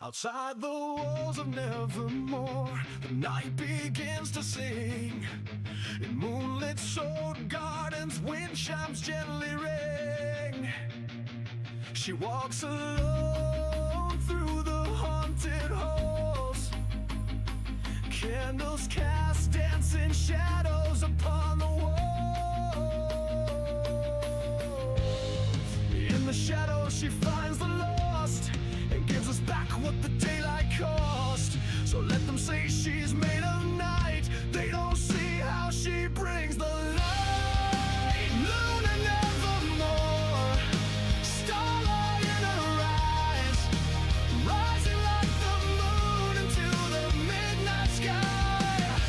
Outside the walls of Nevermore, the night begins to sing. In moonlit sold gardens, wind chimes gently ring. She walks alone through the haunted halls. Candles cast dancing shadows upon the walls. In the shadows she finds the lost and gives us back what the daylight cost. So let them say she's made of night, they don't see how she brings the light. Luna nevermore, starlight in her eyes, rising like the moon into the midnight sky.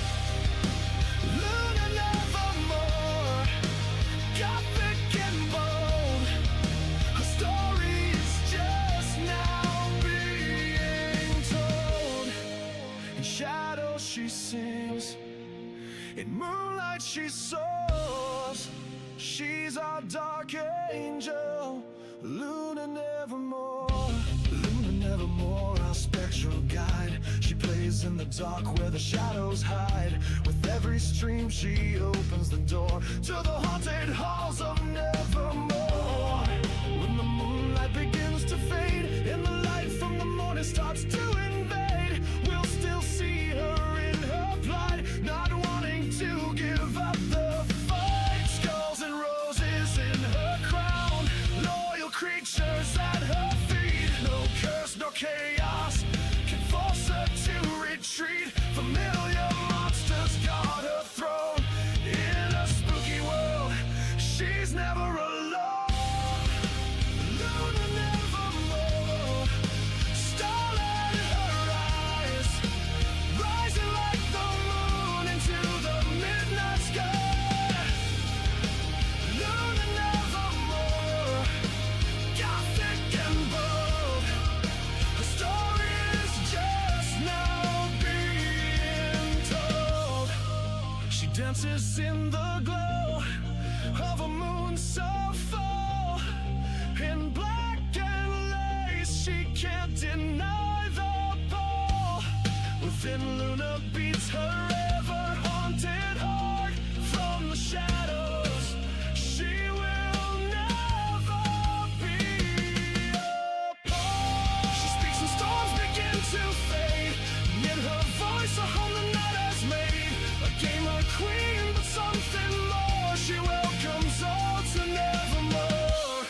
Luna nevermore, gothic and bold, her story is just now being told. In shadows she sings, in moonlight she soars. She's our dark angel, Luna nevermore. Luna nevermore, our spectral guide. She plays in the dark where the shadows hide. With every stream she opens the door to the haunted halls of Nevermore. When the moonlight begins to fade and the light from the morning starts to invade, we'll still see her in her plight, not wanting to give up the fight. Skulls and roses in her crown, loyal creatures at her feet. No curse, no chaos can force her to retreat. Familiar monsters guard her throne. In a spooky world, she's never alone. Luna nevermore, starlight in her eyes, rising like the moon into the midnight sky. Luna nevermore, gothic and bold, her story is just now being told. She dances in the glow of a moon so full, in black and lace she can't deny the pull. Within Luna beats her ever haunted heart. From the shadows she will never be apart. She speaks and storms begin to fade, and in her voice a home the night has made. A gamer queen, but something more. She welcomes all to Nevermore.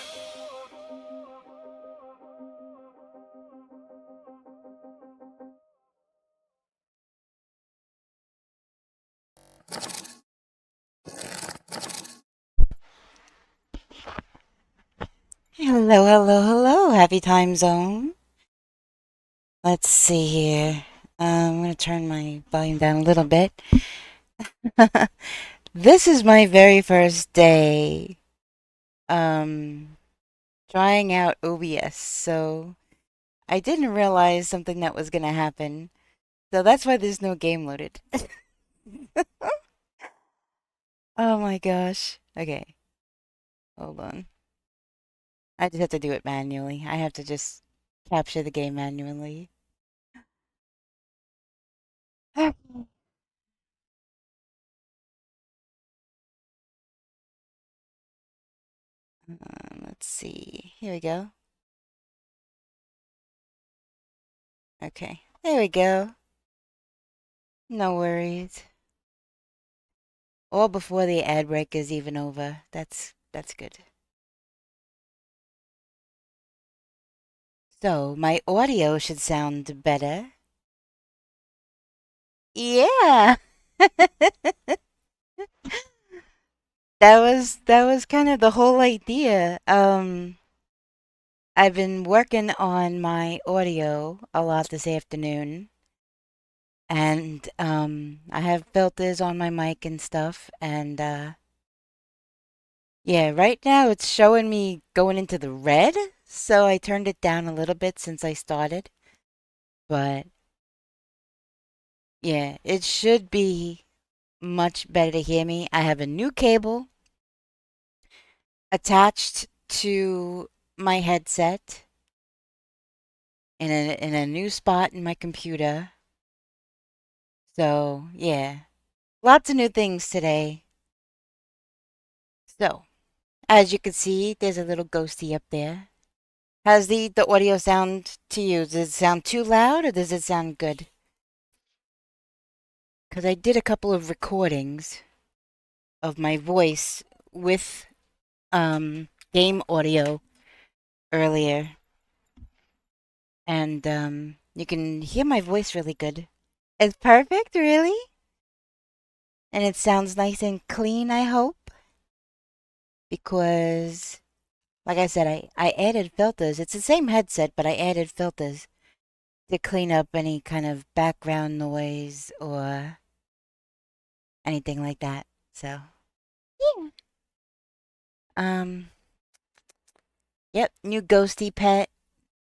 Hello, hello, hello. Happy time zone. Let's see here. I'm going to turn my volume down a little bit. This is my very first day trying out OBS, so I didn't realize something that was going to happen. So that's why there's no game loaded. Oh my gosh. Okay. Hold on. I just have to do it manually. I have to just capture the game manually. Let's see. Here we go. Okay. There we go. No worries. Or before the ad break is even over. That's good. So my audio should sound better. Yeah. That was kind of the whole idea. I've been working on my audio a lot this afternoon, and I have filters on my mic and stuff, and yeah, right now it's showing me going into the red, so I turned it down a little bit since I started. But yeah, it should be much better to hear me. I have a new cable attached to my headset. in a new spot in my computer. So, yeah. Lots of new things today. So, as you can see, there's a little ghosty up there. How's the audio sound to you? Does it sound too loud or does it sound good? Because I did a couple of recordings of my voice with game audio earlier. And you can hear my voice really good. It's perfect, really? And it sounds nice and clean, I hope. Because, like I said, I added filters. It's the same headset, but I added filters to clean up any kind of background noise or anything like that. So, yeah. Um, yep, new ghosty pet,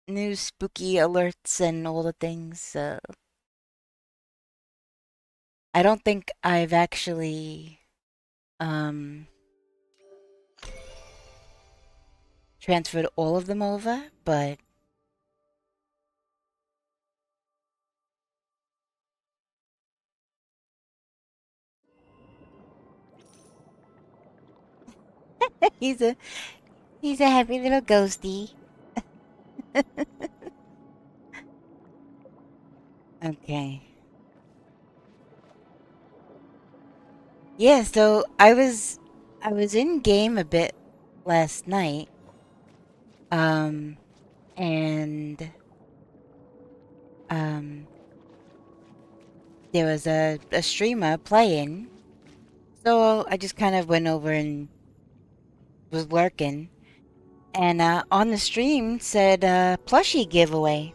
new spooky alerts and all the things. So, I don't think I've actually transferred all of them over, but he's a he's a happy little ghosty. Okay. Yeah, so I was in game a bit last night. Um and um there was a streamer playing. So I just kind of went over and was lurking. And on the stream said plushie giveaway.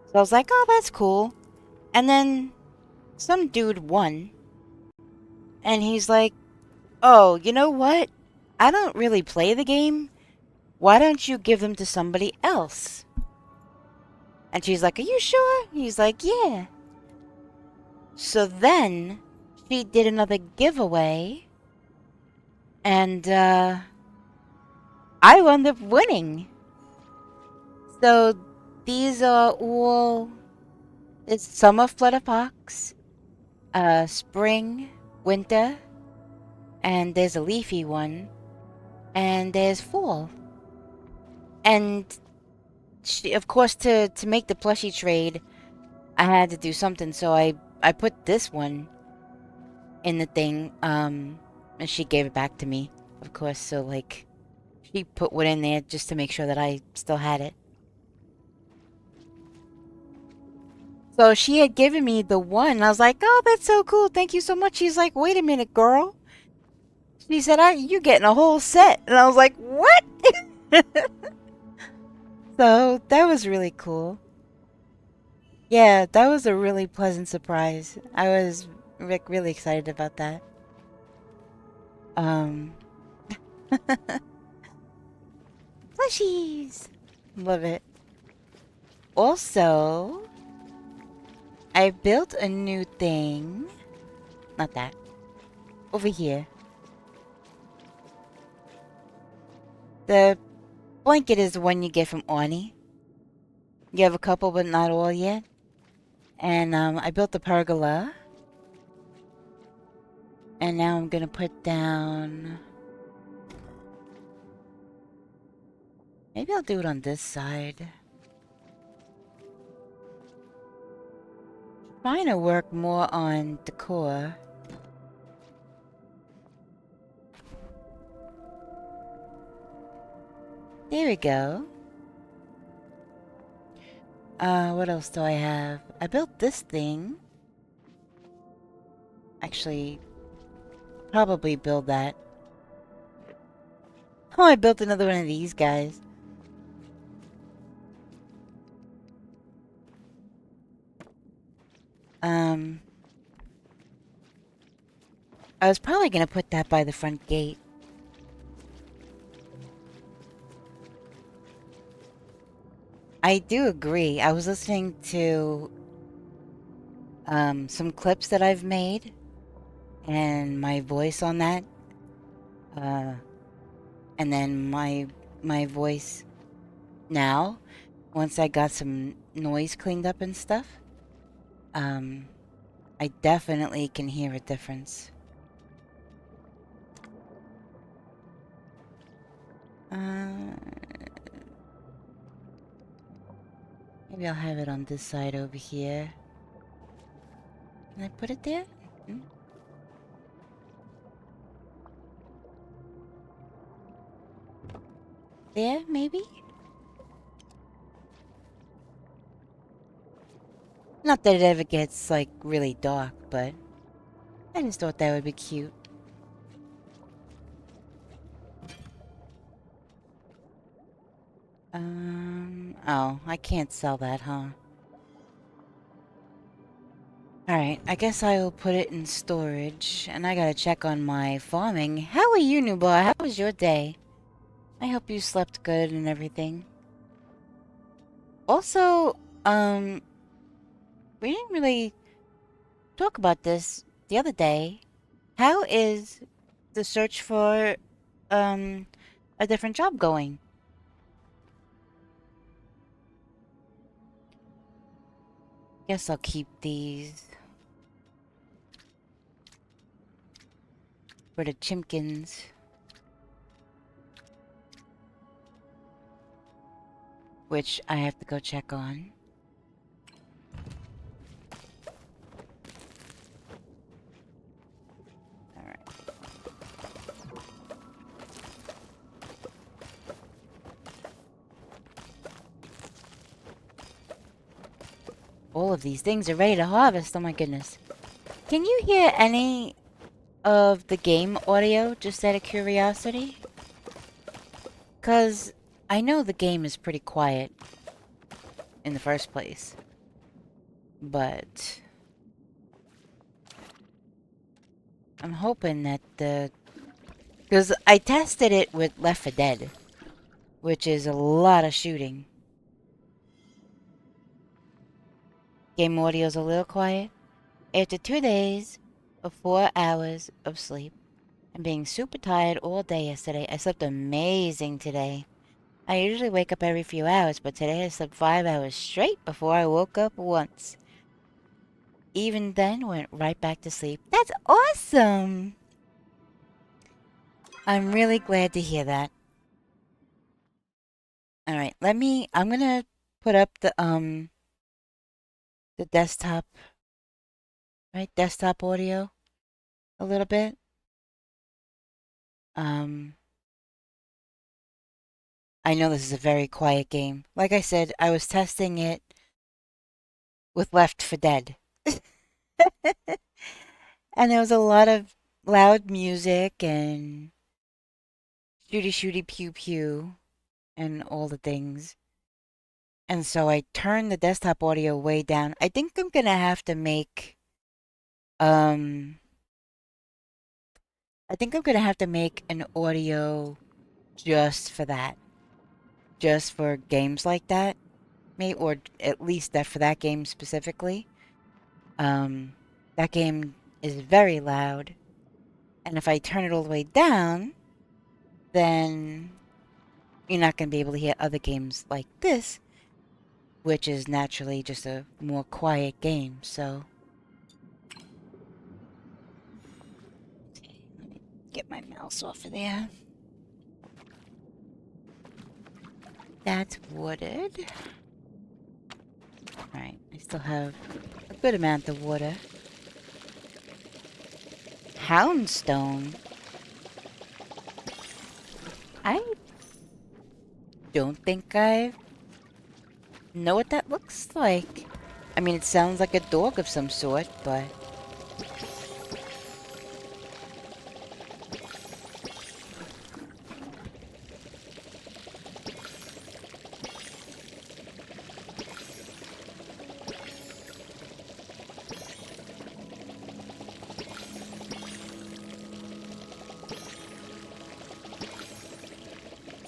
So I was like, "Oh, that's cool." And then some dude won. And he's like, "Oh, you know what? I don't really play the game. Why don't you give them to somebody else?" And she's like, "Are you sure?" He's like, "Yeah." So then she did another giveaway, and I wound up winning. So these are all, it's summer flutterfox, spring, winter, and there's a leafy one, and there's fall. And she, of course, to make the plushie trade, I had to do something, so I put this one in the thing, and she gave it back to me, of course. So like, she put one in there just to make sure that I still had it. So she had given me the one. And I was like, "Oh, that's so cool. Thank you so much." She's like, "Wait a minute, girl." She said, "You getting a whole set." And I was like, "What?" So that was really cool. Yeah, that was a really pleasant surprise. I was really excited about that. Um, plushies! Love it. Also, I built a new thing. Not that. Over here. The blanket is the one you get from Arnie. You have a couple, but not all yet. And I built the pergola. And now I'm gonna put down... Maybe I'll do it on this side. Trying to work more on decor. There we go. What else do I have? I built this thing. Actually, probably build that. Oh, I built another one of these guys. I was probably gonna put that by the front gate. I do agree. I was listening to some clips that I've made and my voice on that. And then my voice now. once I got some noise cleaned up and stuff, I definitely can hear a difference. Maybe I'll have it on this side over here. Can I put it there? Hmm? There, maybe? Not that it ever gets, like, really dark, but I just thought that would be cute. Oh, I can't sell that, huh? Alright, I guess I will put it in storage, and I gotta check on my farming. How are you, new boy? How was your day? I hope you slept good and everything. Also, we didn't really talk about this the other day. How is the search for, a different job going? Guess I'll keep these for the chimkins. Which I have to go check on. Alright. All of these things are ready to harvest, oh my goodness. Can you hear any of the game audio, just out of curiosity? 'Cause I know the game is pretty quiet in the first place. But I'm hoping that because I tested it with Left 4 Dead, which is a lot of shooting. Game audio's a little quiet. After 2 days of 4 hours of sleep and being super tired all day yesterday, I slept amazing today. I usually wake up every few hours, but today I slept 5 hours straight before I woke up once. Even then, went right back to sleep. That's awesome! I'm really glad to hear that. Alright, I'm gonna put up the desktop, right? Desktop audio a little bit. I know this is a very quiet game. Like I said, I was testing it with Left 4 Dead. And there was a lot of loud music and shooty shooty pew pew and all the things. And so I turned the desktop audio way down. I think I'm gonna have to make um I think I'm gonna have to make an audio just for that. Just for games like that. Maybe, or at least that for that game specifically. That game is very loud. And if I turn it all the way down, then you're not going to be able to hear other games like this, which is naturally just a more quiet game, so... Okay, let me get my mouse off of there. That's wooded. Alright, I still have a good amount of water. Houndstone? I don't think I know what that looks like. I mean, it sounds like a dog of some sort, but...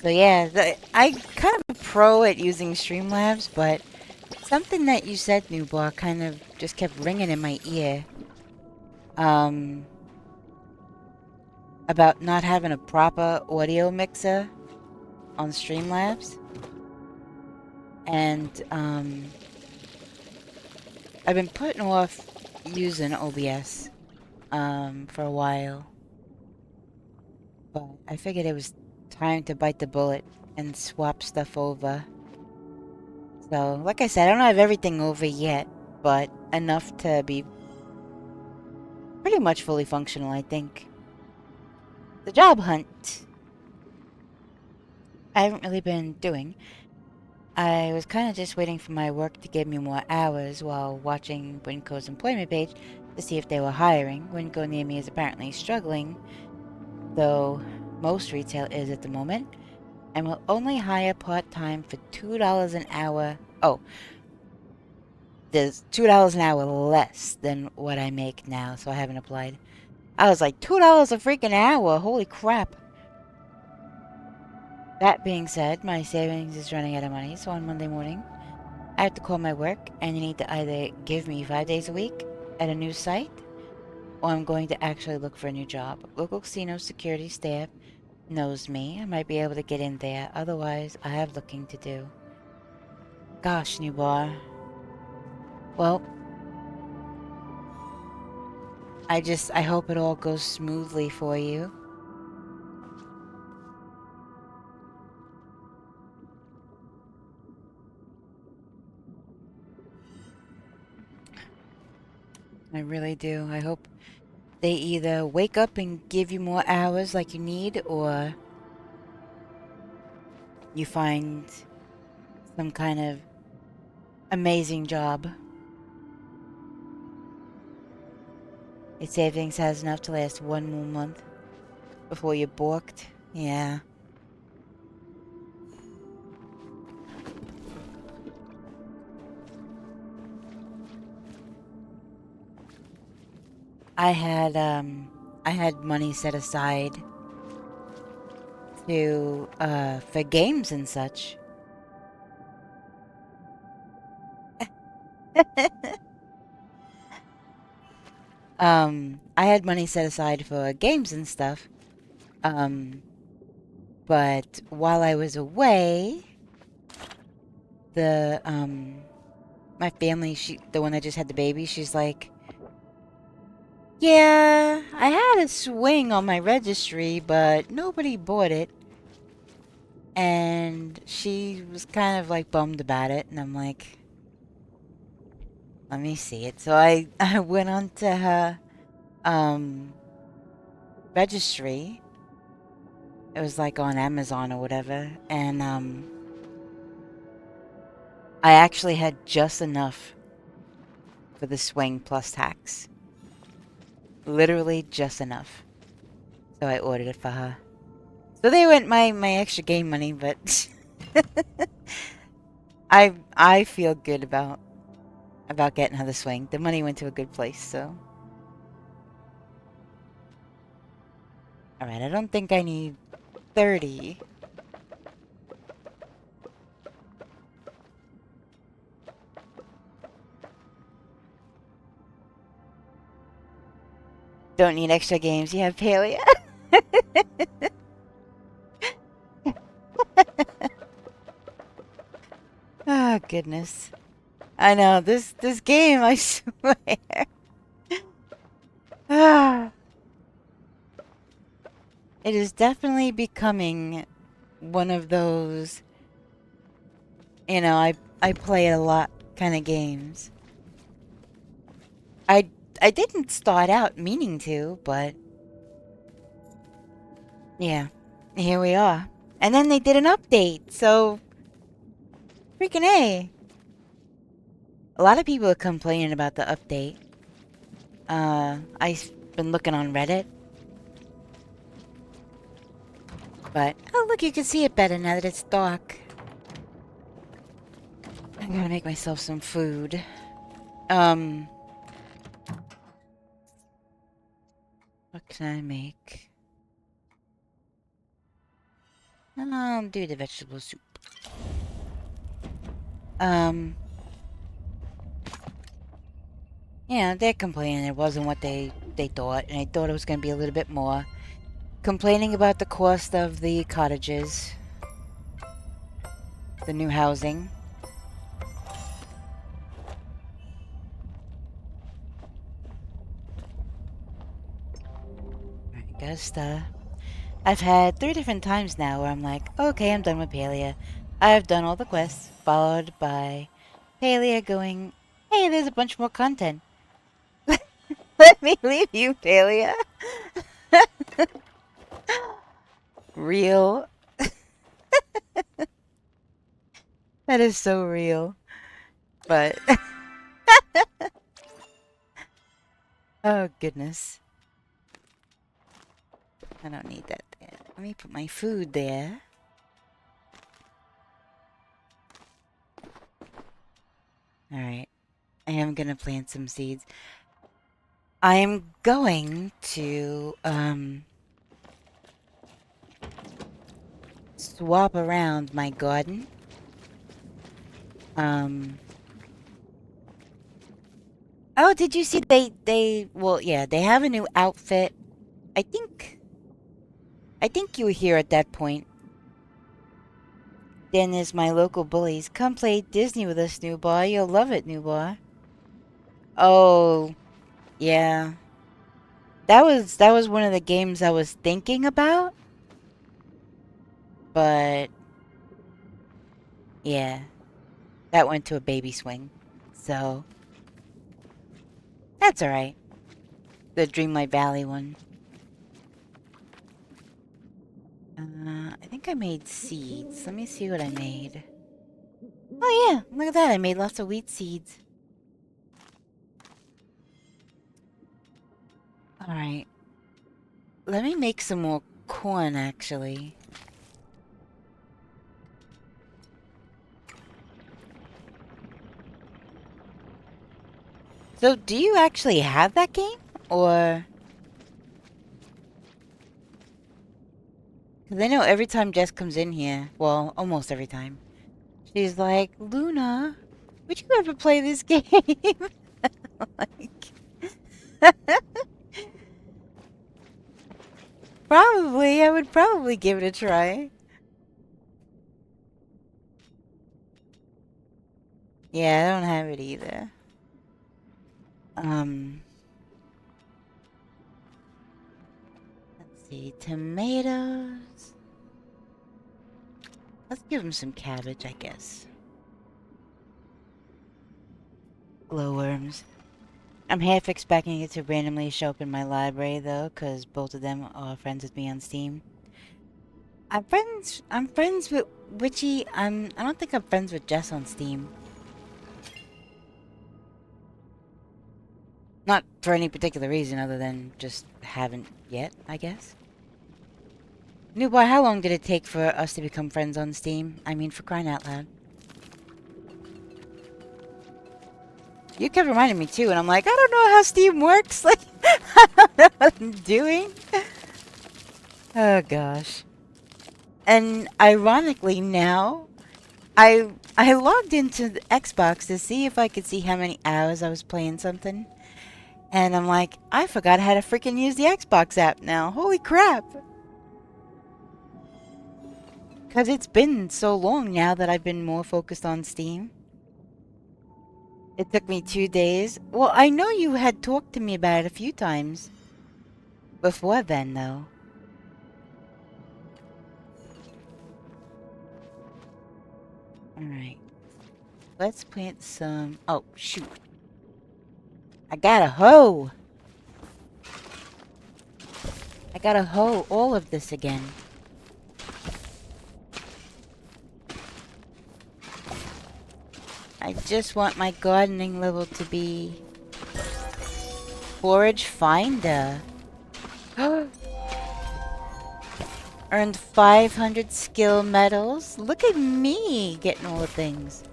So yeah, I kind of a pro at using Streamlabs, but something that you said, Newbar, kind of just kept ringing in my ear. About not having a proper audio mixer on Streamlabs. And I've been putting off using OBS for a while, but I figured it was time to bite the bullet and swap stuff over. So, like I said, I don't have everything over yet, but enough to be pretty much fully functional, I think. The job hunt I haven't really been doing. I was kind of just waiting for my work to give me more hours while watching Winco's employment page to see if they were hiring. Winco near me is apparently struggling, though most retail is at the moment, and will only hire part-time for $2 an hour. Oh, there's $2 an hour less than what I make now, so I haven't applied. I was like, $2 a freaking hour, holy crap. That being said, my savings is running out of money, so on Monday morning, I have to call my work, and you need to either give me 5 days a week at a new site, or I'm going to actually look for a new job. Local casino security staff knows me. I might be able to get in there. Otherwise, I have looking to do. Gosh, new bar. Well, I hope it all goes smoothly for you. I really do. I hope they either wake up and give you more hours like you need, or you find some kind of amazing job. Your savings has enough to last 1 more month before you're balked. Yeah. I had money set aside to for games and such. I had money set aside for games and stuff. But while I was away, the my family, the one that just had the baby, she's like, yeah, I had a swing on my registry, but nobody bought it. And she was kind of like bummed about it, and I'm like, let me see it. So I went on to her registry. It was like on Amazon or whatever, and I actually had just enough for the swing plus tax. Literally just enough. So I ordered it for her. So they went my extra game money, but I feel good about getting her the swing. The money went to a good place, so. Alright, I don't think I need 30. Don't need extra games. You have Palia. Oh, goodness. I know, this game, I swear. Ah. It is definitely becoming one of those, you know, I play a lot kind of games. I didn't start out meaning to, but yeah, here we are. And then they did an update, so freaking A. A lot of people are complaining about the update. I've been looking on Reddit. But, oh look, you can see it better now that it's dark. I gotta make myself some food. What can I make? I'll do the vegetable soup. Yeah, they're complaining it wasn't what they thought, and I thought it was gonna be a little bit more. Complaining about the cost of the cottages. The new housing. just, I've had 3 different times now where I'm like, okay, I'm done with Palia. I've done all the quests, followed by Palia going, hey, there's a bunch more content. Let me leave you, Palia. Real. That is so real. But, oh goodness. I don't need that there. Let me put my food there. Alright. I am gonna plant some seeds. I am going to, swap around my garden. Oh, did you see well, yeah, they have a new outfit. I think you were here at that point. Then there's my local bullies. Come play Disney with us, new boy. You'll love it, new boy. Oh, yeah. That was one of the games I was thinking about. But yeah, that went to a baby swing. So that's alright. The Dreamlight Valley one. I think I made seeds. Let me see what I made. Oh yeah, look at that. I made lots of wheat seeds. Alright. Let me make some more corn, actually. So, do you actually have that game? Or... Because I know every time Jess comes in here, well, almost every time, she's like, Luna, would you ever play this game? Like... Probably, I would probably give it a try. Yeah, I don't have it either. Let's see, tomatoes. Let's give him some cabbage, I guess. Glowworms. I'm half expecting it to randomly show up in my library, though, because both of them are friends with me on Steam. I'm friends with Witchy. I don't think I'm friends with Jess on Steam. Not for any particular reason other than just haven't yet, I guess. New boy, how long did it take for us to become friends on Steam? I mean, for crying out loud. You kept reminding me too, and I'm like, I don't know how Steam works. Like, I don't know what I'm doing. Oh gosh. And ironically now, I logged into the Xbox to see if I could see how many hours I was playing something. And I'm like, I forgot how to freaking use the Xbox app now. Holy crap. Because it's been so long now that I've been more focused on Steam. It took me 2 days. Well, I know you had talked to me about it a few times. Before then, though. Alright. Let's plant some... Oh, shoot. I got a hoe! I gotta hoe all of this again. I just want my gardening level to be... Forage Finder. Earned 500 skill medals. Look at me getting all the things.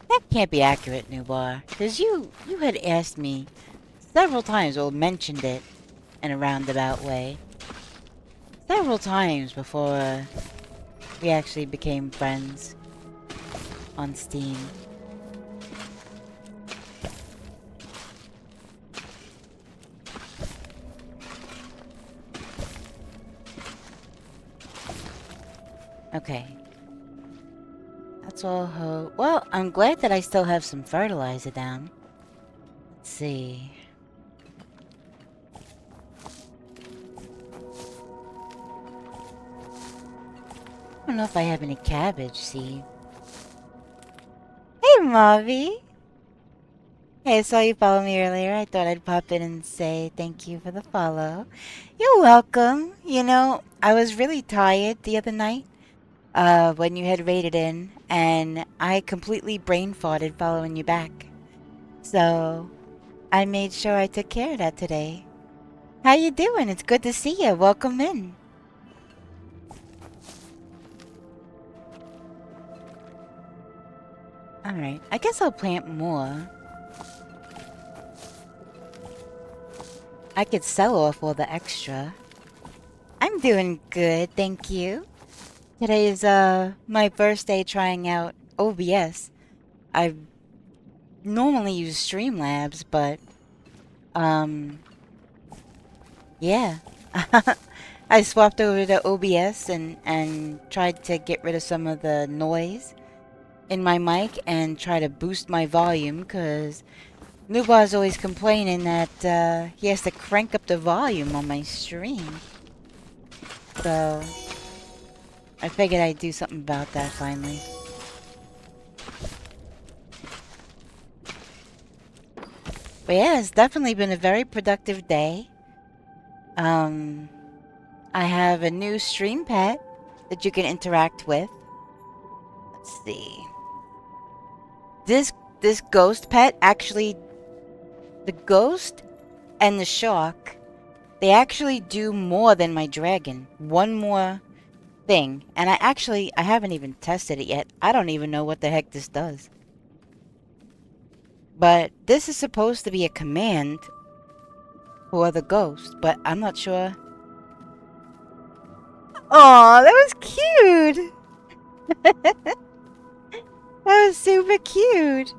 That can't be accurate, Nubar. Because you had asked me several times, or mentioned it in a roundabout way. Several times before we actually became friends on Steam. Okay. That's all well, I'm glad that I still have some fertilizer down. Let's see. I don't know if I have any cabbage seed. Hey, Mavi! Hey, I saw you follow me earlier. I thought I'd pop in and say thank you for the follow. You're welcome. You know, I was really tired the other night, when you had raided in, and I completely brain farted following you back. So, I made sure I took care of that today. How you doing? It's good to see you. Welcome in. Alright, I guess I'll plant more. I could sell off all the extra. I'm doing good, thank you. Today is my first day trying out OBS. I normally use Streamlabs, but yeah. I swapped over to OBS and tried to get rid of some of the noise in my mic and try to boost my volume because Nubar's always complaining that he has to crank up the volume on my stream. So I figured I'd do something about that finally. But yeah, it's definitely been a very productive day. I have a new stream pet that you can interact with. Let's see. This ghost pet actually, the ghost and the shark, they actually do more than my dragon. One more thing, and I haven't even tested it yet. I don't even know what the heck this does. But this is supposed to be a command for the ghost, but I'm not sure. Aw, that was cute! That was super cute!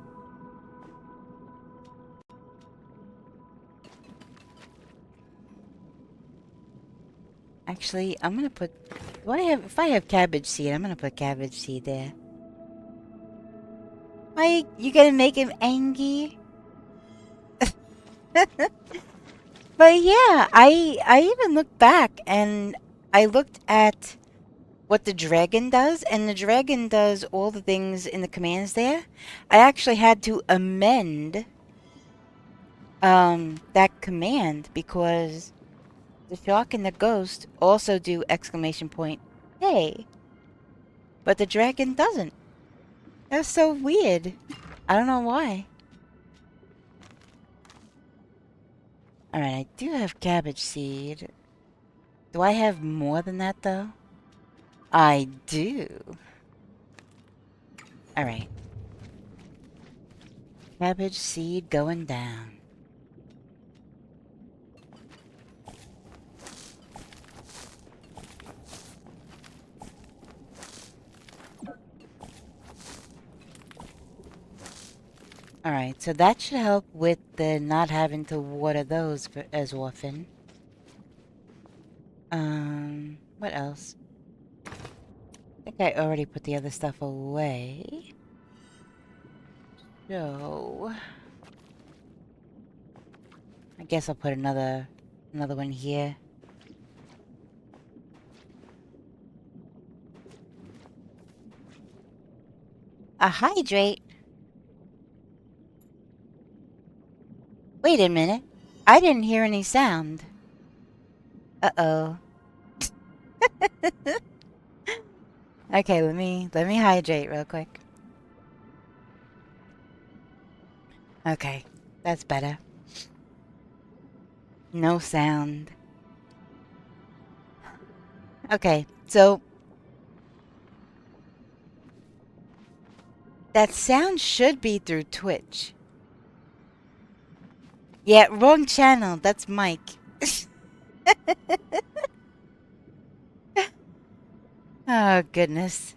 Actually, I'm gonna put... if I have cabbage seed, I'm gonna put cabbage seed there. Why, you gonna make him angry? But yeah, I even looked back and I looked at what the dragon does, and the dragon does all the things in the commands there. I actually had to amend that command because the shark and the ghost also do exclamation point hey, but the dragon doesn't. That's so weird. I don't know why. Alright, I do have cabbage seed. Do I have more than that though? I do. Alright. Cabbage seed going down. Alright, so that should help with the not having to water those as often. What else? I think I already put the other stuff away. So... I guess I'll put another one here. A hydrate? Wait a minute. I didn't hear any sound. Uh-oh. Okay, let me hydrate real quick. Okay, that's better. No sound. Okay, so that sound should be through Twitch. Yeah, wrong channel. That's Mike. Oh, goodness.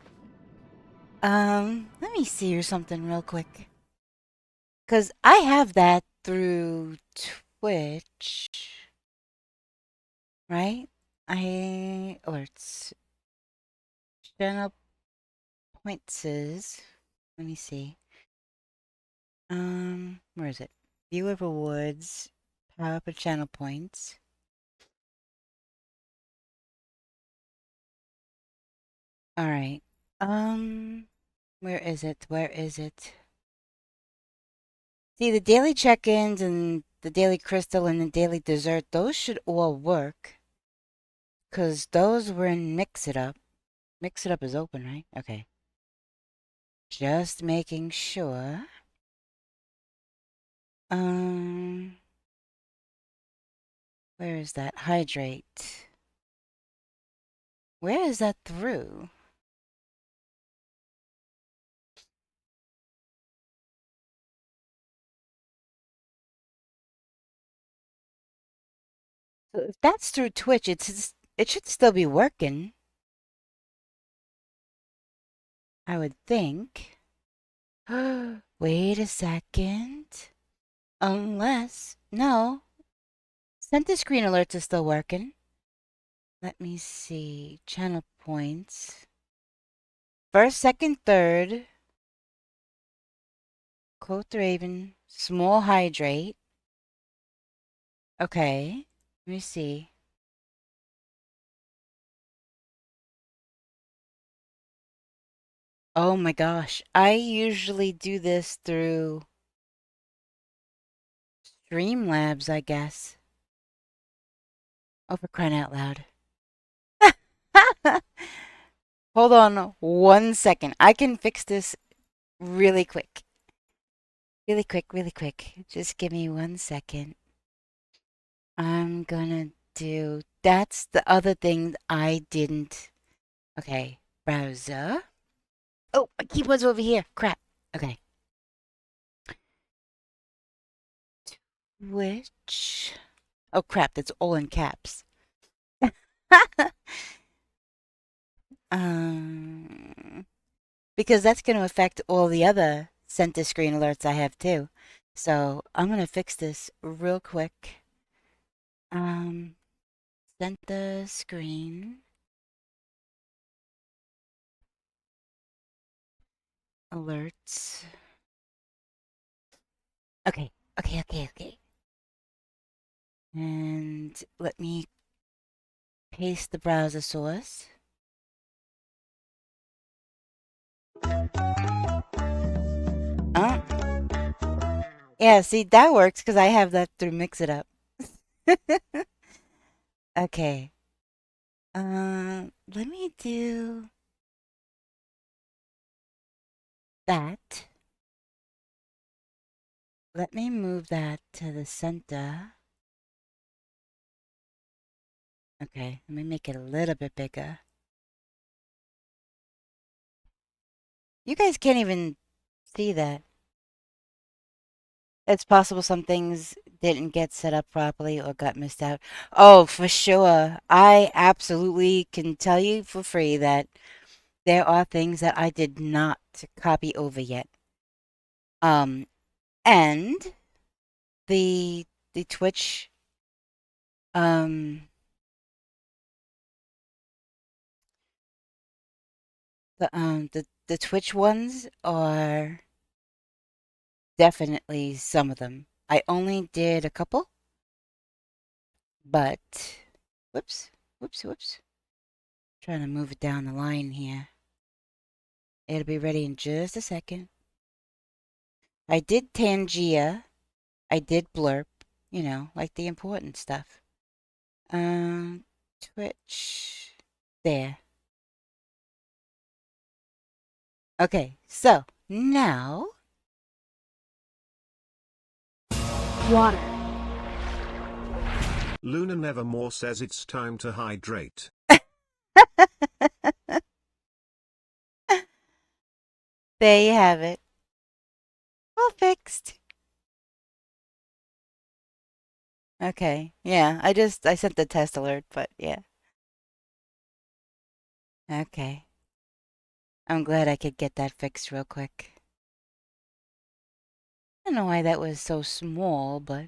Let me see or something real quick. Because I have that through Twitch. Right? Or it's channel points is, let me see. Where is it? View of rewards, power up of channel points. All right. Where is it? Where is it? See, the daily check-ins and the daily crystal and the daily dessert, those should all work. Because those were in Mix It Up. Mix It Up is open, right? Okay. Just making sure. Where is that? Hydrate. Where is that through? So if that's through Twitch, it should still be working. I would think. Wait a second. Unless, no, center screen alerts are still working. Let me see. Channel points. First, second, third. Quote the Raven. Small hydrate. Okay. Let me see. Oh my gosh. I usually do this through Streamlabs, I guess. Oh, for crying out loud. Hold on 1 second. I can fix this really quick. Really quick, really quick. Just give me 1 second. I'm gonna do... That's the other thing I didn't... Okay. Browser. Oh, my keyboard's over here. Crap. Okay. Twitch. Oh, crap. That's all in caps. Because that's going to affect all the other center screen alerts I have too. So I'm going to fix this real quick. Center screen alerts. Okay, okay. And let me paste the browser source. Oh. Yeah, see, that works because I have that through Mix It Up. Okay. Let me do that. Let me move that to the center. Okay, let me make it a little bit bigger. You guys can't even see that. It's possible some things didn't get set up properly or got missed out. Oh, for sure. I absolutely can tell you for free that there are things that I did not copy over yet. And the Twitch um the Twitch ones are definitely some of them. I only did a couple, but whoops. Trying to move it down the line here. It'll be ready in just a second. I did Tangia. I did Blurp, you know, like the important stuff. Twitch. There. Okay, so now Water. Luna Nevermore says it's time to hydrate. there you have it. All fixed. Okay, yeah, I sent the test alert, but yeah. Okay. I'm glad I could get that fixed real quick. I don't know why that was so small, but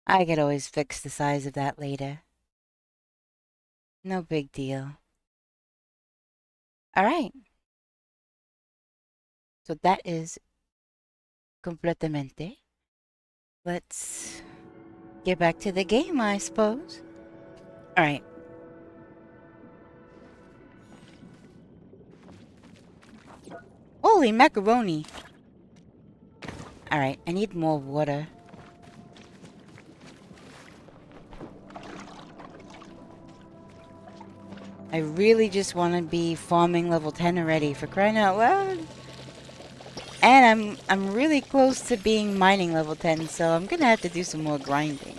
I could always fix the size of that later. No big deal. All right. So that is completamente. Let's get back to the game, I suppose. Alright. Holy macaroni! Alright, I need more water. I really just want to be farming level 10 already, for crying out loud. And I'm really close to being mining level 10, so I'm gonna have to do some more grinding.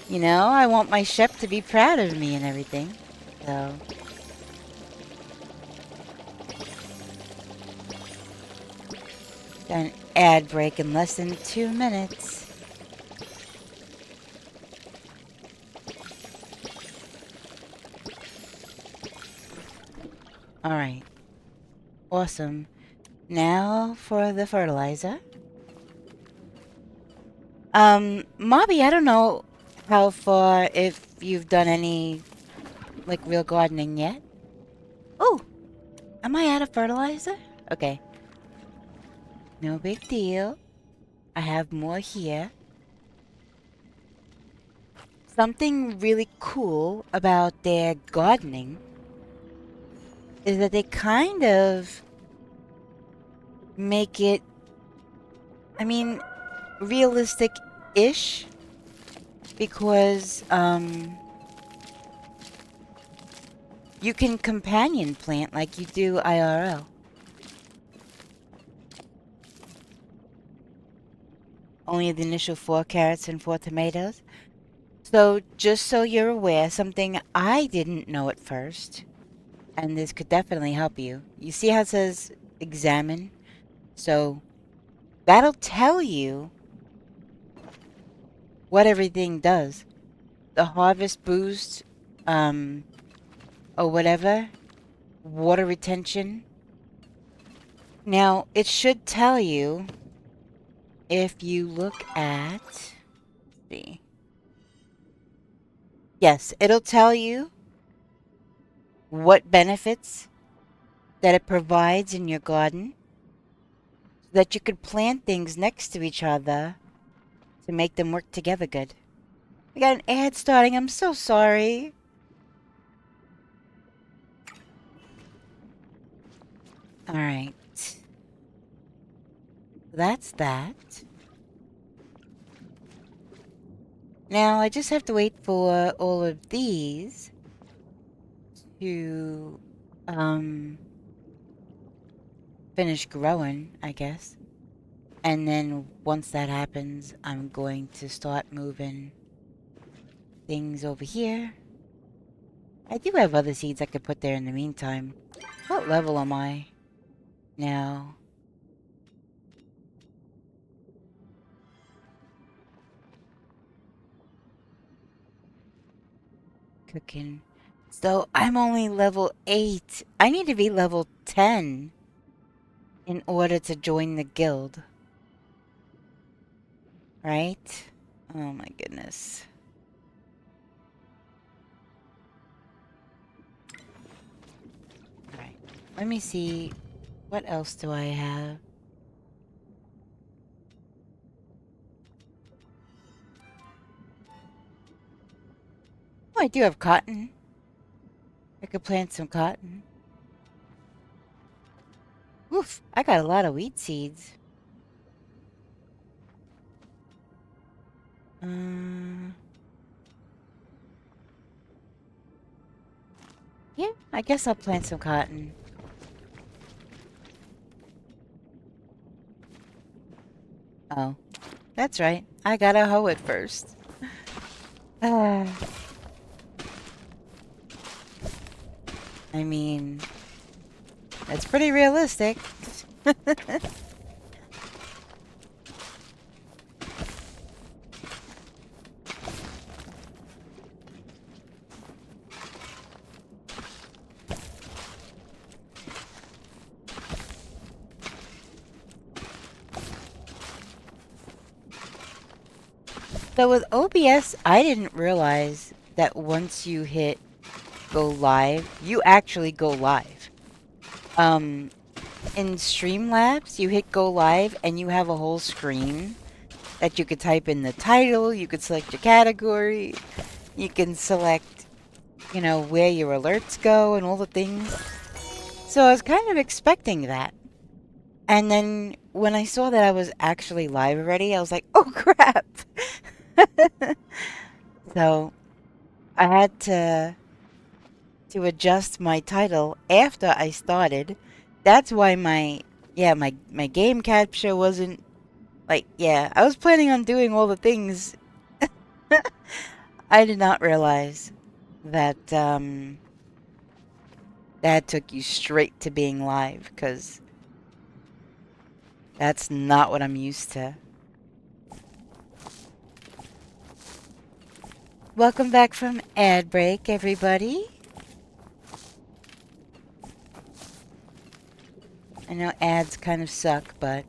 You know, I want my Shep to be proud of me and everything. So got an ad break in less than 2 minutes. Alright. Awesome. Now for the fertilizer. Mobby, I don't know how far, if you've done any, like, real gardening yet. Oh! Am I out of fertilizer? Okay. No big deal. I have more here. Something really cool about their gardening is that they kind of make it, I mean, realistic-ish, because you can companion plant like you do IRL. Only the initial 4 carrots and 4 tomatoes. So just so you're aware, something I didn't know at first, and this could definitely help you. You see how it says examine? So that'll tell you what everything does. The harvest boost, or whatever, water retention. Now, it should tell you if you look at, let's see. Yes, it'll tell you what benefits that it provides in your garden, so that you could plant things next to each other to make them work together good. We got an ad starting. I'm so sorry. Alright. That's that. Now, I just have to wait for all of these to, finish growing, I guess. And then once that happens, I'm going to start moving things over here. I do have other seeds I could put there in the meantime. What level am I now? Cooking. So I'm only level 8. I need to be level 10 in order to join the guild. Right? Oh my goodness. Alright. Let me see. What else do I have? Oh, I do have cotton. I could plant some cotton. Oof, I got a lot of wheat seeds. Yeah, I guess I'll plant some cotton. Oh, that's right. I gotta hoe it first. I mean, that's pretty realistic. So with OBS, I didn't realize that once you hit go live, you actually go live. In Streamlabs, you hit go live and you have a whole screen that you could type in the title, you could select your category, you can select, you know, where your alerts go and all the things. So I was kind of expecting that. And then when I saw that I was actually live already, I was like, oh crap! So I had to adjust my title after I started. That's why my game capture wasn't like, yeah, I was planning on doing all the things. I did not realize that that took you straight to being live, because that's not what I'm used to. Welcome back from ad break, everybody. I know ads kind of suck, but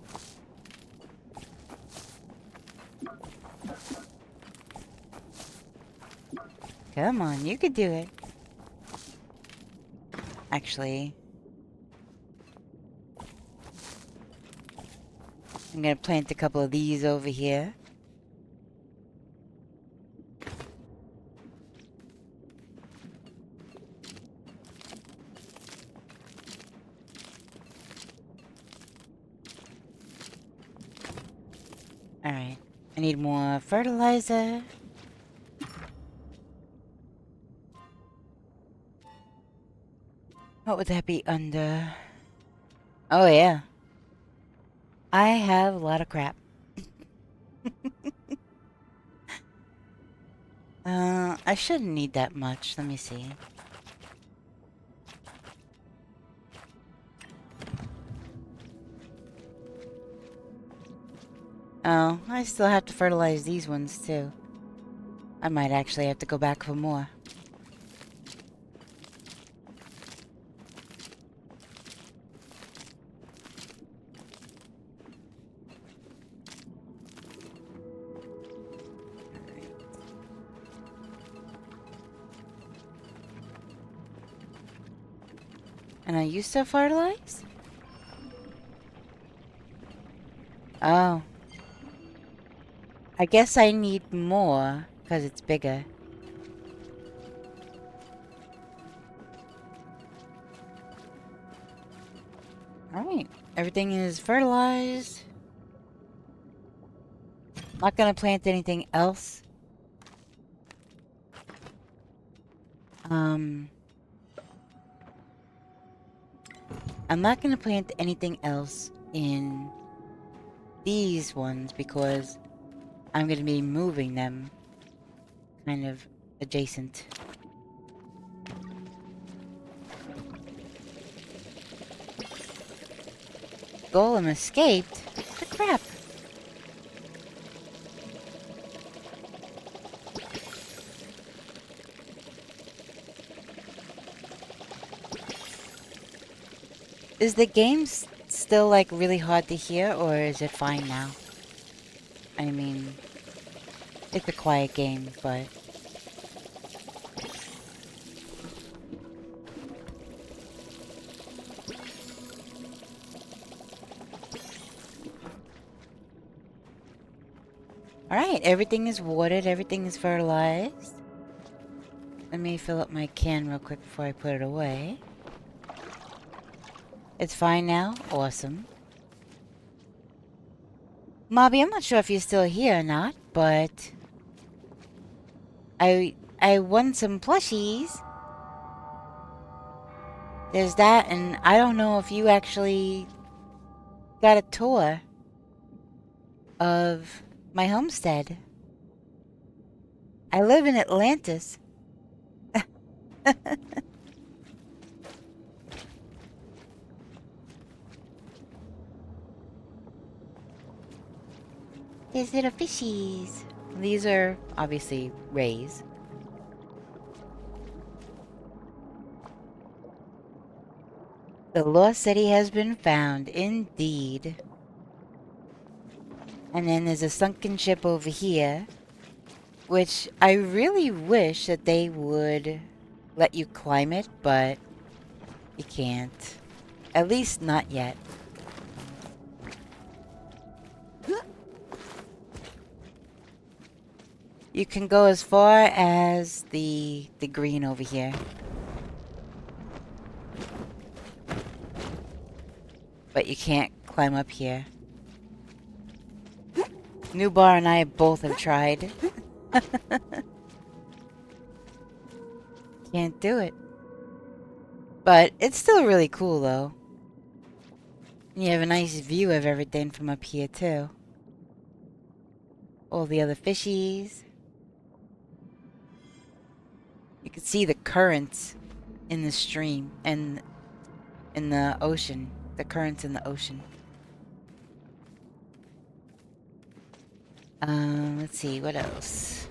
come on, you could do it. Actually, I'm gonna plant a couple of these over here. Alright, I need more fertilizer. What would that be under? Oh yeah. I have a lot of crap. I shouldn't need that much. Let me see. Oh, I still have to fertilize these ones too. I might actually have to go back for more. And I used to fertilize? Oh. I guess I need more, because it's bigger. Alright, everything is fertilized. Not gonna plant anything else. I'm not gonna plant anything else in these ones because I'm gonna be moving them kind of adjacent. Golem escaped? What the crap? Is the game still like really hard to hear, or is it fine now? I mean, it's a quiet game, but alright, everything is watered, everything is fertilized. Let me fill up my can real quick before I put it away. It's fine now? Awesome. Mobby, I'm not sure if you're still here or not, but I won some plushies. There's that, and I don't know if you actually got a tour of my homestead. I live in Atlantis. There's little fishies. These are obviously rays. The lost city has been found, indeed. And then there's a sunken ship over here, which I really wish that they would let you climb it, but you can't. At least not yet. You can go as far as the green over here. But you can't climb up here. Newbar and I both have tried. Can't do it. But it's still really cool though. And you have a nice view of everything from up here too. All the other fishies. You can see the currents in the stream and in the ocean. The currents in the ocean. Let's see, what else?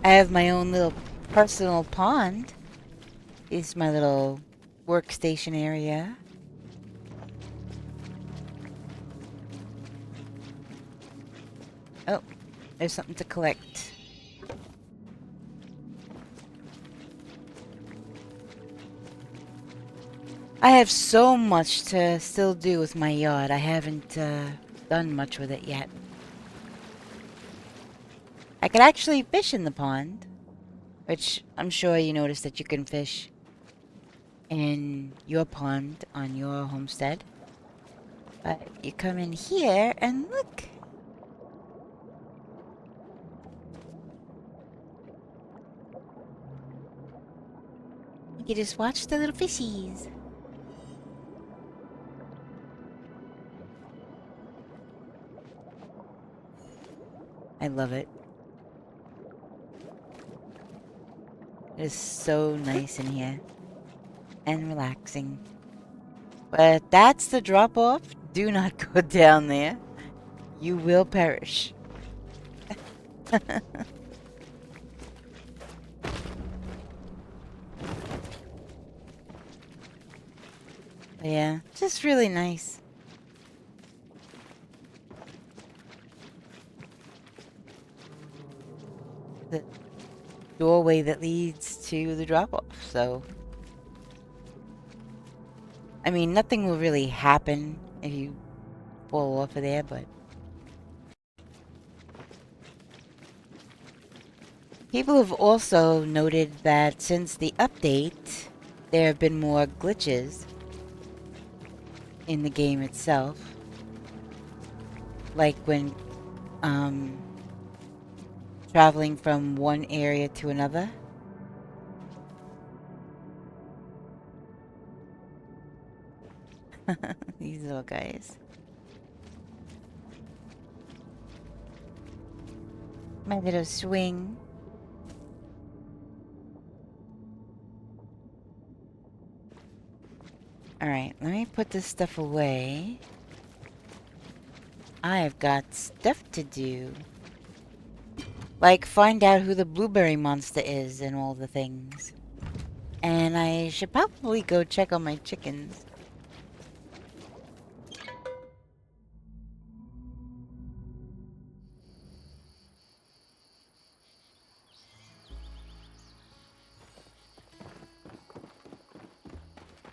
I have my own little personal pond. It's my little workstation area. Oh, there's something to collect. I have so much to still do with my yacht. I haven't done much with it yet. I could actually fish in the pond, which I'm sure you noticed that you can fish in your pond on your homestead. But you come in here and look. You can just watch the little fishies. I love it. It is so nice in here. And relaxing. But that's the drop off. Do not go down there. You will perish. Yeah, just really nice. The doorway that leads to the drop off, so I mean, nothing will really happen if you fall off of there, but people have also noted that since the update, there have been more glitches in the game itself. Like when traveling from one area to another. These little guys. My little swing. Alright, let me put this stuff away. I've got stuff to do. Like find out who the blueberry monster is and all the things. And I should probably go check on my chickens.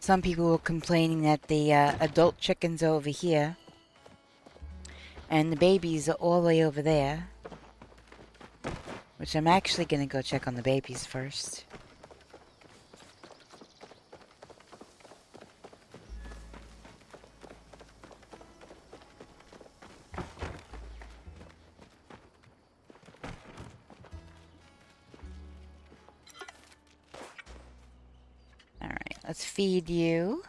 Some people were complaining that the adult chickens are over here. And the babies are all the way over there. Which I'm actually going to go check on the babies first. Alright, let's feed you.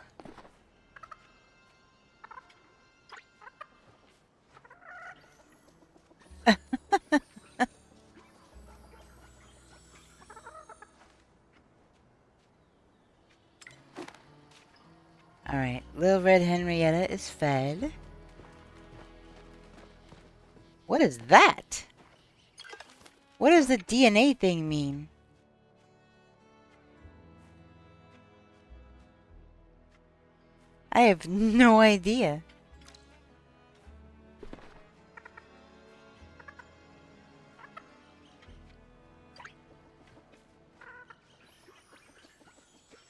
Alright, little red Henrietta is fed. What is that? What does the DNA thing mean? I have no idea.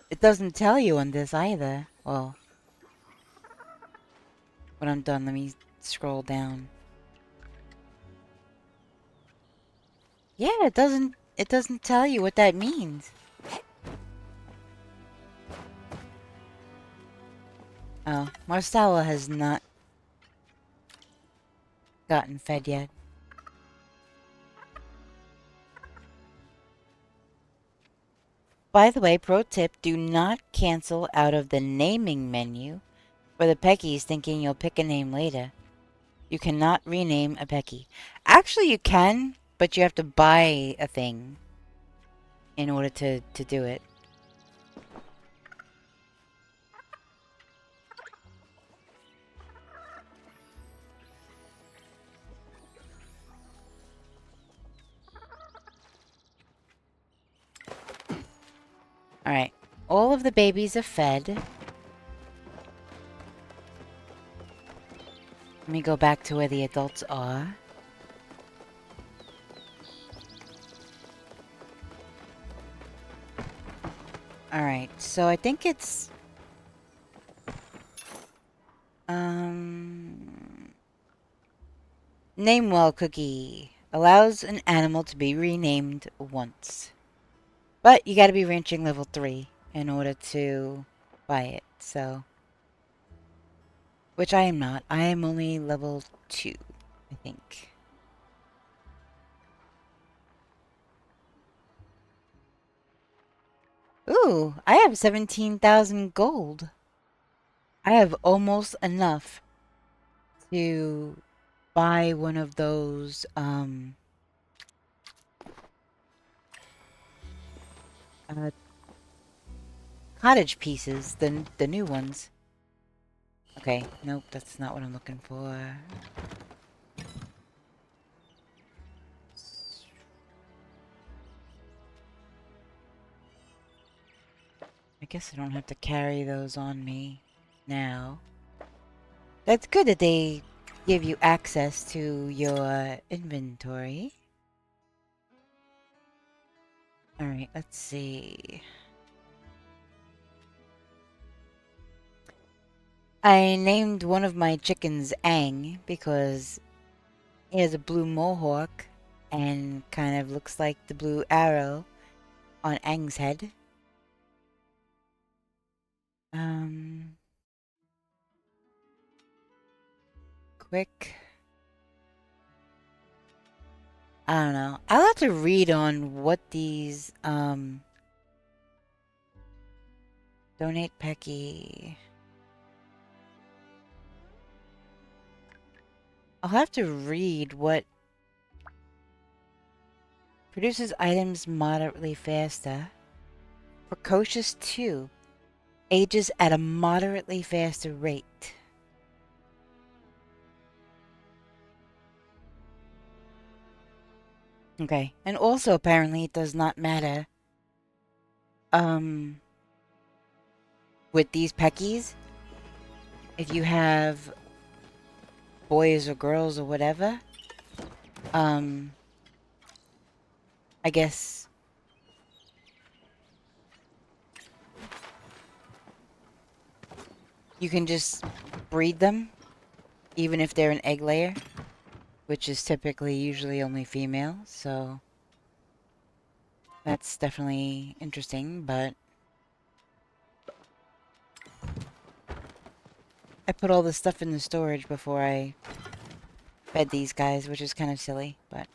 It doesn't tell you on this either. Well, when I'm done, let me scroll down. Yeah, it doesn't tell you what that means. Oh, Marcella has not gotten fed yet. By the way, pro tip, do not cancel out of the naming menu for the Peckies thinking you'll pick a name later. You cannot rename a Pecky. Actually, you can, but you have to buy a thing in order to do it. Alright. All of the babies are fed. Let me go back to where the adults are. Alright, so I think it's... Name well cookie. Allows an animal to be renamed once. But you gotta be ranching level 3 in order to buy it, so... Which I am not. I am only level 2, I think. Ooh, I have 17,000 gold. I have almost enough to buy one of those, cottage pieces, the new ones. Okay, nope, that's not what I'm looking for. I guess I don't have to carry those on me now. That's good that they give you access to your inventory. Alright, let's see. I named one of my chickens Aang because he has a blue mohawk and kind of looks like the blue arrow on Aang's head. Quick. I don't know. I'll have to read on what these, donate Pecky. I'll have to read what produces items moderately faster. Precocious 2. Ages at a moderately faster rate. Okay. And also, apparently, it does not matter. With these Peckies, if you have boys or girls or whatever, I guess you can just breed them, even if they're an egg layer, which is typically usually only female, so that's definitely interesting, but I put all this stuff in the storage before I fed these guys, which is kind of silly, but...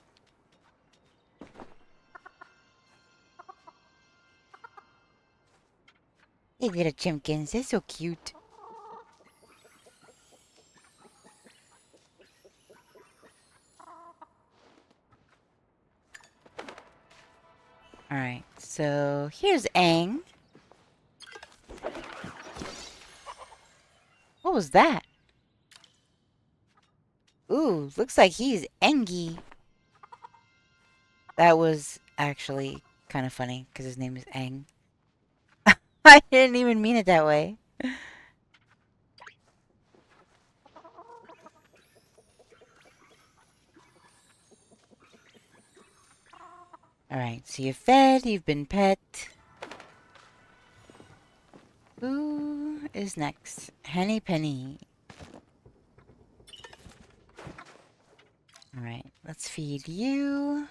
Hey, little chimkins, they're so cute. Alright, so here's Aang. What was that? Ooh, looks like he's Engie. That was actually kind of funny, because his name is Aang. I didn't even mean it that way. Alright, so you're fed, you've been pet. Who is next? Henny Penny. Alright, let's feed you.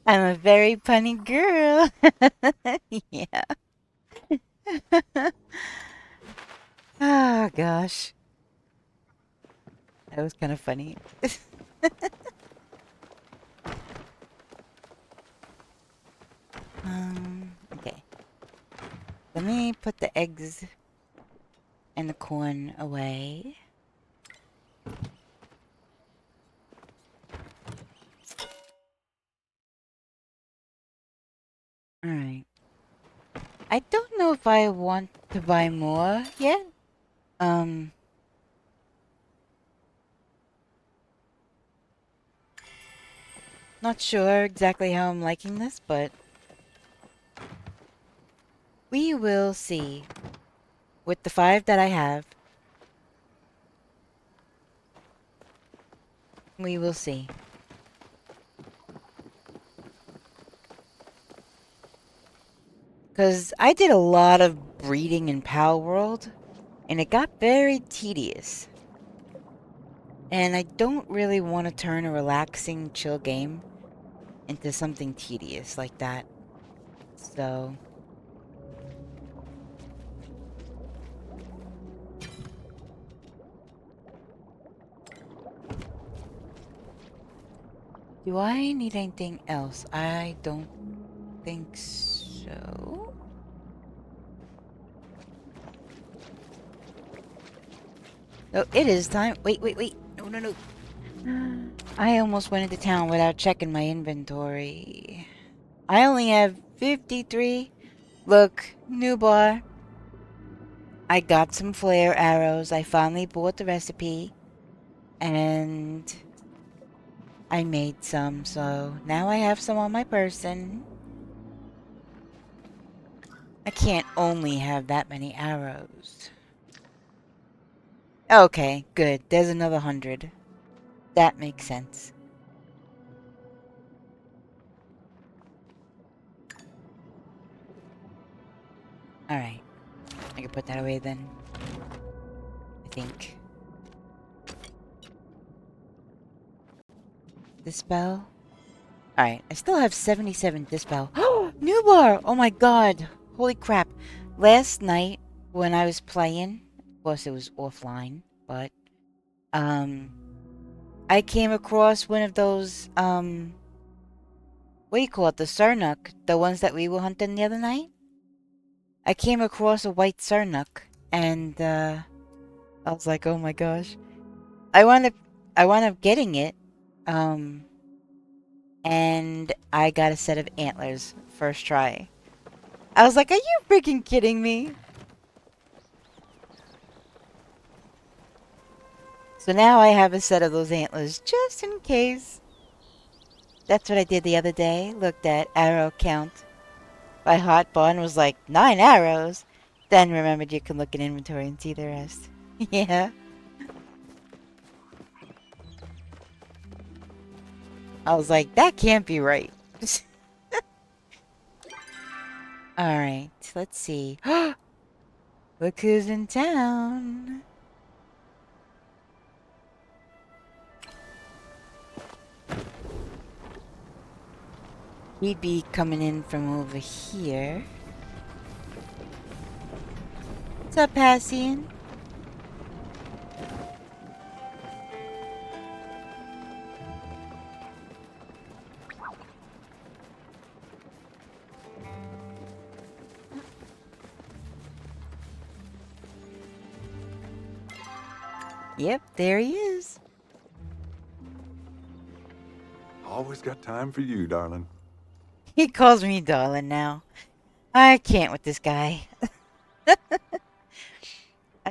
I'm a very punny girl. Yeah. Oh gosh. That was kind of funny. Okay. Let me put the eggs and the corn away. Alright. I don't know if I want to buy more yet. Not sure exactly how I'm liking this, but we will see. With the 5 that I have, we will see. Because I did a lot of breeding in Pal World, and it got very tedious. And I don't really want to turn a relaxing, chill game into something tedious like that. So... do I need anything else? I don't think so. Oh, it is time. Wait, wait, wait. No, no, no. I almost went into town without checking my inventory. I only have 53. Look, new bar. I got some flare arrows. I finally bought the recipe. And I made some, so now I have some on my person. I can't only have that many arrows. Okay, good. There's another 100. That makes sense. Alright. I can put that away then. I think. Dispel. Alright, I still have 77 Dispel. Oh, new bar! Oh my god! Holy crap. Last night, when I was playing, of course it was offline, but, I came across one of those, what do you call it? The Sarnuk. The ones that we were hunting the other night? I came across a white Sarnuk, and, I was like, oh my gosh. I wound up getting it, and I got a set of antlers first try. I was like, are you freaking kidding me? So now I have a set of those antlers just in case. That's what I did the other day. Looked at arrow count by hotbar and was like, 9 arrows. Then remembered you can look in inventory and see the rest. Yeah. I was like, that can't be right. Alright, let's see. Look who's in town. He'd be coming in from over here. What's up, Hassian? Yep, there he is. Always got time for you, darling. He calls me darling now. I can't with this guy. I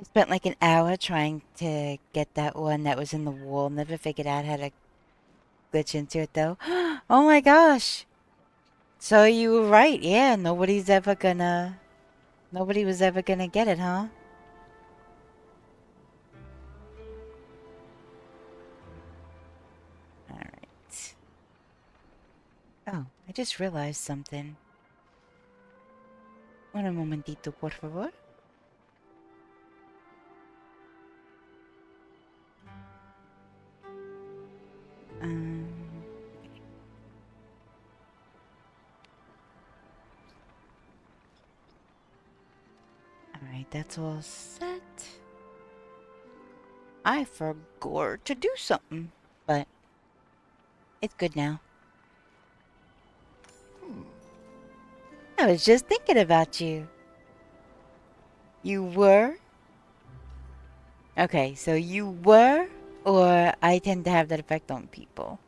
spent like an hour trying to get that one that was in the wall. Never figured out how to glitch into it though. Oh my gosh. So you were right. Yeah, nobody was ever gonna get it, huh? Alright. just realized something. Un momentito, por favor. Um, Alright, that's all set. I forgot to do something, but it's good now. I was just thinking about you. You were? Okay, so you were, or I tend to have that effect on people.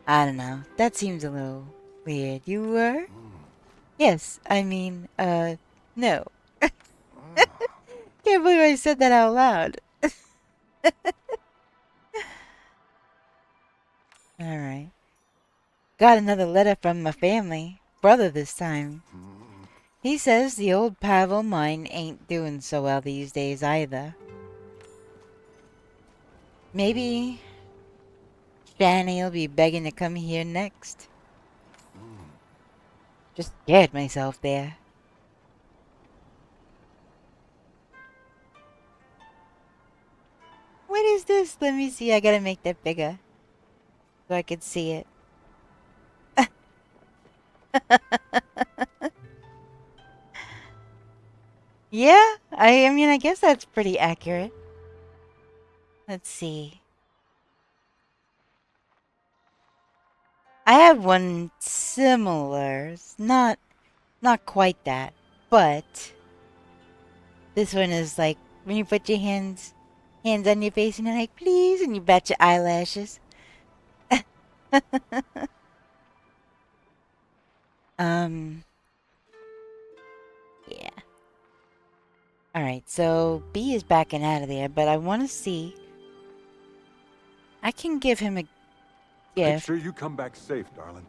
I don't know. That seems a little weird. You were? Yes, I mean, no. Can't believe I said that out loud. Alright. Got another letter from my family. Brother this time. He says the old Pavel mine ain't doing so well these days either. Maybe Shani'll be begging to come here next. Just scared myself there. What is this? Let me see. I gotta make that bigger so I can see it. Yeah, I mean, I guess that's pretty accurate. Let's see. I have one similar. It's not quite that, but this one is like when you put your hands on your face and you're like, please, and you bat your eyelashes. Yeah. Alright, so B is backing out of there, but I want to see. I can give him a Make gift. sure you come back safe, darling.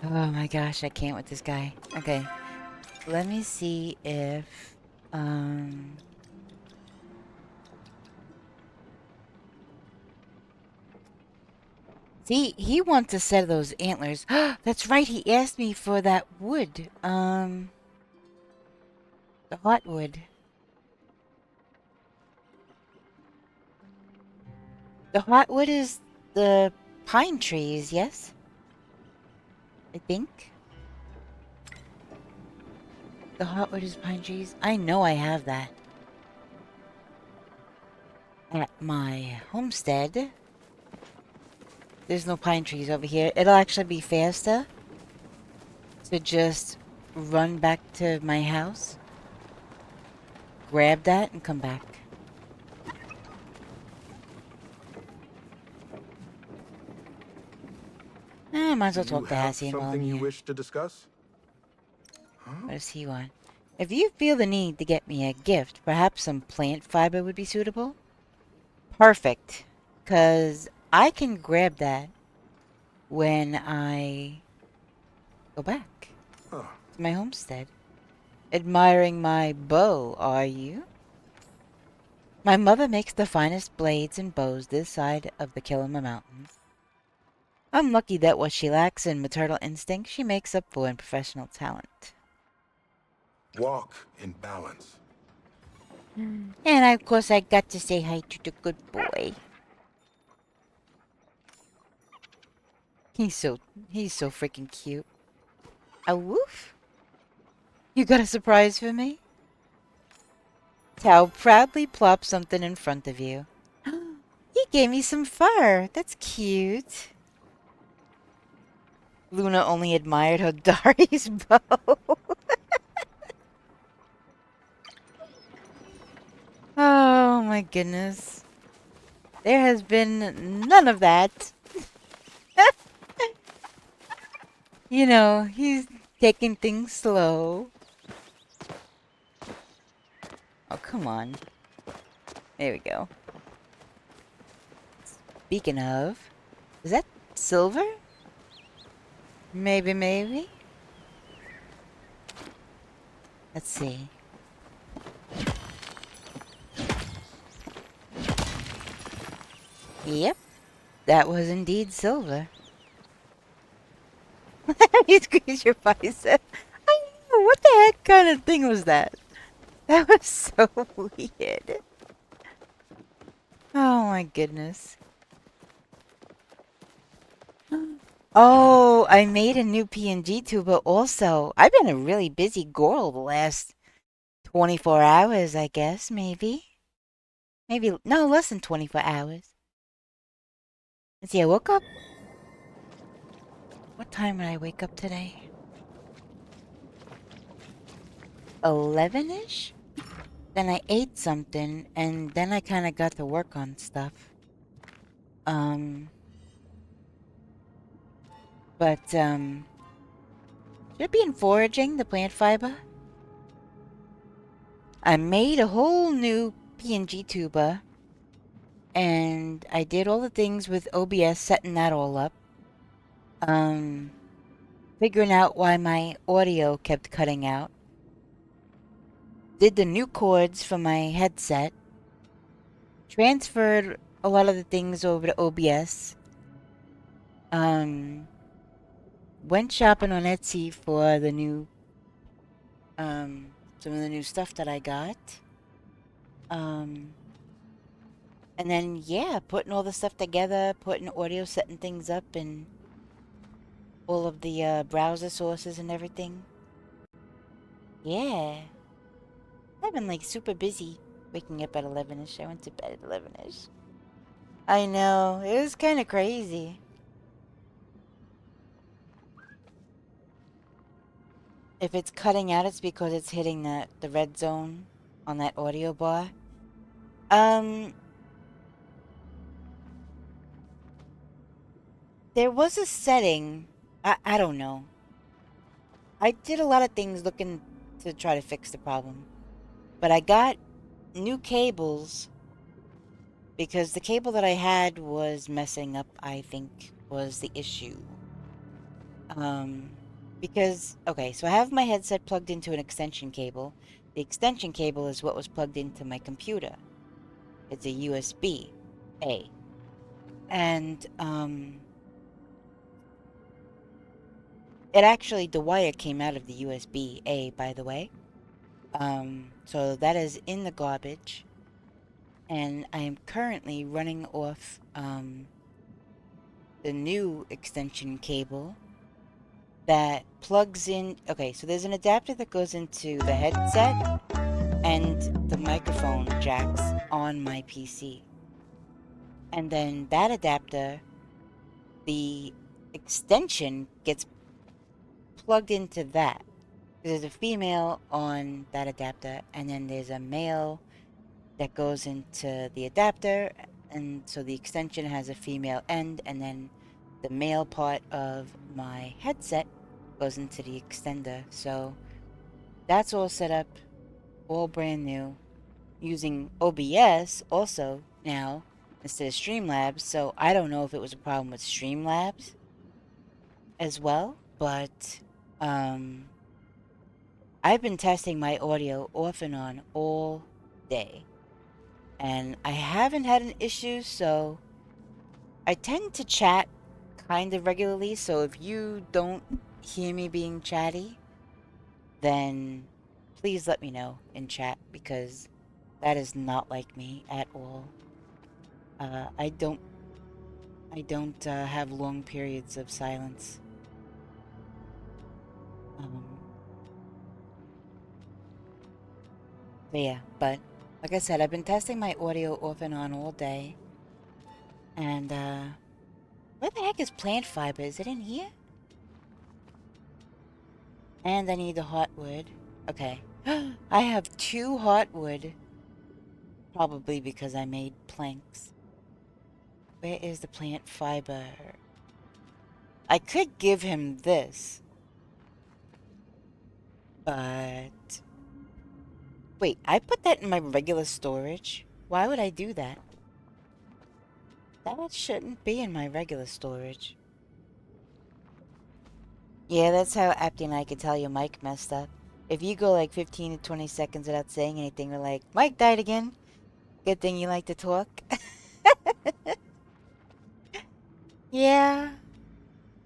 Oh my gosh, I can't with this guy. Okay. Let me see if, see, he wants a set of those antlers. That's right, he asked me for that wood. The hot wood. The hot wood is the pine trees, yes? I think. The hot wood is pine trees. I know I have that. At my homestead. There's no pine trees over here. It'll actually be faster to just run back to my house, grab that, and come back. Might as well talk to Hassian while I'm something you here. wish to discuss? What does he want? If you feel the need to get me a gift, perhaps some plant fiber would be suitable? Perfect. 'Cause I can grab that when I go back Oh, to my homestead. Admiring my bow, are you? My mother makes the finest blades and bows this side of the Kilima Mountains. I'm lucky that what she lacks in maternal instinct, she makes up for in professional talent. walk in balance. And of course I got to say hi to the good boy. He's so freaking cute. A woof? You got a surprise for me? Tao proudly plops something in front of you. He gave me some fur. That's cute. Luna only admired her Dari's bow. Oh my goodness. There has been none of that. You know, he's taking things slow. Oh, come on. There we go. Speaking of, is that silver? Maybe. Let's see. Yep, that was indeed silver. You squeeze your bicep. I know. What the heck kind of thing was that? That was so weird. Oh my goodness. Oh, I made a new PNG tuber also. I've been a really busy girl the last 24 hours, I guess, maybe. Maybe, no, less than 24 hours. Let's see, I woke up. What time did I wake up today? 11-ish? Then I ate something, and then I kind of got to work on stuff. Should it be in foraging, the plant fiber? I made a whole new PNG tuber, and I did all the things with OBS, setting that all up. Figuring out why my audio kept cutting out. Did the new chords for my headset. Transferred a lot of the things over to OBS. Went shopping on Etsy for the new, some of the new stuff that I got. And then, yeah, putting all the stuff together, putting audio, setting things up, and all of the browser sources and everything. Yeah. I've been, like, super busy waking up at 11-ish. I went to bed at 11-ish. I know. It was kind of crazy. If it's cutting out, it's because it's hitting the red zone on that audio bar. There was a setting. I don't know. I did a lot of things looking to try to fix the problem. But I got new cables because the cable that I had was messing up, I think, was the issue. Because, okay, so I have my headset plugged into an extension cable. The extension cable is what was plugged into my computer. It's a USB-A. And, it actually, the wire came out of the USB-A, by the way. So that is in the garbage. And I am currently running off, the new extension cable that plugs in. Okay, so there's an adapter that goes into the headset and the microphone jacks on my PC. And then that adapter, the extension gets plugged into that. There's a female on that adapter, and then there's a male that goes into the adapter, and so the extension has a female end, and then the male part of my headset goes into the extender. So that's all set up, all brand new, using OBS also now instead of Streamlabs. So I don't know if it was a problem with Streamlabs as well, but I've been testing my audio off and on all day, and I haven't had an issue. So I tend to chat kind of regularly, so if you don't hear me being chatty, then please let me know in chat, because that is not like me at all. I don't have long periods of silence. But yeah, but like I said, I've been testing my audio off and on all day. And where the heck is plant fiber? Is it in here? And I need the hotwood. Okay. I have 2 hotwood. Probably because I made planks. Where is the plant fiber? I could give him this. But wait, I put that in my regular storage? Why would I do that? That shouldn't be in my regular storage. Yeah, that's how Apti and I could tell your mic messed up. If you go like 15 to 20 seconds without saying anything, we're like, Mike died again. Good thing you like to talk. Yeah,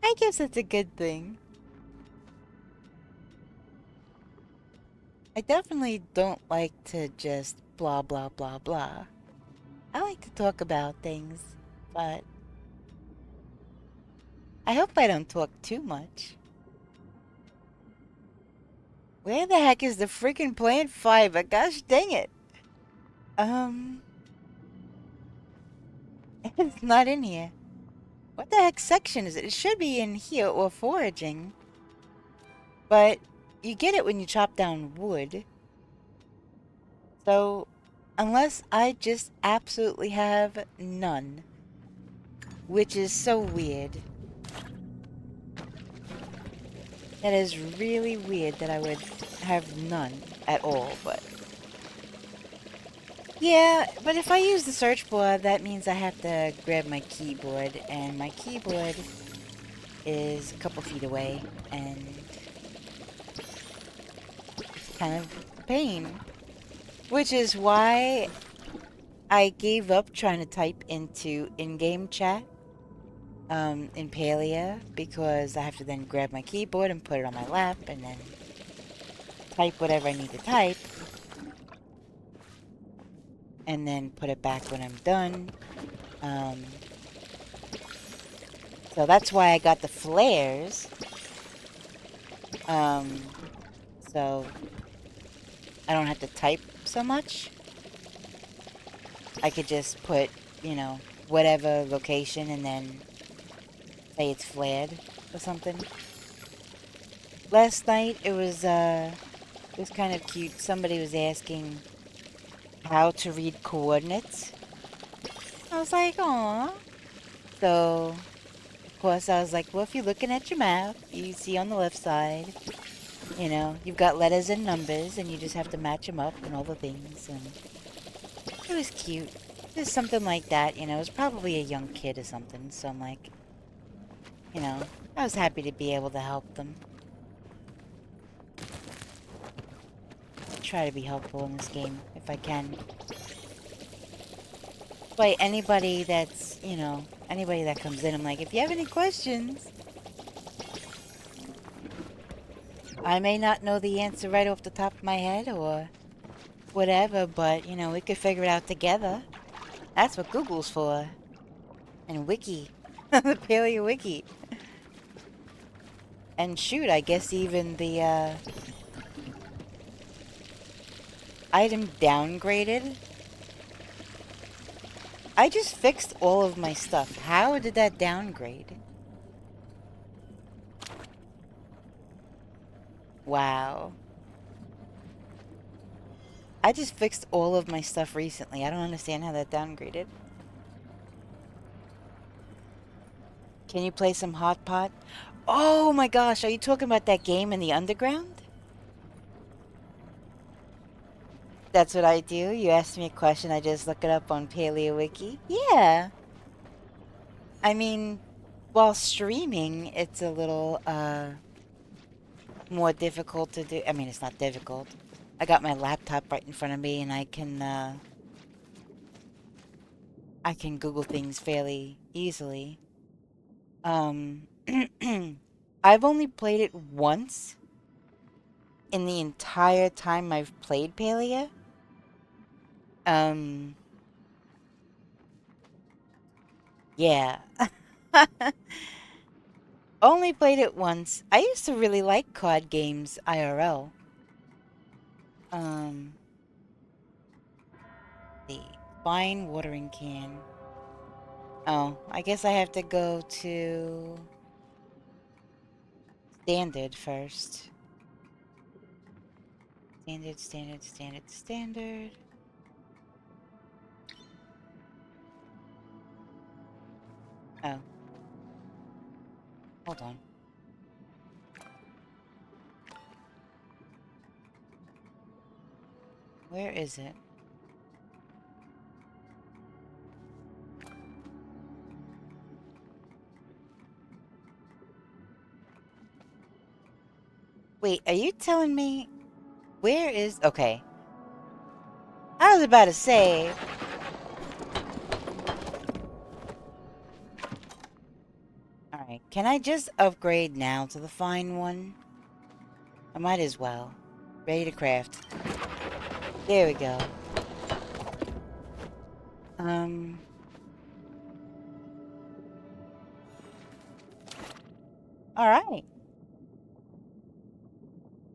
I guess that's a good thing. I definitely don't like to just blah blah blah blah. I like to talk about things, but I hope I don't talk too much. Where the heck is the freaking plant fiber? Gosh dang it. It's not in here. What the heck section is it? It should be in here or foraging. But you get it when you chop down wood. So, unless I just absolutely have none. Which is so weird. That is really weird that I would have none at all, but... Yeah, but if I use the search bar, that means I have to grab my keyboard, and my keyboard is a couple feet away, and it's kind of a pain. Which is why I gave up trying to type into in-game chat in Palia, because I have to then grab my keyboard and put it on my lap, and then type whatever I need to type, and then put it back when I'm done. So that's why I got the flares. So I don't have to type so much. I could just put, you know, whatever location and then say it's flared or something. Last night it was kind of cute. Somebody was asking how to read coordinates. I was like, aw. So, of course, I was like, well, if you're looking at your map, you see on the left side, you know, you've got letters and numbers, and you just have to match them up and all the things. And it was cute. Just something like that, you know. It was probably a young kid or something. So I'm like, you know, I was happy to be able to help them. Try to be helpful in this game if I can. But anybody that's, you know, anybody that comes in, I'm like, if you have any questions, I may not know the answer right off the top of my head or whatever, but, you know, we could figure it out together. That's what Google's for. And Wiki. The Palia Wiki. And shoot, I guess even the, item downgraded. I just fixed all of my stuff. How did that downgrade? Wow. I just fixed all of my stuff recently. I don't understand how that downgraded. Can you play some Hot Pot? Oh my gosh, are you talking about that game in the underground? That's what I do? You asked me a question, I just look it up on PaleoWiki? Yeah. I mean, while streaming, it's a little, more difficult to do. I mean, it's not difficult. I got my laptop right in front of me, and I can Google things fairly easily. I've only played it once in the entire time I've played Palia. Yeah. Only played it once. I used to really like COD games IRL. The fine watering can. Oh, I guess I have to go to standard first. Standard, standard, standard, standard. Oh. Hold on. Where is it? Wait, are you telling me... Where is... Okay. I was about to say... Alright, can I just upgrade now to the fine one? I might as well. Ready to craft. There we go. Alright.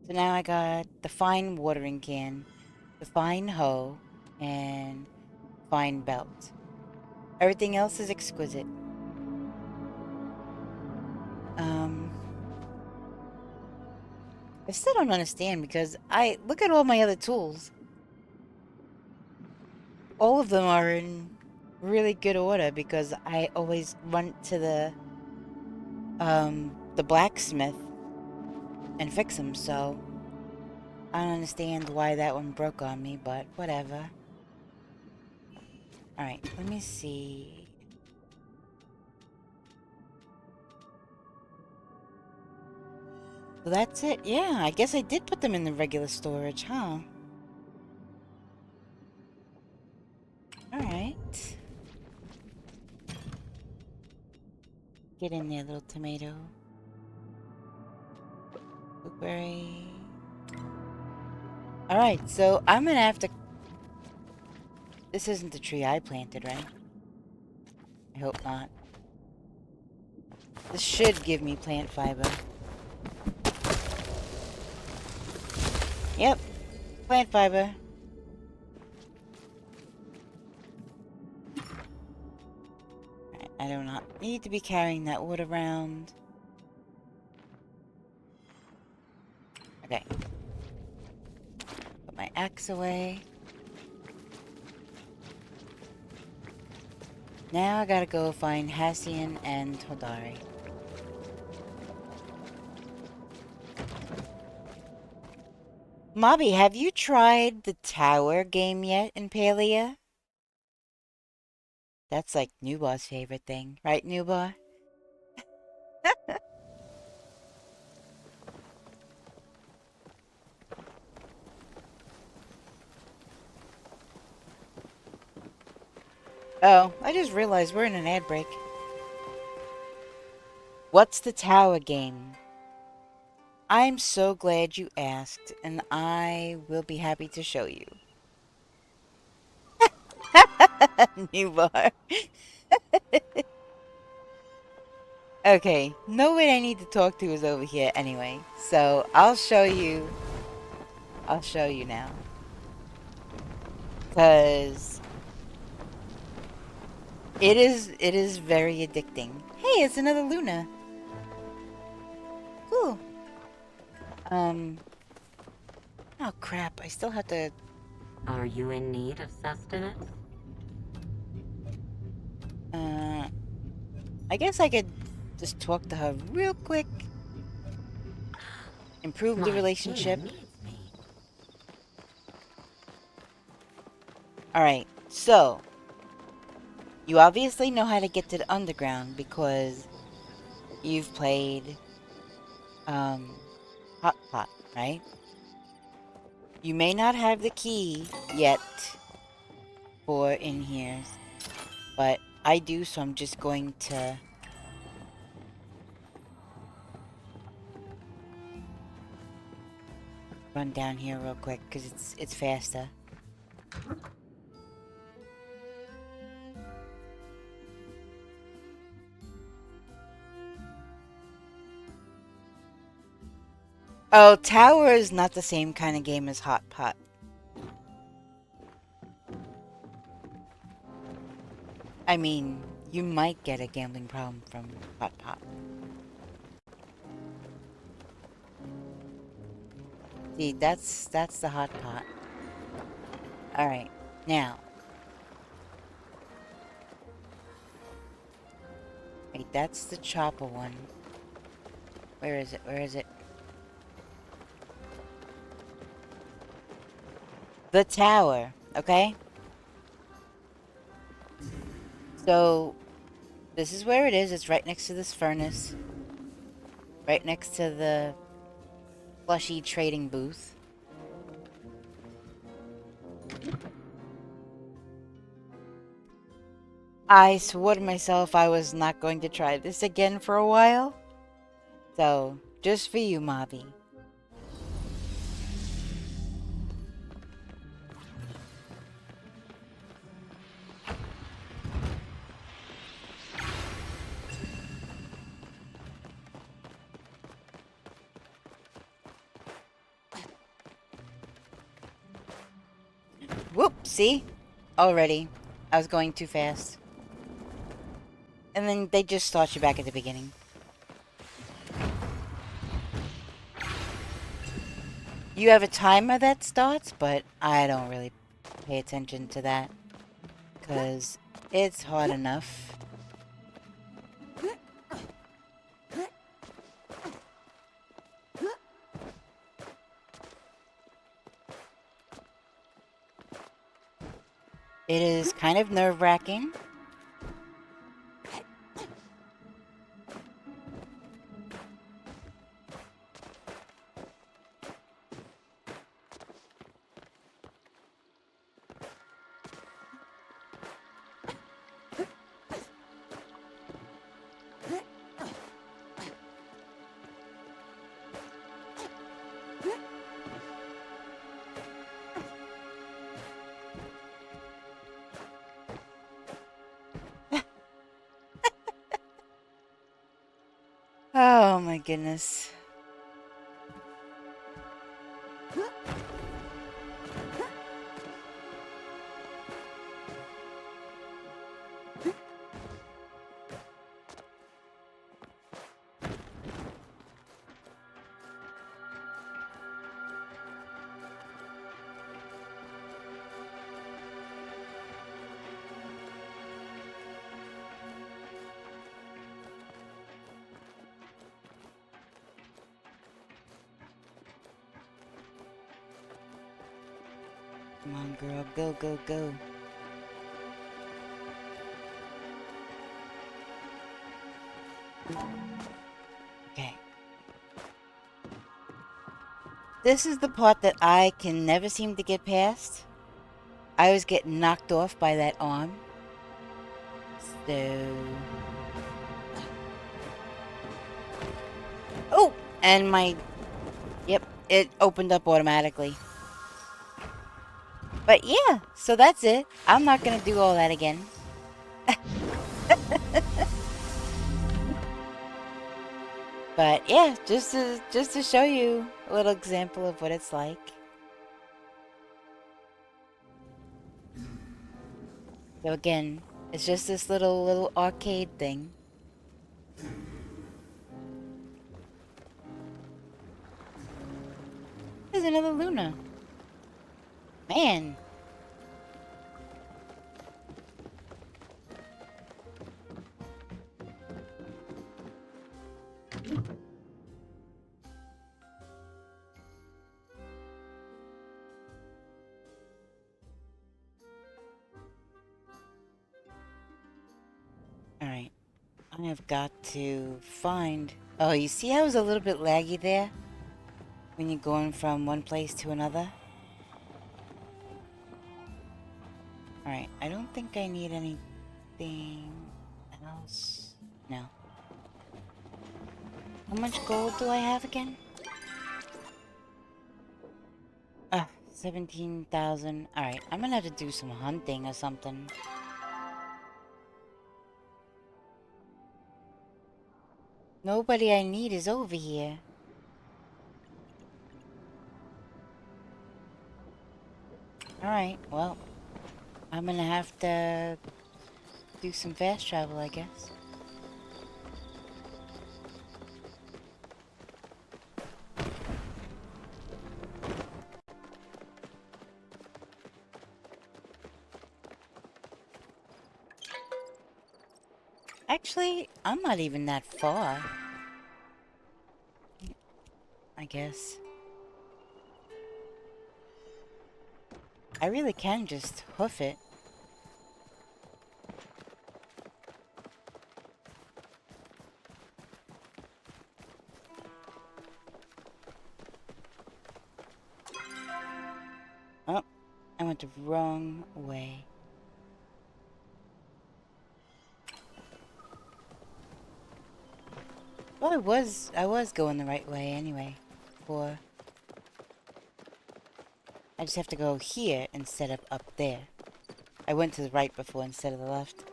So now I got the fine watering can, the fine hoe, and fine belt. Everything else is exquisite. I still don't understand because I look at all my other tools. All of them are in really good order because I always run to the blacksmith and fix them, so I don't understand why that one broke on me, but whatever. Alright, let me see. So that's it. Yeah, I guess I did put them in the regular storage, huh? Alright. Get in there, little tomato. Blueberry. Alright, so I'm gonna have to... This isn't the tree I planted, right? I hope not. This should give me plant fiber. Yep, plant fiber. I do not need to be carrying that wood around. Okay. Put my axe away. Now I gotta go find Hassian and Hodari. Mobby, have you tried the tower game yet in Palia? That's like Newbar's favorite thing, right, Newbar? Oh, I just realized we're in an ad break. What's the tower game? I'm so glad you asked, and I will be happy to show you. Newbar. Okay, nobody I need to talk to is over here anyway, so I'll show you. I'll show you now. Because it is very addicting. Hey, it's another Luna. Cool. Oh crap, I still have to... Are you in need of sustenance? I guess I could just talk to her real quick. Improve the My relationship. dear needs me. Alright, so... You obviously know how to get to the underground because you've played, Hot Pot, right? You may not have the key yet for in here, but I do, so I'm just going to run down here real quick because it's faster. Oh, Tower is not the same kind of game as Hot Pot. I mean, you might get a gambling problem from Hot Pot. See, that's the Hot Pot. Alright, now. Wait, that's the chopper one. Where is it? Where is it? The tower, okay? So, this is where it is. It's right next to this furnace. Right next to the plushy trading booth. I swore to myself I was not going to try this again for a while. So, just for you, Mobby. Whoop, see? Already. I was going too fast. And then they just start you back at the beginning. You have a timer that starts, but I don't really pay attention to that. Because it's hard enough. It is kind of nerve-wracking. Oh my goodness. Come on, girl. Go, go, go. Okay. This is the part that I can never seem to get past. I always get knocked off by that arm. So... Oh! And my... Yep, it opened up automatically. But yeah, so that's it. I'm not gonna do all that again. But yeah, just to show you a little example of what it's like. So again, it's just this little arcade thing. There's another Luna. Man. Alright. I have got to find... Oh, you see how it was a little bit laggy there? When you're going from one place to another? Alright, I don't think I need anything else. No. How much gold do I have again? 17,000. Alright, I'm gonna have to do some hunting or something. Nobody I need is over here. Alright, well, I'm gonna have to do some fast travel, I guess. Actually, I'm not even that far. I guess. I really can just hoof it. Oh, I went the wrong way. Well, I was going the right way anyway. I just have to go here instead of up there. I went to the right before instead of the left.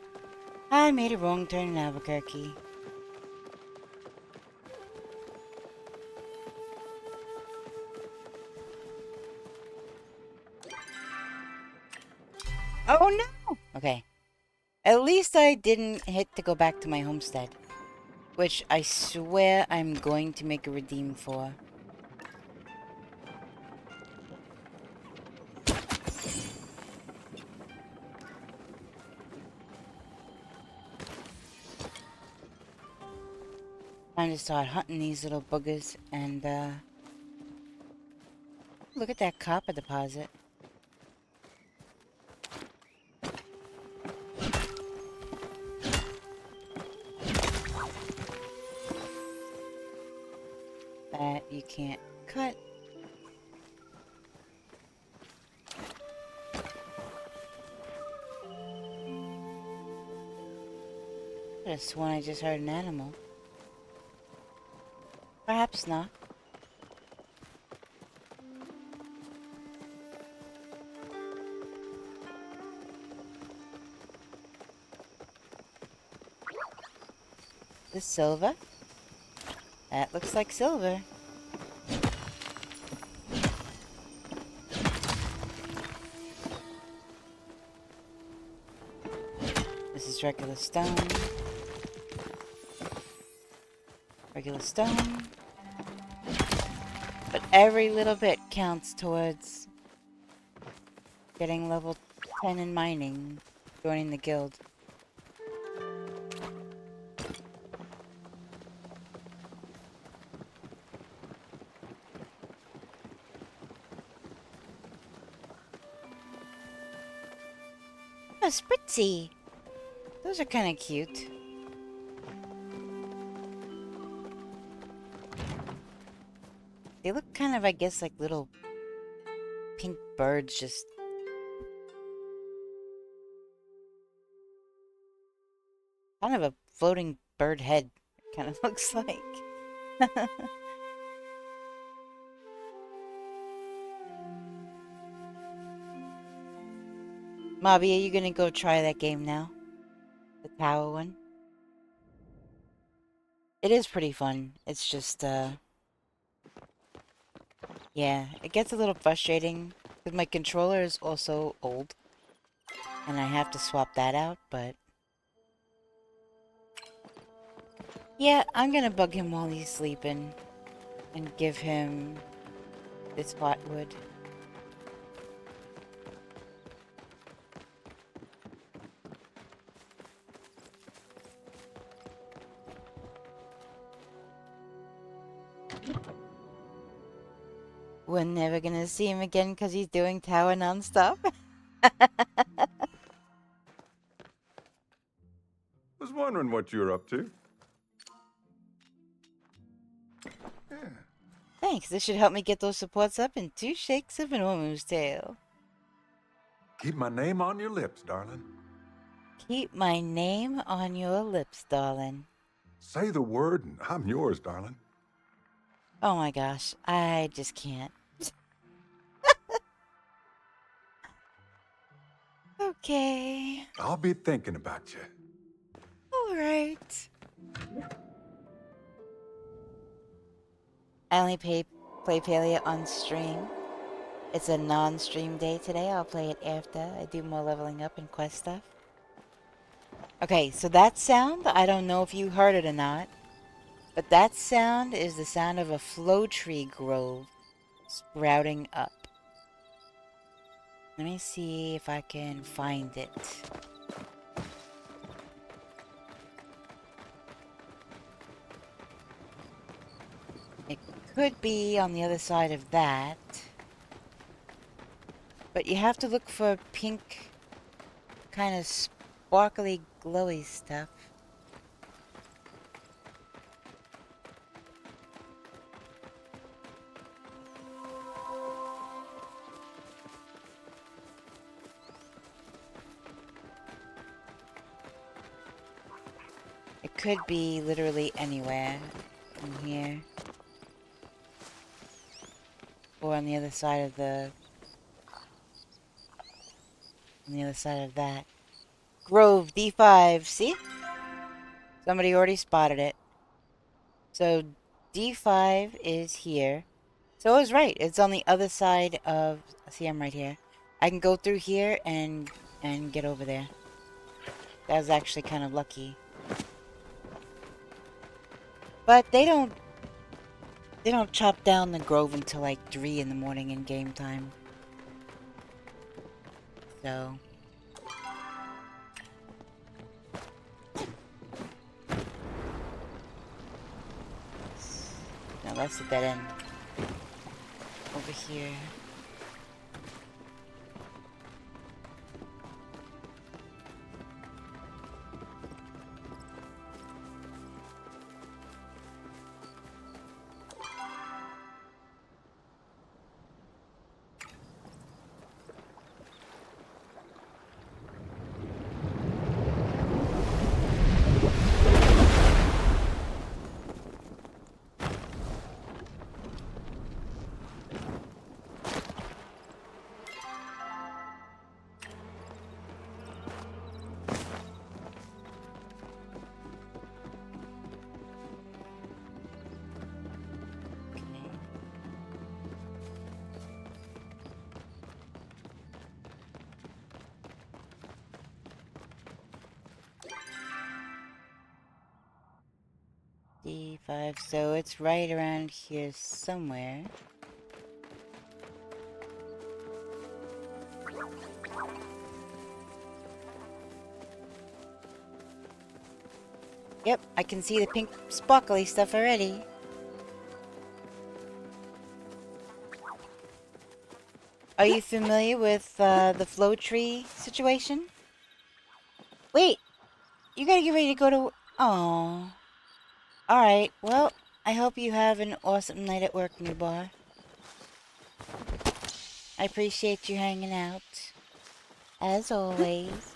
I made a wrong turn in Albuquerque. Oh no! Okay. At least I didn't hit to go back to my homestead. Which I swear I'm going to make a redeem for. Time to start hunting these little boogers and, look at that copper deposit. That you can't cut. I could have sworn I just heard an animal. Perhaps not. This silver? That looks like silver. This is regular stone. Regular stone. But every little bit counts towards getting level 10 in mining, joining the guild. Oh, Spritzy! Those are kind of cute. They look kind of, I guess, like little pink birds just... kind of a floating bird head, it kind of looks like. Mobby, are you gonna go try that game now? The tower one? It is pretty fun. It's just, yeah, it gets a little frustrating because my controller is also old. And I have to swap that out, but... yeah, I'm gonna bug him while he's sleeping. And give him this flatwood. We're never gonna see him again because he's doing tower nonstop. Was wondering what you're up to. Yeah. Thanks, this should help me get those supports up in 2 shakes of an ormoo's tail. Keep my name on your lips, darling. Keep my name on your lips, darling. Say the word and I'm yours, darling. Oh my gosh, I just can't. Okay. I'll be thinking about you. Alright. I only play Palia on stream. It's a non-stream day today. I'll play it after I do more leveling up and quest stuff. Okay, so that sound, I don't know if you heard it or not, but that sound is the sound of a flow tree grove sprouting up. Let me see if I can find it. It could be on the other side of that. But you have to look for pink, kind of sparkly, glowy stuff. It could be literally anywhere in here. Or on the other side of the... on the other side of that. Grove D5, see? Somebody already spotted it. So D5 is here. So I was right. It's on the other side of... see, I'm right here. I can go through here and and get over there. That was actually kind of lucky. But they don't chop down the grove until like 3 in the morning in game time. So no, that's the dead end. Over here. D5, so it's right around here somewhere. Yep, I can see the pink sparkly stuff already. Are you familiar with the flow tree situation? Wait, you gotta get ready to go to... Oh. Alright, well, I hope you have an awesome night at work, new bar. I appreciate you hanging out. As always.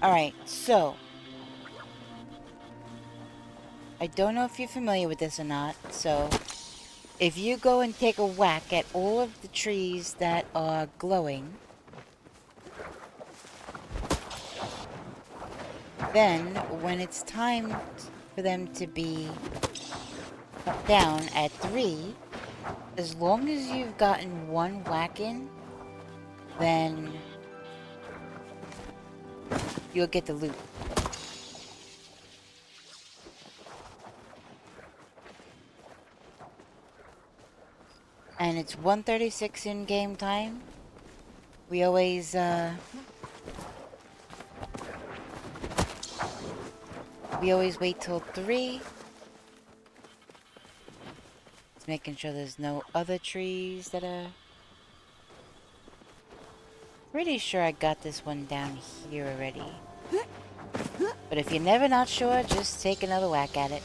Alright, so... I don't know if you're familiar with this or not, so... If you go and take a whack at all of the trees that are glowing... Then, when it's time for them to be cut down at 3, as long as you've gotten one whack in, then you'll get the loot. And it's 1:36 in game time. We always wait till 3. Just making sure there's no other trees that are... Pretty sure I got this one down here already. But if you're never not sure, just take another whack at it.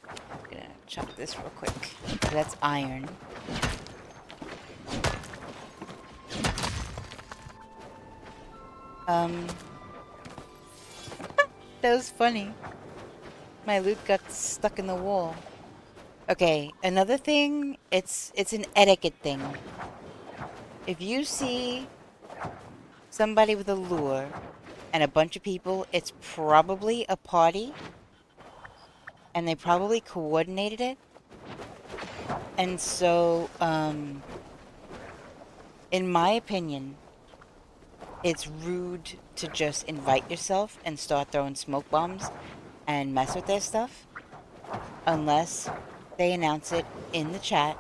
I'm gonna chop this real quick. That's iron. That was funny. My loot got stuck in the wall. Okay, another thing, it's an etiquette thing. If you see somebody with a lure and a bunch of people, it's probably a party. And they probably coordinated it. And so, in my opinion, it's rude to just invite yourself and start throwing smoke bombs and mess with their stuff. Unless they announce it in the chat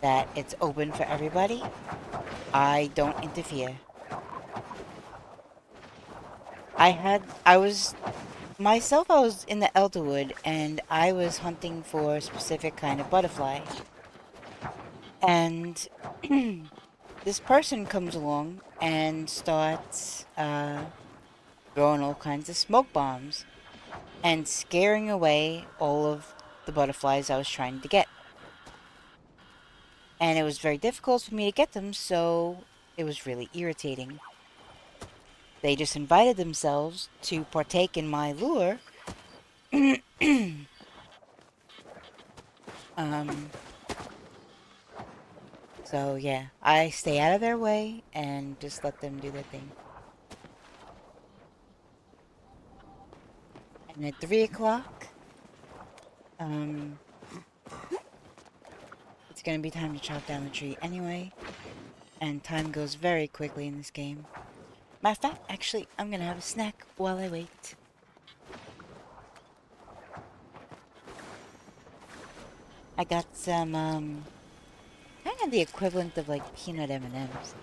that it's open for everybody. I don't interfere. I was in the Elderwood and I was hunting for a specific kind of butterfly. And this person comes along and starts throwing all kinds of smoke bombs and scaring away all of the butterflies I was trying to get. And it was very difficult for me to get them, so it was really irritating. They just invited themselves to partake in my lure. So yeah, I stay out of their way and just let them do their thing. And at 3 o'clock, it's gonna be time to chop down the tree anyway. And time goes very quickly in this game. Matter of fact, actually, I'm gonna have a snack while I wait. I got some, kind of the equivalent of like peanut M&Ms.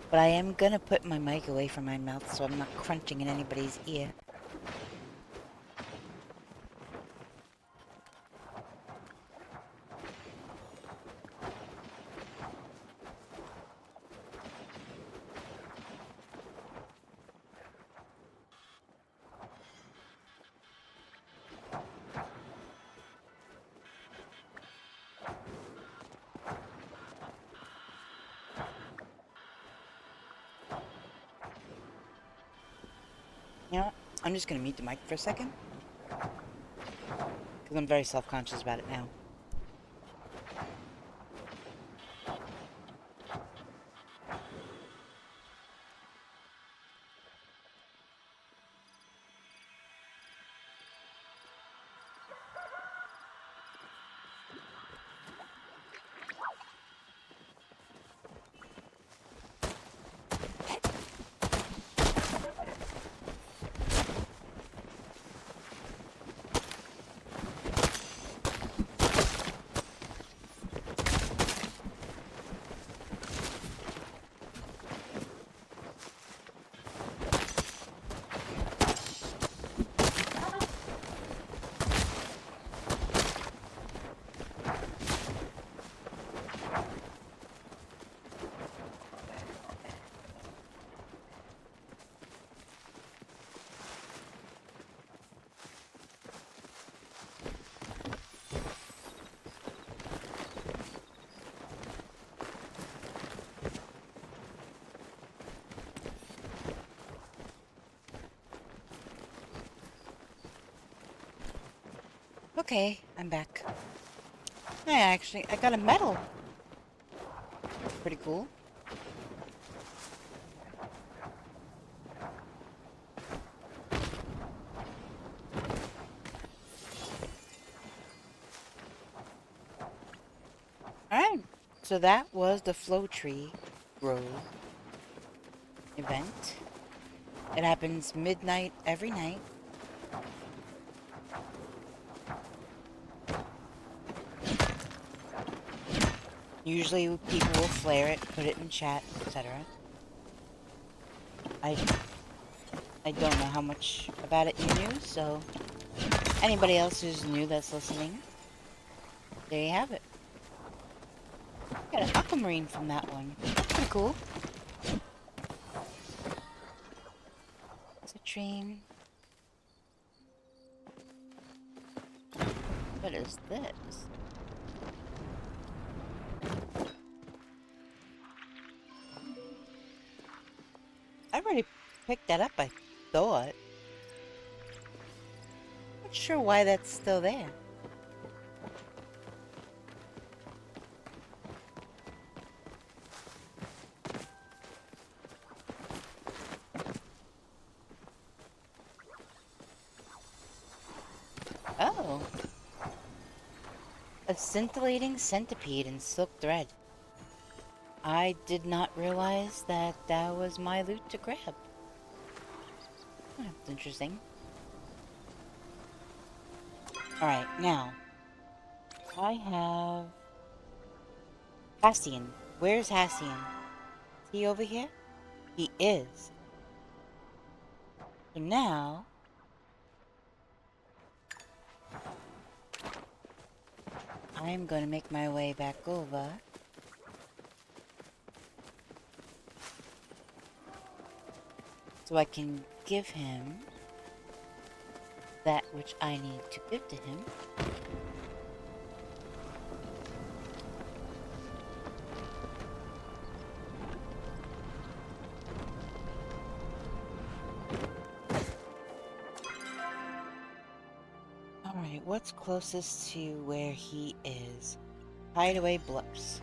But I am gonna put my mic away from my mouth so I'm not crunching in anybody's ear. You know what? I'm just gonna mute the mic for a second. Because I'm very self-conscious about it now. Okay, I'm back. Yeah, actually, I got a medal. Pretty cool. Alright, so that was the Flow Tree Grove event. It happens midnight every night. Usually people will flare it, put it in chat, etc. I don't know how much about it you knew, so anybody else who's new that's listening, there you have it. Got an aquamarine from that one. That's pretty cool. Citrine. What is this? I already picked that up, I thought. Not sure why that's still there. Oh. A scintillating centipede in silk thread. I did not realize that that was my loot to grab. Oh, that's interesting. Alright, now. I have... Hassian. Where's Hassian? Is he over here? He is. So now... I'm going to make my way back over. So I can give him that which I need to give to him. Alright, what's closest to where he is? Hideaway Bluffs.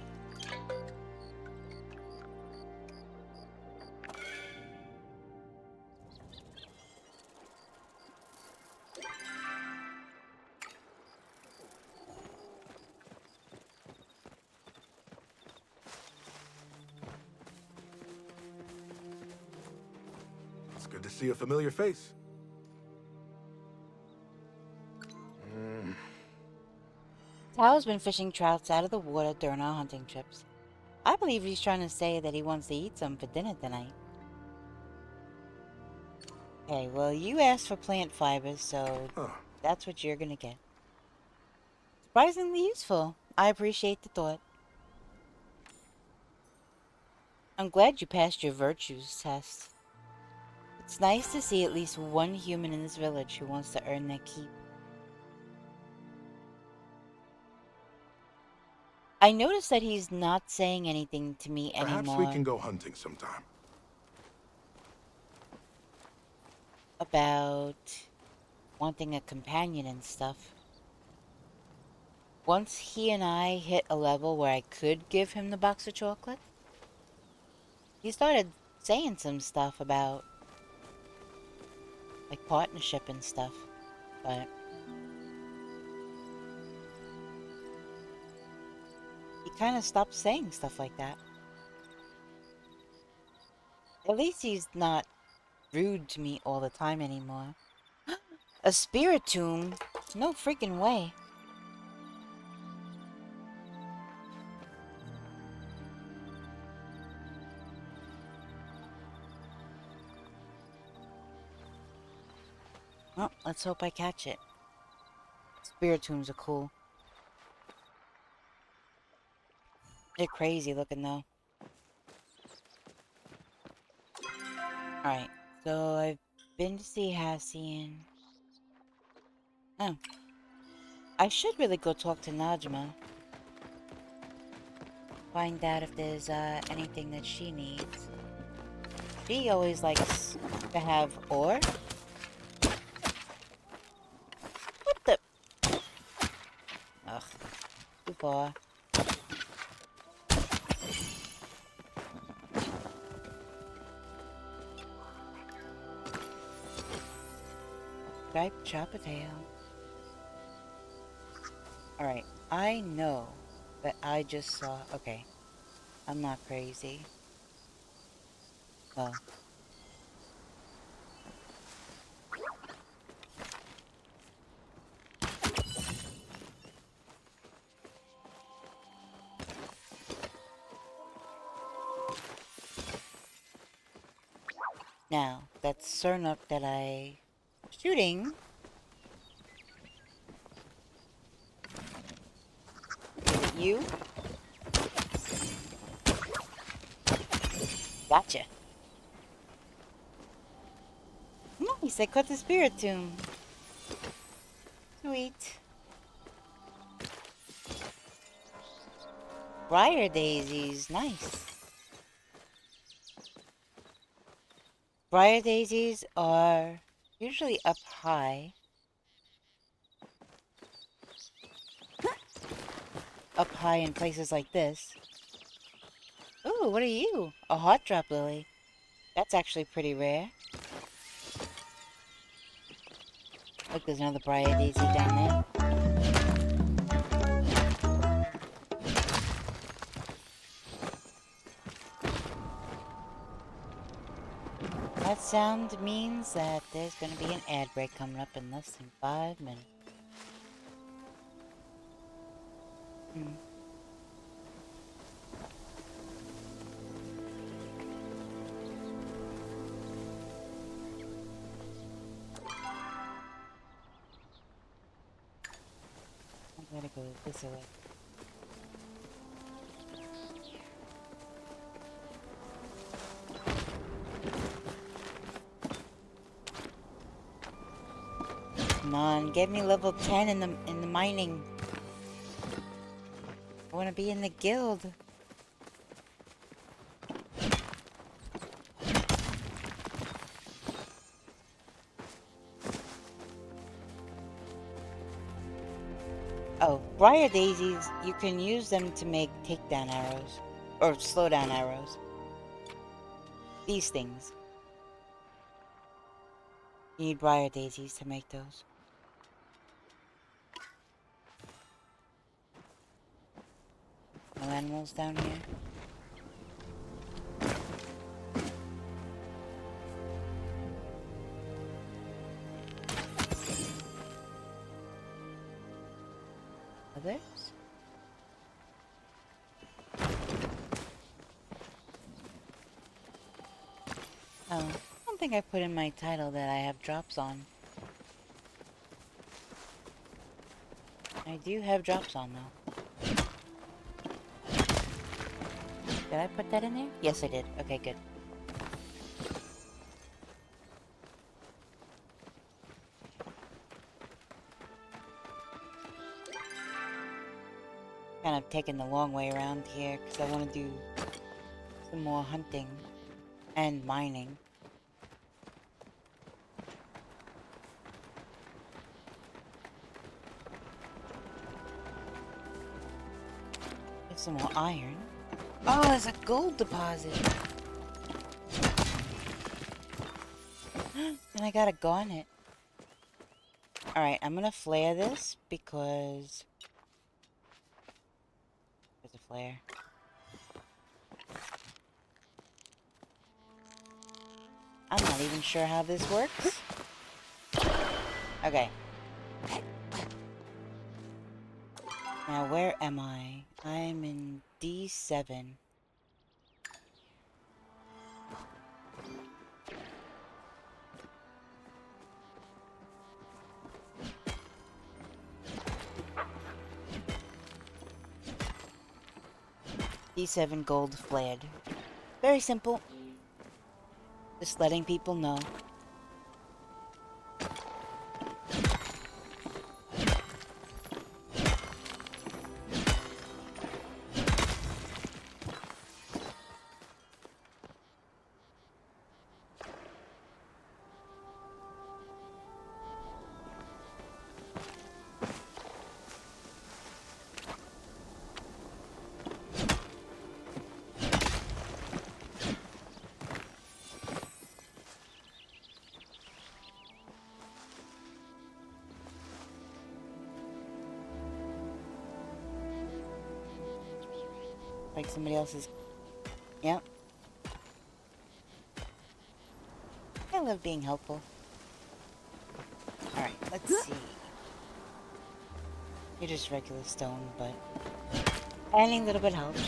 Good to see a familiar face. Tao's been fishing trouts out of the water during our hunting trips. I believe he's trying to say that he wants to eat some for dinner tonight. Okay, well, you asked for plant fibers, so that's what you're gonna get. Surprisingly useful. I appreciate the thought. I'm glad you passed your virtues test. It's nice to see at least one human in this village who wants to earn their keep. I noticed that he's not saying anything to me Perhaps anymore we can go hunting sometime. about wanting a companion and stuff. Once he and I hit a level where I could give him the box of chocolate, he started saying some stuff about like partnership and stuff, but he kind of stopped saying stuff like that. At least he's not rude to me all the time anymore. A spirit tomb? No freaking way. Well, let's hope I catch it. Spirit tombs are cool. They're crazy looking though. Alright, so I've been to see Hassian. Oh. I should really go talk to Najma. Find out if there's anything that she needs. She always likes to have ore. What the? Ugh. Too far. Striped chopper-tail. Alright, I know that I just saw... Okay, I'm not crazy. Well. Now, that Cernuk that I... shooting... Is it you? Gotcha. Nice, I caught the spirit tomb. Sweet. Briar daisies, nice. Briar daisies are usually up high. Up high in places like this. Ooh, what are you? A hot drop lily. That's actually pretty rare. Look, there's another briar daisy down there. That sound means that there's gonna be an ad break coming up in less than 5 minutes. I gotta go this way. Come on, get me level 10 in the mining. I wanna be in the guild. Oh, briar daisies, you can use them to make takedown arrows. Or slow down arrows. These things. You need briar daisies to make those. No animals down here? others? Oh, I don't think I put in my title that I have drops on. I do have drops on though. Did I put that in there? Yes, I did. Okay, good. Kind of taking the long way around here because I want to do some more hunting and mining. Get some more iron. Oh, there's a gold deposit. And I got a garnet. Alright, I'm gonna flare this because there's a flare. I'm not even sure how this works. Okay. Now, where am I? I'm in D7. D7 gold flared. Very simple. Just letting people know. Like somebody else's. Yep. I love being helpful. Alright, let's see. You're just regular stone, but any little bit helps.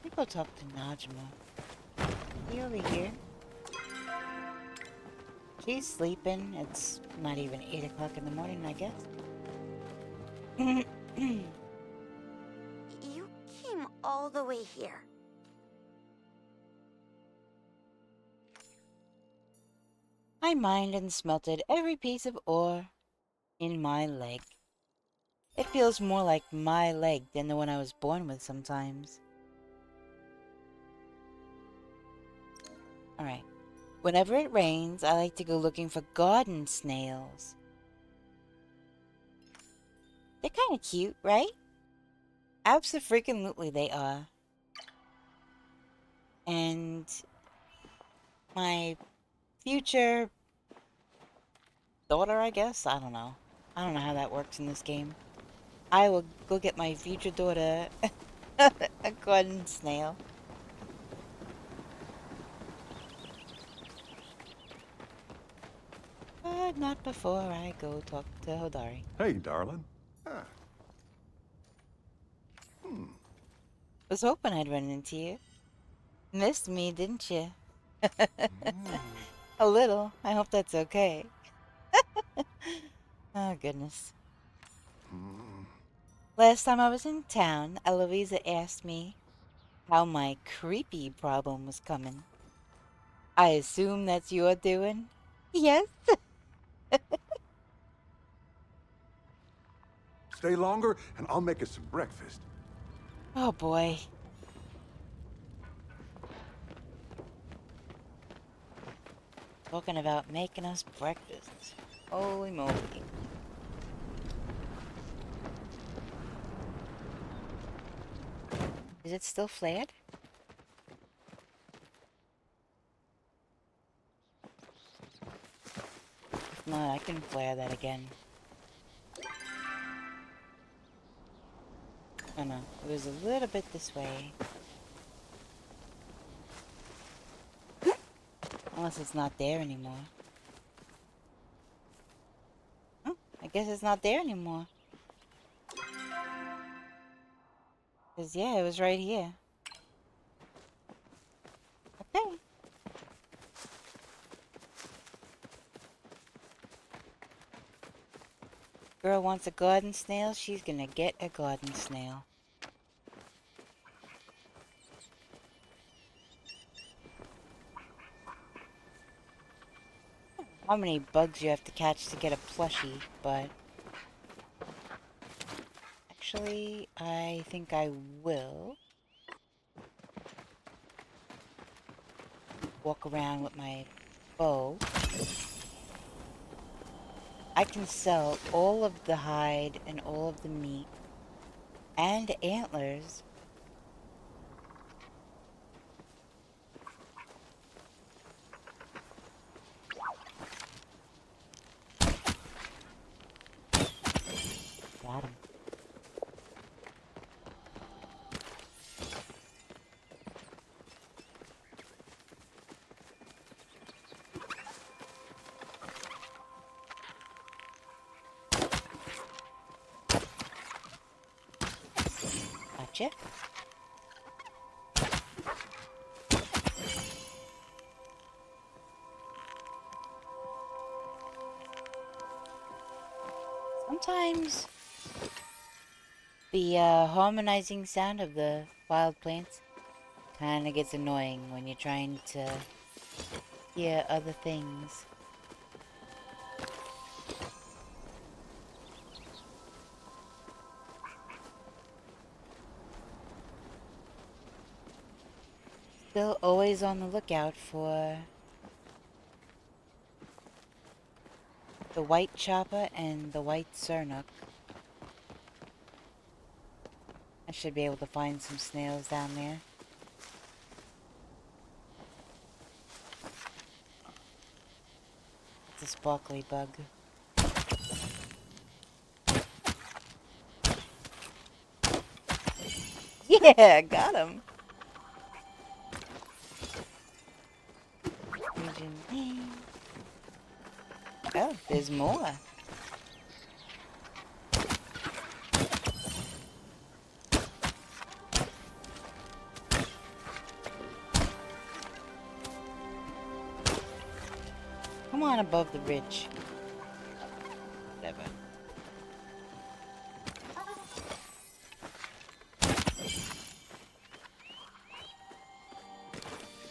Let me go talk to Najma. Is he over here? She's sleeping. It's not even 8 o'clock in the morning, I guess. You came all the way here. I mined and smelted every piece of ore in my leg. It feels more like my leg than the one I was born with sometimes. Alright. Whenever it rains, I like to go looking for garden snails. They're kind of cute, right? Abso-freaking-lutely they are. And my future daughter, I guess? I don't know. I don't know how that works in this game. I will go get my future daughter a garden snail. But not before I go talk to Hodari. Hey, darling. Ah. Was hoping I'd run into you. Missed me, didn't you? A little. I hope that's okay. Oh, goodness. Last time I was in town, Eloisa asked me how my creepy problem was coming. I assume that's your doing? Yes? Stay longer, and I'll make us some breakfast. Oh, boy. Talking about making us breakfast. Holy moly. Is it still flared? not, I can flare that again. Oh no, it was a little bit this way. Unless it's not there anymore. Oh, I guess it's not there anymore. Cause yeah, it was right here. Okay. Girl wants a garden snail, she's gonna get a garden snail. How many bugs you have to catch to get a plushie, but actually, I think I will walk around with my bow. I can sell all of the hide and all of the meat and antlers. Got him. Gotcha. Sometimes the harmonizing sound of the wild plants kind of gets annoying when you're trying to hear other things. Still always on the lookout for the white chopper and the white surnuk. I should be able to find some snails down there. It's a sparkly bug. Yeah, got him. Region name. Oh, there's more. Come on above the ridge. Whatever.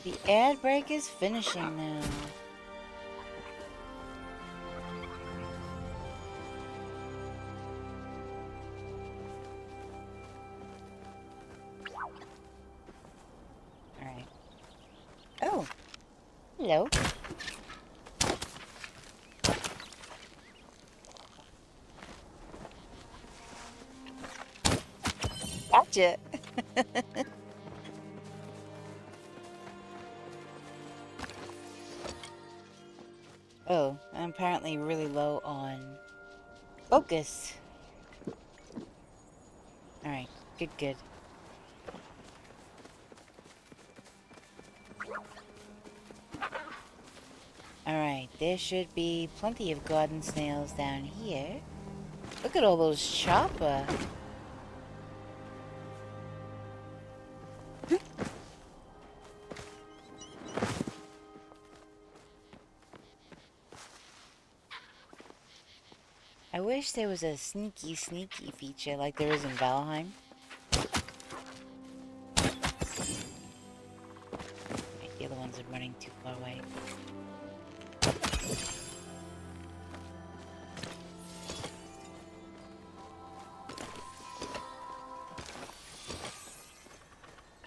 The ad break is finishing now. Alright. Oh! Hello. Gotcha! Oh, I'm apparently really low on focus. Alright, good. Alright, there should be plenty of garden snails down here. Look at all those chopper. I wish there was a sneaky feature like there is in Valheim. Right, the other ones are running too far away.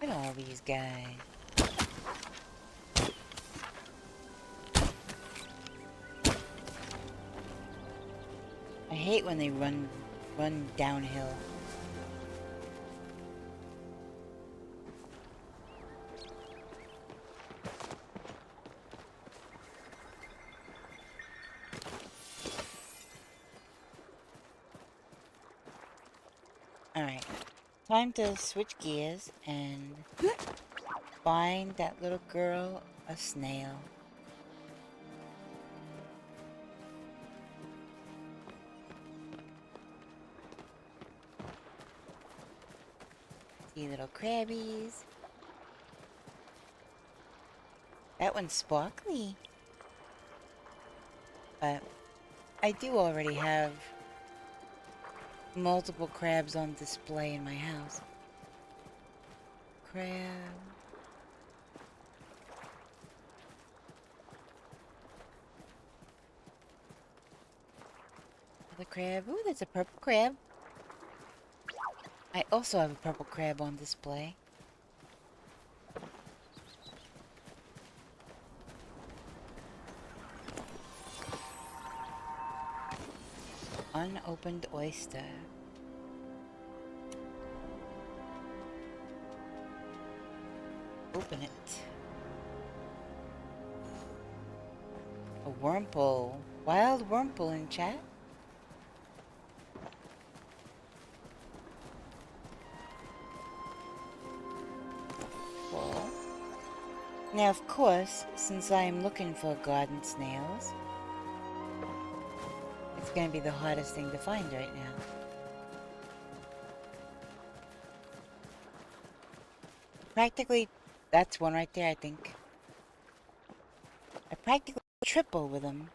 Look at all these guys. I hate when they run downhill. Alright. Time to switch gears and find that little girl a snail. See little crabbies. That one's sparkly. But I do already have multiple crabs on display in my house. Crab. Another crab. Ooh, there's a purple crab. I also have a purple crab on display. Unopened oyster. Open it. A wormhole. Wild wormhole in chat. Cool. Now, of course, since I am looking for garden snails, it's gonna be the hardest thing to find right now. Practically, that's one right there, I think. I practically trip over them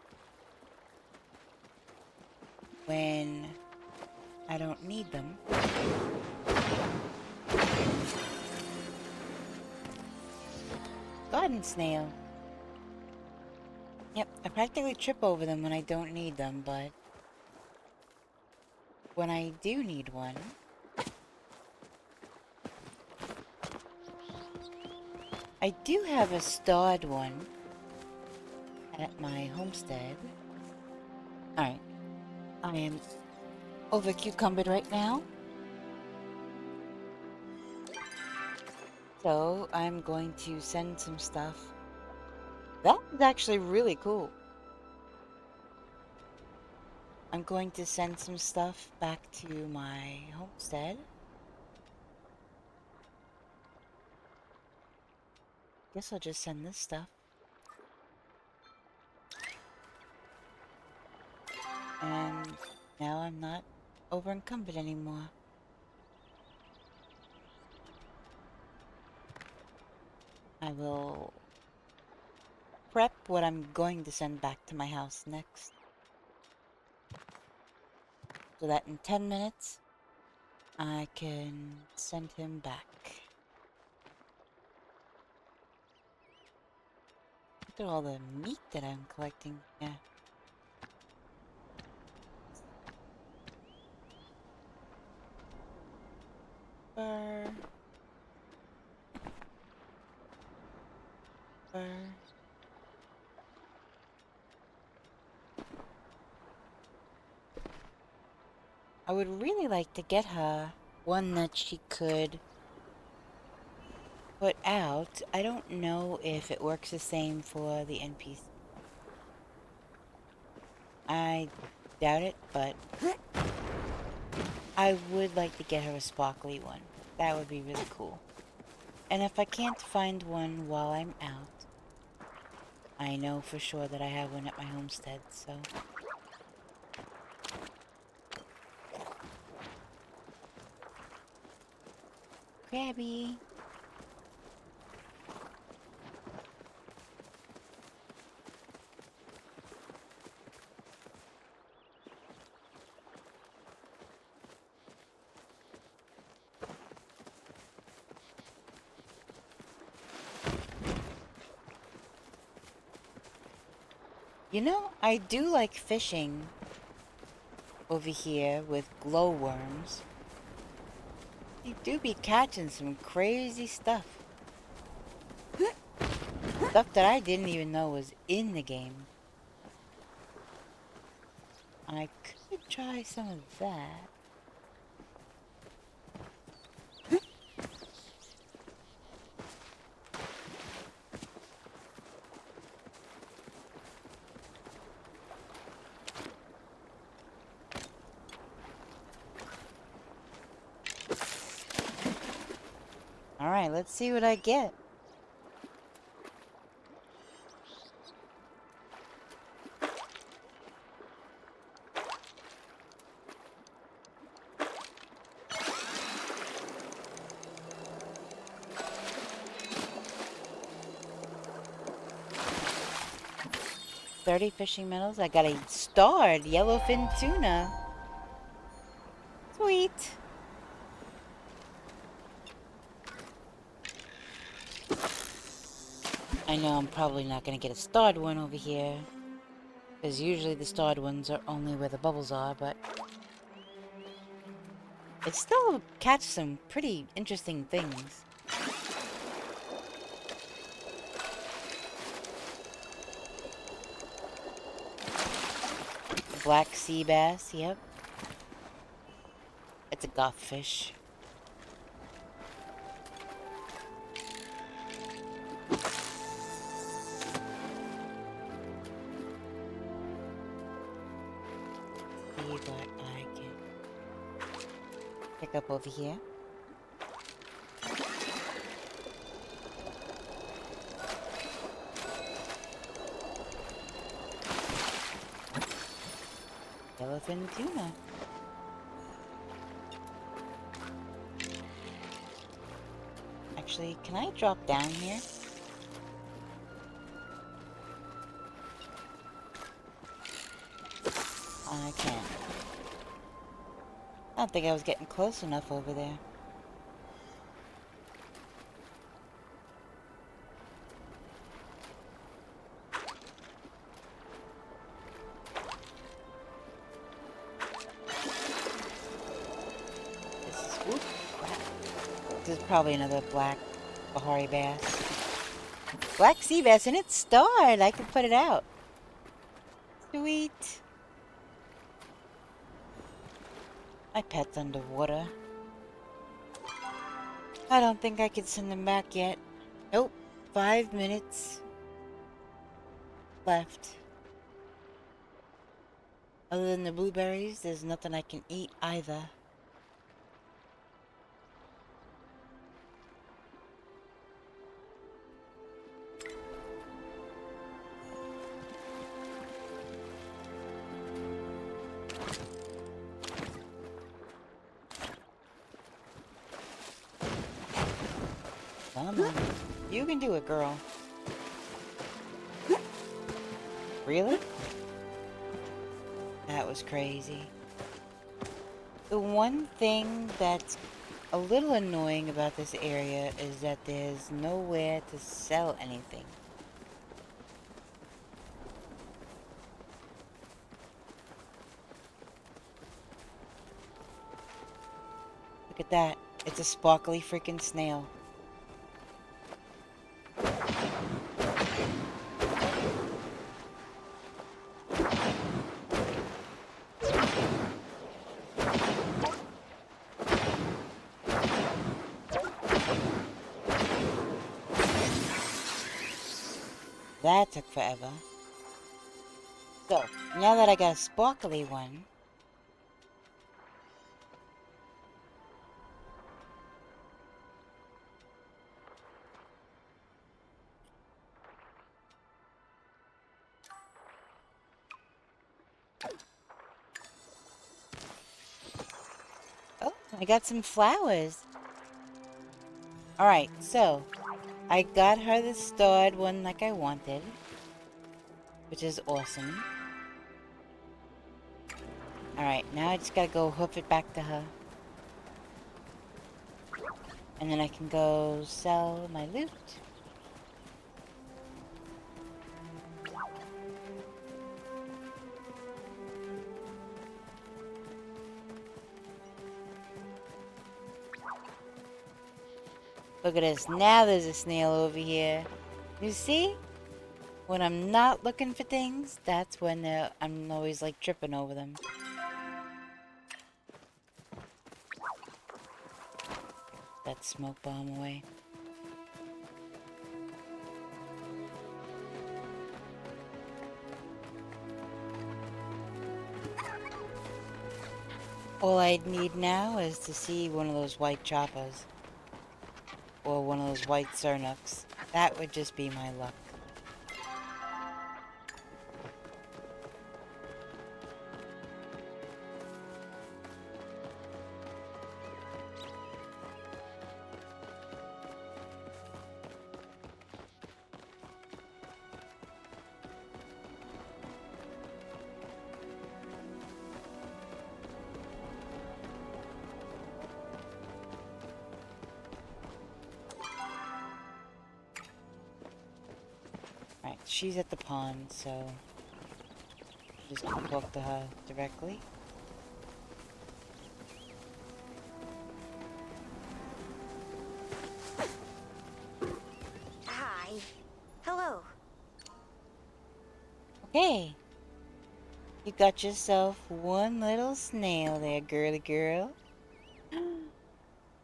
when I don't need them. Garden snail. Yep, I practically trip over them when I don't need them, but when I do need one, I do have a starred one at my homestead. Alright. I am over cucumbered right now. So I'm going to send some stuff. That is actually really cool. I'm going to send some stuff back to my homestead. Guess I'll just send this stuff. And now I'm not over encumbered anymore. I will prep what I'm going to send back to my house next. So that in 10 minutes, I can send him back. Look at all the meat that I'm collecting. Yeah. Fur. Fur. I would really like to get her one that she could put out. I don't know if it works the same for the NPC. I doubt it, but I would like to get her a sparkly one. That would be really cool. And if I can't find one while I'm out, I know for sure that I have one at my homestead, so... Crabby! You know, I do like fishing over here with glowworms. You do be catching some crazy stuff. Stuff that I didn't even know was in the game. I could try some of that. Alright, let's see what I get. $30 fishing medals. I got a starred yellowfin tuna. Sweet. I know I'm probably not going to get a starred one over here, because usually the starred ones are only where the bubbles are, but it still catch some pretty interesting things. Black sea bass, yep. It's a goth fish. See what I can pick up over here. Yellowfin tuna. Actually, can I drop down here? I can't. I don't think I was getting close enough over there. This is probably another black Bahari bass. Black sea bass, and it's starred. I can put it out. Sweet. My pet's underwater. I don't think I can send them back yet. Nope. 5 minutes left. Other than the blueberries, there's nothing I can eat either. Come on. You can do it, girl. Really? That was crazy. The one thing that's a little annoying about this area is that there's nowhere to sell anything. Look at that. It's a sparkly freaking snail. That took forever. So, now that I got a sparkly one, oh, I got some flowers. Alright, so, I got her the starred one like I wanted, which is awesome. Alright, now I just gotta go hoof it back to her. And then I can go sell my loot. Look at this. Now there's a snail over here. You see? When I'm not looking for things, that's when I'm always like tripping over them. That smoke bomb away. All I need now is to see one of those white choppers. or one of those white Cernuks. That would just be my luck. Alright, she's at the pond, so just talk to her directly. Hi. Hello. Okay. You got yourself one little snail there, girly girl.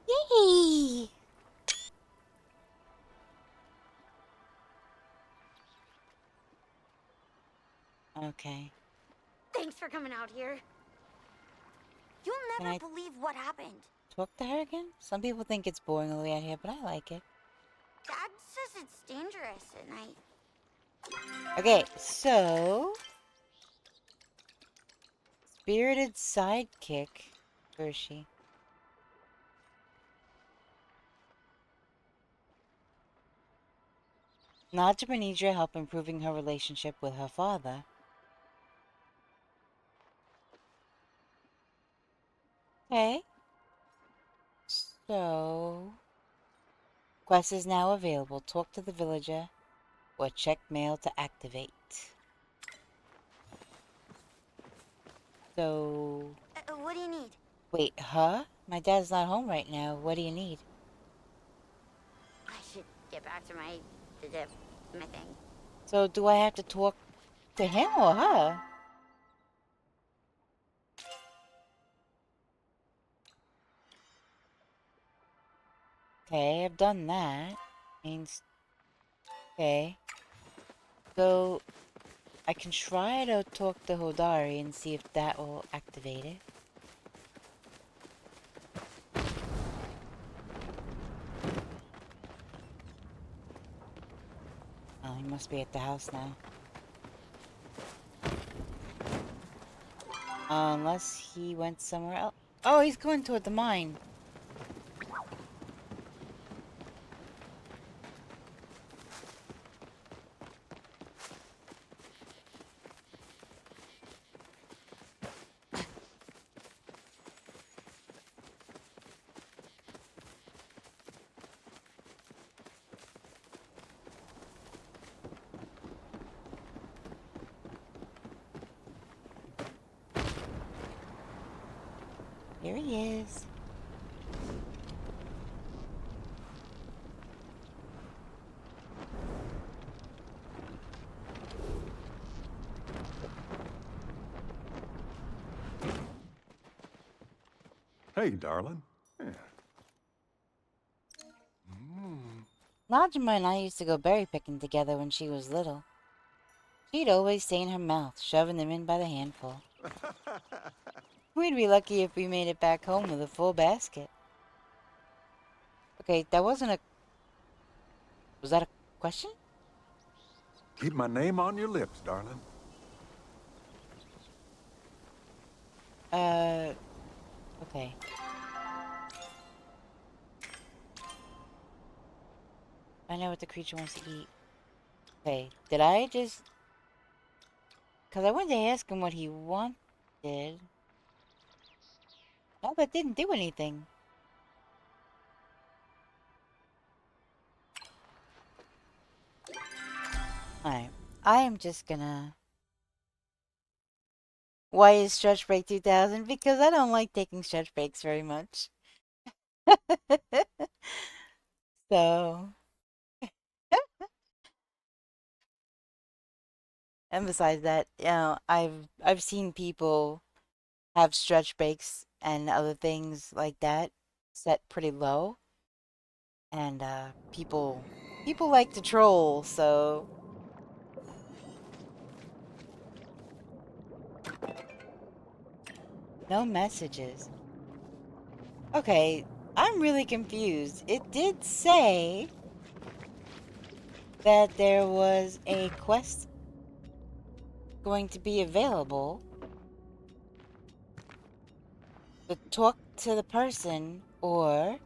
Yay! Okay. Thanks for coming out here. You'll Can never I believe what happened. talk to her again? Some people think it's boring all the way out here, but I like it. Dad says it's dangerous at night. Okay, so... Spirited sidekick. Where is she? Najma needs your help improving her relationship with her father. Okay. So... Quest is now available. Talk to the villager or check mail to activate. So... What do you need? Wait, huh? My dad's not home right now. What do you need? I should get back to my thing. So do I have to talk to him or her? Okay, I've done that. Means... Okay. So... I can try to talk to Hodari and see if that will activate it. Oh, he must be at the house now. Unless he went somewhere else. Oh, he's going toward the mine. Here he is. Hey, darling. Yeah. Najma and I used to go berry picking together when she was little. She'd always stay in her mouth, shoving them in by the handful. We'd be lucky if we made it back home with a full basket. Okay, that wasn't a... Was that a question? Keep my name on your lips, darling. Okay. I know what the creature wants to eat. Okay, did I just... Because I wanted to ask him what he wanted. No, that didn't do anything. Alright, I am just gonna... Why is Stretch Break 2000? Because I don't like taking stretch breaks very much. So... And besides that, you know, I've seen people have stretch breaks and other things like that set pretty low. And people like to troll, so no messages. Okay, I'm really confused. It did say that there was a quest going to be available to talk to the person or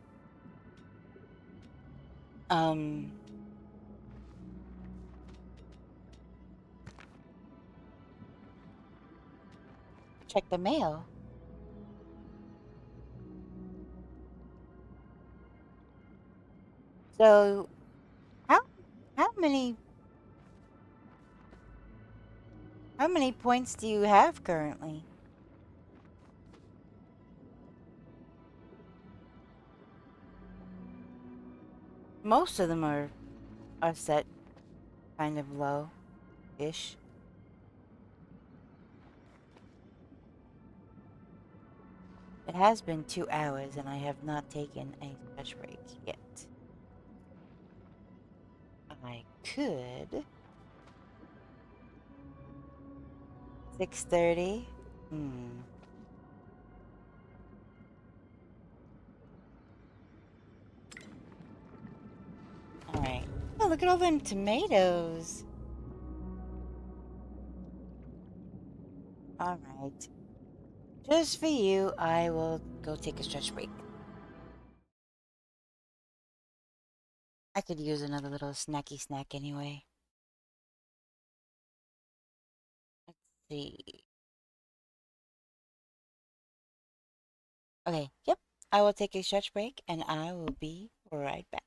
check the mail. So how how many points do you have currently? Most of them are set kind of low-ish. It has been 2 hours and I have not taken a stretch break yet. I could. 6:30. Alright. Oh, look at all them tomatoes. Alright. Just for you, I will go take a stretch break. I could use another little snacky snack anyway. Let's see. Okay, yep. I will take a stretch break and I will be right back.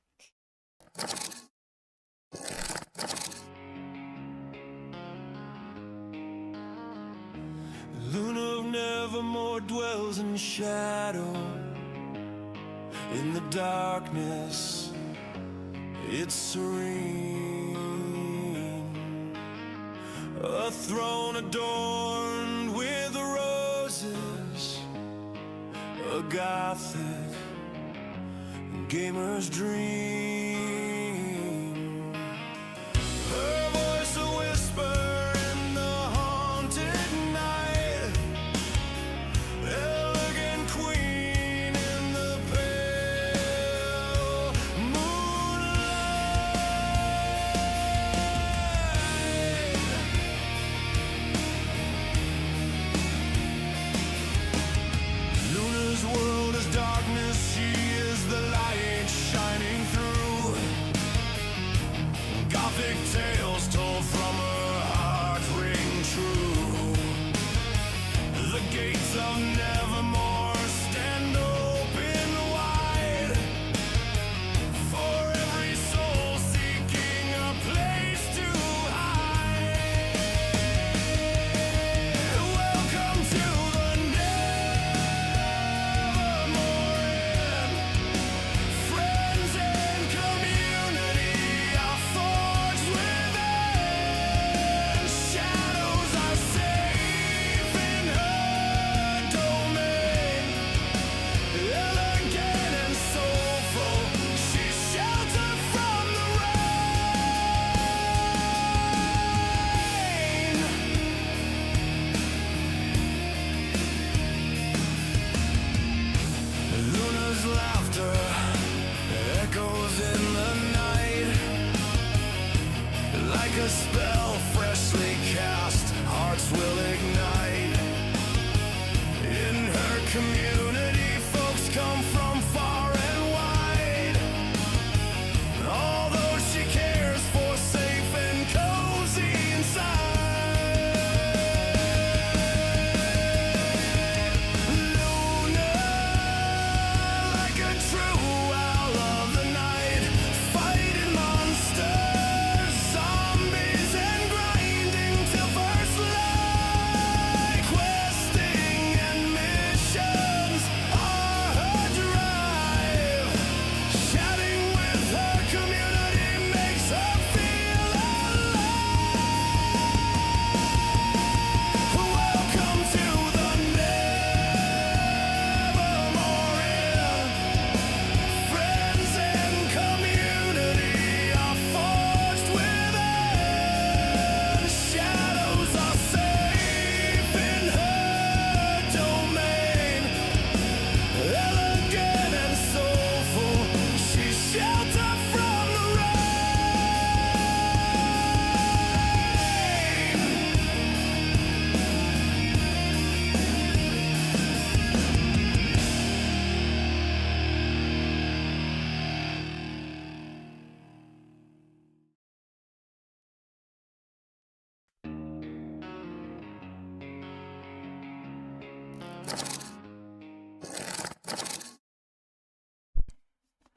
Luna of nevermore dwells in shadow. In the darkness, it's serene. A throne adorned with roses, a gothic gamer's dream. Her voice a whisper in the haunted night, elegant queen in the pale moonlight. Luna's world is darkness, she is the light shining through.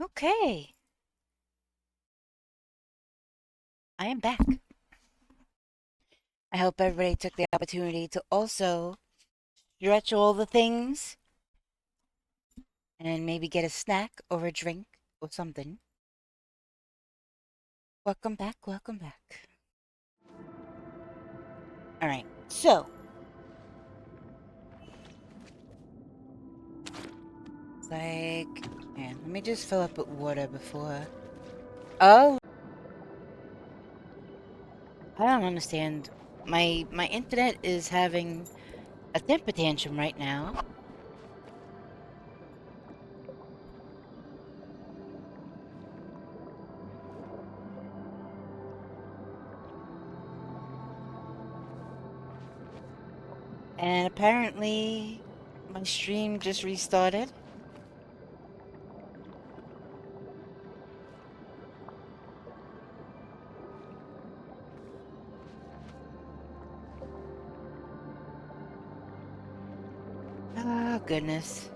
Okay. I am back. I hope everybody took the opportunity to also stretch all the things and maybe get a snack or a drink or something. Welcome back, welcome back. Alright, so. It's like, man, let me just fill up with water before. Oh! I don't understand. My internet is having a temper tantrum right now. And apparently, my stream just restarted. Oh, goodness.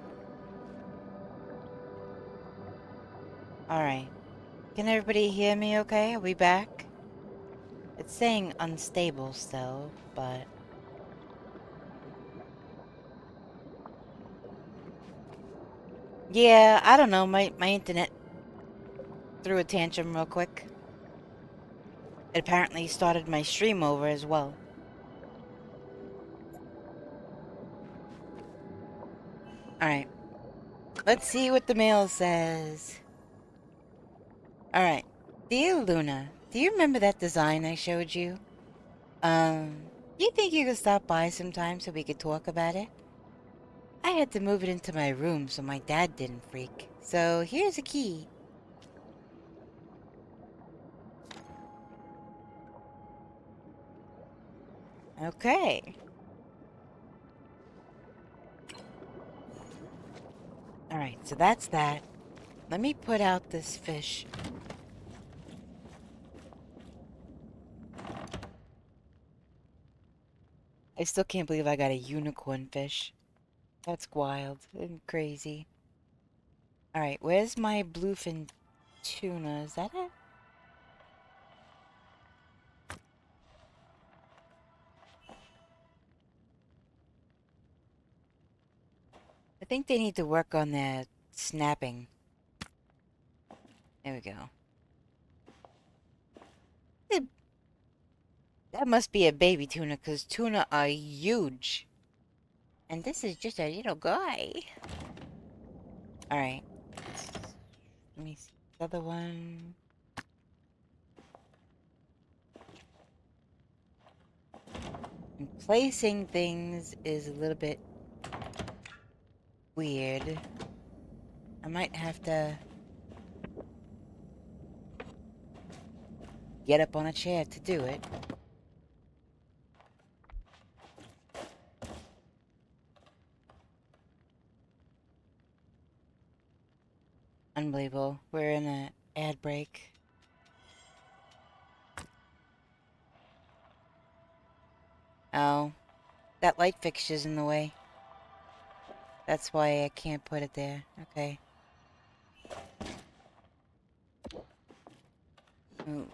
Alright. Can everybody hear me okay? Are we back? It's saying unstable still, but... Yeah, I don't know. My internet threw a tantrum real quick. It apparently started my stream over as well. Alright. Let's see what the mail says. Alright. Dear Luna, do you remember that design I showed you? Do you think you could stop by sometime so we could talk about it? I had to move it into my room so my dad didn't freak. So here's a key. Okay. Alright, so that's that. Let me put out this fish. I still can't believe I got a unicorn fish. That's wild and crazy. Alright, where's my bluefin tuna? Is that it? I think they need to work on their snapping. There we go. That must be a baby tuna, because tuna are huge. And this is just a little guy. Alright. Let me see the other one. And placing things is a little bit weird. I might have to get up on a chair to do it. Unbelievable. We're in an ad break. Oh. That light fixture's in the way. That's why I can't put it there. Okay. Ooh.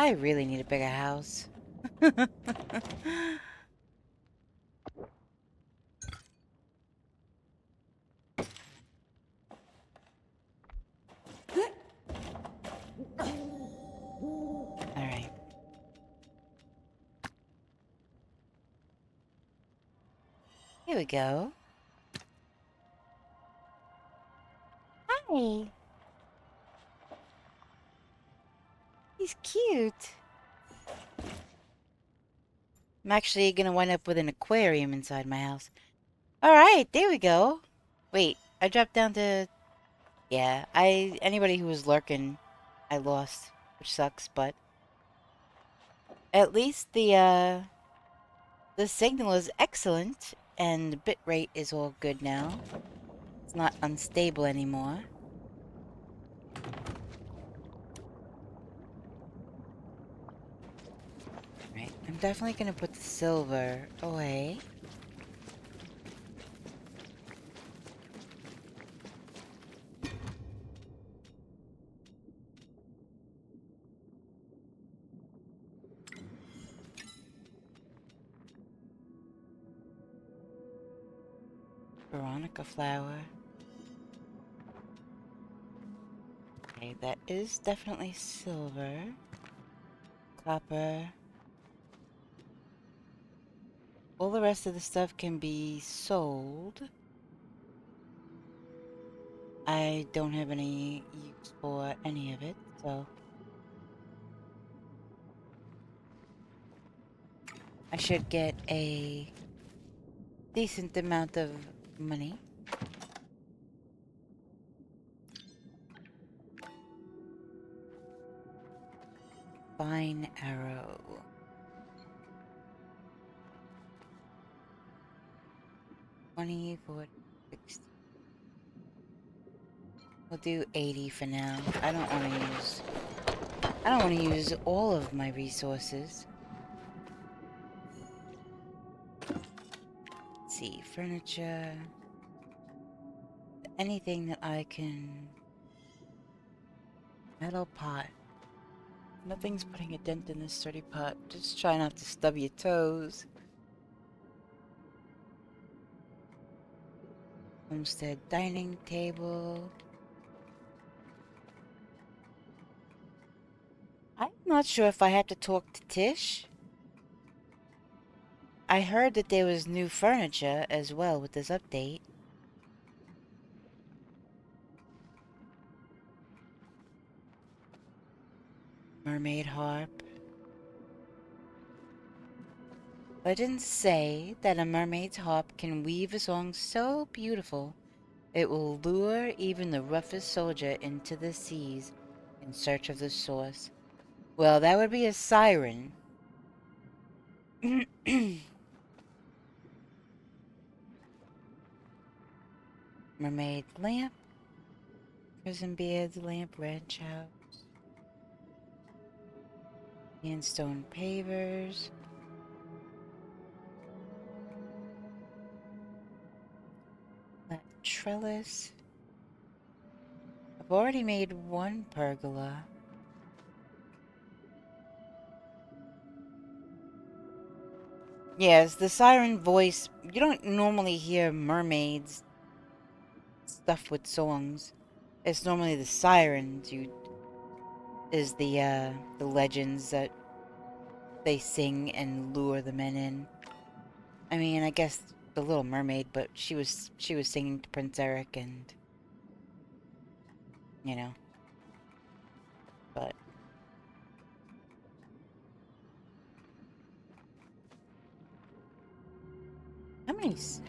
I really need a bigger house. Alright. Here we go. Hi. He's cute. I'm actually gonna wind up with an aquarium inside my house. Alright, there we go. Wait, I dropped down to... Yeah, anybody who was lurking, I lost, which sucks, but... At least the signal is excellent, and the bitrate is all good now. It's not unstable anymore. I'm definitely gonna put the silver away. Veronica flower. Okay, that is definitely silver. Copper. All the rest of the stuff can be sold. I don't have any use for any of it, so I should get a decent amount of money. Fine arrow. 20, 40, 60. We'll do 80 for now. I don't want to use all of my resources. Let's see, furniture. Anything that I can... Metal pot. Nothing's putting a dent in this sturdy pot. Just try not to stub your toes. Homestead dining table. I'm not sure if I have to talk to Tish. I heard that there was new furniture as well with this update. Mermaid harp. Legends say that a mermaid's harp can weave a song so beautiful it will lure even the roughest soldier into the seas in search of the source. Well, that would be a siren. Mermaid lamp. Prison beards lamp, ranch house. Sandstone pavers. Flat trellis. I've already made one pergola. Yes, the siren voice. You don't normally hear mermaids stuff with songs. It's normally the sirens is the legends that they sing and lure the men in. I mean, I guess the Little Mermaid, but she was singing to Prince Eric and you know, but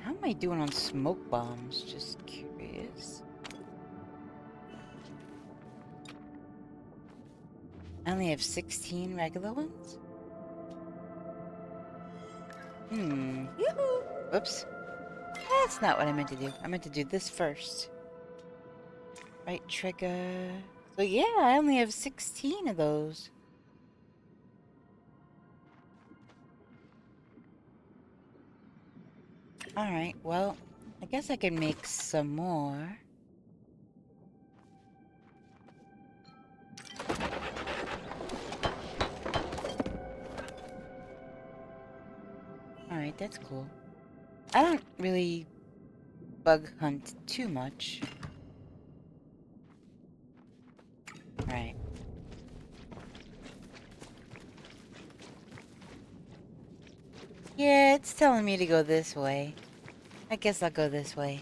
how am I doing on smoke bombs? Just curious. I only have 16 regular ones? Whoops. That's not what I meant to do. I meant to do this first. Right trigger. So yeah, I only have 16 of those. Alright, well, I guess I can make some more. Alright, that's cool. I don't really bug hunt too much. Alright. Yeah, it's telling me to go this way. I guess I'll go this way.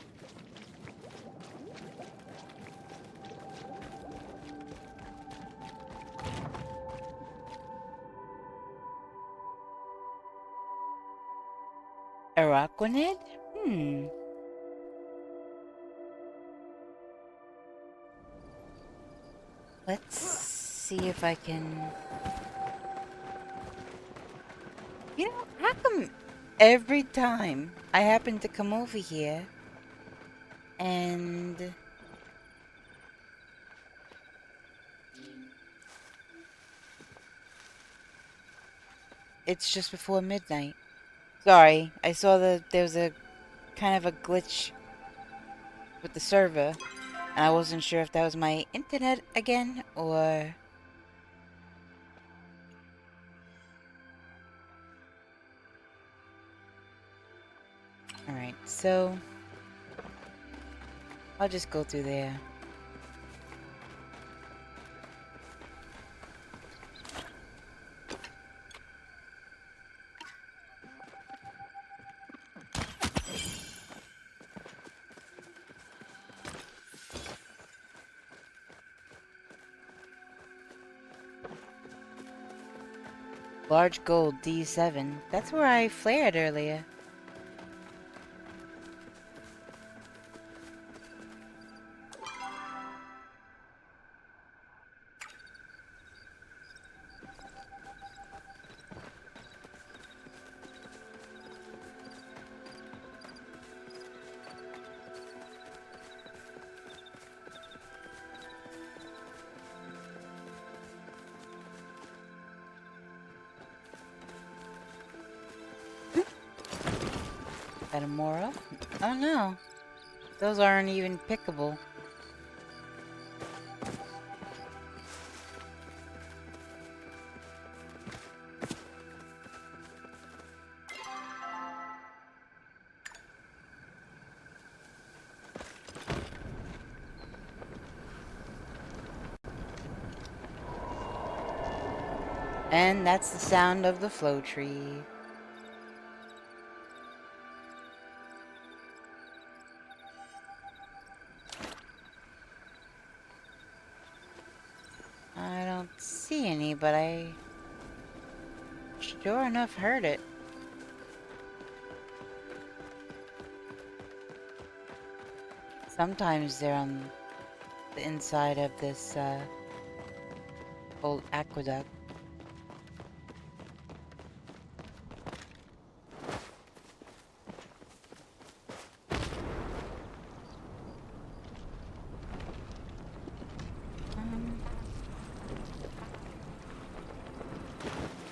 Araquanid? Let's see if I can... You know, how come every time I happen to come over here and... it's just before midnight. Sorry, I saw that there was a kind of a glitch with the server, and I wasn't sure if that was my internet again, or... Alright, so... I'll just go through there. Large gold D7. That's where I flared earlier. That a moral? Oh no. Those aren't even pickable. And that's the sound of the flow tree. I don't see any, but I sure enough heard it. Sometimes they're on the inside of this old aqueduct.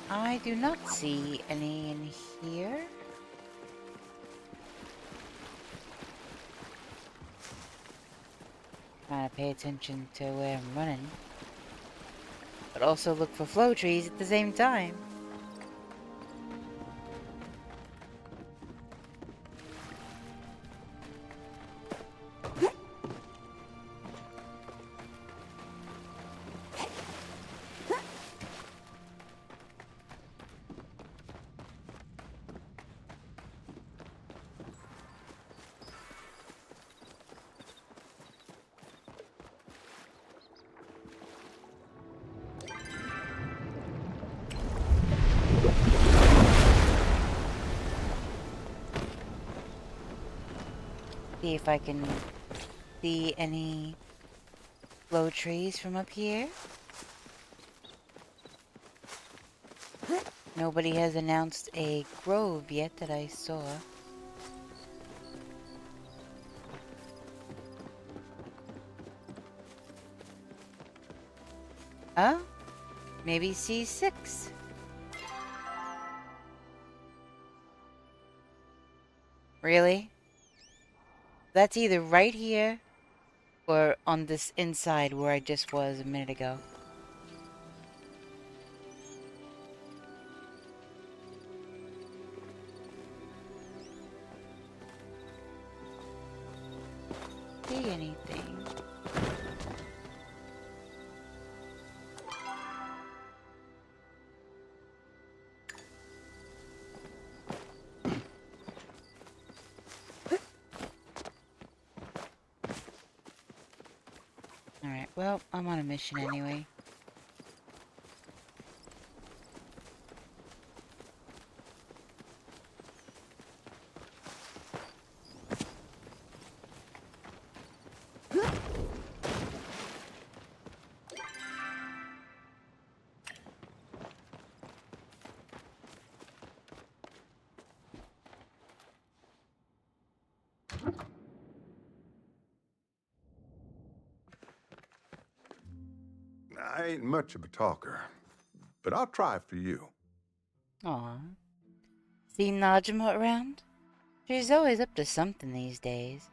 I do not see any in here. Trying to pay attention to where I'm running, but also look for flow trees at the same time. See if I can see any flow trees from up here. Nobody has announced a grove yet that I saw. Oh, maybe C6. Really? That's either right here or on this inside where I just was a minute ago. See anything? Alright, well, I'm on a mission anyway. I ain't much of a talker, but I'll try for you. Aw. Seen Najma around? She's always up to something these days.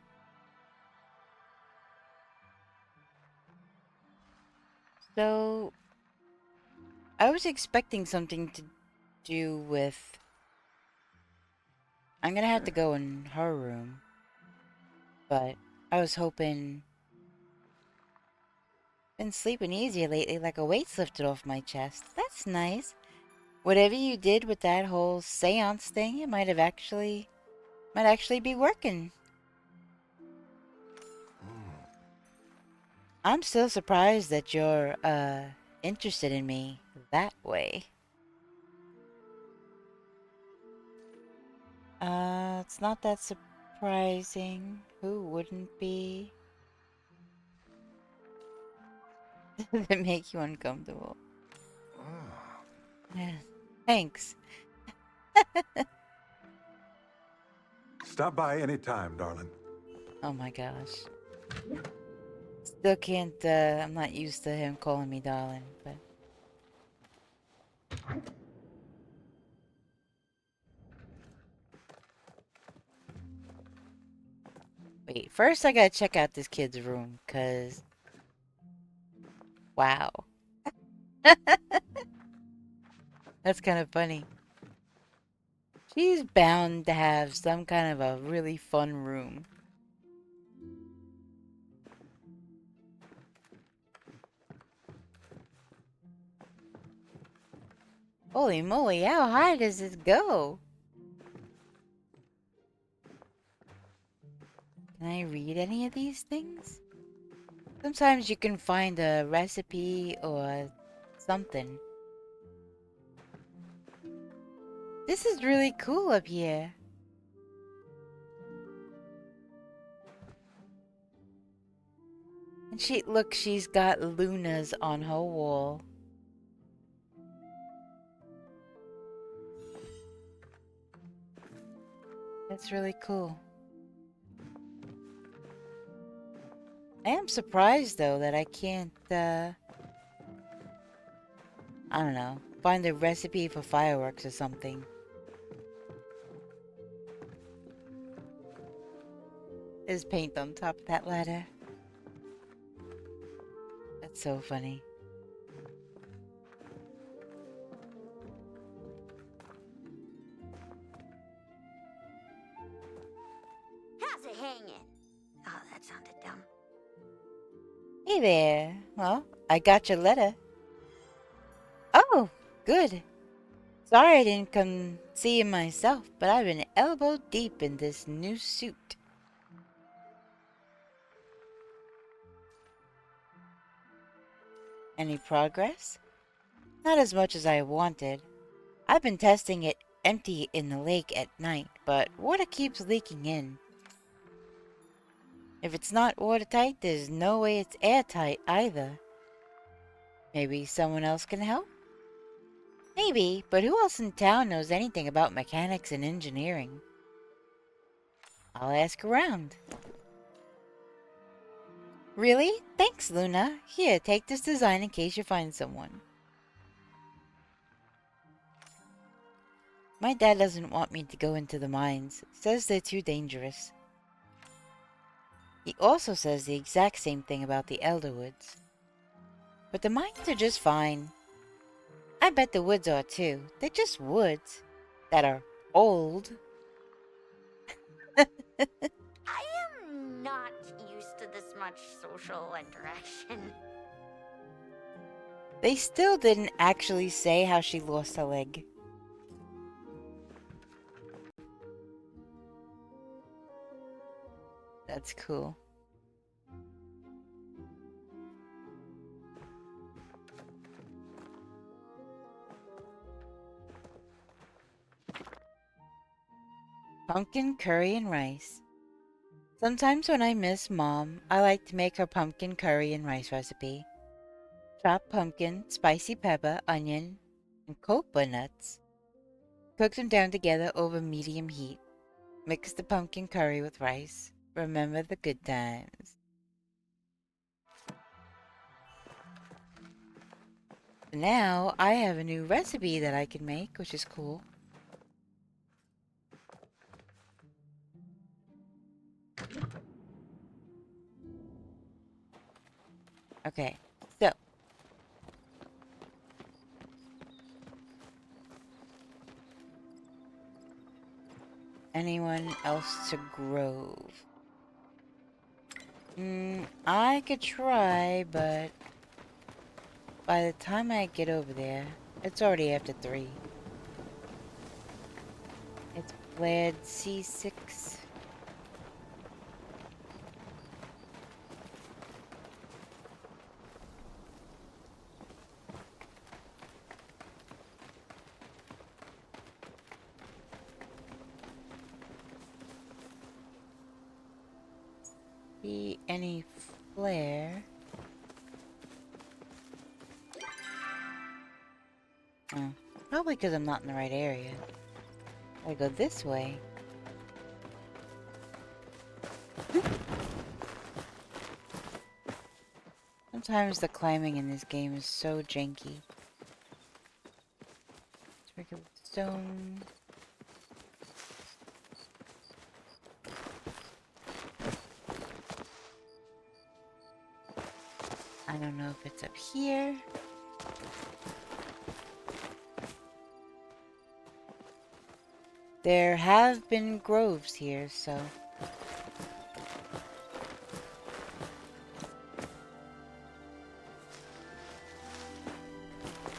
So, I was expecting something to do with... I'm gonna have to go in her room. But I was hoping... Been sleeping easier lately, like a weight's lifted off my chest. That's nice. Whatever you did with that whole seance thing, it might actually be working. I'm still surprised that you're, interested in me that way. It's not that surprising. Who wouldn't be? Does it make you uncomfortable? Yeah. Thanks. Stop by any time, darling. Oh my gosh. Still can't, I'm not used to him calling me darling, but... Wait, first I gotta check out this kid's room, cause... Wow. That's kind of funny. She's bound to have some kind of a really fun room. Holy moly, how high does this go? Can I read any of these things? Sometimes you can find a recipe or something. This is really cool up here. And she's got Lunas on her wall. That's really cool. I am surprised though that I can't, I don't know, find a recipe for fireworks or something. There's paint on top of that ladder. That's so funny. How's it hanging? Oh, that sounded dumb. Hey there. Well, I got your letter. Oh, good. Sorry I didn't come see you myself, but I've been elbow deep in this new suit. Any progress? Not as much as I wanted. I've been testing it empty in the lake at night, but water keeps leaking in. If it's not watertight, there's no way it's airtight either. Maybe someone else can help? Maybe, but who else in town knows anything about mechanics and engineering? I'll ask around. Really? Thanks, Luna. Here, take this design in case you find someone. My dad doesn't want me to go into the mines. Says they're too dangerous. He also says the exact same thing about the Elderwoods. But the mines are just fine. I bet the woods are too. They're just woods that are old. I am not used to this much social interaction. They still didn't actually say how she lost her leg. That's cool. Pumpkin curry and rice. Sometimes when I miss Mom, I like to make her pumpkin curry and rice recipe. Chop pumpkin, spicy pepper, onion, and copa nuts. Cook them down together over medium heat. Mix the pumpkin curry with rice. Remember the good times. Now I have a new recipe that I can make, which is cool. Okay, so anyone else to Grove? I could try, but by the time I get over there, it's already after 3. It's flared C6. See any flare? Oh, probably because I'm not in the right area. I go this way. Sometimes the climbing in this game is so janky. Let's break it with stone. I don't know if it's up here. There have been groves here, so...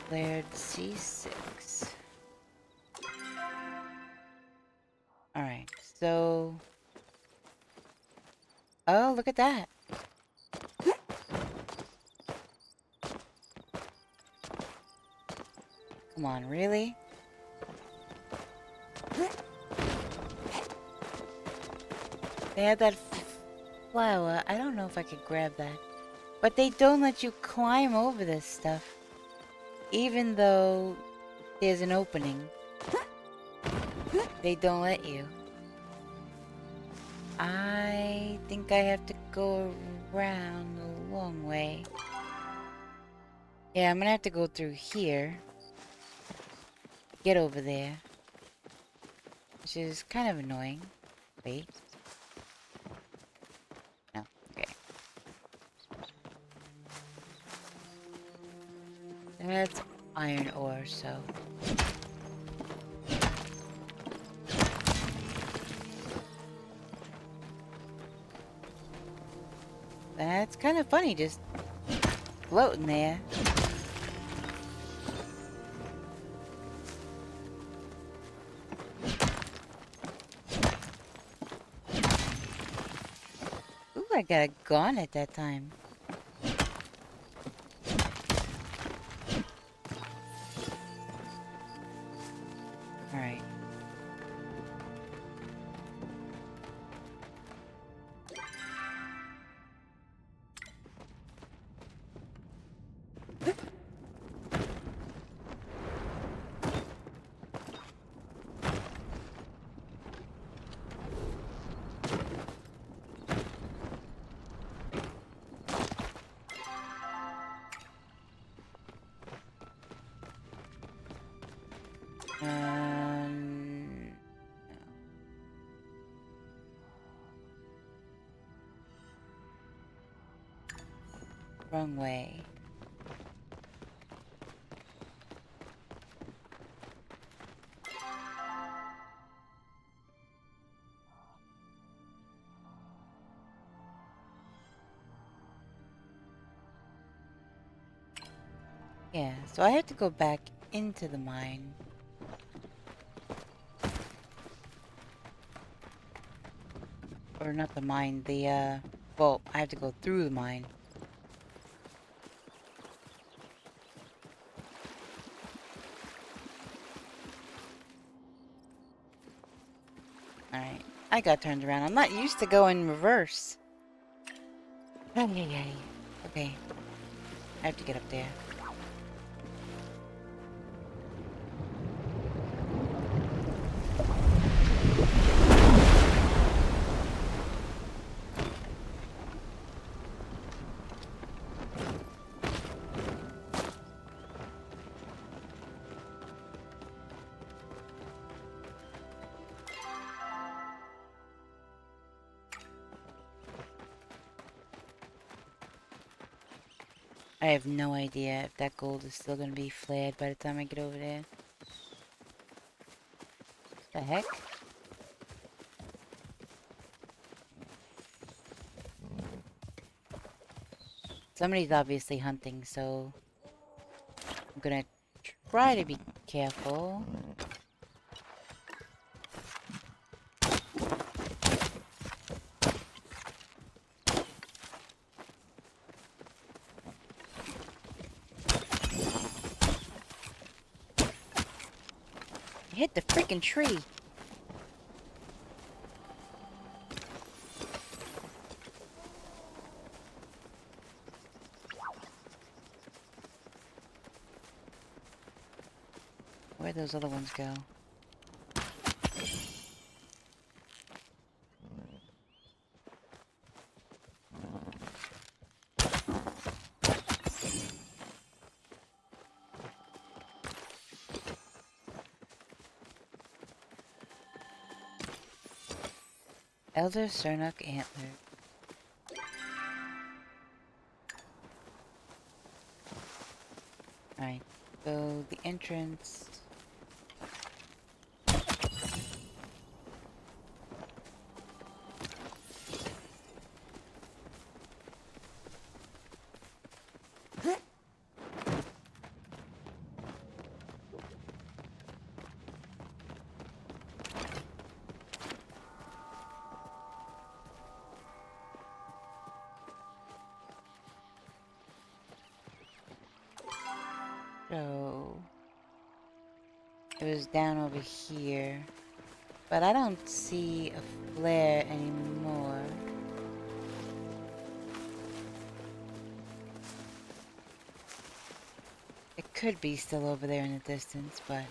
Flared C6. Alright, so... Oh, look at that! Come on, really? They had that flower. I don't know if I could grab that. But they don't let you climb over this stuff. Even though there's an opening. They don't let you. I think I have to go around the long way. Yeah, I'm gonna have to go through here. Get over there. Which is kind of annoying. Wait. No, okay. That's iron ore, so... That's kind of funny, just floating there. Ooh, I got a gun at that time. Alright. Wrong way. Yeah, so I have to go back into the mine. Or not the mine, well, I have to go through the mine. Alright, I got turned around. I'm not used to going reverse. Ay. Okay, I have to get up there. I have no idea if that gold is still gonna be flared by the time I get over there. The heck? Somebody's obviously hunting, so I'm gonna try to be careful. I hit the freaking tree. Where'd those other ones go? Elder Cernuk Antler. Alright, so the entrance. So it was down over here, but I don't see a flare anymore. It could be still over there in the distance, but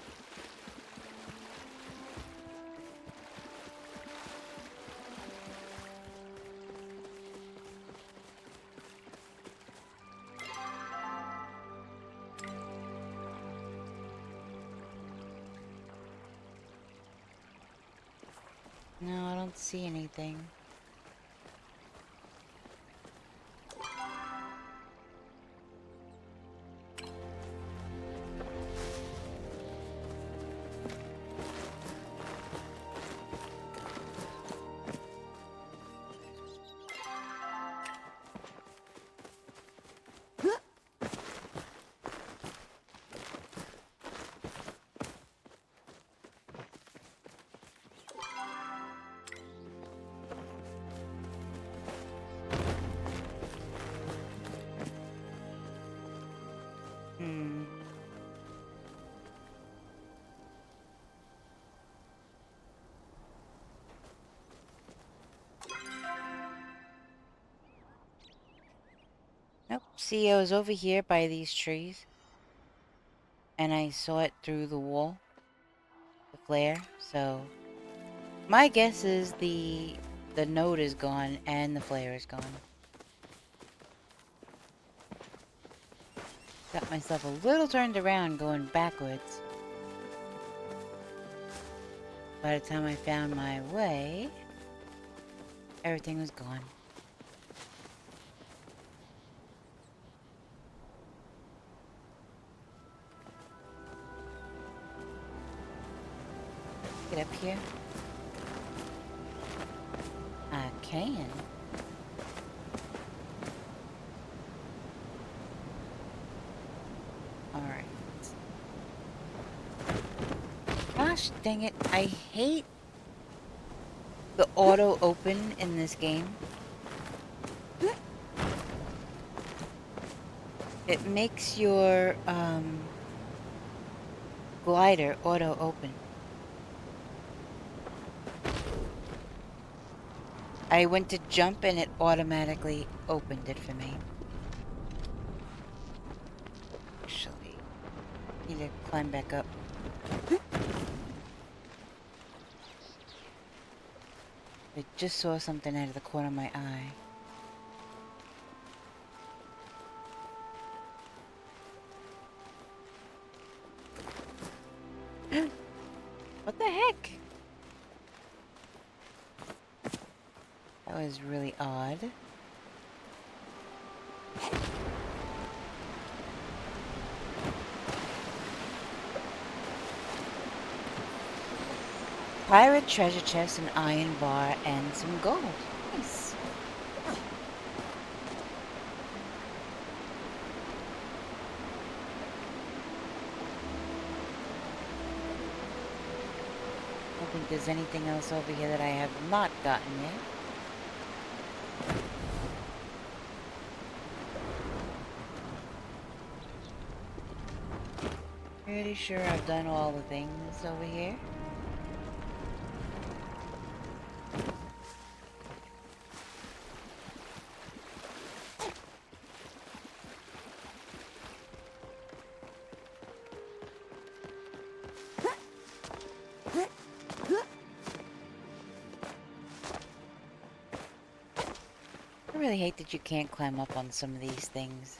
no, I don't see anything. Hmm. Nope, see, I was over here by these trees, and I saw it through the wall, the flare, so my guess is the node is gone and the flare is gone. Got myself a little turned around going backwards. By the time I found my way, everything was gone. Get up here. I can. Alright. Gosh dang it, I hate the auto open in this game. It makes your glider auto open. I went to jump and it automatically opened it for me. Actually, need to climb back up. I just saw something out of the corner of my eye. What the heck? That was really odd. Pirate treasure chest, an iron bar, and some gold. Nice. I don't think there's anything else over here that I have not gotten yet. Pretty sure I've done all the things over here. I really hate that you can't climb up on some of these things.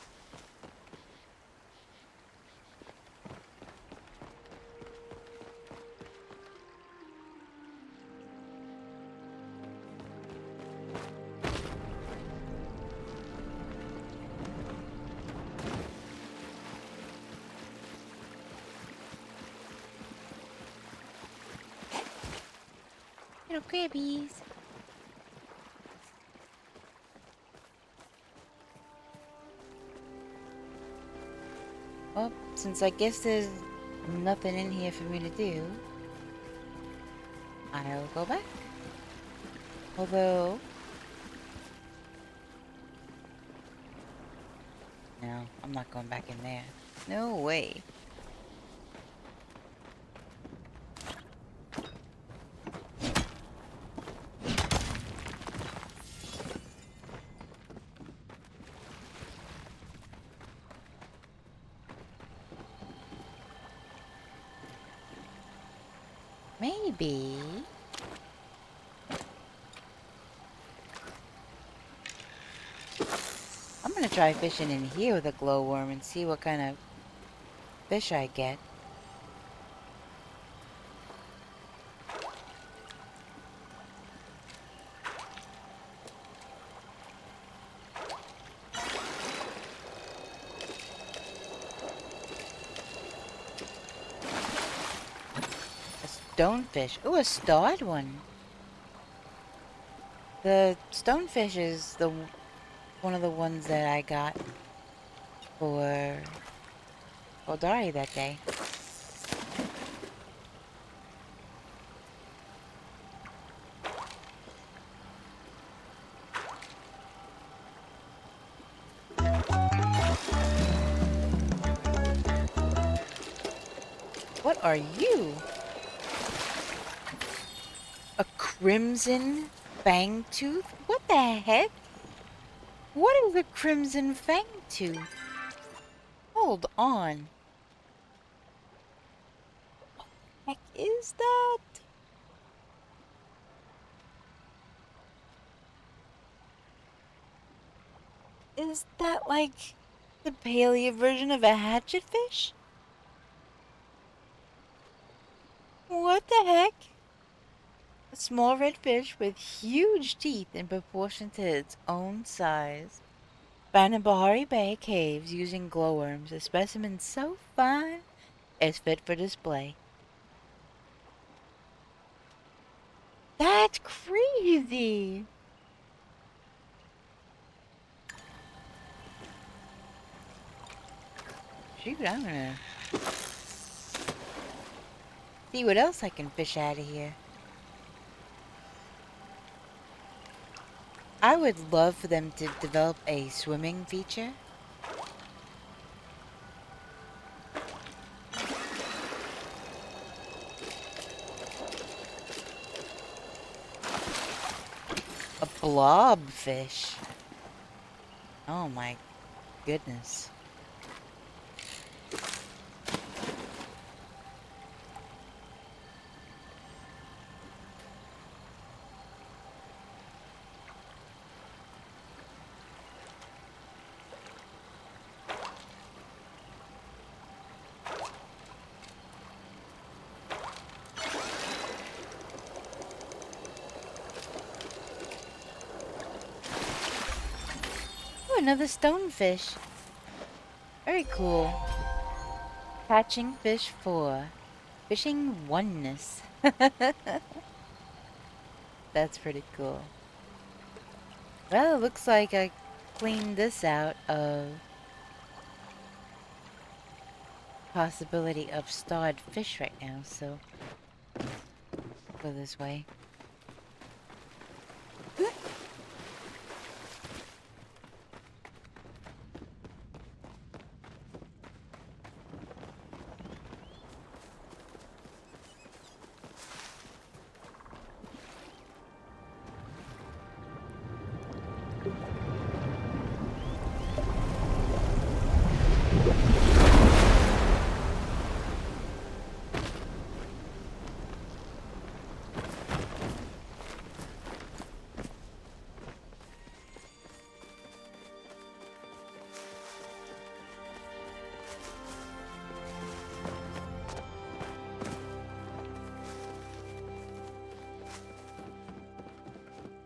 Little crabbies. Well, since I guess there's nothing in here for me to do, I'll go back. Although... no, I'm not going back in there. No way. Maybe... I'm gonna try fishing in here with a glowworm and see what kind of fish I get. A stonefish. Ooh, a starred one. The stonefish is one of the ones that I got for Dari that day. What are you? A crimson fangtooth? What the heck? What is a crimson fangtooth? Hold on. What the heck is that? Is that like the Palia version of a hatchetfish? What the heck? A small red fish with huge teeth in proportion to its own size. Found in Bahari Bay caves using glowworms, a specimen so fine it's fit for display. That's crazy! Shoot, I'm gonna see what else I can fish out of here. I would love for them to develop a swimming feature. A blobfish. Oh my goodness. Ooh, another stonefish. Very cool. Catching fish 4. Fishing oneness. That's pretty cool. Well, it looks like I cleaned this out of possibility of starred fish right now, so go this way.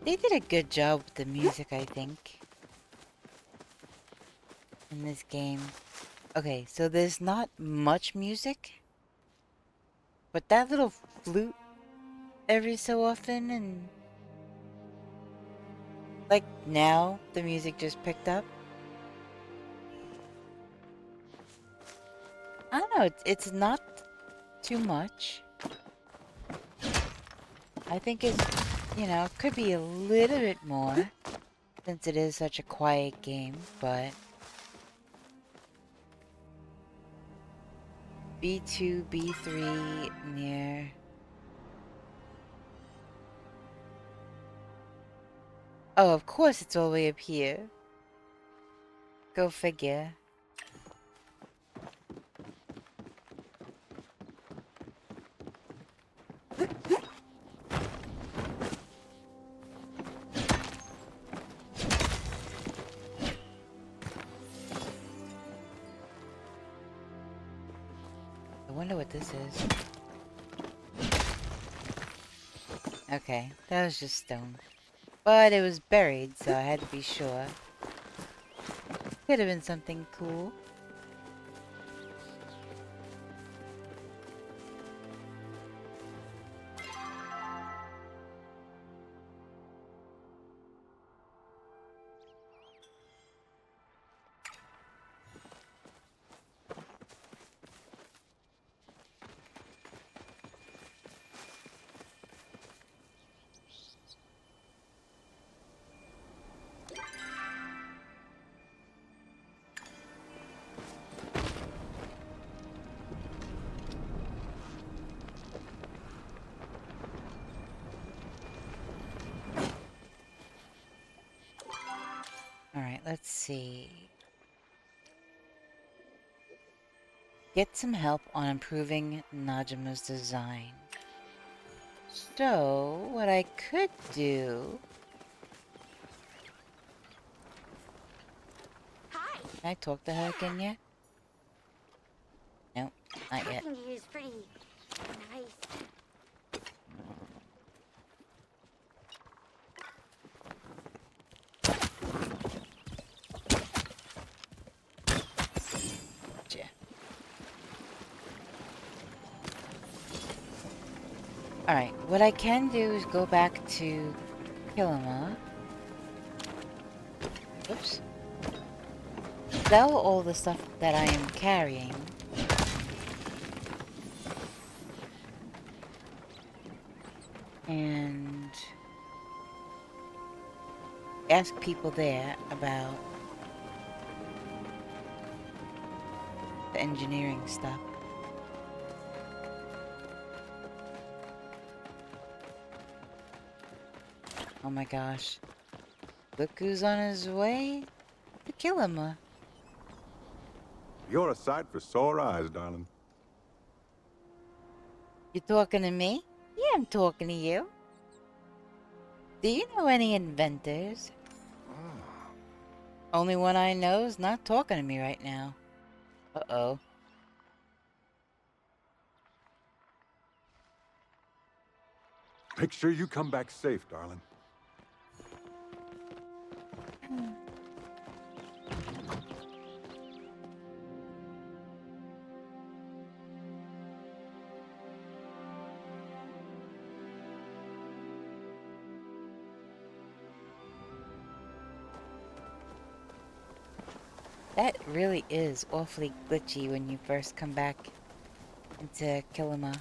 They did a good job with the music, I think, in this game. Okay, so there's not much music, but that little flute every so often, and like now the music just picked up. I don't know, it's not too much. I think it's, you know, it could be a little bit more since it is such a quiet game, but B2, B3 near. Oh, of course it's all the way up here. Go figure. I wonder what this is. Okay, that was just stone. But it was buried, so I had to be sure. Could have been something cool. Alright, let's see. Get some help on improving Najima's design. So, what I could do... Hi. Can I talk to her again yet? Nope, not yet. Talking to you is pretty nice. Gotcha. Alright, what I can do is go back to Kilima. Oops. Sell all the stuff that I am carrying. And ask people there about the engineering stuff. Oh my gosh. Look who's on his way to kill him. You're a sight for sore eyes, darling. You talking to me? Yeah, I'm talking to you. Do you know any inventors? Only one I know is not talking to me right now. Uh-oh. Make sure you come back safe, darling. That really is awfully glitchy when you first come back into Kilima.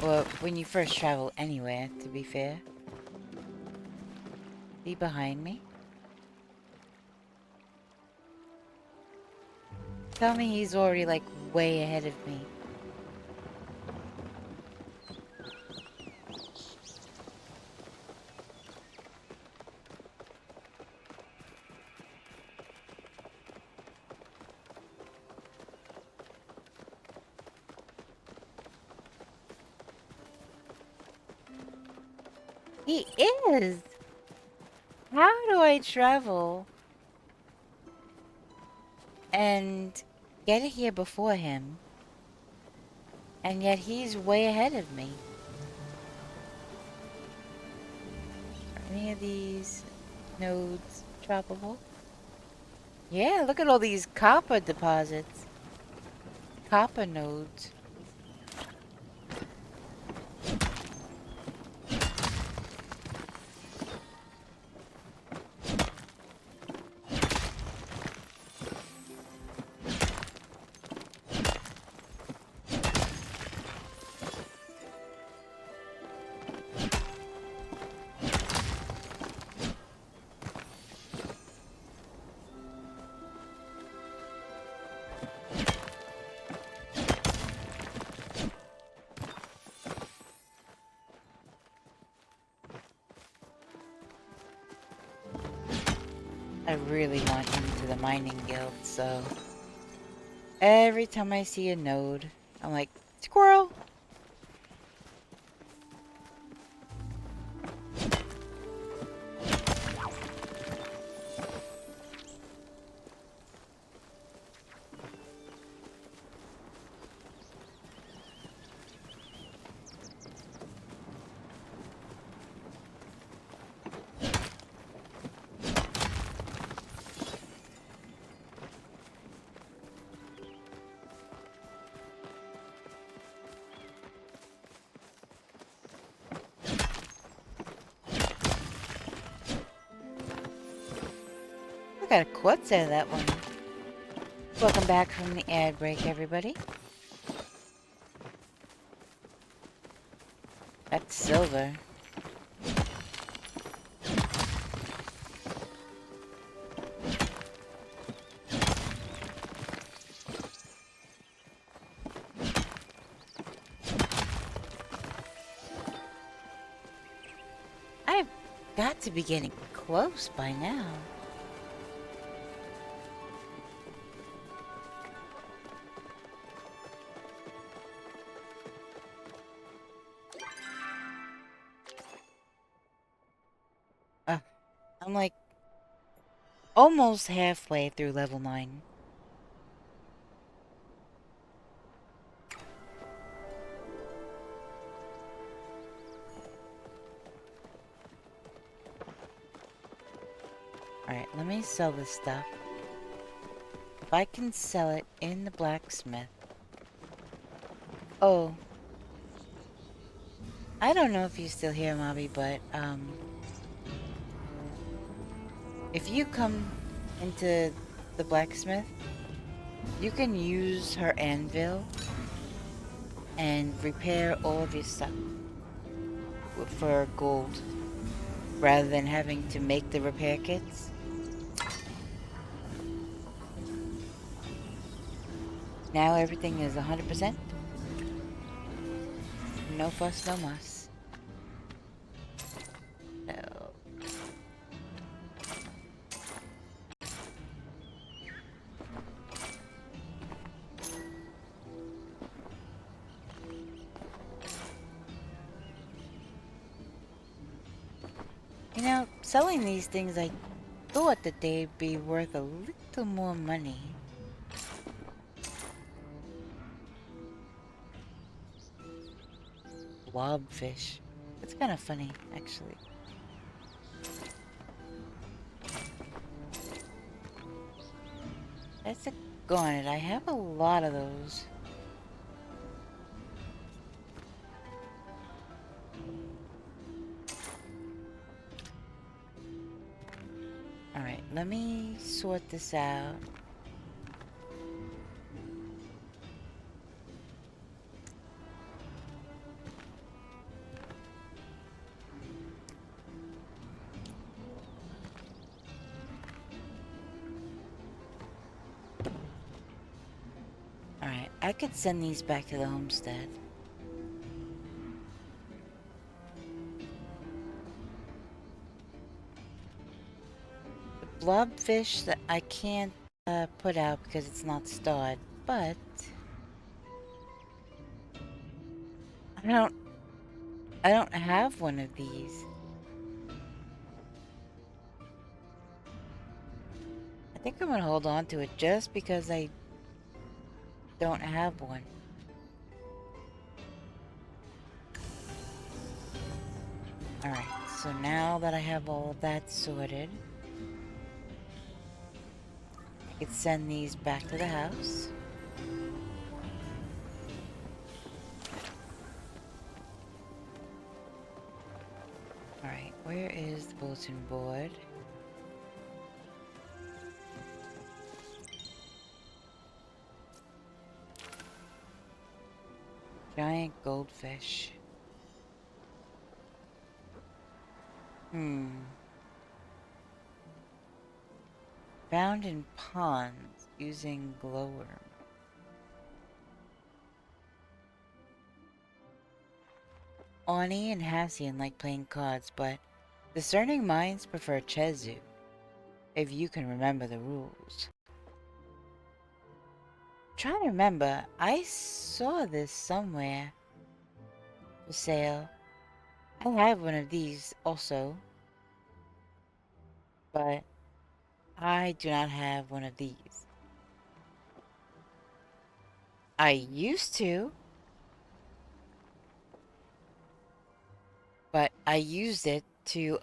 Well, when you first travel anywhere, to be fair. Be behind me? Tell me he's already, like, way ahead of me. He is! How do I travel and get here before him, and yet he's way ahead of me? Are any of these nodes droppable? Yeah, look at all these copper deposits. Copper nodes. I really want into the mining guild, so every time I see a node, I'm like, squirrel! I got a quartz out of that one. Welcome back from the ad break, everybody. That's silver. I've got to be getting close by now. I'm like almost halfway through level 9. Alright, let me sell this stuff. If I can sell it in the blacksmith. Oh. I don't know if you're still here, Mobby, but, if you come into the blacksmith, you can use her anvil and repair all of your stuff for gold, rather than having to make the repair kits. Now everything is 100%. No fuss, no muss. So. You know, selling these things, I thought that they'd be worth a little more money. Blobfish. It's kind of funny, actually. That's a garnet. I have a lot of those. let me sort this out. Alright, I could send these back to the homestead. The blobfish that I can't put out because it's not starred, but I don't have one of these. I think I'm gonna hold on to it just because I don't have one. Alright, so now that I have all of that sorted, I could send these back to the house. Alright, where is the bulletin board? Giant goldfish. Found in ponds using glowworm. Ani and Hassian like playing cards, but discerning minds prefer Chezu, if you can remember the rules. Trying to remember, I saw this somewhere for sale. I have one of these also, but I do not have one of these. I used to, but I used it to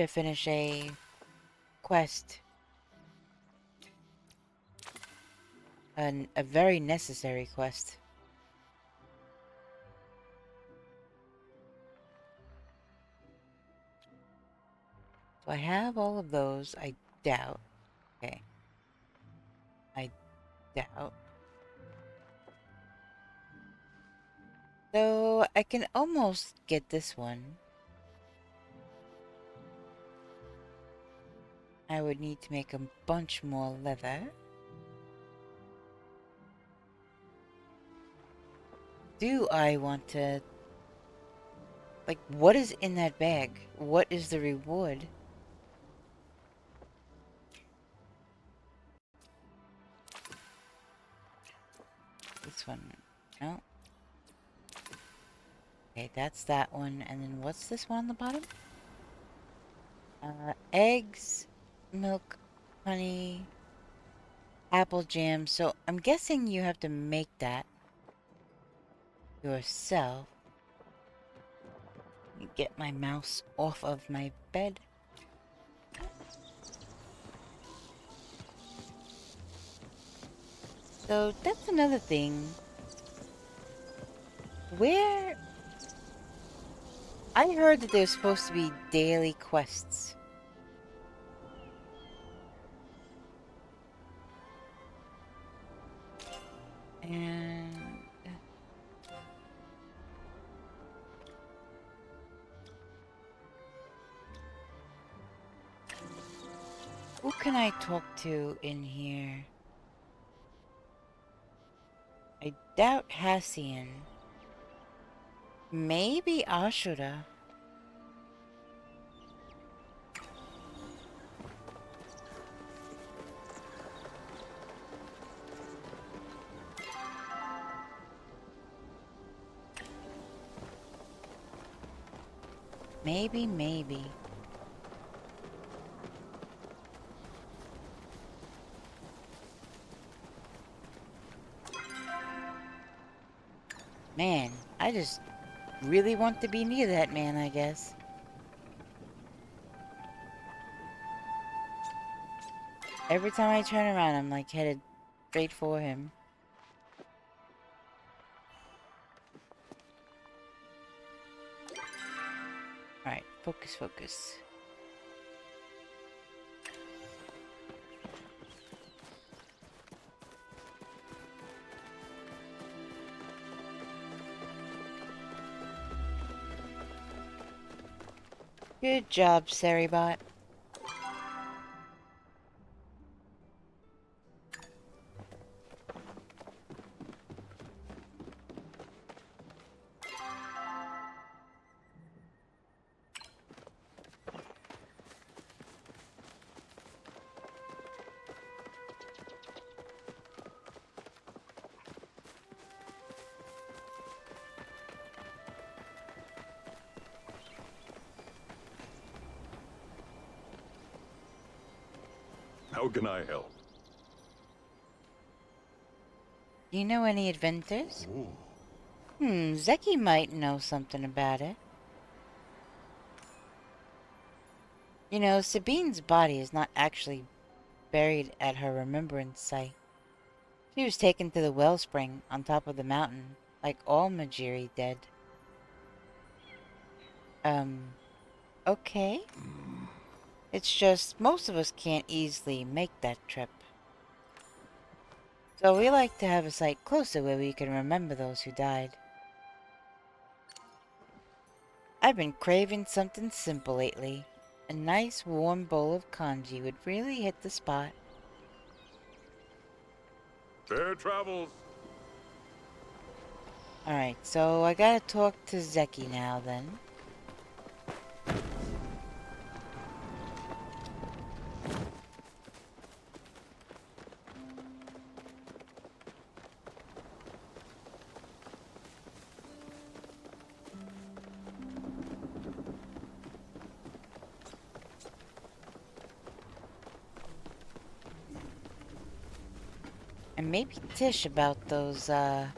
finish a quest. A very necessary quest. Do I have all of those? I doubt. Okay. I doubt. So I can almost get this one. I would need to make a bunch more leather. Do I want to... Like, what is in that bag? What is the reward? This one. No. Okay, that's that one. And then what's this one on the bottom? Eggs, milk, honey, apple jam. So I'm guessing you have to make that yourself. Let me get my mouse off of my bed. So that's another thing. Where... I heard that there's supposed to be daily quests. And... who can I talk to in here? I doubt Hassian. Maybe Ashura. Maybe. Man, I just really want to be near that man, I guess. Every time I turn around, I'm like headed straight for him. Alright, focus. Good job, Seribot. How can I help? Do you know any inventors? Zeki might know something about it. You know, Sabine's body is not actually buried at her remembrance site. She was taken to the wellspring on top of the mountain, like all Majiri dead. Okay? It's just, most of us can't easily make that trip. So we like to have a site closer where we can remember those who died. I've been craving something simple lately. A nice warm bowl of congee would really hit the spot. Fair travels. Alright, so I gotta talk to Zeki now then. And maybe Tish about those, it's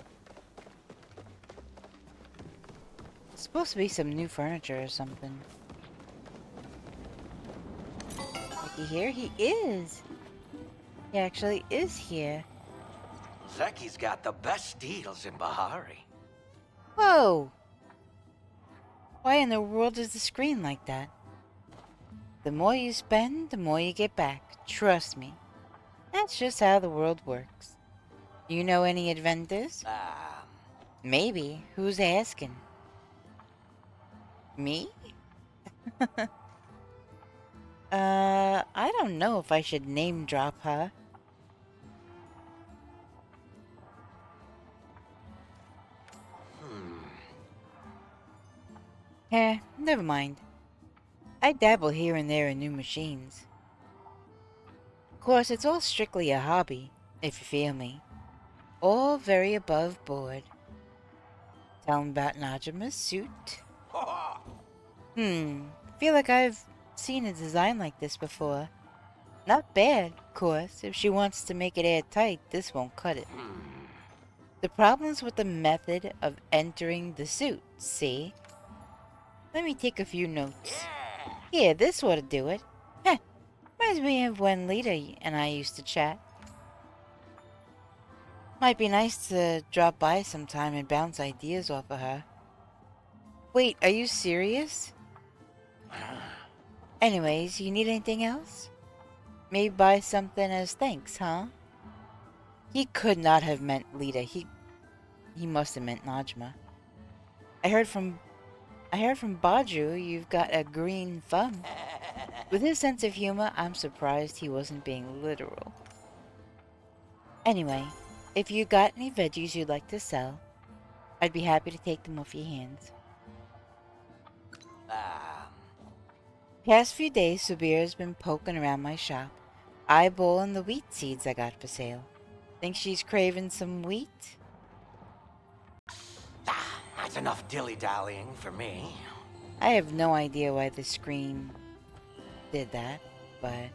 supposed to be some new furniture or something. Zeki here? He is! He actually is here. Zeki's got the best deals in Bahari. Whoa! Why in the world is the screen like that? The more you spend, the more you get back. Trust me. That's just how the world works. Do you know any inventors? Maybe. Who's asking? Me? I don't know if I should name drop her. Never mind. I dabble here and there in new machines. Of course, it's all strictly a hobby, if you feel me. All very above board. Tell 'em about Najima's suit. Feel like I've seen a design like this before. Not bad, of course. If she wants to make it airtight, this won't cut it. The problem's with the method of entering the suit, see? Let me take a few notes. Yeah, this ought to do it. Heh, reminds me of when Lita and I used to chat. Might be nice to drop by sometime and bounce ideas off of her. Wait, are you serious? Anyways, you need anything else? Maybe buy something as thanks, huh? He could not have meant Lita. He must have meant Najma. I heard from Baju you've got a green thumb. With his sense of humor, I'm surprised he wasn't being literal. Anyway, if you got any veggies you'd like to sell, I'd be happy to take them off your hands. Past few days, Subira's been poking around my shop, eyeballing the wheat seeds I got for sale. Think she's craving some wheat? That's enough dilly-dallying for me. I have no idea why the screen did that, but...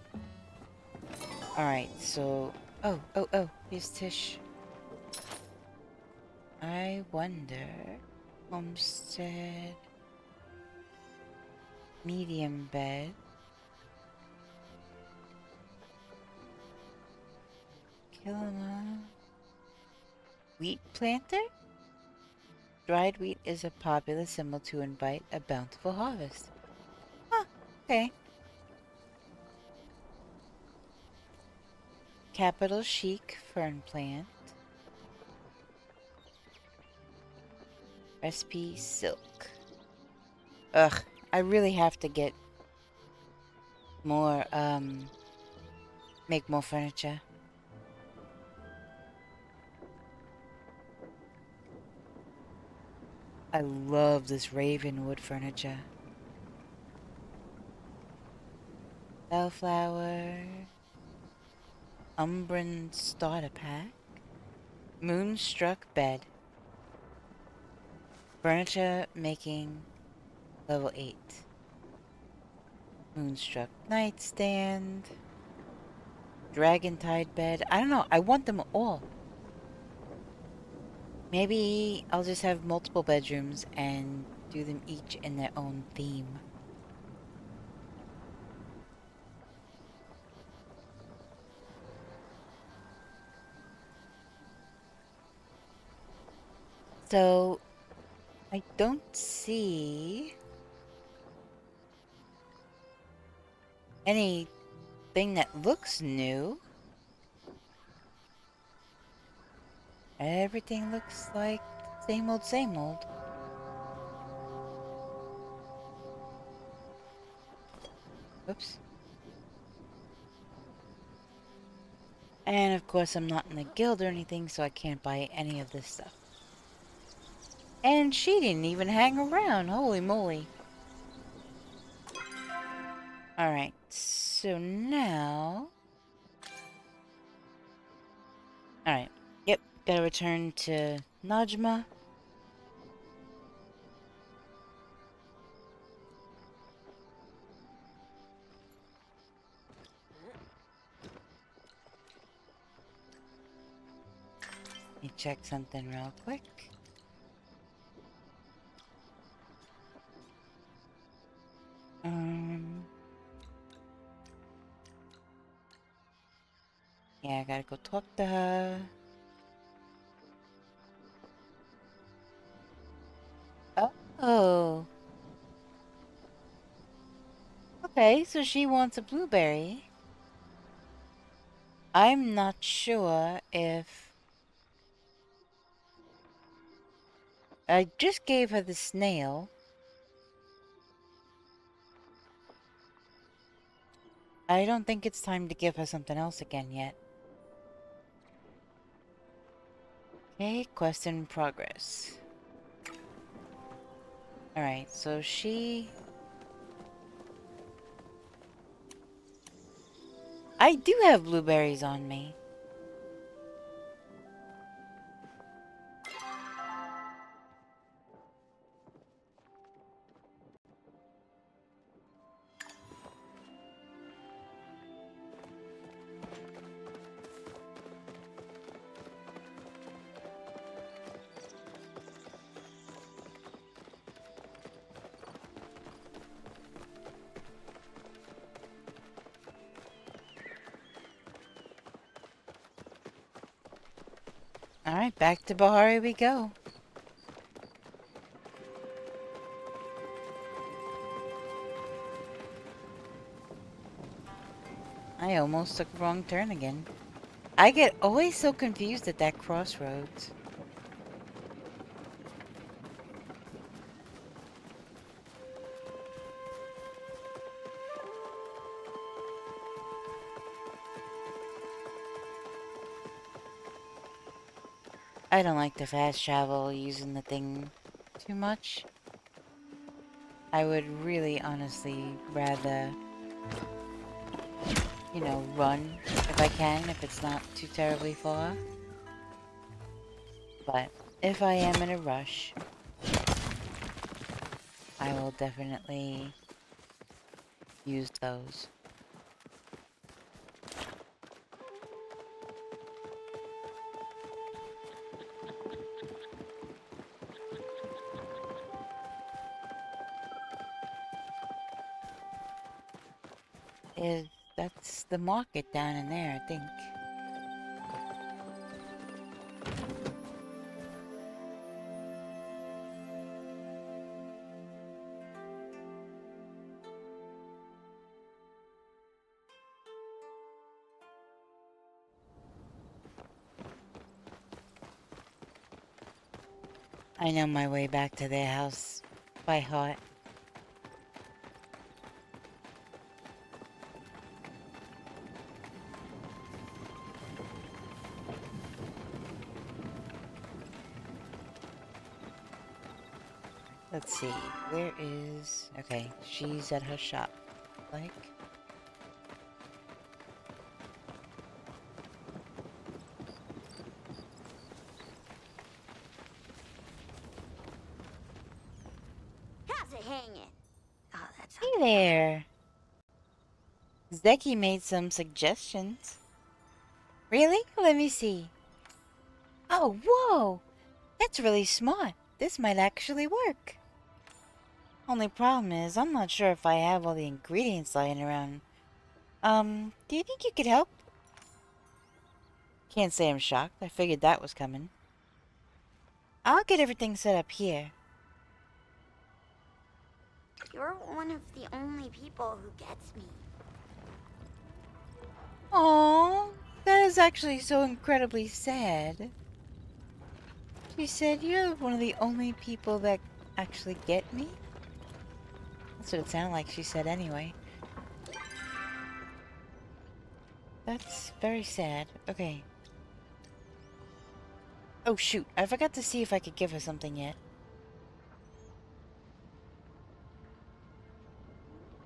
Alright, so... Oh, here's Tish. I wonder... Homestead... Medium bed... Kilima... Wheat planter? Dried wheat is a popular symbol to invite a bountiful harvest. Huh, okay. Capital chic fern plant. Recipe silk. Ugh, I really have to get more, make more furniture. I love this ravenwood furniture. Bellflower. Umbran starter pack. Moonstruck bed. Furniture making level 8. Moonstruck nightstand. Dragon-tide bed. I don't know. I want them all. Maybe I'll just have multiple bedrooms and do them each in their own theme. So, I don't see anything that looks new. Everything looks like same old, same old. Oops. And of course I'm not in the guild or anything, so I can't buy any of this stuff. And she didn't even hang around, holy moly. Alright, so now... Alright, yep, gotta return to Najma. Let me check something real quick. Yeah, I gotta go talk to her. Oh. Okay, so she wants a blueberry. I'm not sure if... I just gave her the snail. I don't think it's time to give her something else again yet. Okay, quest in progress. Alright, so she... I do have blueberries on me. Alright, back to Bahari we go. I almost took a wrong turn again. I get always so confused at that crossroads. I don't like to fast travel using the thing too much. I would really honestly rather, you know, run if I can, if it's not too terribly far. But if I am in a rush, I will definitely use those. That's the market down in there, I think. I know my way back to their house by heart. Let's see. Where is... Okay, she's at her shop. Like... How's it hanging? Oh, that's Hey there! Zeki made some suggestions. Really? Let me see. Oh, whoa! That's really smart. This might actually work. Only problem is, I'm not sure if I have all the ingredients lying around. Do you think you could help? Can't say I'm shocked. I figured that was coming. I'll get everything set up here. You're one of the only people who gets me. Aww, that is actually so incredibly sad. She said you're one of the only people that actually get me? That's what it sounded like she said anyway. That's very sad. Okay. Oh shoot, I forgot to see if I could give her something yet.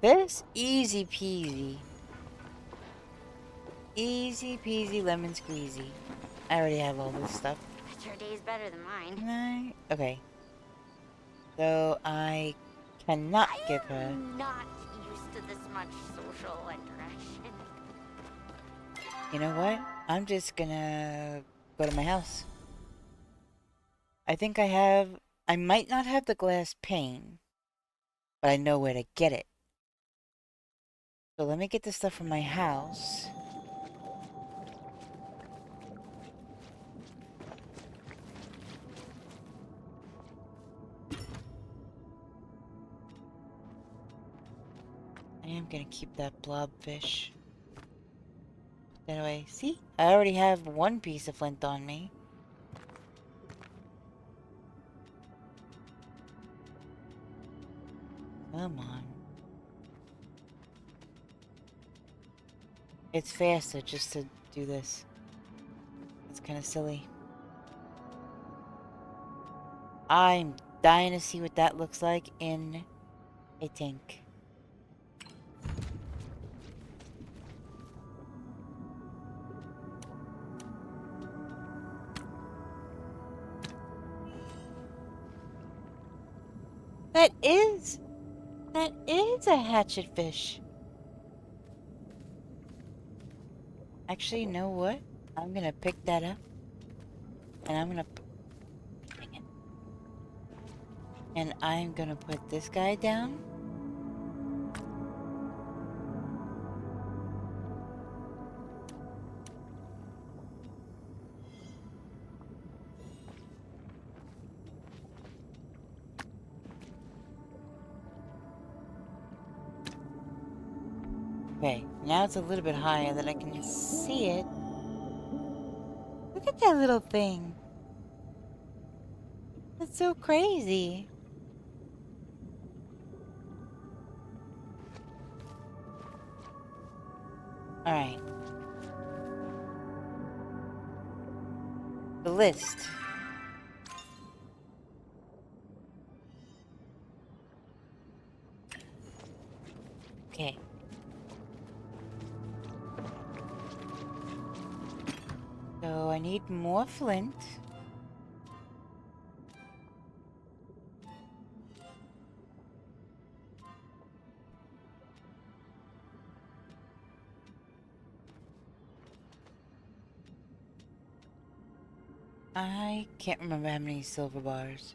This? Easy peasy. Easy peasy lemon squeezy. I already have all this stuff. Bet your day's better than mine. Can I? Okay. So I cannot give her. I'm not used to this much social interaction. You know what? I'm just gonna go to my house. I think I might not have the glass pane, but I know where to get it. So let me get this stuff from my house. I am gonna keep that blobfish. Anyway, see? I already have one piece of flint on me. Come on. It's faster just to do this. It's kind of silly. I'm dying to see what that looks like in a tank. That is a hatchet fish. Actually, you know what? I'm gonna pick that up. And I'm gonna... Dang it. And I'm gonna put this guy down. Okay, now it's a little bit higher that I can see it. Look at that little thing. That's so crazy. Alright. The list. Okay. So I need more flint. I can't remember how many silver bars.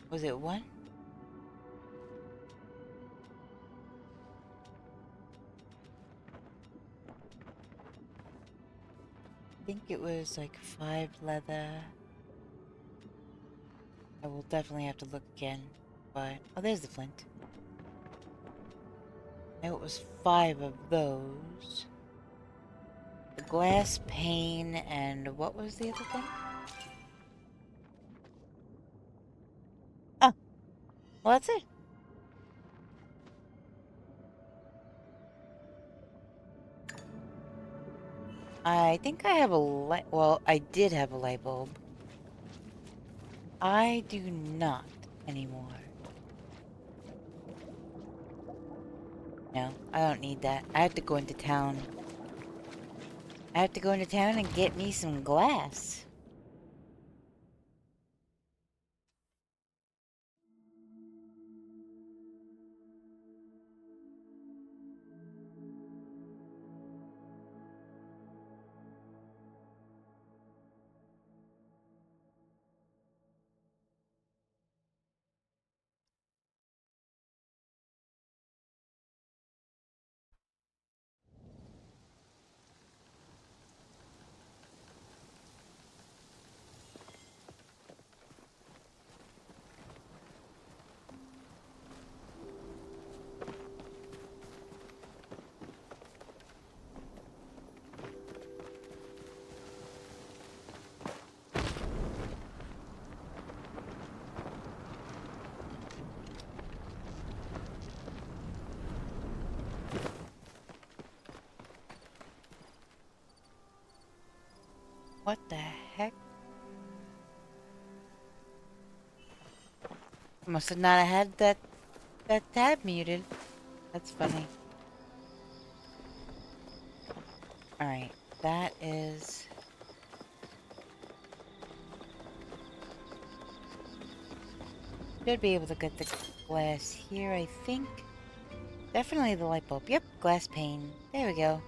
Was it one? I think it was like 5 leather. I will definitely have to look again. But, oh, there's the flint. No, it was 5 of those. The glass pane and what was the other thing? Oh, well, that's it. I think I have a light. Well, I did have a light bulb. I do not anymore. No, I don't need that. I have to go into town. I have to go into town and get me some glass. What the heck? Must have not had that tab muted. That's funny. Alright, that is... Should be able to get the glass here, I think. Definitely the light bulb. Yep, glass pane. There we go.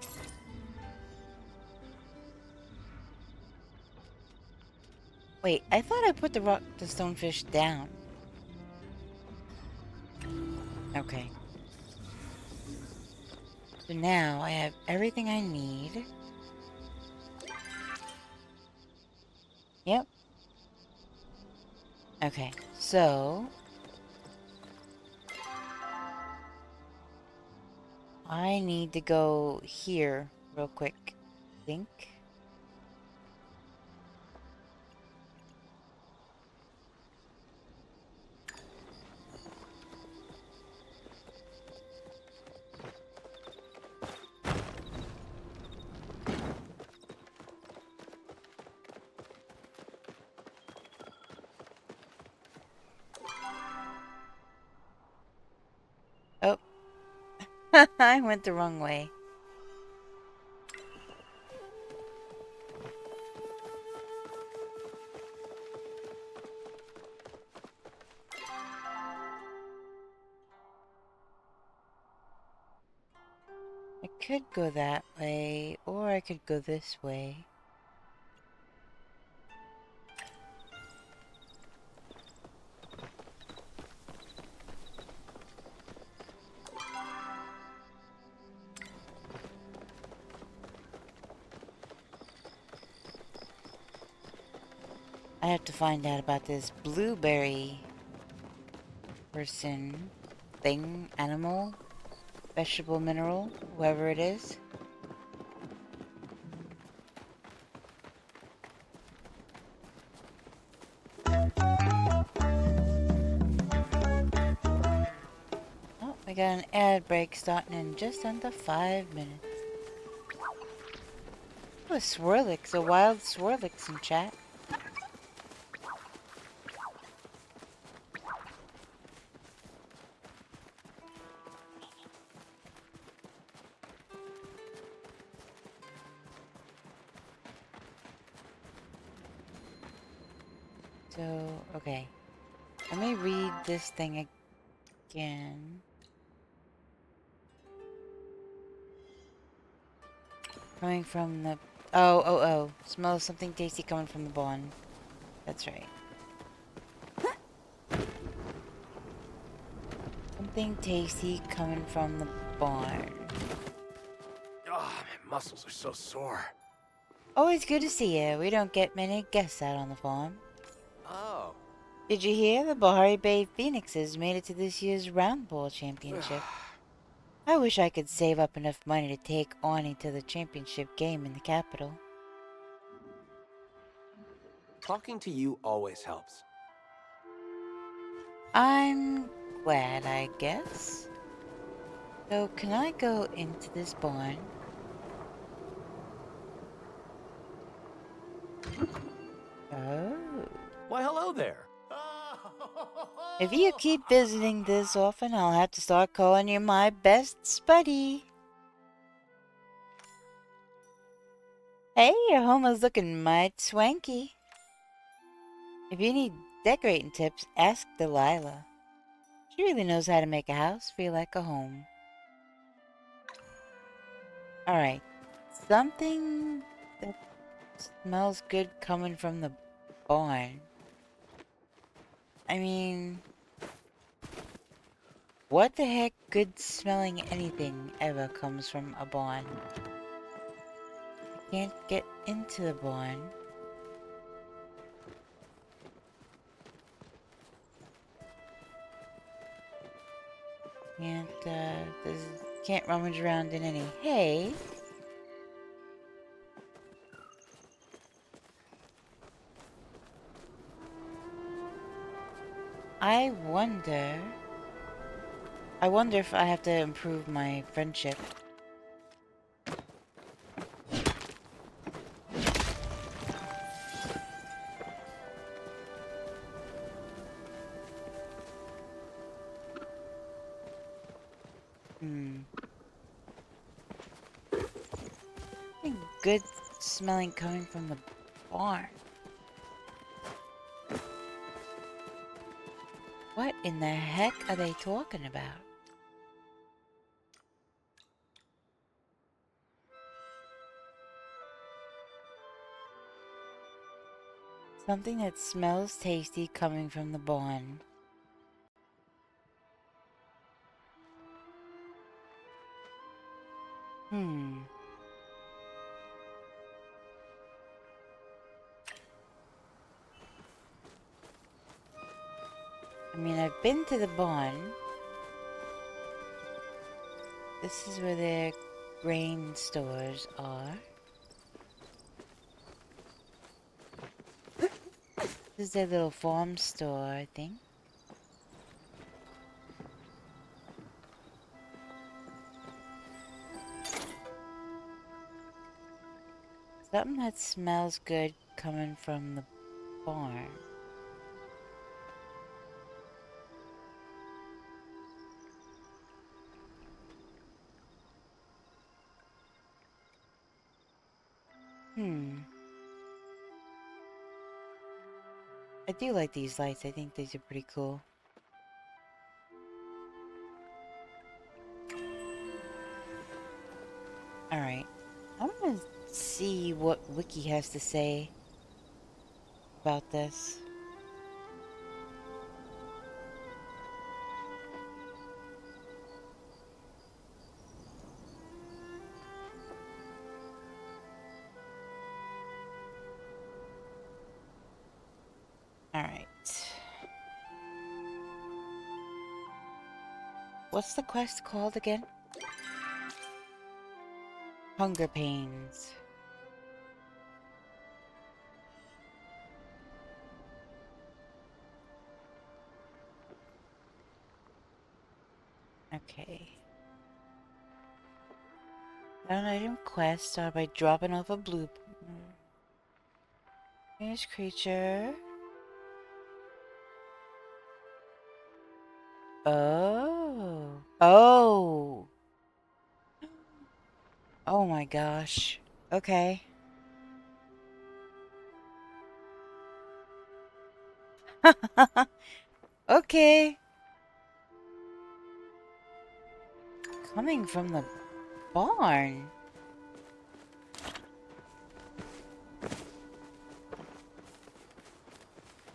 Wait, I thought I put the stonefish down. Okay. So now I have everything I need. Yep. Okay, so... I need to go here real quick, I think. Oh. I went the wrong way. I could go that way, or I could go this way. I have to find out about this blueberry person, thing, animal, vegetable, mineral, whoever it is. Oh, we got an ad break starting in just under 5 minutes. Oh, a Swirlix, a wild Swirlix in chat. So, okay. Let me read this thing again. Coming from the... Oh. Smell something tasty coming from the barn. That's right. Something tasty coming from the barn. Oh, my muscles are so sore. Always good to see you. We don't get many guests out on the farm. Oh. Did you hear the Bahari Bay Phoenixes made it to this year's Round Ball Championship? I wish I could save up enough money to take Arnie to the championship game in the capital. Talking to you always helps. I'm glad, I guess. So, can I go into this barn? Oh. Why, hello there. If you keep visiting this often, I'll have to start calling you my best spuddy. Hey, your home is looking mighty swanky. If you need decorating tips, ask Delilah. She really knows how to make a house feel like a home. Alright, something that smells good coming from the barn. I mean, what the heck good smelling anything ever comes from a barn? I can't get into the barn. Can't rummage around in any hay. I wonder if I have to improve my friendship. Something good smelling coming from the barn. What in the heck are they talking about? Something that smells tasty coming from the barn. I mean, I've been to the barn. This is where their grain stores are. This is their little farm store, I think. Something that smells good coming from the barn. I do like these lights. I think these are pretty cool. Alright. I want to see what Wiki has to say about this. Alright. What's the quest called again? Hunger Pains. Okay. Found item quest start by dropping off a blue. Here's creature. Oh. Oh. Oh my gosh. Okay. Okay. Coming from the barn.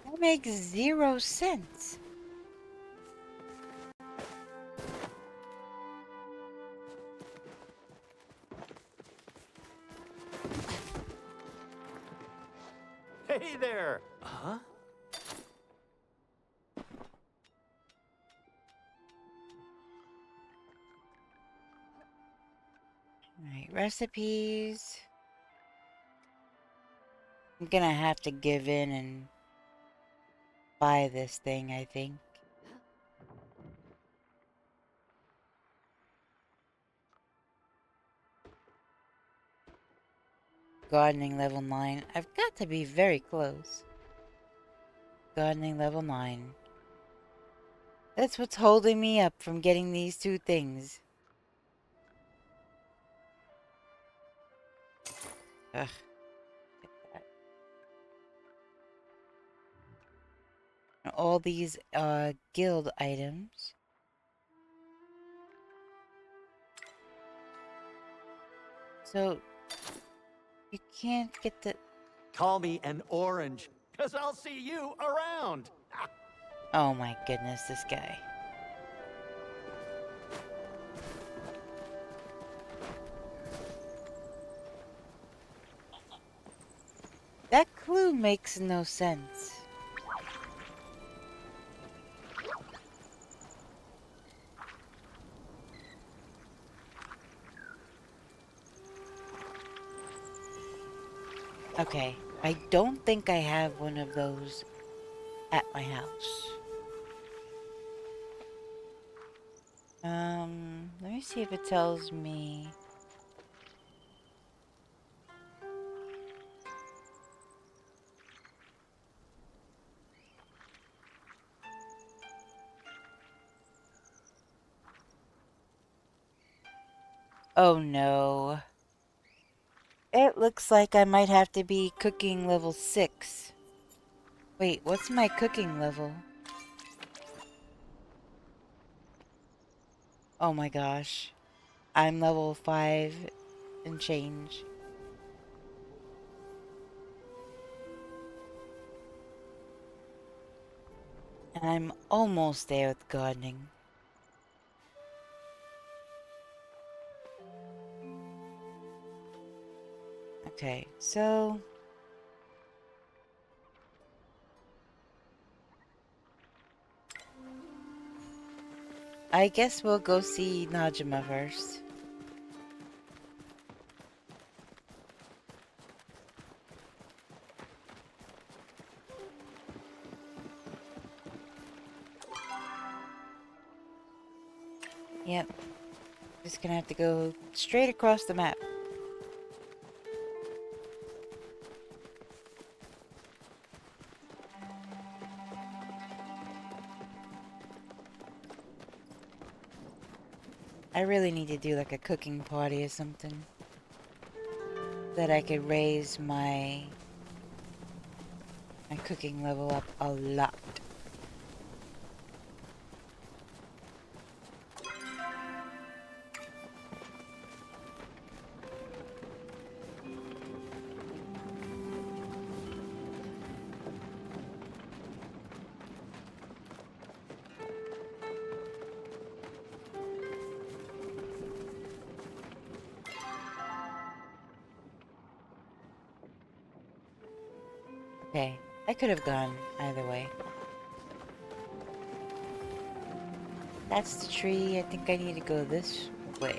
That makes 0 sense. Hey there! Huh? Alright, recipes. I'm gonna have to give in and buy this thing, I think. Gardening level 9. I've got to be very close. Gardening level 9. That's what's holding me up from getting these two things. Ugh. Get that. All these guild items. So you can't get the... Call me an orange, because I'll see you around. Oh my goodness, this guy. That clue makes no sense. Okay, I don't think I have one of those at my house. Let me see if it tells me. Oh no. It looks like I might have to be cooking level 6. Wait, what's my cooking level? Oh my gosh. I'm level 5 and change. And I'm almost there with gardening. Okay, so... I guess we'll go see Najima first. Yep. Just gonna have to go straight across the map. I really need to do like a cooking party or something. That I could raise my cooking level up a lot. Okay, I could have gone either way. That's the tree. I think I need to go this way.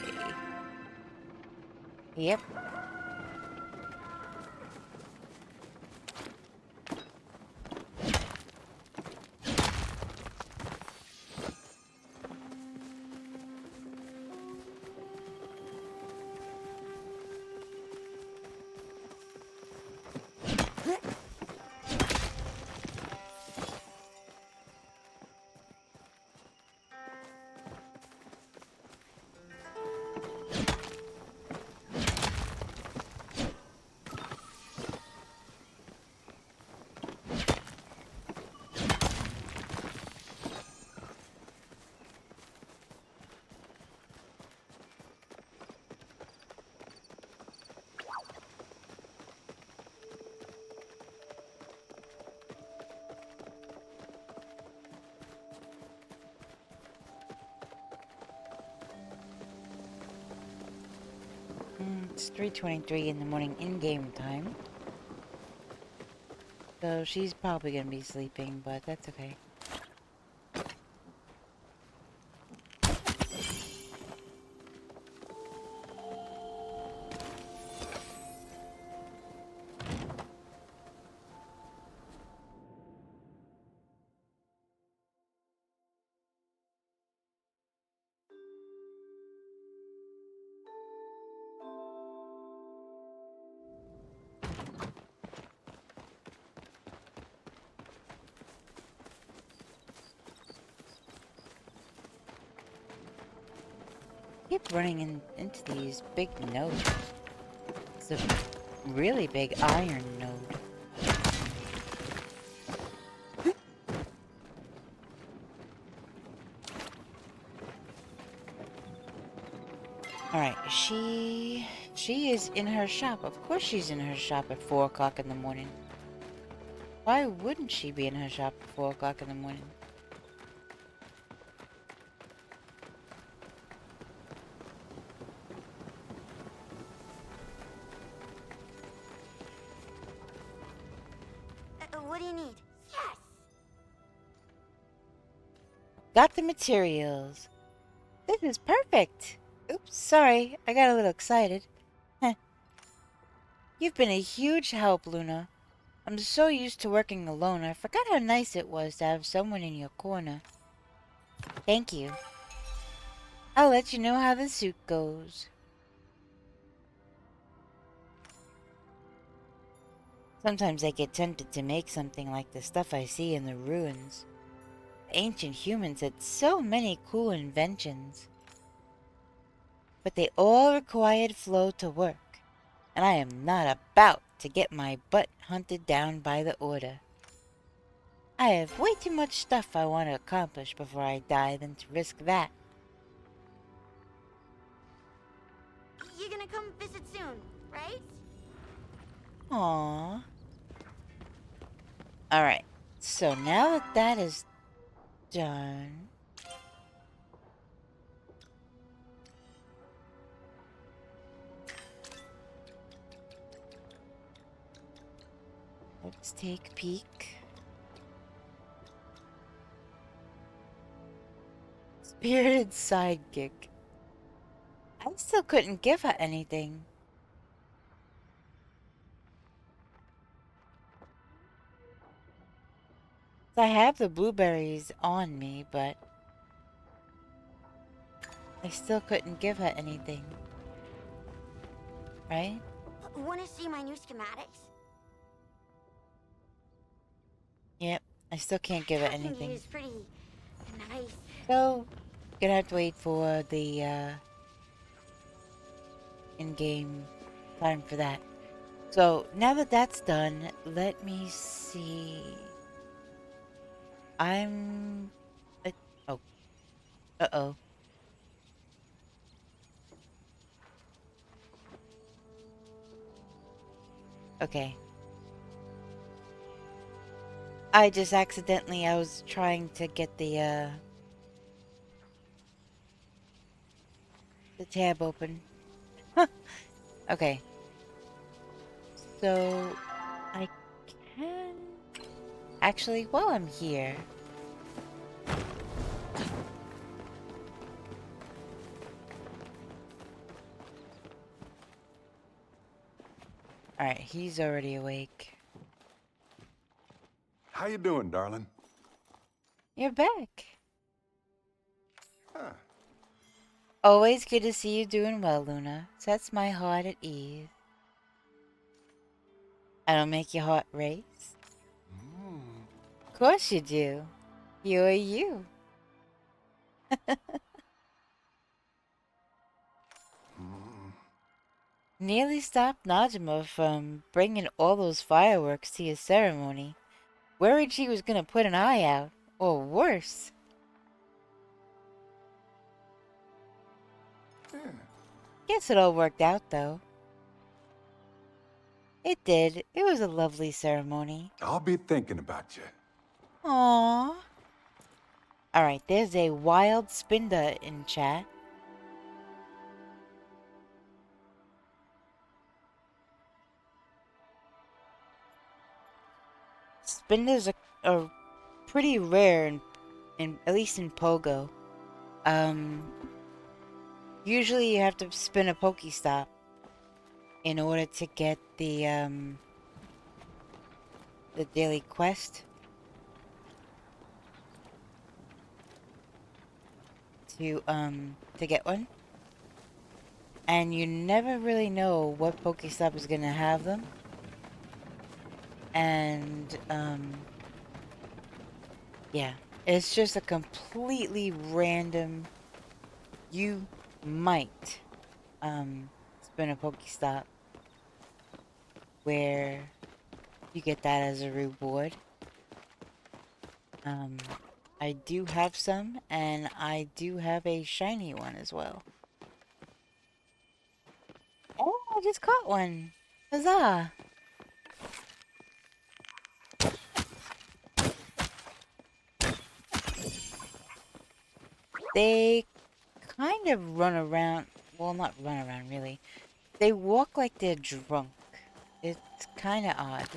Yep. It's 3:23 in the morning in-game time. So she's probably gonna be sleeping, but that's okay. keep running into these big nodes. It's a really big iron node. Alright, she is in her shop. Of course she's in her shop at 4 o'clock in the morning. Why wouldn't she be in her shop at 4 o'clock in the morning? What do you need? Yes! Got the materials. This is perfect. Oops, sorry. I got a little excited. Heh. You've been a huge help, Luna. I'm so used to working alone, I forgot how nice it was to have someone in your corner. Thank you. I'll let you know how the suit goes. Sometimes I get tempted to make something like the stuff I see in the ruins. Ancient humans had so many cool inventions. But they all required flow to work, and I am not about to get my butt hunted down by the Order. I have way too much stuff I want to accomplish before I die than to risk that. You're gonna come visit soon, right? Aww. Alright, so now that that is done... let's take a peek. Spirited sidekick. I still couldn't give her anything. I have the blueberries on me, but I still couldn't give her anything. Right? Wanna see my new schematics? Yep, I still can't give her anything. It's pretty nice. So, gonna have to wait for the in-game time for that. So, now that that's done, let me see. I'm... oh. Uh-oh. Okay. I just accidentally, I was trying to get the tab open. Okay. So, I can... actually, while I'm here... Alright, he's already awake. How you doing, darling? You're back. Huh. Always good to see you doing well, Luna. Sets my heart at ease. I don't make your heart race. Of course you do. You're you. Nearly stopped Najima from bringing all those fireworks to your ceremony. Worried she was gonna put an eye out, or worse. Guess it all worked out, though. It did. It was a lovely ceremony. I'll be thinking about you. Aww. Alright, there's a wild Spinda in chat. Spindas are pretty rare in at least in Pogo. Usually you have to spin a Pokestop in order to get the daily quest to get one. And you never really know what Pokestop is gonna have them. And yeah, it's just a completely random. You might spin a Pokestop where you get that as a reward. I do have some, and I do have a shiny one as well. Oh, I just caught one! Huzzah! They kind of run around, well, not run around really. They walk like they're drunk. It's kind of odd.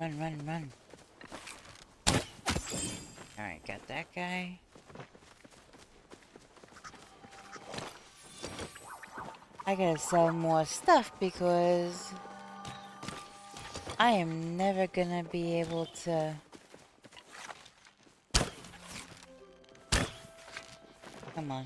Run, run, run. Alright, got that guy. I gotta sell more stuff because I am never gonna be able to... Come on.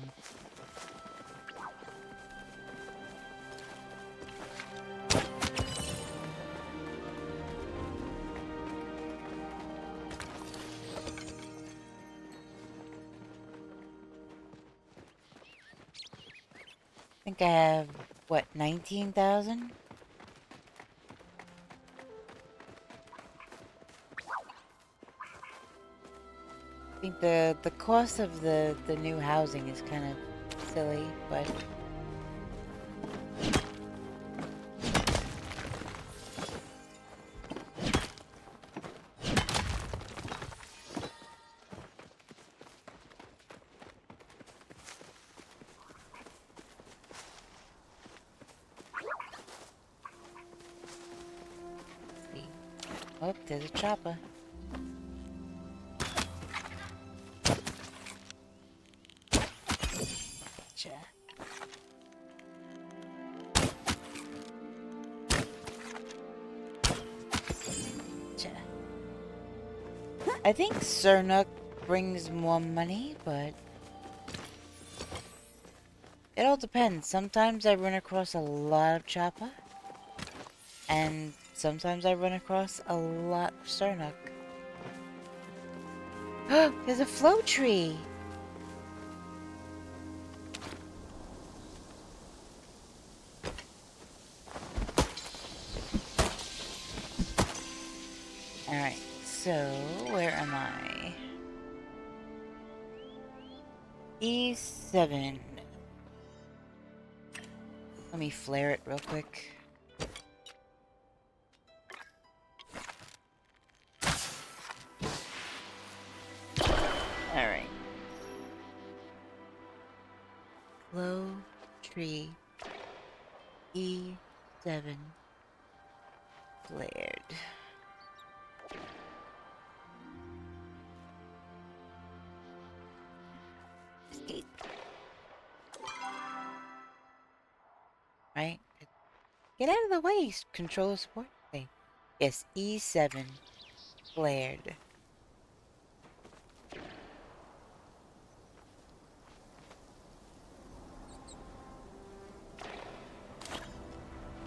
I think I have, what, 19,000? I think the cost of the new housing is kind of silly, but... See. Oh, there's a chopper. Gotcha. Gotcha. I think Sernuk brings more money, but... It all depends. Sometimes I run across a lot of chopper. And sometimes I run across a lot of Sernuk. There's a flow tree! Alright, so where am I? E7. Let me flare it real quick. Alright. Flow tree. E7. Flared. Escape. Right? Get out of the way, control support thing. Yes, E7. Flared.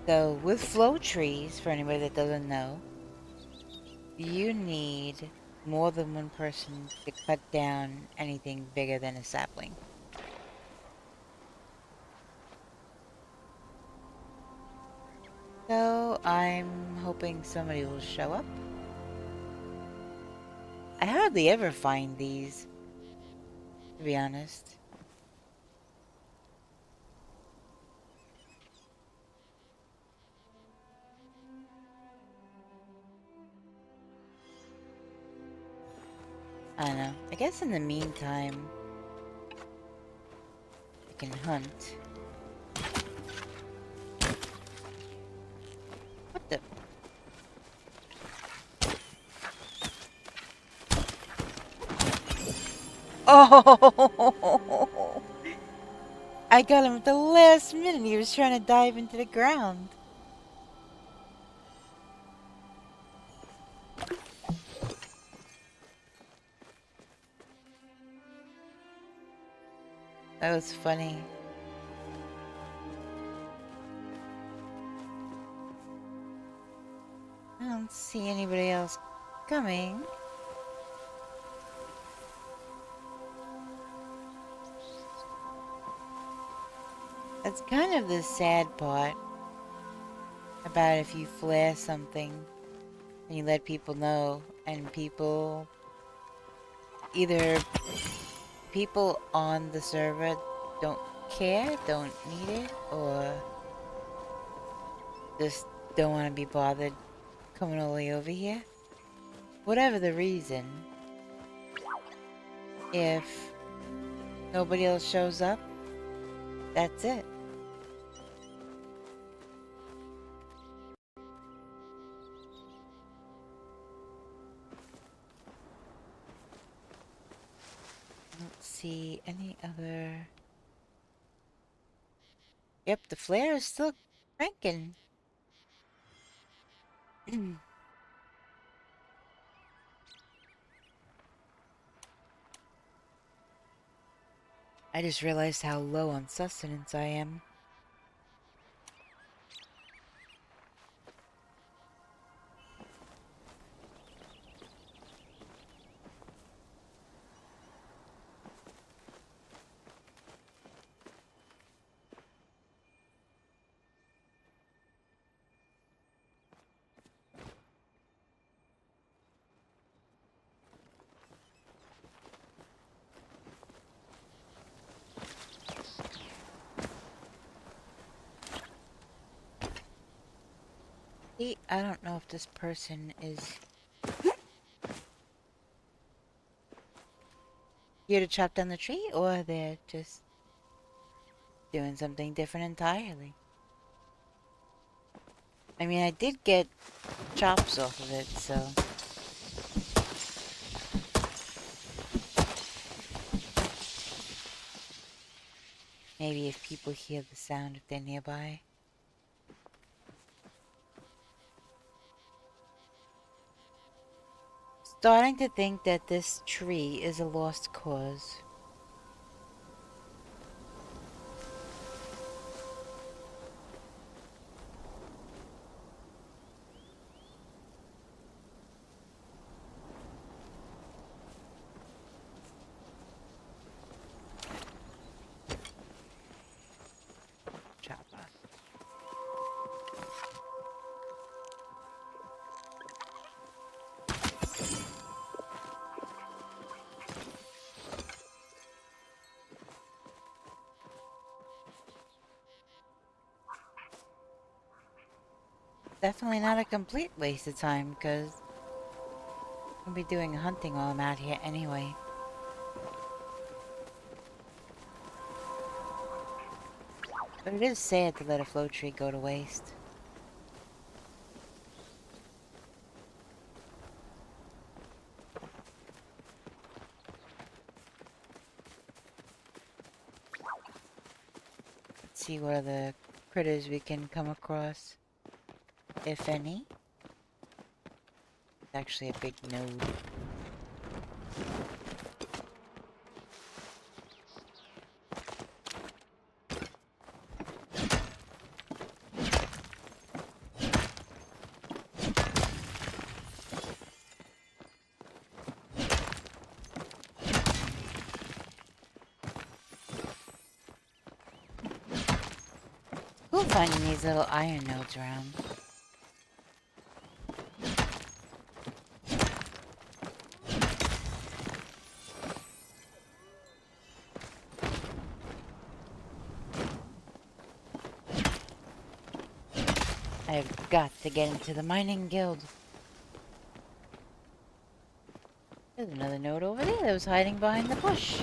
So, with flow trees, for anybody that doesn't know, you need more than one person to cut down anything bigger than a sapling. So, I'm hoping somebody will show up. I hardly ever find these, to be honest. I don't know. I guess in the meantime, I can hunt. What the? Oh! I got him at the last minute. He was trying to dive into the ground. That was funny. don't see anybody else coming. That's kind of the sad part about if you flare something and you let people know, and people, either people on the server don't care, don't need it, or just don't want to be bothered coming all the way over here. Whatever the reason, if nobody else shows up, that's it. I don't see any other... Yep, the flare is still cranking. I just realized how low on sustenance I am. See, I don't know if this person is here to chop down the tree, or they're just doing something different entirely. I mean, I did get chops off of it, so... Maybe if people hear the sound if they're nearby. Starting to think that this tree is a lost cause. Chopper. Definitely not a complete waste of time, because I'll be doing hunting while I'm out here anyway. But it is sad to let a flow tree go to waste. Let's see what other critters we can come across, if any. It's actually a big node. Cool finding these little iron nodes around. I've got to get into the mining guild. There's another node over there that was hiding behind the bush.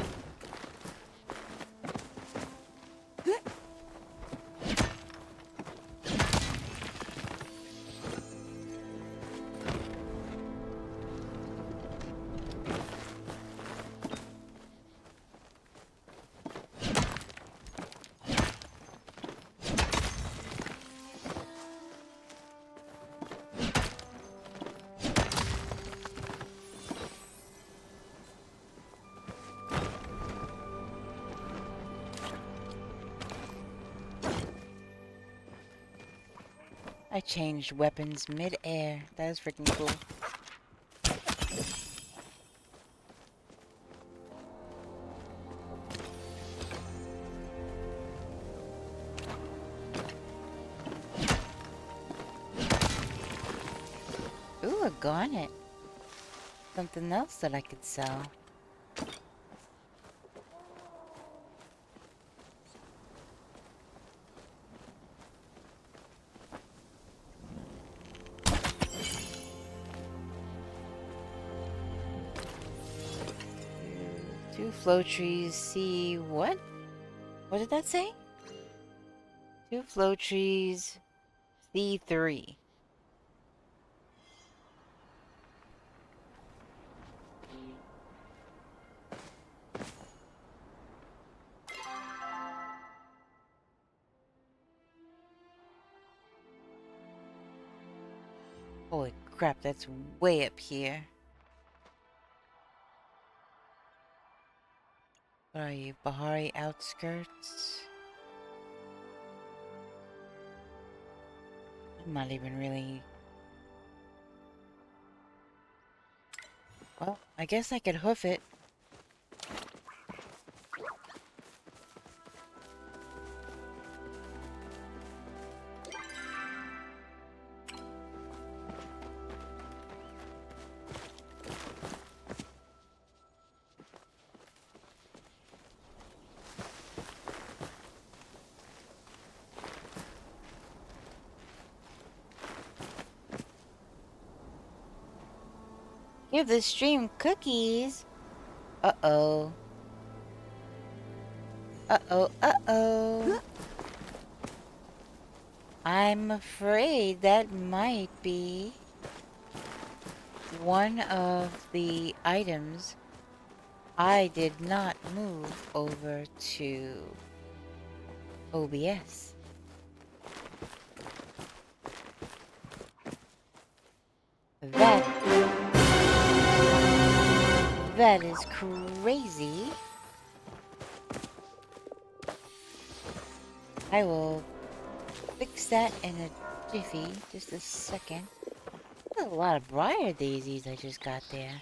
I changed weapons mid-air. That was freaking cool. Ooh, a garnet. Something else that I could sell. Two flow trees, see what? What did that say? Two flow trees, C3. Holy crap, that's way up here. What are you, Bahari outskirts? I'm not even really... Well, I guess I could hoof it. Give the stream cookies. Uh-oh. Uh-oh, uh-oh. I'm afraid that might be one of the items I did not move over to OBS. That is crazy. I will fix that in a jiffy. Just a second. There's a lot of briar daisies I just got there.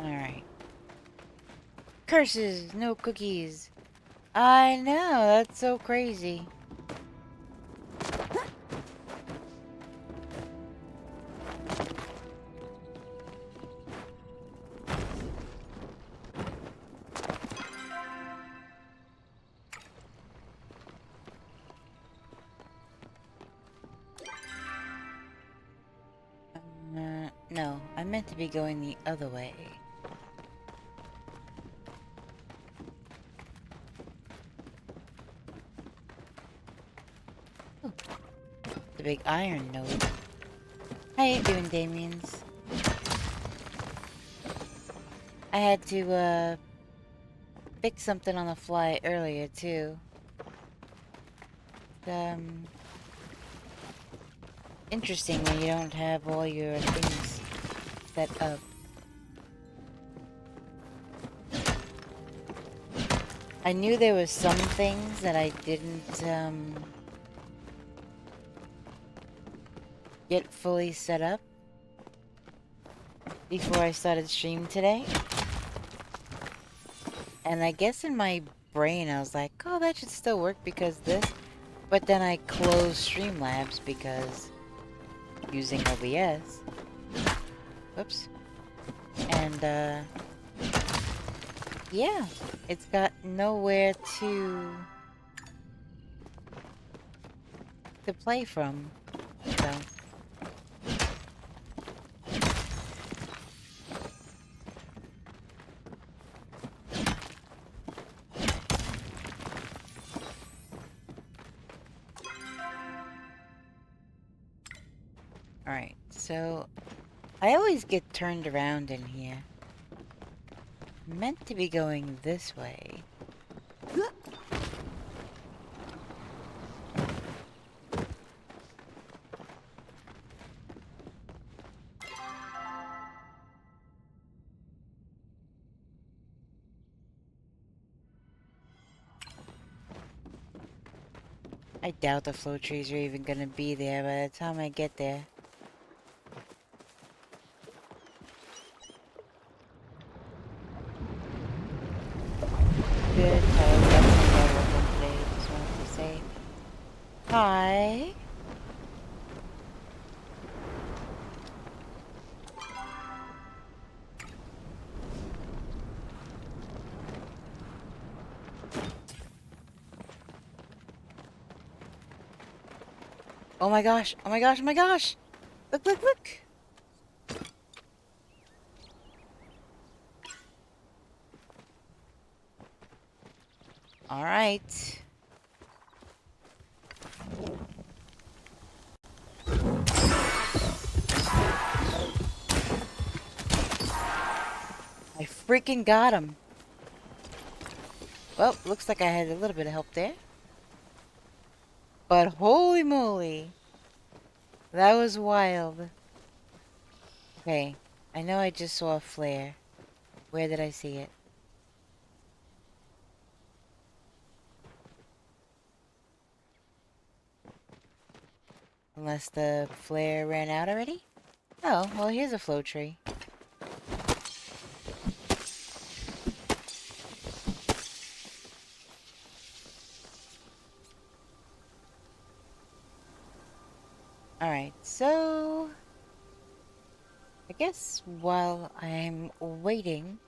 Alright. Curses! No cookies! I know, that's so crazy. No, I meant to be going the other way. Ooh, the big iron node. How you doing, Damians? I had to, fix something on the fly earlier, too. Interesting when you don't have all your things set up. I knew there was some things that I didn't, get fully set up before I started stream today. And I guess in my brain I was like, oh, that should still work because this. But then I closed Streamlabs because using OBS. Whoops. And, yeah, it's got nowhere to play from, so. Alright, so I always get turned around in here. Meant to be going this way. I doubt the flow trees are even gonna be there by the time I get there. Good, so we got some railroad done today. Just wanted to say hi. Oh my gosh, oh my gosh, oh my gosh! Look, look, look! Alright. I freaking got him! Well, looks like I had a little bit of help there. But holy moly! That was wild. Okay, I know I just saw a flare. Where did I see it? Unless the flare ran out already? Oh, well here's a flow tree. Alright, so... I guess while I'm waiting...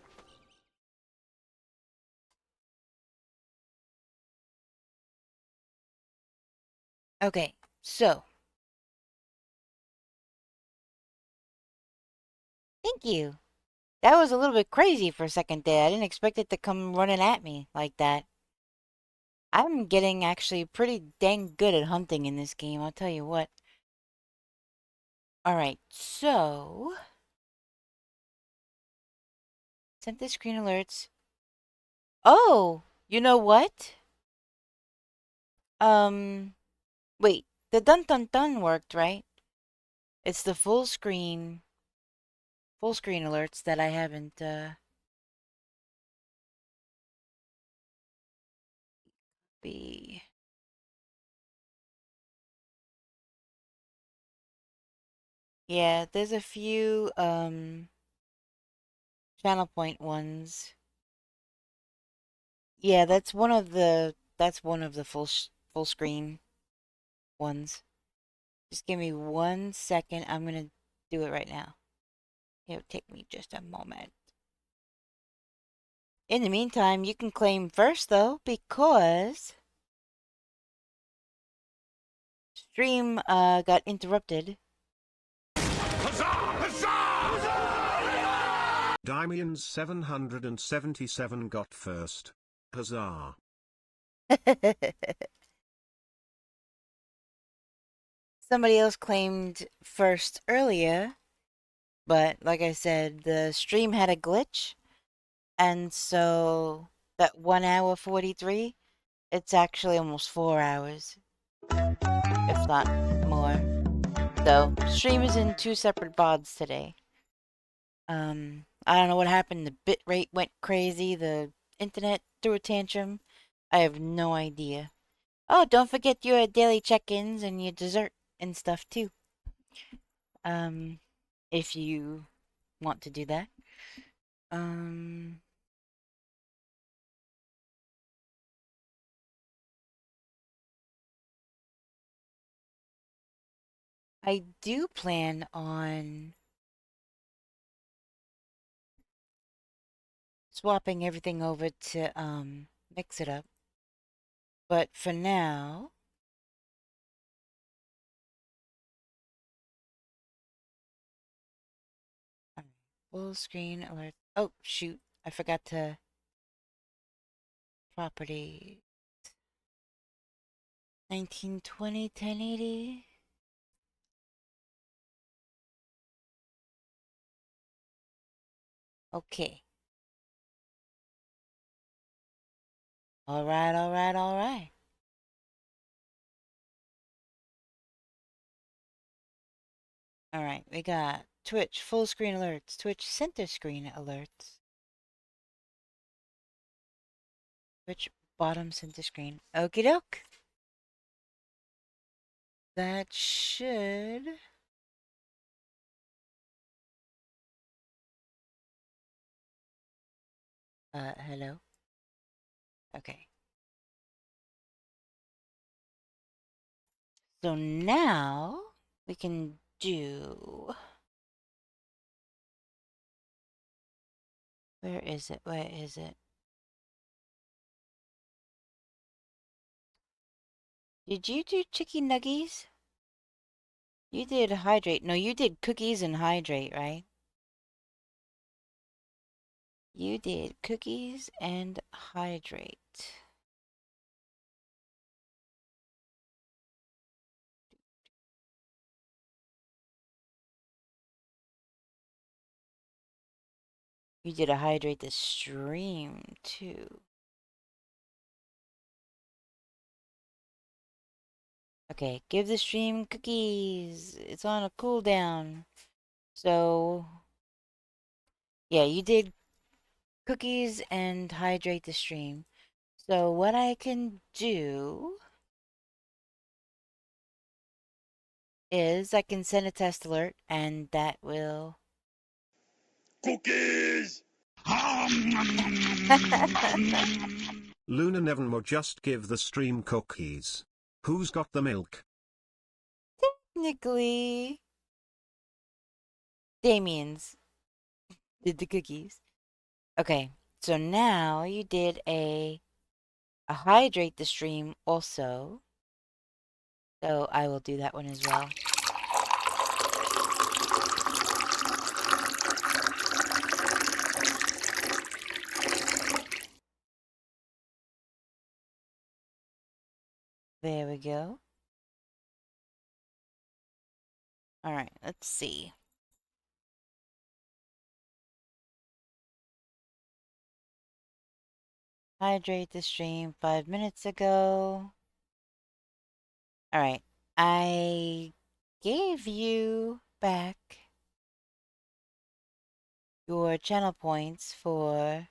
Okay, so... Thank you! That was a little bit crazy for a second there. I didn't expect it to come running at me like that. I'm getting actually pretty dang good at hunting in this game, I'll tell you what. Alright, so... Sent the screen alerts. Oh! You know what? Wait. The dun-dun-dun worked, right? It's the full screen alerts that I haven't, be... Yeah, there's a few, channel point ones. Yeah, that's one of the full screen ones. Just give me 1 second. I'm gonna do it right now. It'll take me just a moment. In the meantime, you can claim first though, because stream got interrupted. Dimian 777 got first. Huzzah. Somebody else claimed first earlier, but like I said, the stream had a glitch, and so that 1 hour 43, it's actually almost 4 hours, if not more. So, stream is in 2 separate VODs today. I don't know what happened. The bitrate went crazy. The internet threw a tantrum. I have no idea. Oh, don't forget your daily check-ins and your dessert and stuff too. If you want to do that. I do plan on swapping everything over to, mix it up. But for now... Full screen alert. Oh, shoot. I forgot to... Property... 1920, 1080. Okay. Alright, alright, alright. Alright, we got Twitch full screen alerts, Twitch center screen alerts, Twitch bottom center screen. Okie doke. that should... hello? Okay. So now we can do... Where is it? Where is it? Did you do chicken nuggies? You did hydrate. No, you did cookies and hydrate, right? You did cookies and hydrate. You did a hydrate the stream too. Okay, give the stream cookies. It's on a cooldown. So, yeah, you did cookies and hydrate the stream. So what I can do is I can send a test alert and that will... Cookies! Luna Nevermore just give the stream cookies. Who's got the milk? Technically, Damien's did the cookies. Okay, so now you did a hydrate the stream also. So I will do that one as well. There we go. Alright, let's see. Hydrate the stream 5 minutes ago. Alright, I gave you back your channel points for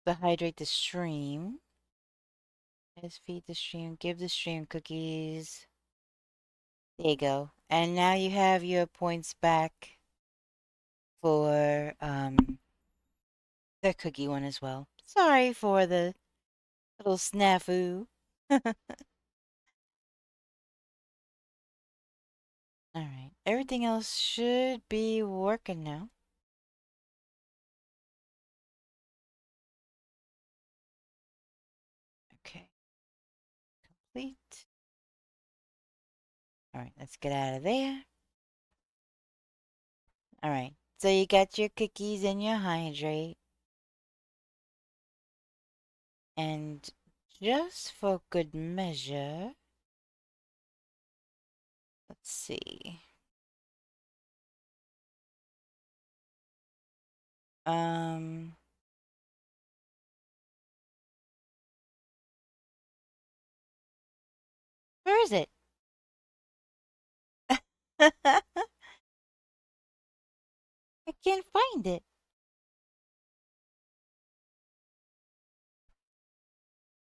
the hydrate the stream. Let's feed the stream, give the stream cookies. There you go. And now you have your points back for the cookie one as well. Sorry for the little snafu. Alright, everything else should be working now. Okay. Complete. Alright, let's get out of there. Alright, so you got your cookies and your hydrate. And just for good measure, let's see. Where is it? I can't find it.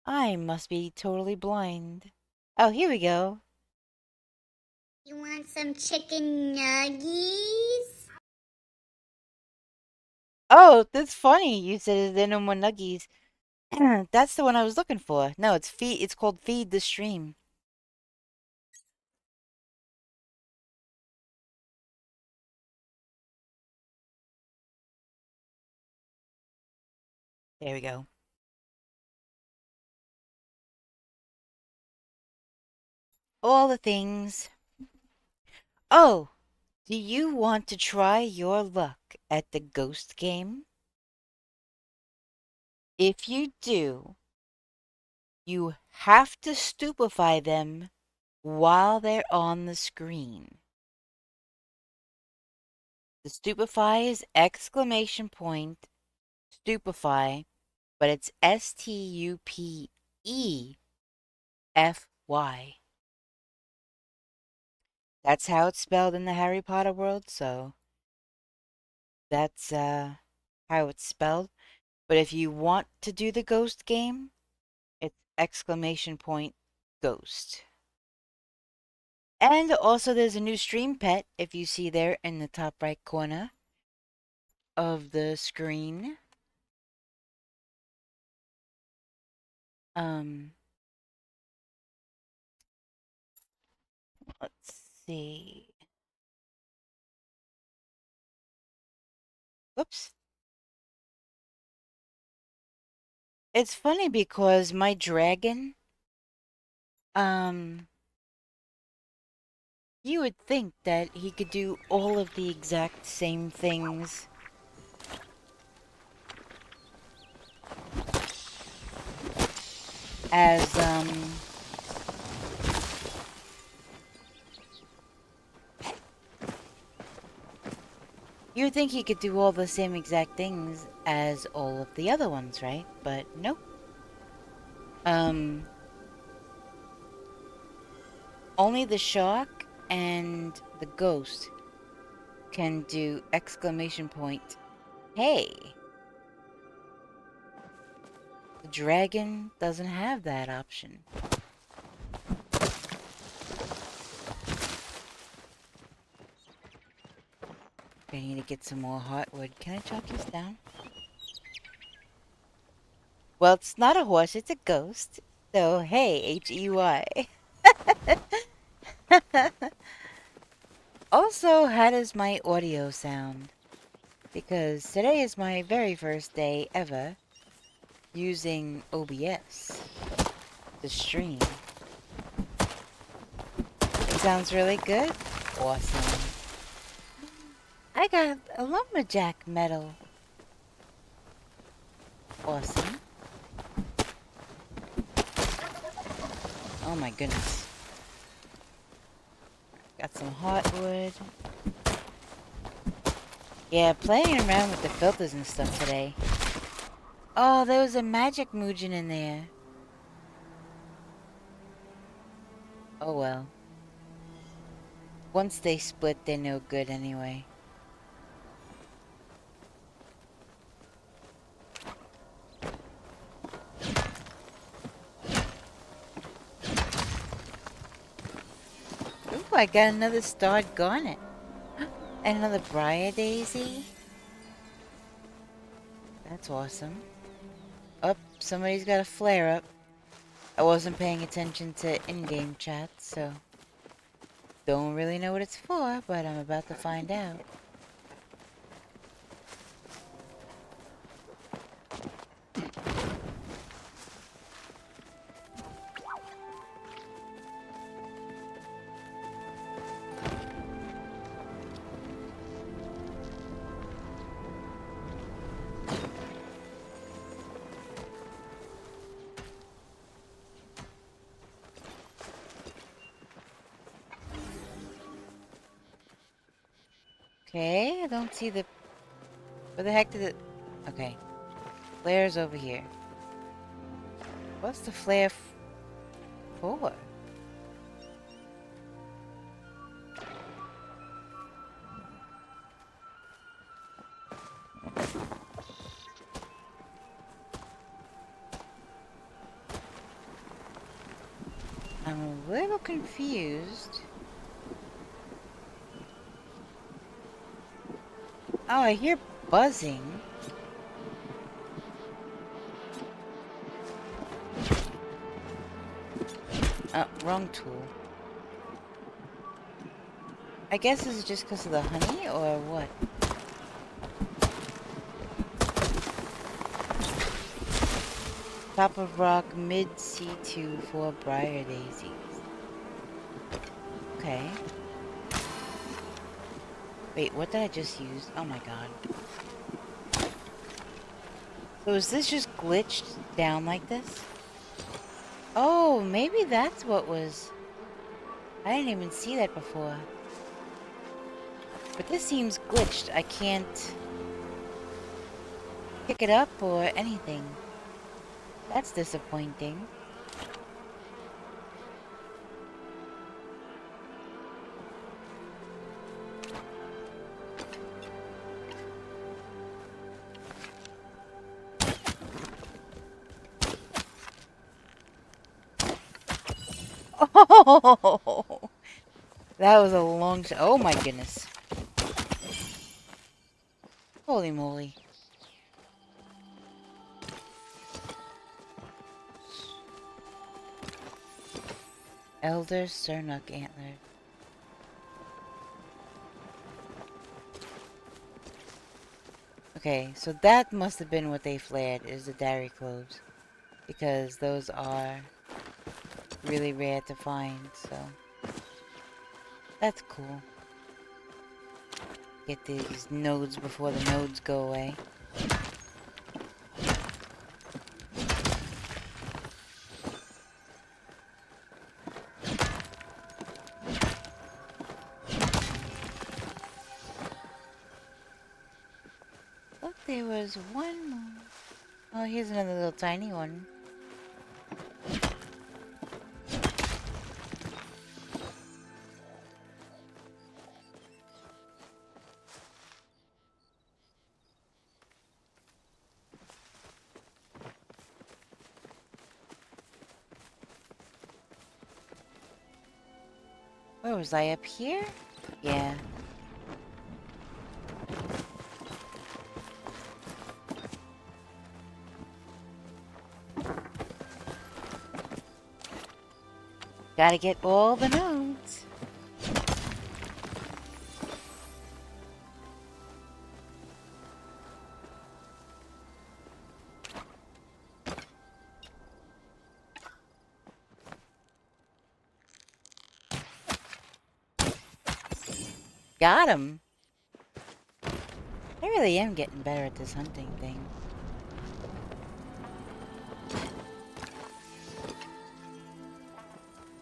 I must be totally blind. Oh, here we go. You want some chicken nuggies? Oh, that's funny. You said there are no more nuggies. That's the one I was looking for. No, it's feed. It's called Feed the Stream. There we go. All the things. Oh, do you want to try your luck at the ghost game? If you do, you have to stupefy them while they're on the screen. The stupefy is exclamation point, stupefy, but it's STUPEFY. That's how it's spelled in the Harry Potter world, so that's how it's spelled. But if you want to do the ghost game, it's !ghost. And also there's a new stream pet, if you see there in the top right corner of the screen. Let's see. Whoops. It's funny because my dragon, you would think that he could do all of the exact same things as, you would think he could do all the same exact things as all of the other ones, right? But nope. Only the shark and the ghost can do ! Hey! The dragon doesn't have that option. I need to get some more heartwood. Can I chop this down? Well, it's not a horse, it's a ghost. So, hey, H-E-Y. Also, how does my audio sound? Because today is my very first day ever using OBS to stream. It sounds really good? Awesome. I got a lumberjack medal. Awesome. Oh my goodness. Got some hardwood. Yeah, playing around with the filters and stuff today. Oh, there was a magic Muujin in there. Oh well. Once they split, they're no good anyway. Ooh, I got another starred garnet. And another briar daisy. That's awesome. Oh, somebody's got a flare up. I wasn't paying attention to in-game chat, so don't really know what it's for, but I'm about to find out. Okay, I don't see the... Where the heck did it... Okay. Flare's over here. What's the flare for? I'm a little confused. Oh, I hear buzzing. Oh, wrong tool. I guess this is just because of the honey, or what? Top of rock, mid C2 for briar daisies. Okay. Wait, what did I just use? Oh my god. So is this just glitched down like this? Oh, maybe that's what was... I didn't even see that before. But this seems glitched. I can't pick it up or anything. That's disappointing. Oh, that was a long shot. Oh my goodness. Holy moly. Elder Sernuk antler. Okay, so that must have been what they flared, is the dairy cloves. Because those are really rare to find, so that's cool. Get these nodes before the nodes go away. Look, there was one more. Oh, here's another little tiny one. Where was I, up here? Yeah. Gotta get all the nodes. Got him. I really am getting better at this hunting thing.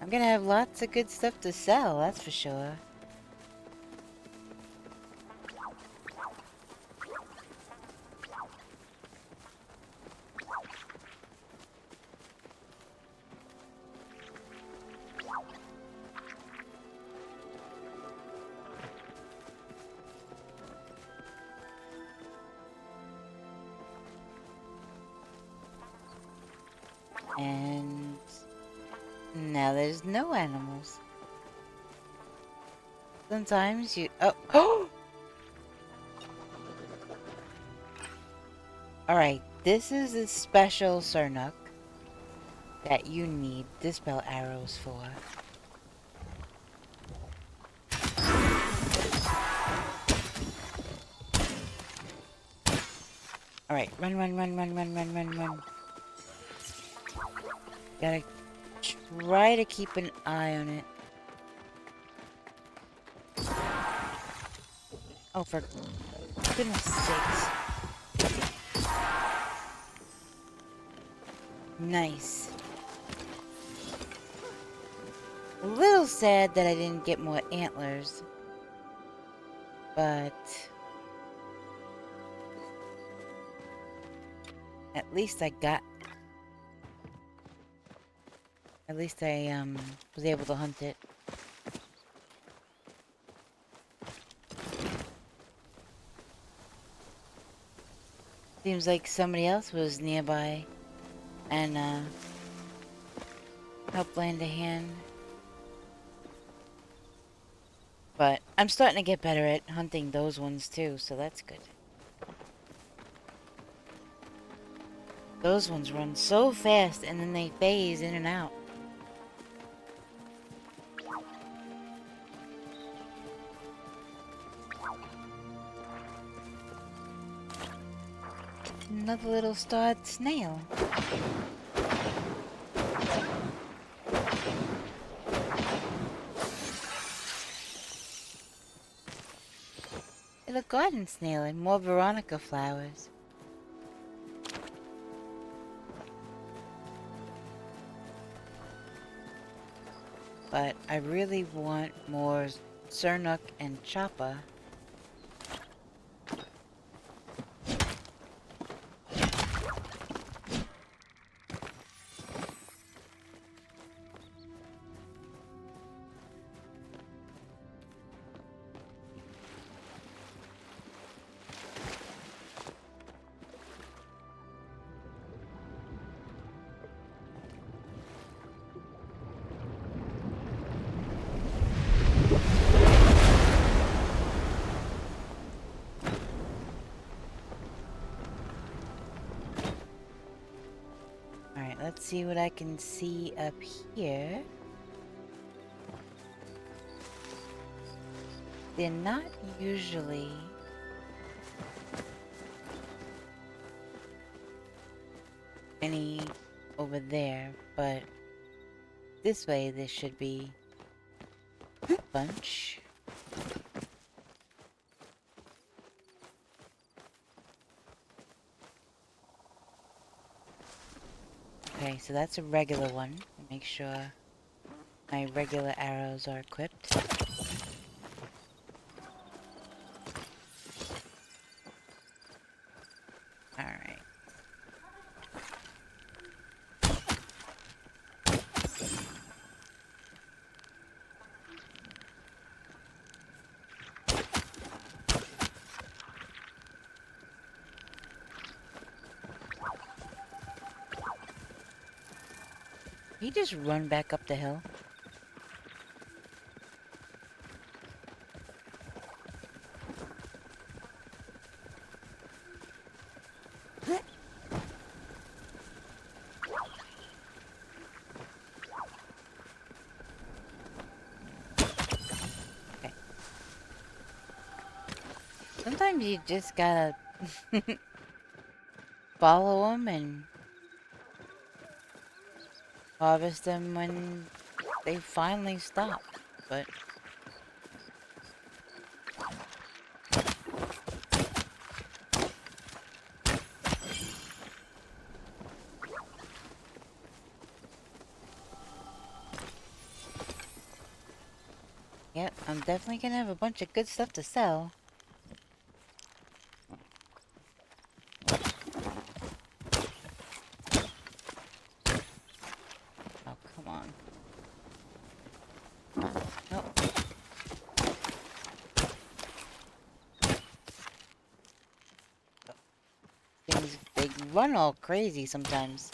I'm gonna have lots of good stuff to sell, that's for sure. And now there's no animals. Sometimes you... Oh! Alright, this is a special Sernuk that you need dispel arrows for. Alright, run, run, run, run, run, run, run, run. Gotta try to keep an eye on it. Oh, for goodness sakes. Nice. A little sad that I didn't get more antlers. But... at least I got... At least I, was able to hunt it. Seems like somebody else was nearby and helped lend a hand. But I'm starting to get better at hunting those ones too, so that's good. Those ones run so fast and then they phase in and out. Another little starred snail. A garden snail and more Veronica flowers. But I really want more Sernuk and Choppa. Alright, let's see what I can see up here. They're not usually any over there, but this way there should be a bunch. Okay, so that's a regular one. Make sure my regular arrows are equipped. Alright. He just run back up the hill. Okay. Sometimes you just gotta follow them and harvest them when they finally stop, but yep, I'm definitely gonna have a bunch of good stuff to sell. Oh, come on. Nope. Things, they run all crazy sometimes.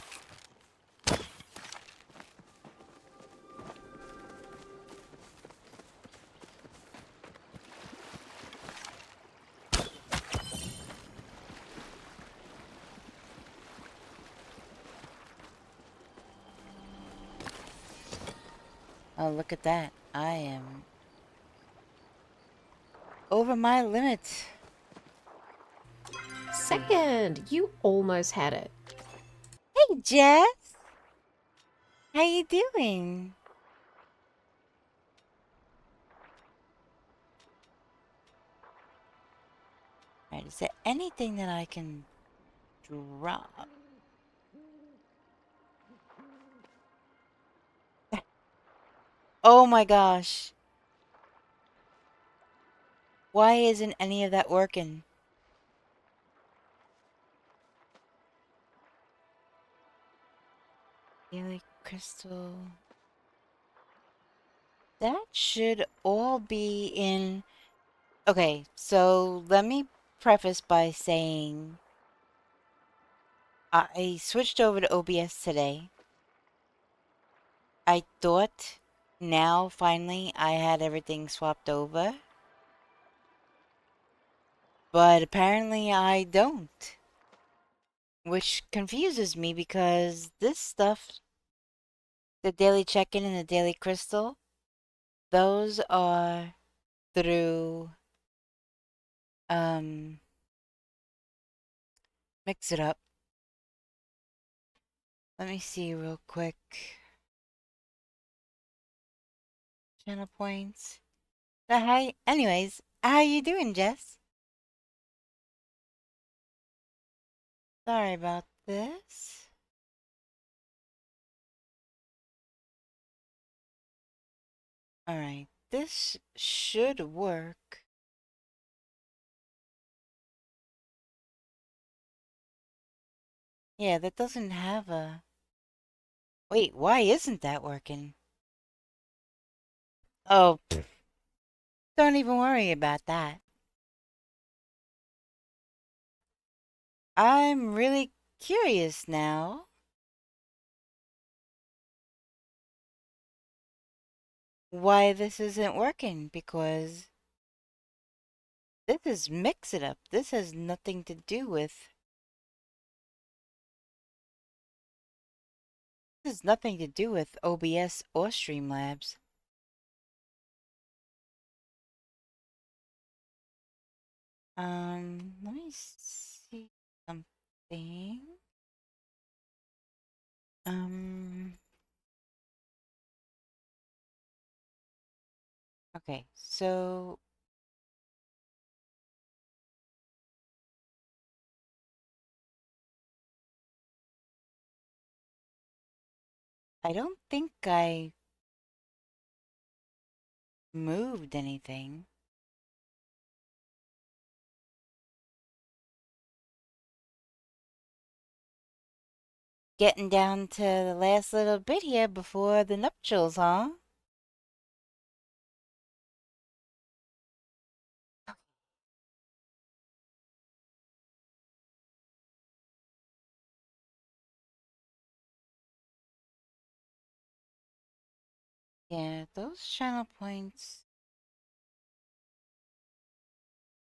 Oh, look at that. I am over my limit. Second, you almost had it. Hey, Jess! How you doing? Alright, is there anything that I can drop? Oh my gosh. Why isn't any of that working? Daily crystal. That should all be in... Okay, so let me preface by saying I switched over to OBS today. I thought now finally I had everything swapped over. But apparently I don't. Which confuses me because this stuff, the daily check-in and the daily crystal, those are through mix it up. Let me see real quick. Channel points. So anyways, how you doing, Jess? Sorry about this. Alright, this should work. Yeah, that doesn't have a... Wait, why isn't that working? Oh, don't even worry about that. I'm really curious now. Why this isn't working, because this is mix it up. This has nothing to do with This has nothing to do with OBS or Streamlabs. Let me see something. Okay, so I don't think I moved anything. Getting down to the last little bit here before the nuptials, huh? Yeah, those channel points,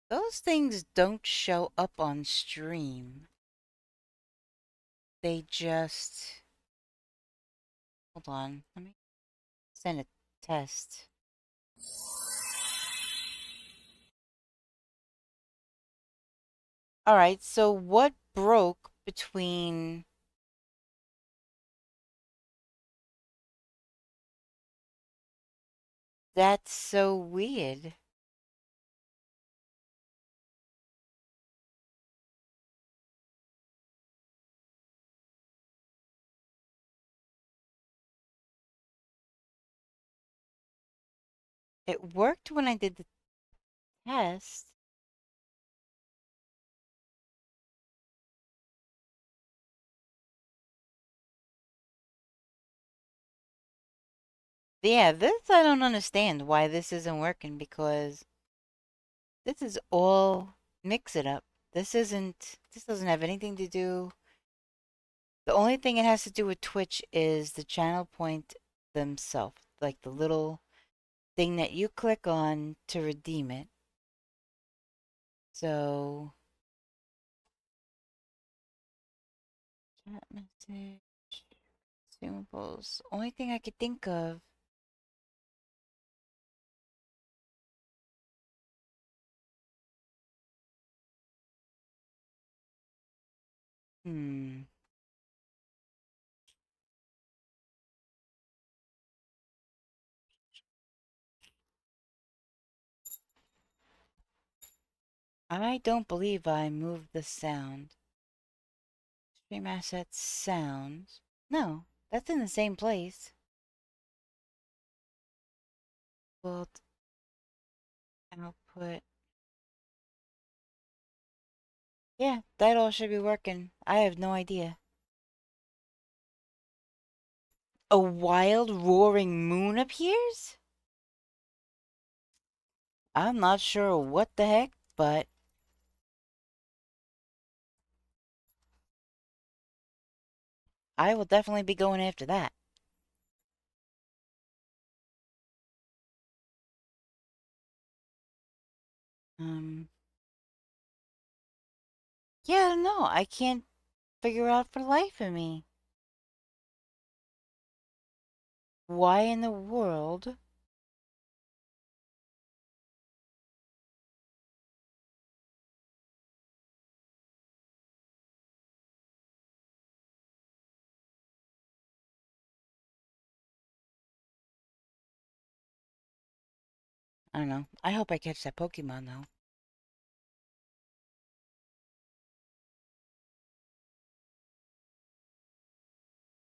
those things don't show up on stream. They just... Hold on, let me send a test. Alright, so what broke between... That's so weird. It worked when I did the test. Yeah, this I don't understand why this isn't working, because this is all mix it up. This doesn't have anything to do. The only thing it has to do with Twitch is the channel point themselves, like the little thing that you click on to redeem it. So, chat message, consumables. Only thing I could think of. I don't believe I moved the sound. Stream assets sounds. No, that's in the same place. Well, output. Yeah, that all should be working. I have no idea. A wild roaring moon appears? I'm not sure what the heck, but I will definitely be going after that. Yeah, no, I can't figure out for the life of me. Why in the world? I don't know. I hope I catch that Pokemon, though.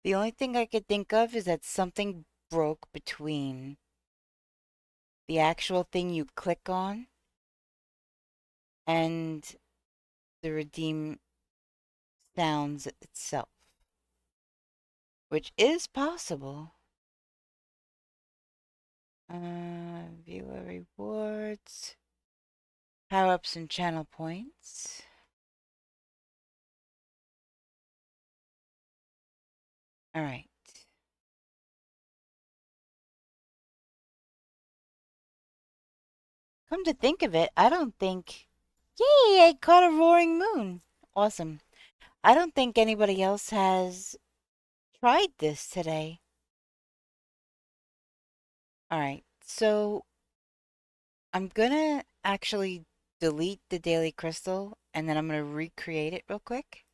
The only thing I could think of is that something broke between the actual thing you click on and the redeem sounds itself, which is possible. Viewer rewards, power-ups and channel points. All right. Come to think of it, I don't think... Yay, I caught a roaring moon. Awesome. I don't think anybody else has tried this today. Alright, so I'm gonna actually delete the daily crystal and then I'm gonna recreate it real quick.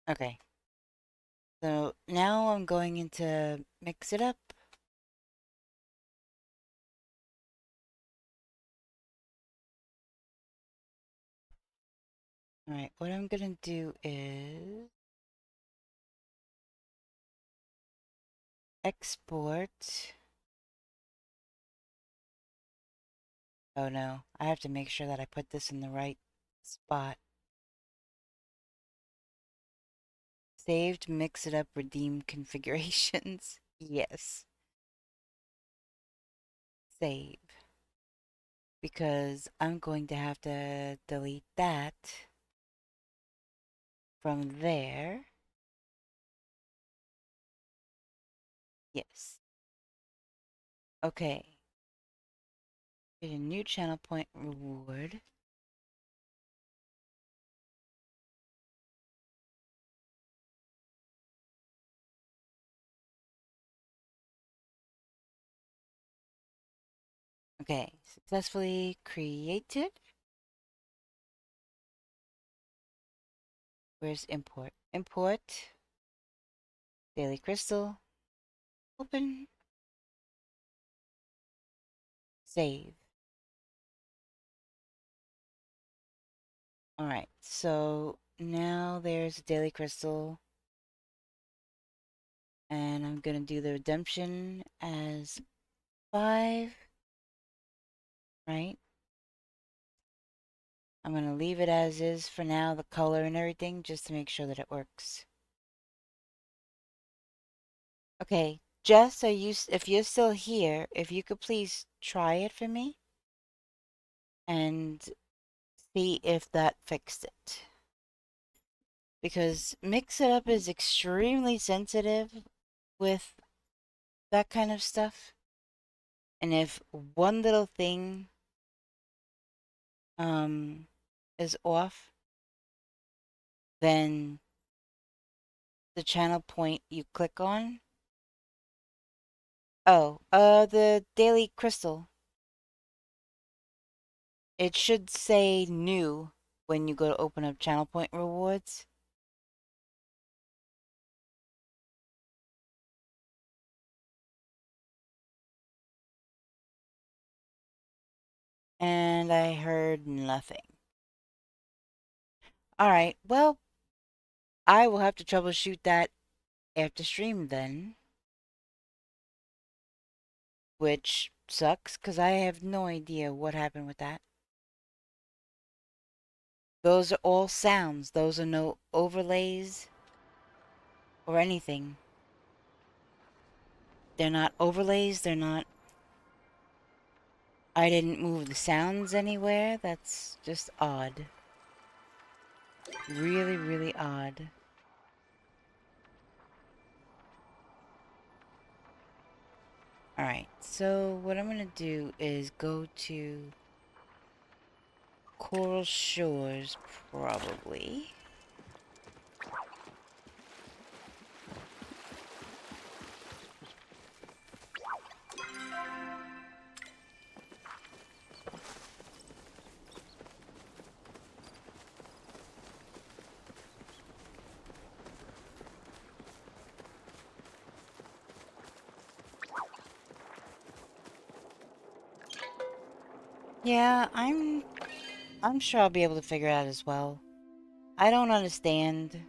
Okay. So now I'm going into mix it up. Alright, what I'm gonna do is export. Oh no, I have to make sure that I put this in the right spot. Saved, mix it up, redeem configurations. Yes. Save. Because I'm going to have to delete that from there. Yes. Okay. Get a new channel point reward. Okay, successfully created. Where's import? Import. Daily crystal. Open. Save. Alright, so now there's a daily crystal. And I'm gonna do the redemption as 5. Right? I'm gonna leave it as is for now, the color and everything, just to make sure that it works. Okay, Jess, if you're still here, if you could please try it for me and see if that fixed it. Because Mix It Up is extremely sensitive with that kind of stuff. And if one little thing is off, then the channel point you click on. Oh, the daily crystal. It should say new when you go to open up channel point rewards. And I heard nothing. Alright, well, I will have to troubleshoot that after stream then. Which sucks, because I have no idea what happened with that. Those are all sounds. Those are no overlays or anything. They're not overlays, they're not... I didn't move the sounds anywhere. That's just odd. Really, really odd. Alright, so what I'm gonna do is go to Coral Shores, probably. Yeah, I'm sure I'll be able to figure it out as well. I don't understand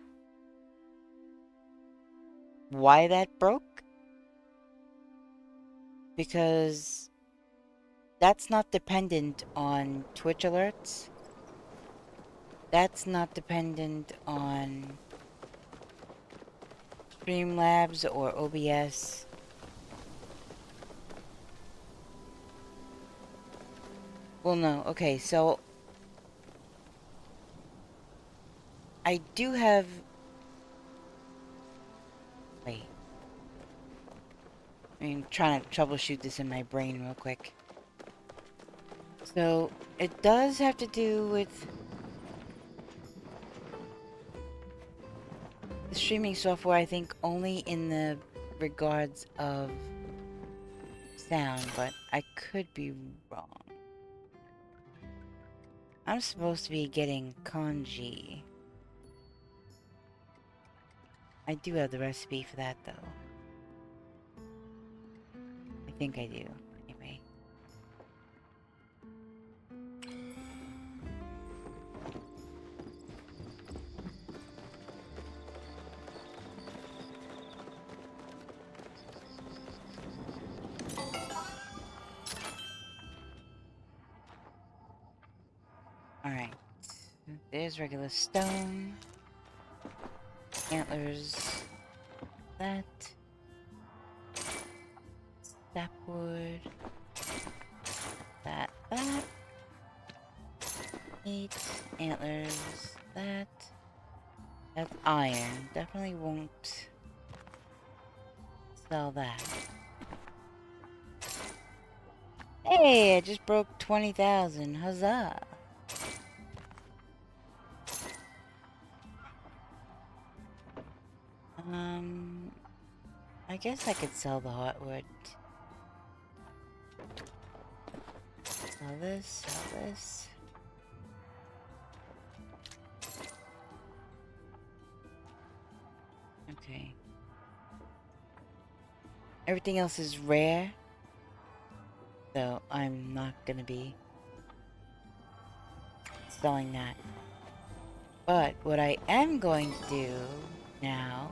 why that broke, because that's not dependent on Twitch alerts. That's not dependent on Streamlabs or OBS. Well, no. Okay, so I do have... Wait. I'm trying to troubleshoot this in my brain real quick. So it does have to do with the streaming software, I think, only in the regards of sound, but I could be wrong. I'm supposed to be getting congee. I do have the recipe for that, though. I think I do. Anyway. Alright. There's regular stone. Antlers. That. Sapwood. That. Meat. Antlers. That. That's iron. Definitely won't sell that. Hey, I just broke 20,000. Huzzah! I guess I could sell the hardwood. Sell this, sell this. Okay. Everything else is rare, so I'm not gonna be selling that. But what I am going to do now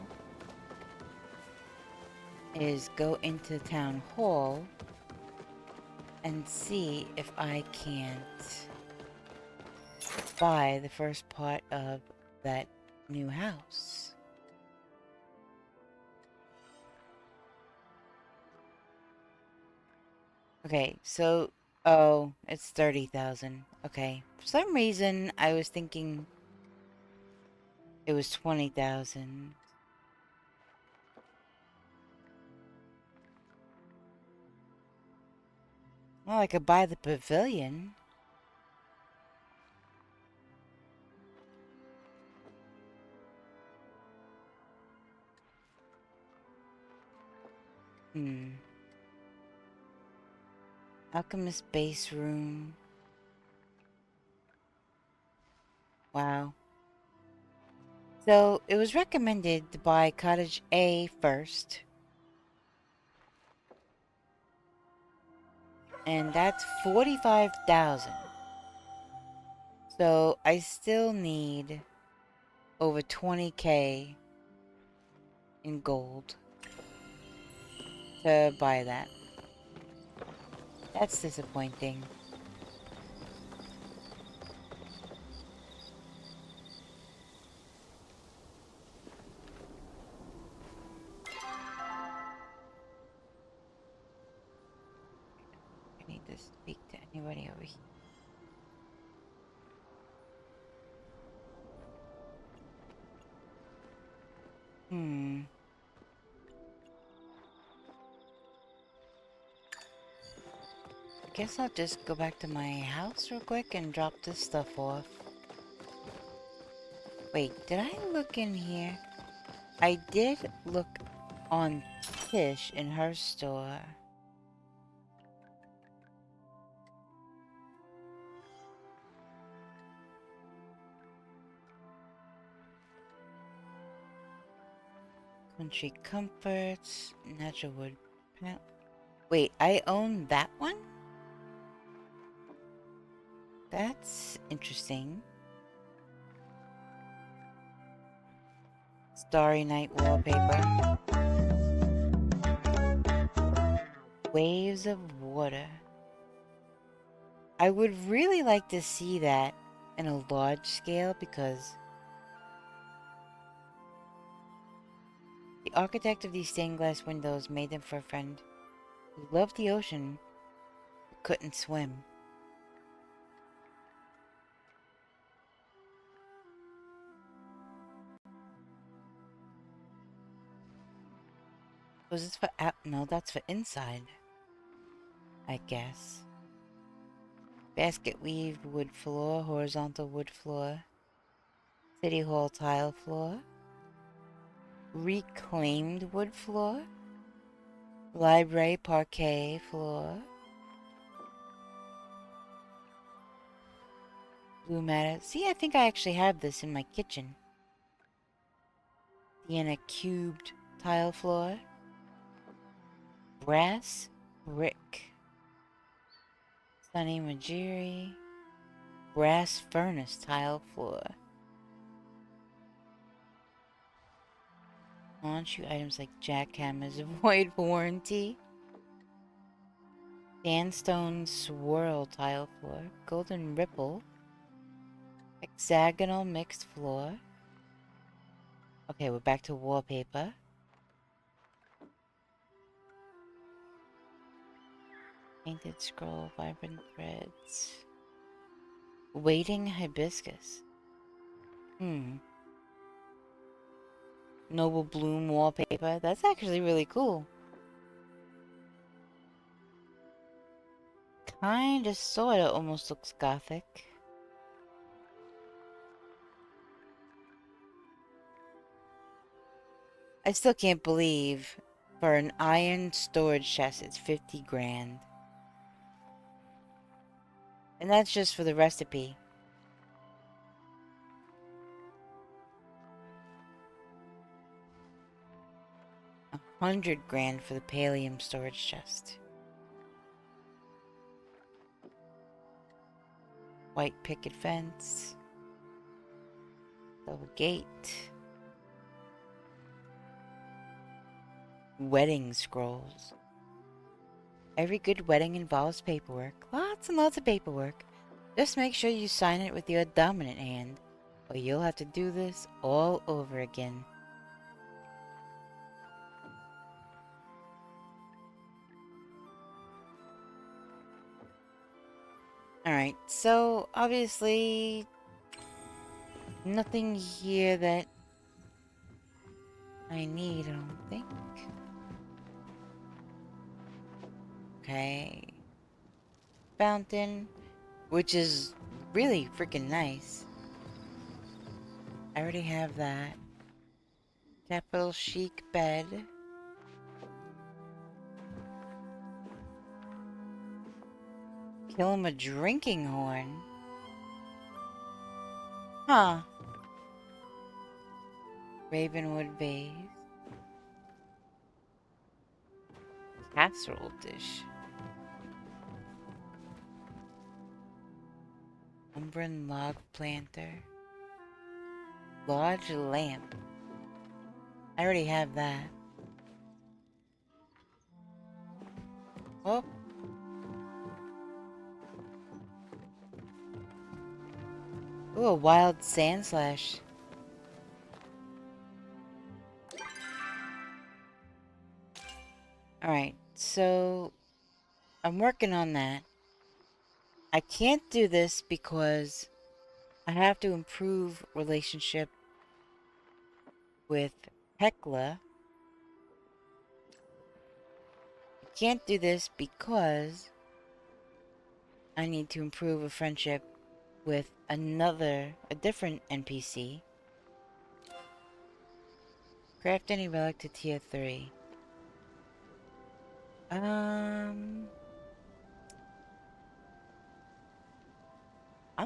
is go into town hall and see if I can't buy the first part of that new house. Okay, so oh, it's 30,000. Okay. For some reason I was thinking it was 20,000. Well, I could buy the pavilion. Alchemist base room. Wow. So, it was recommended to buy Cottage A first. And that's 45,000. So, I still need over 20k in gold to buy that. That's disappointing. I need to speak to anybody over here. I guess I'll just go back to my house real quick and drop this stuff off. Wait, did I look in here? I did look on Tish in her store. Country Comforts, Natural Wood. Wait, I own that one? That's interesting. Starry Night wallpaper. Waves of water. I would really like to see that in a large scale because the architect of these stained glass windows made them for a friend who loved the ocean but couldn't swim. Was this for out? No, that's for inside, I guess. Basket weave wood floor, horizontal wood floor, city hall tile floor, reclaimed wood floor, library parquet floor, blue matte. See, I think I actually have this in my kitchen. Sienna cubed tile floor, brass brick, sunny majiri, brass furnace tile floor. Launch you items like jackhammers avoid warranty. Sandstone swirl tile floor, golden ripple, hexagonal mixed floor. Okay, we're back to wallpaper. Painted scroll, vibrant threads. Waiting hibiscus. Noble bloom wallpaper. That's actually really cool. Kinda sorta almost looks gothic. I still can't believe for an iron storage chest it's 50 grand. And that's just for the recipe. 100 grand for the pallium storage chest. White picket fence. Double gate. Wedding scrolls. Every good wedding involves paperwork. Lots and lots of paperwork. Just make sure you sign it with your dominant hand, or you'll have to do this all over again. Alright, so obviously nothing here that I need, I don't think. Okay. Fountain, which is really freaking nice. I already have that. Capital chic bed. Kill him a drinking horn. Huh. Ravenwood vase. Casserole dish. Umbran log planter. Large lamp. I already have that. Oh. Ooh, a wild sand slash. Alright, so I'm working on that. I can't do this because I have to improve relationship with Hecla. I can't do this because I need to improve a friendship with a different NPC. Craft any relic to tier 3. I'm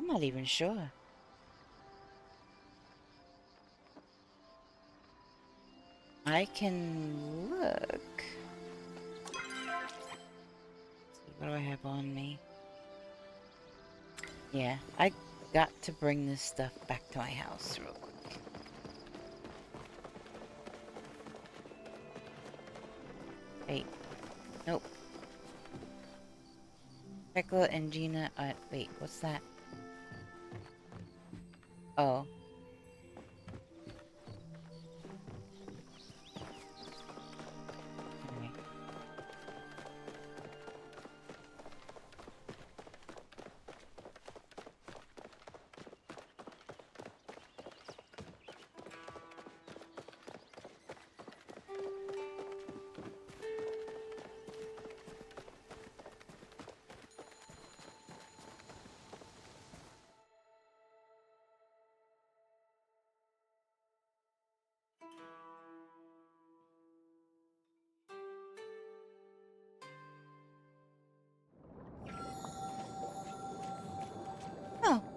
not even sure. I can look. What do I have on me? Yeah, I got to bring this stuff back to my house real quick. Wait. Nope. Tekla and Gina, wait, what's that? Oh. Okay.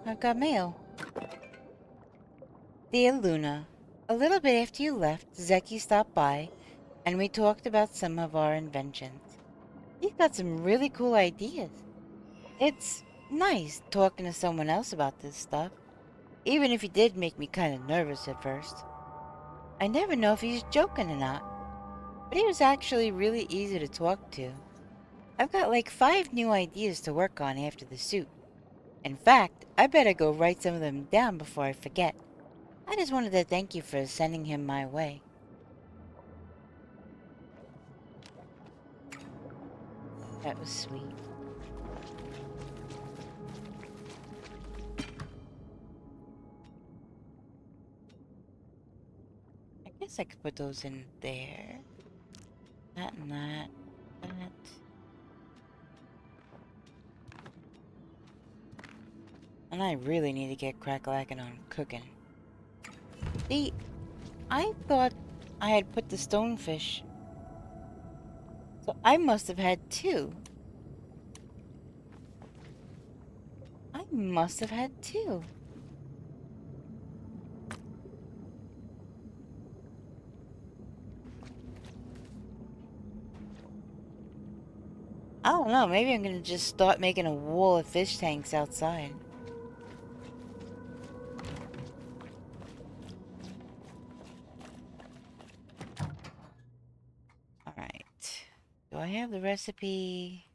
I've got mail. Dear Luna, a little bit after you left, Zeki stopped by, and we talked about some of our inventions. He's got some really cool ideas. It's nice talking to someone else about this stuff, even if he did make me kind of nervous at first. I never know if he's joking or not, but he was actually really easy to talk to. I've got like 5 new ideas to work on after the suit. In fact, I better go write some of them down before I forget. I just wanted to thank you for sending him my way. That was sweet. I guess I could put those in there. That and that. That. And I really need to get crack-lacking on cooking. See, I thought I had put the stonefish. So I must have had 2. I must have had 2. I don't know, maybe I'm gonna just start making a wall of fish tanks outside. Alright. Do I have the recipe?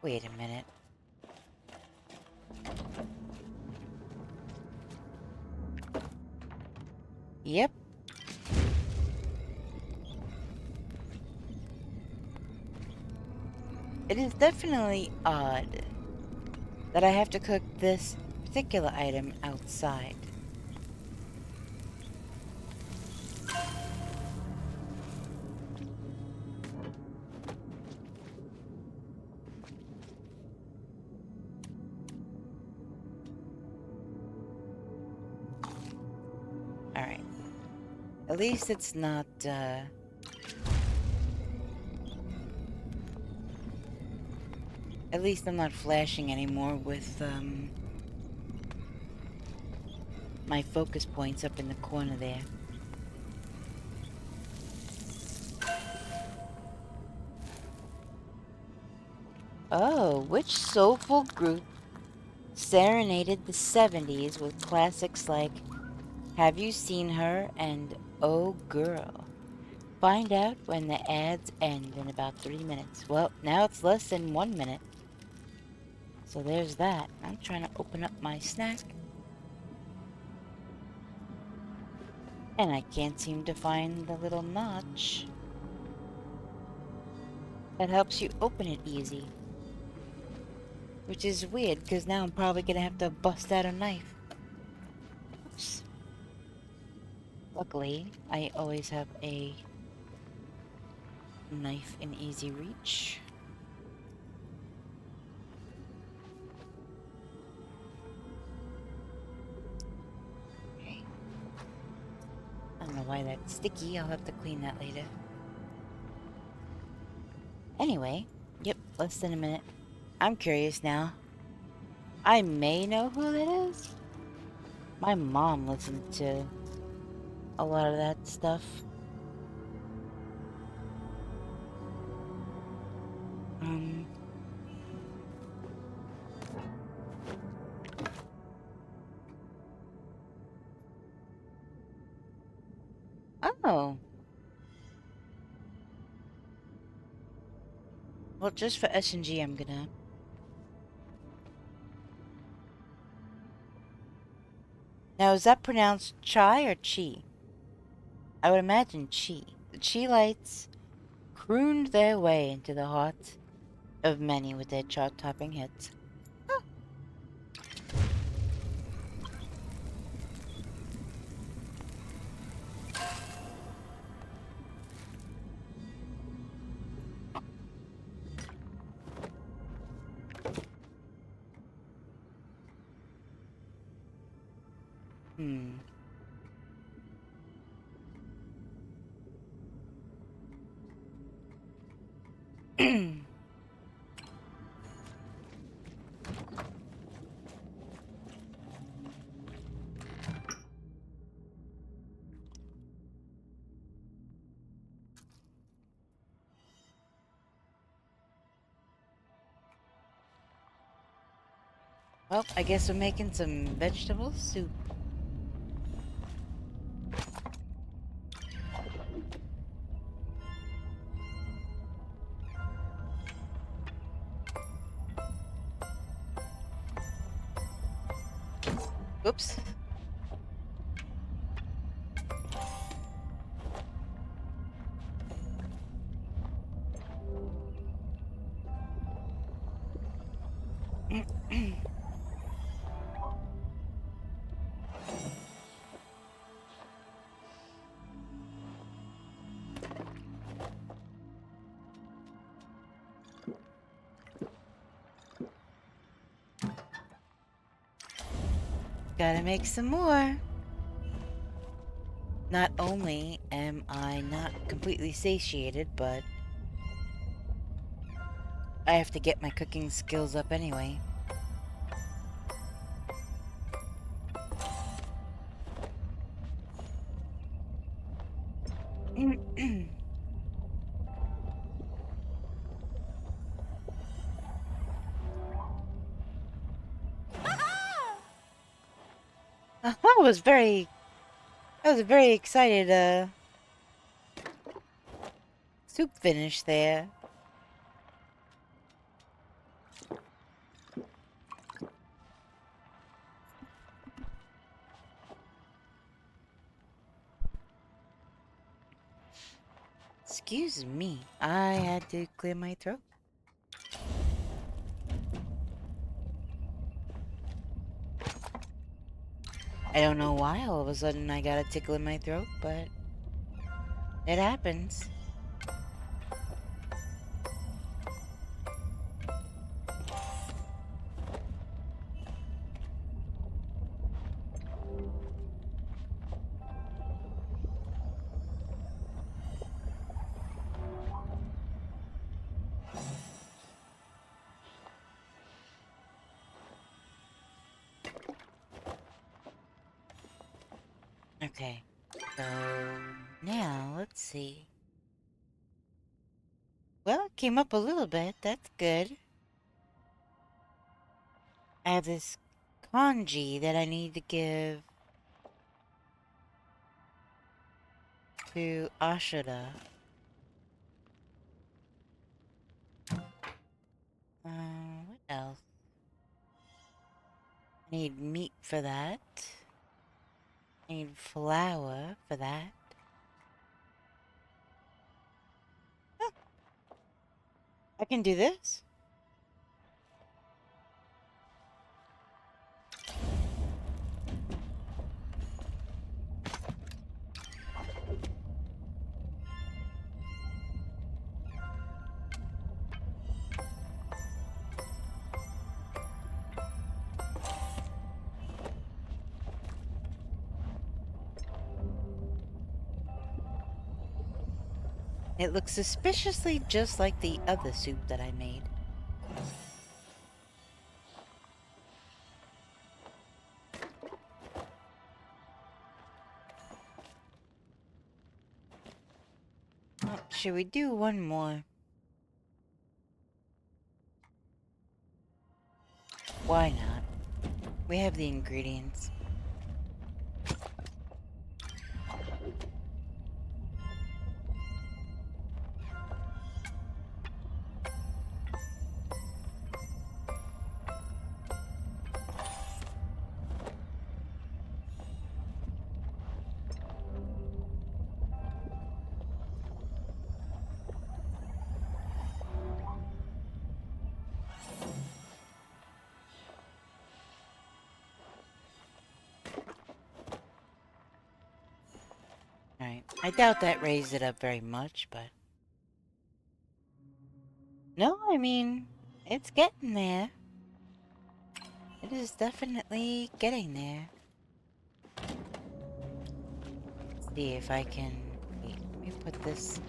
Wait a minute. Yep. It is definitely odd that I have to cook this particular item outside. Alright. At least it's not, at least I'm not flashing anymore with, my focus points up in the corner there. Oh, which soulful group serenaded the 70s with classics like Have You Seen Her and Oh Girl? Find out when the ads end in about 3 minutes. Well, now it's less than 1 minute. So there's that. I'm trying to open up my snack. And I can't seem to find the little notch that helps you open it easy. Which is weird, because now I'm probably going to have to bust out a knife. Oops. Luckily, I always have a knife in easy reach. Okay. I don't know why that's sticky. I'll have to clean that later. Anyway, yep, less than a minute. I'm curious now. I may know who that is. My mom listened to a lot of that stuff. Oh. Well, just for S&G, I'm gonna... Now, is that pronounced chai or chi? I would imagine chi. The chi lights crooned their way into the hearts of many with their chart-topping hits. Oh. Hmm. Well, I guess we're making some vegetable soup. Whoops. Gotta make some more. Not only am I not completely satiated, but I have to get my cooking skills up anyway. I was very excited, soup finish there. Excuse me, I had to clear my throat. I don't know why all of a sudden I got a tickle in my throat, but it happens. Okay, so now let's see. Well, it came up a little bit, that's good. I have this kanji that I need to give to Ashura. What else? I need meat for that. I need flour for that. Oh, I can do this. It looks suspiciously just like the other soup that I made. Oh, should we do one more? Why not? We have the ingredients. Alright, I doubt that raised it up very much, but... No, I mean, it's getting there. It is definitely getting there. Let's see if I can... Wait, let me put this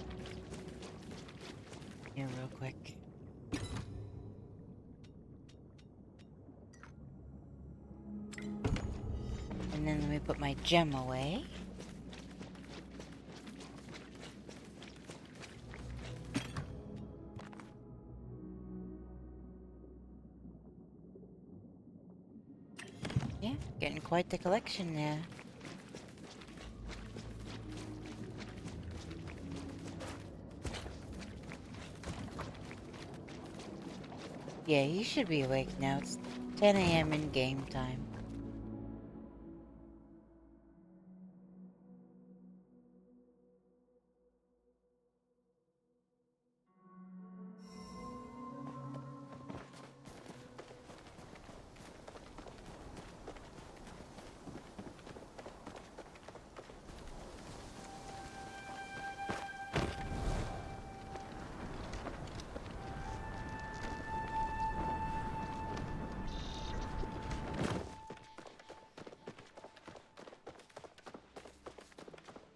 here real quick. And then let me put my gem away. getting quite the collection there. Yeah, he should be awake now. It's 10 a.m. in game time.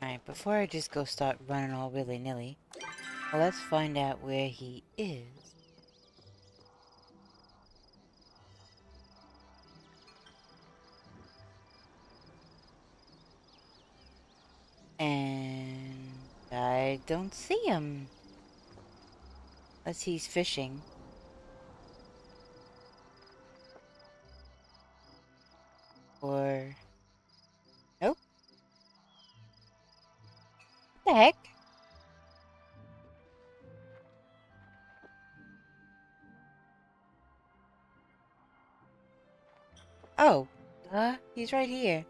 Alright, before I just go start running all willy-nilly, well, let's find out where he is. And I don't see him. Unless he's fishing. Or... Nope. What the heck? Oh. He's right here.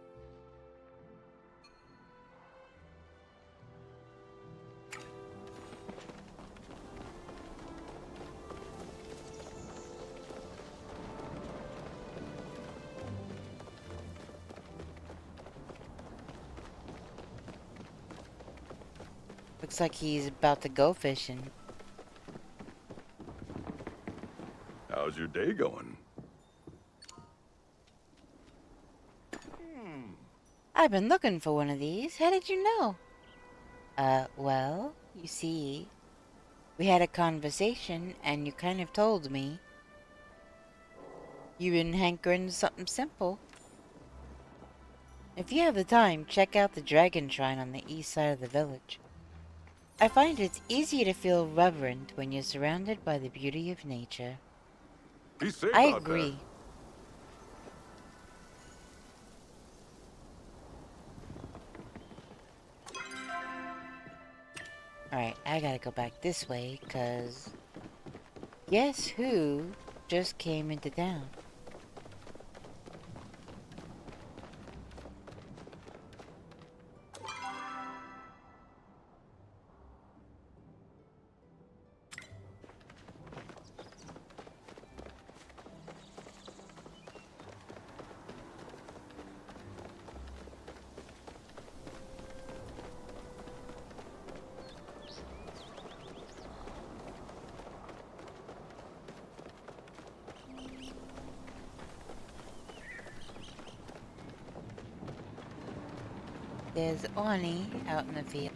Looks like he's about to go fishing. How's your day going? I've been looking for one of these. How did you know? Well, you see, we had a conversation and you kind of told me you've been hankering to something simple. If you have the time, check out the dragon shrine on the east side of the village. I find it's easy to feel reverent when you're surrounded by the beauty of nature. Be safe I out there. agree. Alright, I gotta go back this way, cause... guess who just came into town? There's Oni out in the field.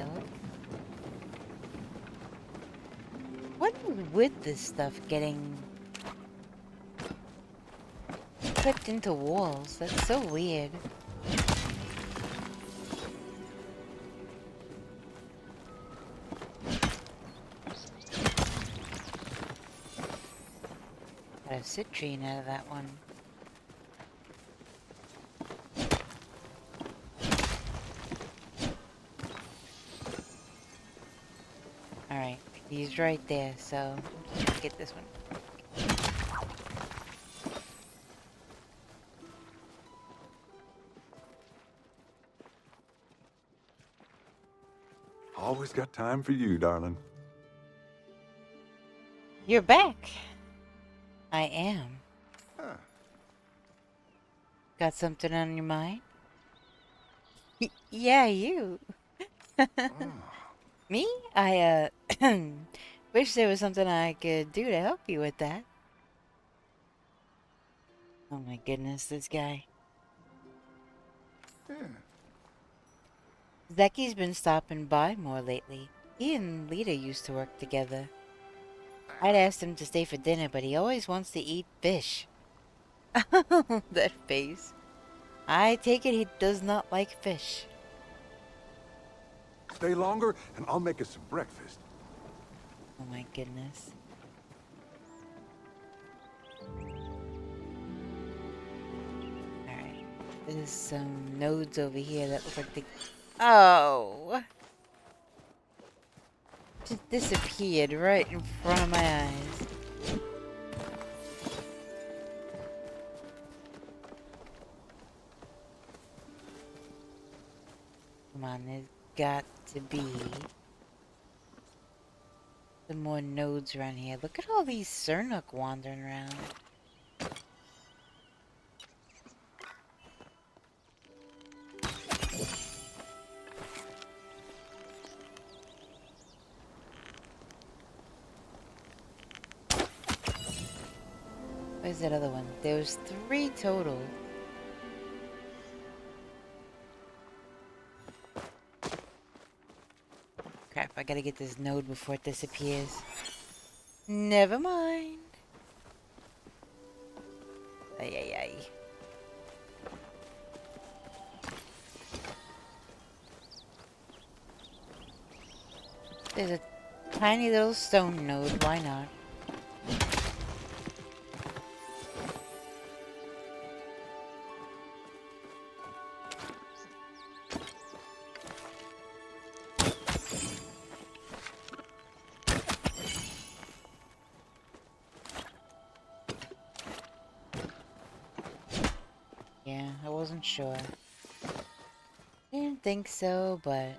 What is with this stuff getting clipped into walls? That's so weird. Got a citrine out of that one. Alright, he's right there, so let's get this one. Always got time for you, darling. You're back. I am. Huh. Got something on your mind? Yeah, you. Me? I, wish there was something I could do to help you with that. Oh my goodness, this guy. Zeki's been stopping by more lately. He and Lita used to work together. I'd asked him to stay for dinner, but he always wants to eat fish. That face. I take it he does not like fish. Stay longer, and I'll make us some breakfast. Oh my goodness. Alright. There's some nodes over here that look like they... Oh! Just disappeared right in front of my eyes. Come on, there's got to be some more nodes around here. Look at all these Cernuk wandering around. Where's that other one? There was 3 total. Crap, I gotta get this node before it disappears. Never mind. Ay, ay, ay. There's a tiny little stone node, why not? Yeah, I wasn't sure. Didn't think so, but...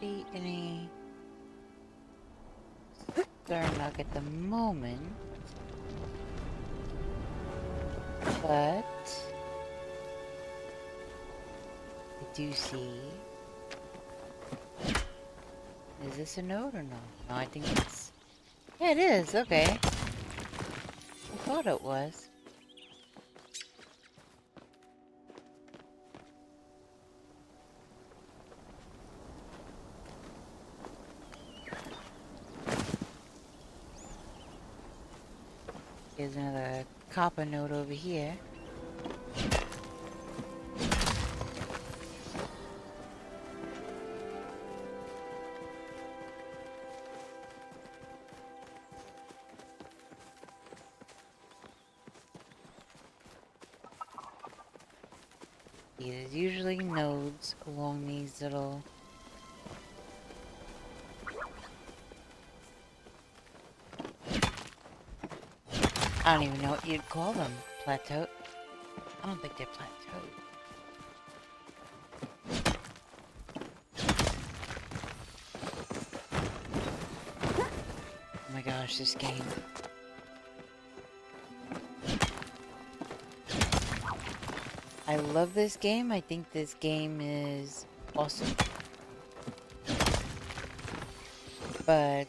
See any Cernuk at the moment, but I do see. Is this a node or no? No, I think it's. Yeah, it is. Okay, I thought it was. Here's another copper node over here. There's usually nodes along these little... I don't even know what you'd call them. Plateau? I don't think they're plateaued. Oh my gosh, this game. I love this game. I think this game is awesome. But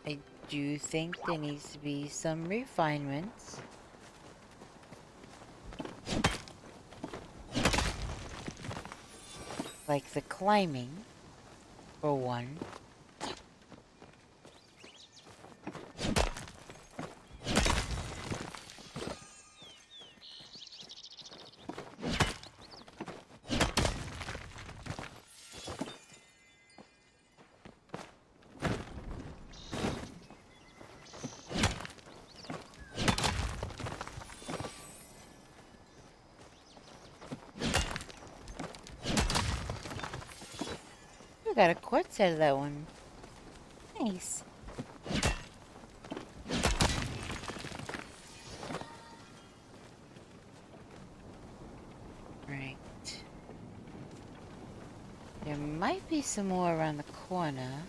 I do think there needs to be some refinements. Like the climbing, for one. I got a quartz out of that one. Nice. Right. There might be some more around the corner.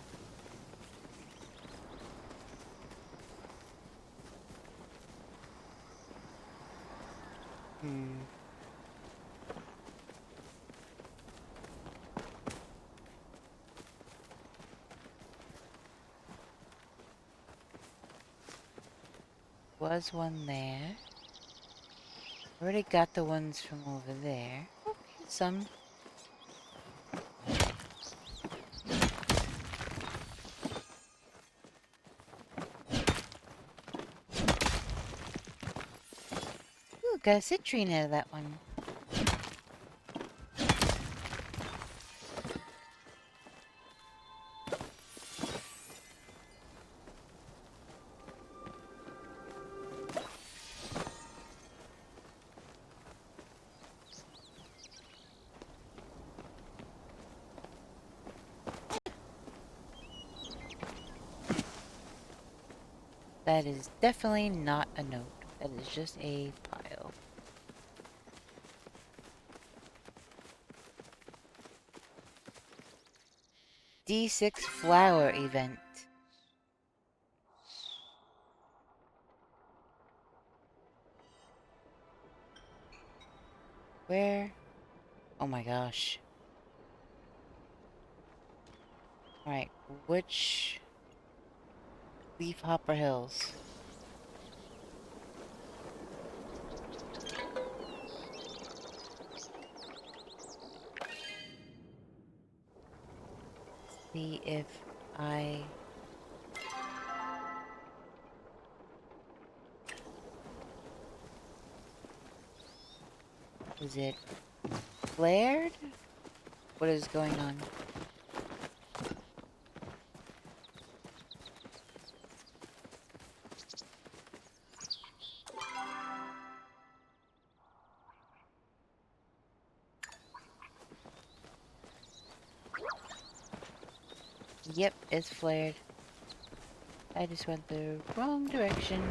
Was one there. Already got the ones from over there. Okay, some. Ooh, got a citrine out of that one. That is definitely not a note. That is just a pile. D6 flower event. Where? Oh my gosh. Alright, which Leaf Hopper Hills? See if I... Is it flared? What is going on? Yep, it's flared. I just went the wrong direction.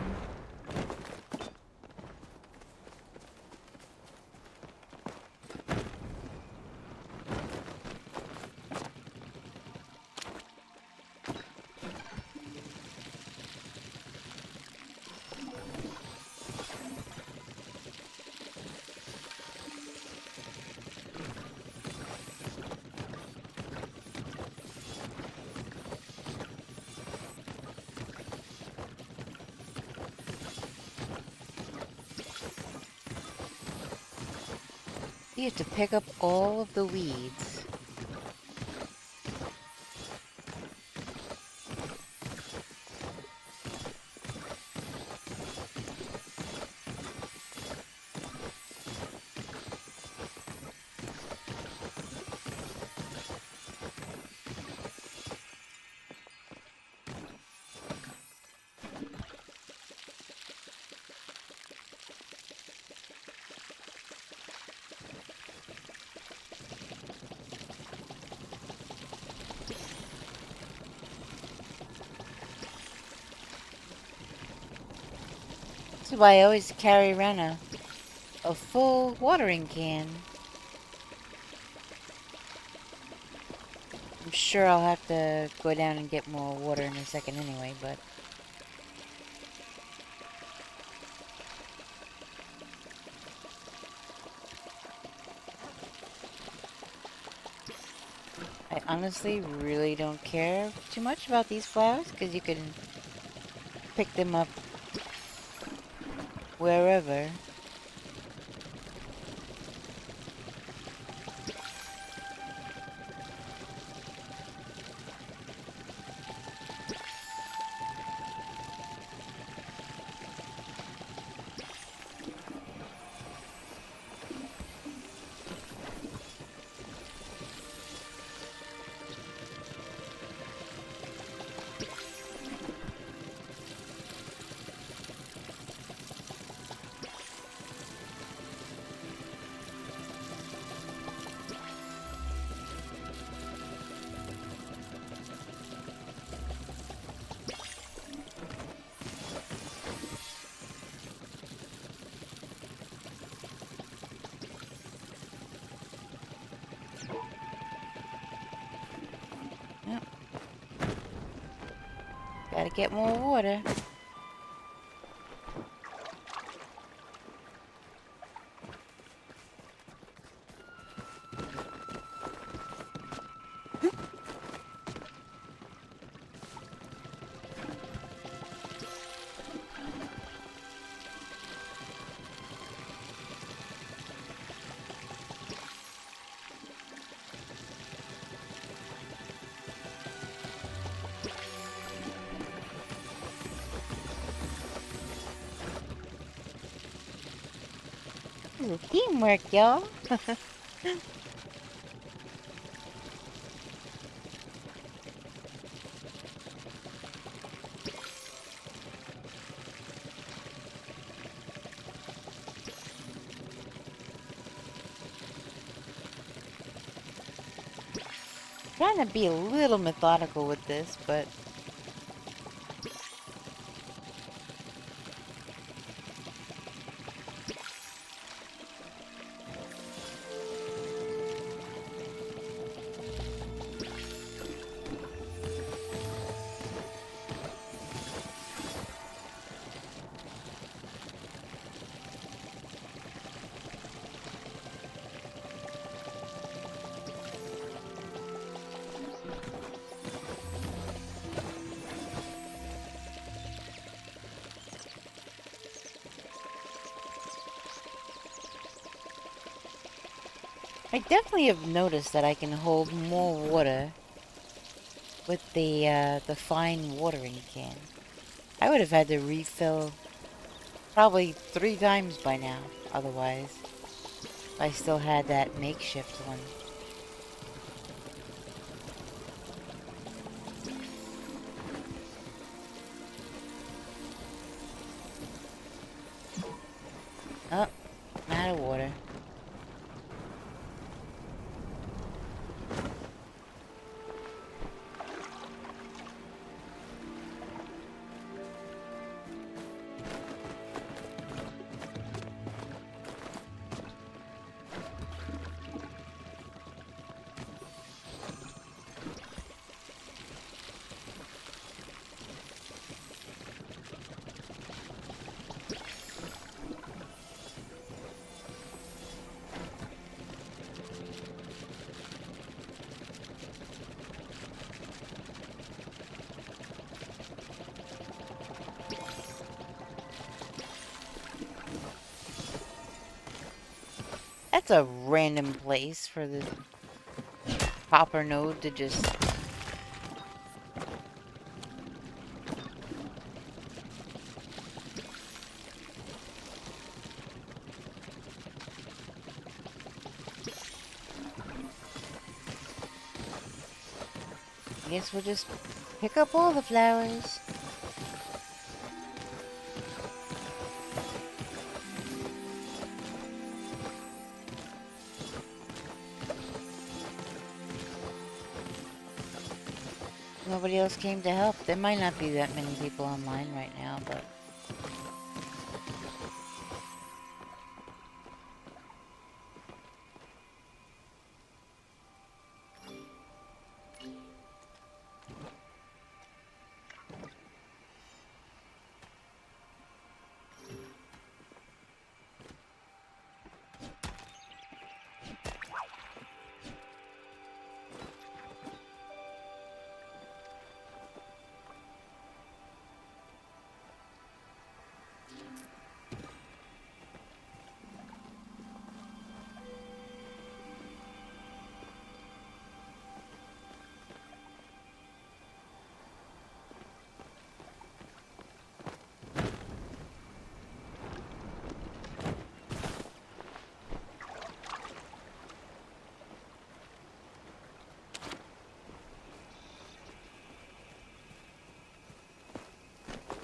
You have to pick up all of the weeds. This is why I always carry around a full watering can. I'm sure I'll have to go down and get more water in a second anyway, but... I honestly really don't care too much about these flowers, because you can pick them up wherever. Yep. Gotta get more water. This is teamwork, y'all. Trying to be a little methodical with this, but I definitely have noticed that I can hold more water with the fine watering can. I would have had to refill probably 3 times by now, otherwise. If I still had that makeshift one. Oh, I'm out of water. That's a random place for the copper node to just... I guess we'll just pick up all the flowers. Nobody else came to help. There might not be that many people online right now, but...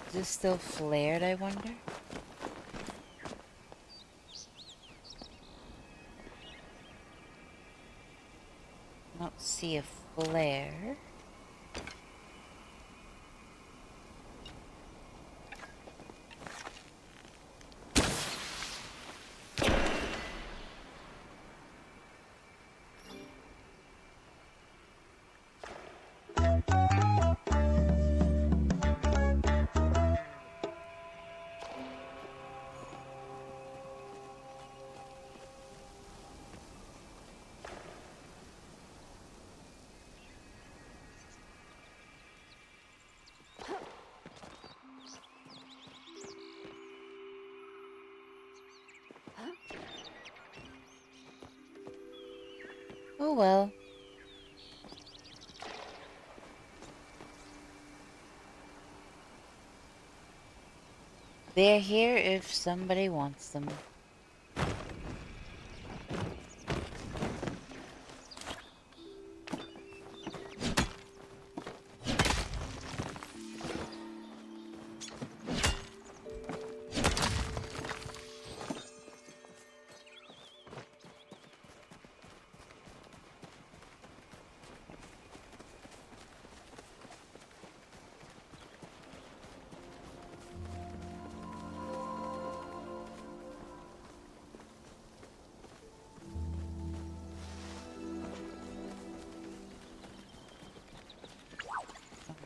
Is this still flared, I wonder? I don't see a flare. Oh well. They're here if somebody wants them.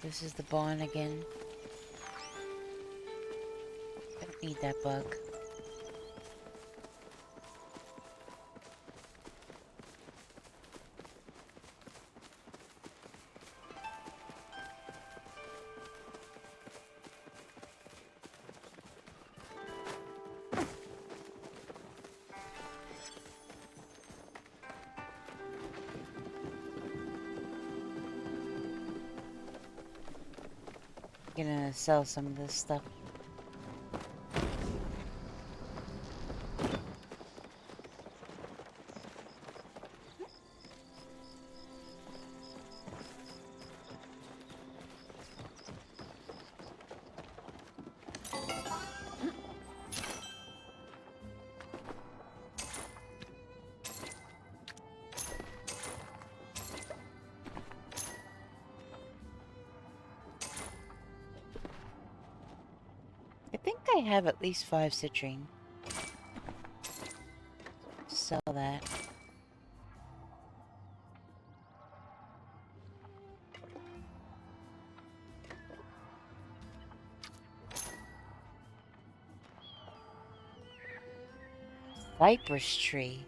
This is the barn again. I don't need that bug. Gonna sell some of this stuff. I think I have at least 5 citrine. Sell that. Cypress tree.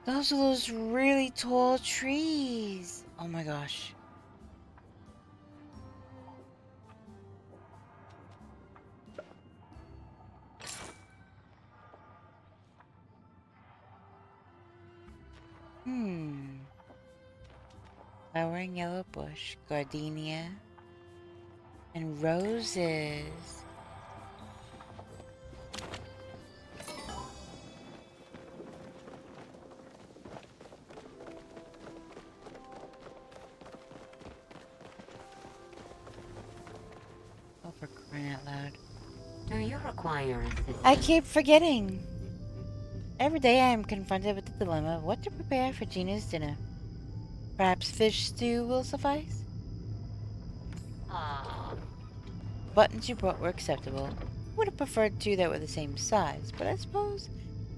Those are those really tall trees. Oh my gosh. Flowering yellow bush, gardenia, and roses. Oh, for crying out loud. Do you require assistance? I keep forgetting. Every day I am confronted with the dilemma of what to prepare for Gina's dinner. Perhaps fish stew will suffice? Ah, Buttons you brought were acceptable. Would have preferred 2 that were the same size, but I suppose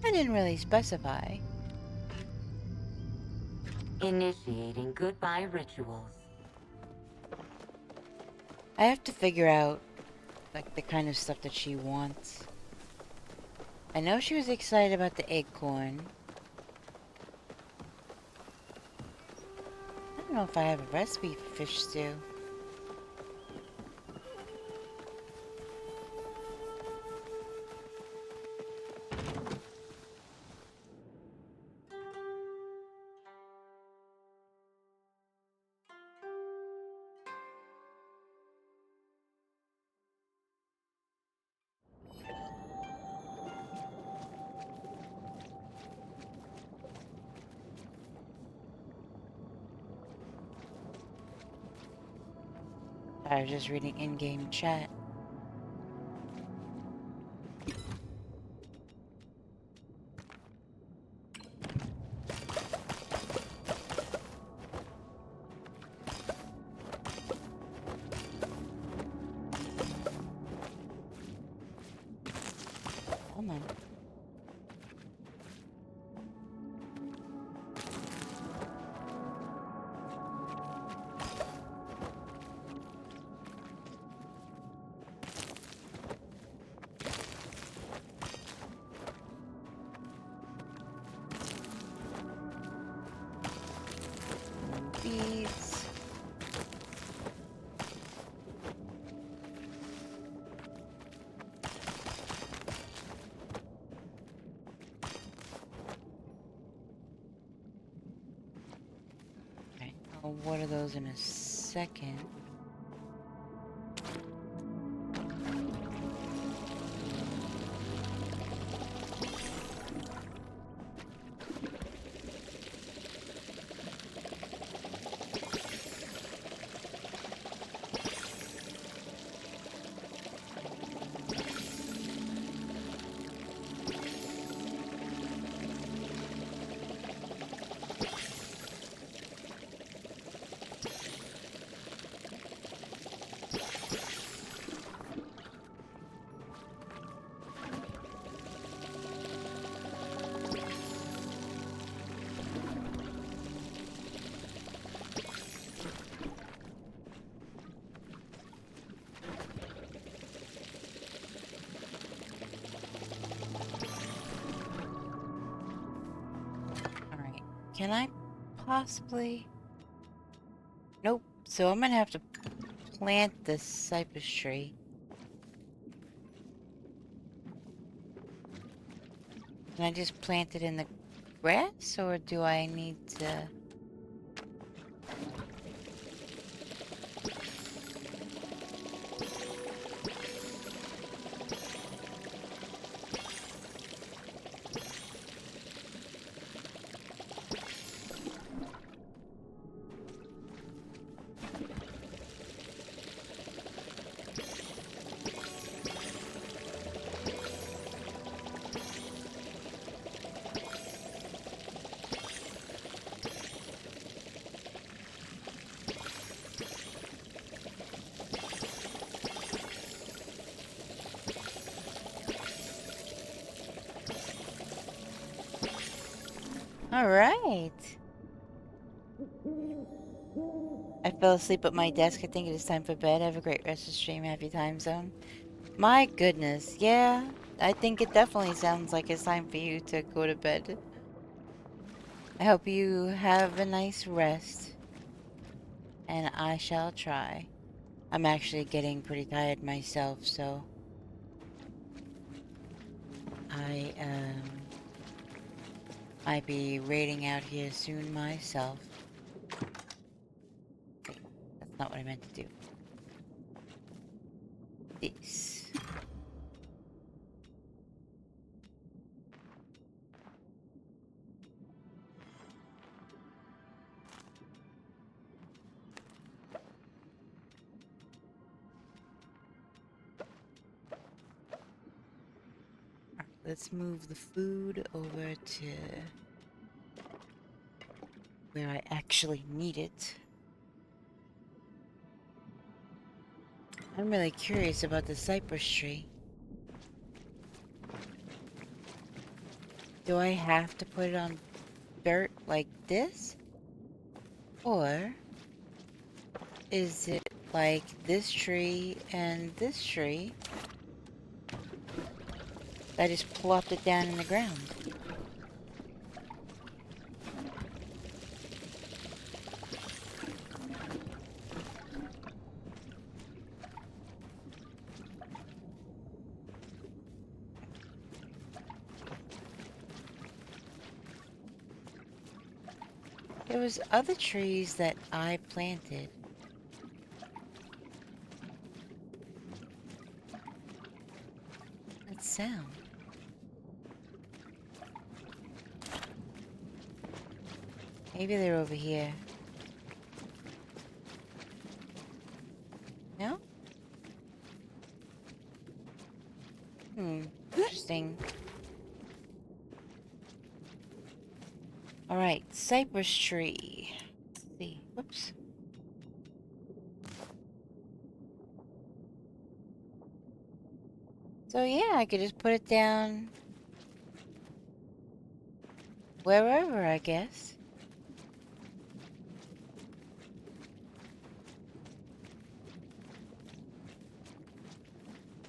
I didn't really specify. initiating goodbye rituals. I have to figure out, like, the kind of stuff that she wants. I know she was excited about the acorn. I don't know if I have a recipe for fish stew. I was just reading in-game chat. Come on. Beads. Okay, I'll water those in a second. Can I possibly? Nope. So I'm gonna have to plant this cypress tree. Can I just plant it in the grass, or do I need to? All right. I fell asleep at my desk. I think it is time for bed. Have a great rest of the stream. Happy time zone. My goodness. Yeah, I think it definitely sounds like it's time for you to go to bed. I hope you have a nice rest. And I shall try. I'm actually getting pretty tired myself, so I might be raiding out here soon myself. Wait, that's not what I meant to do. This. Alright, let's move the food over to where I actually need it. I'm really curious about the cypress tree. Do I have to put it on dirt like this? Or is it like this tree and this tree? I just plopped it down in the ground. There was other trees that I planted. That sound. Maybe they're over here. No? Interesting. Alright, cypress tree. Let's see. Whoops. So yeah, I could just put it down wherever, I guess.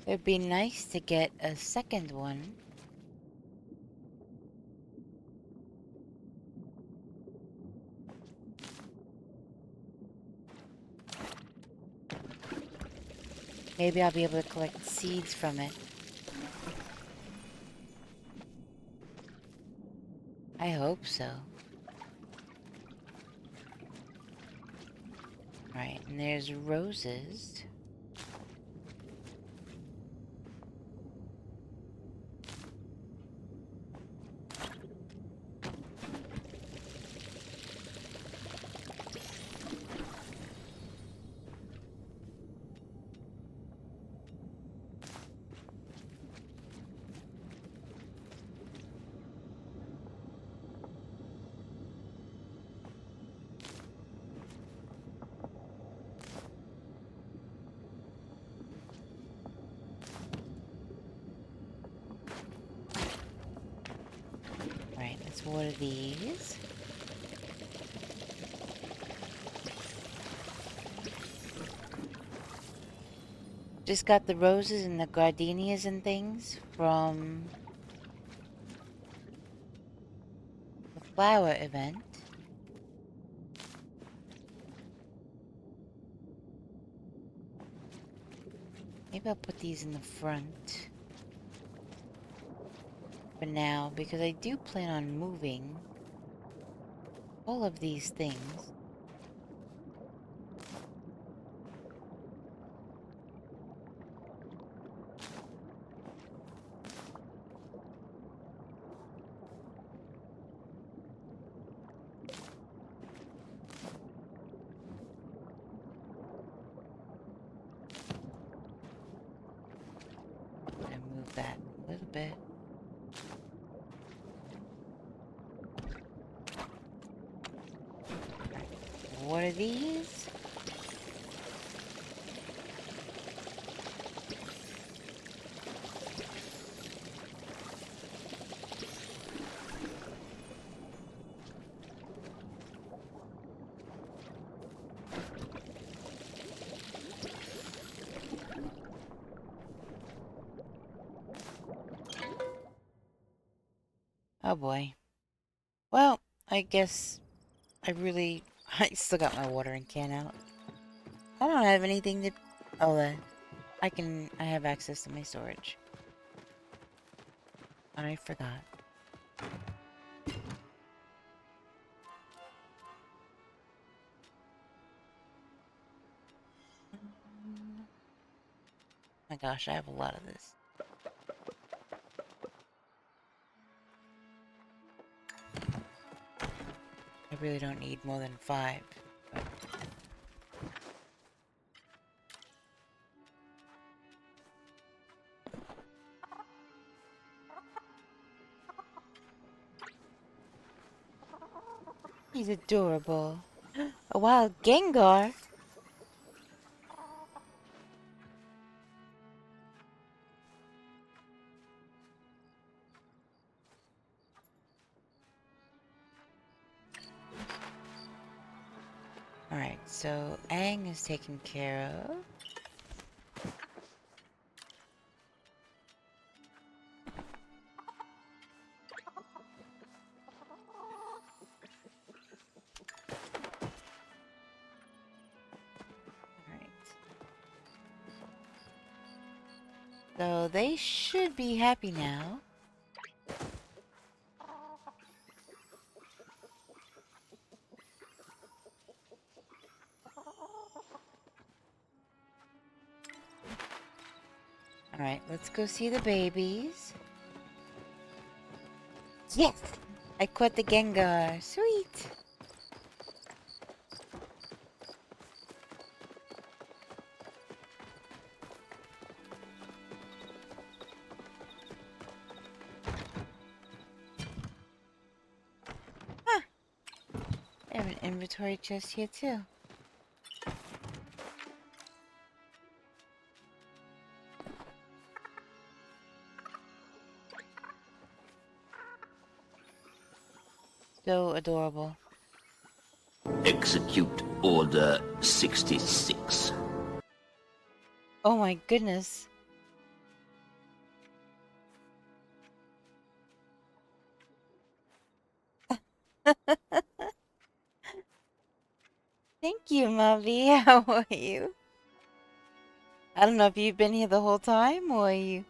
It'd be nice to get a second one. Maybe I'll be able to collect seeds from it. I hope so. Right, and there's roses. Right, let's water these. Just got the roses and the gardenias and things from the flower event. Maybe I'll put these in the front for now, because I do plan on moving all of these things. I'm gonna move that a little bit. What are these? Oh boy. Well, I guess I still got my watering can out. I don't have anything to, oh, I have access to my storage. I forgot. My gosh, I have a lot of this. I really don't need more than 5. But... He's adorable. A wild Gengar? Alright, so Aang is taken care of. Alright. So they should be happy now. Alright, let's go see the babies. Yes! I caught the Gengar. Sweet! Huh! I have an inventory chest here too. So adorable. Execute Order 66. Oh my goodness. Thank you, Mavi. How are you? I don't know if you've been here the whole time, or you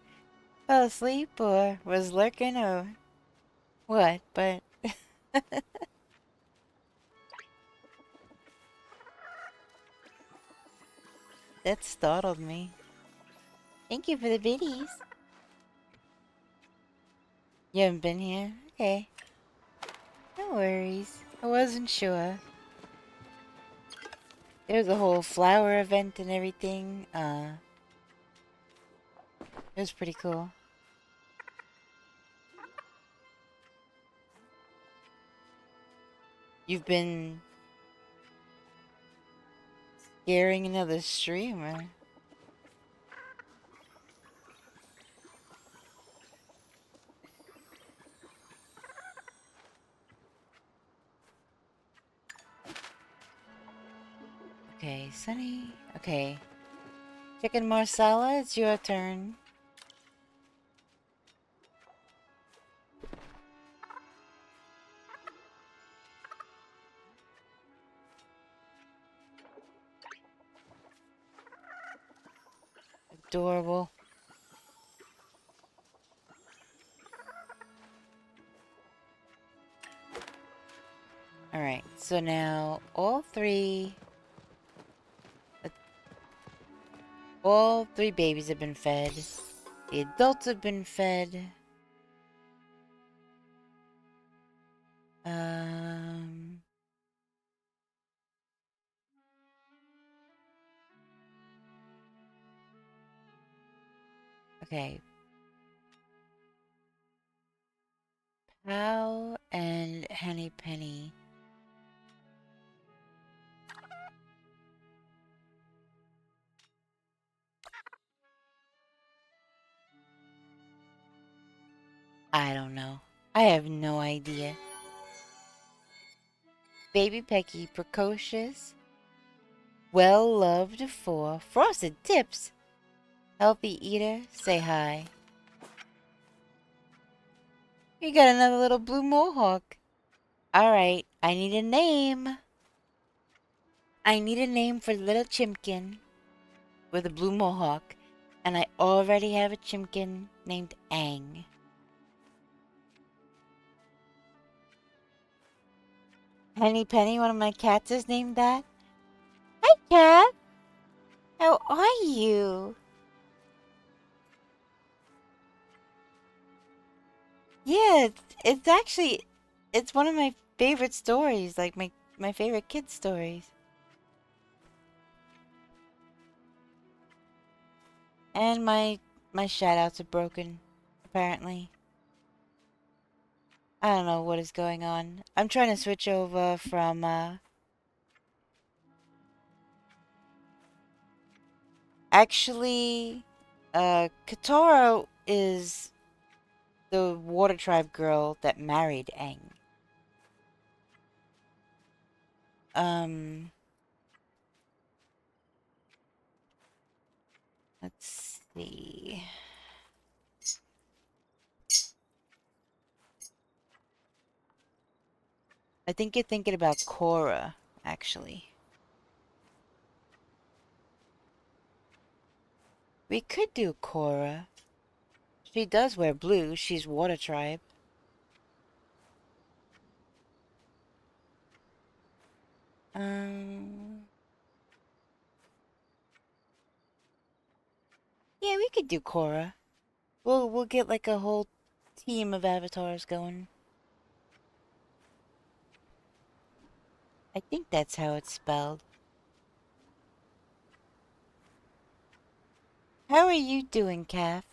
fell asleep, or was lurking, or what, but... That startled me. Thank you for the biddies. You haven't been here? Okay. No worries. I wasn't sure. There's a whole flower event and everything. It was pretty cool. You've been scaring another streamer. Okay, Sunny. Okay. Chicken Marsala, it's your turn. adorable. Alright, so now all three babies have been fed. The adults have been fed. Okay. Pal and Henny Penny. I don't know. I have no idea. Baby Pecky, precocious, well-loved for frosted tips. Healthy eater, say hi. You got another little blue mohawk. Alright, I need a name. I need a name for little chimkin with a blue mohawk. And I already have a chimkin named Aang. Henny Penny, one of my cats, is named that. Hi, cat. How are you? Yeah, it's actually, it's one of my favorite stories, like my favorite kids' stories. And my shoutouts are broken, apparently. I don't know what is going on. I'm trying to switch over from, actually, Katara is the Water Tribe girl that married Aang. Let's see. I think you're thinking about Korra, actually. We could do Korra. She does wear blue. She's Water Tribe. Yeah, we could do Korra. We'll get like a whole team of avatars going. I think that's how it's spelled. How are you doing, Calf?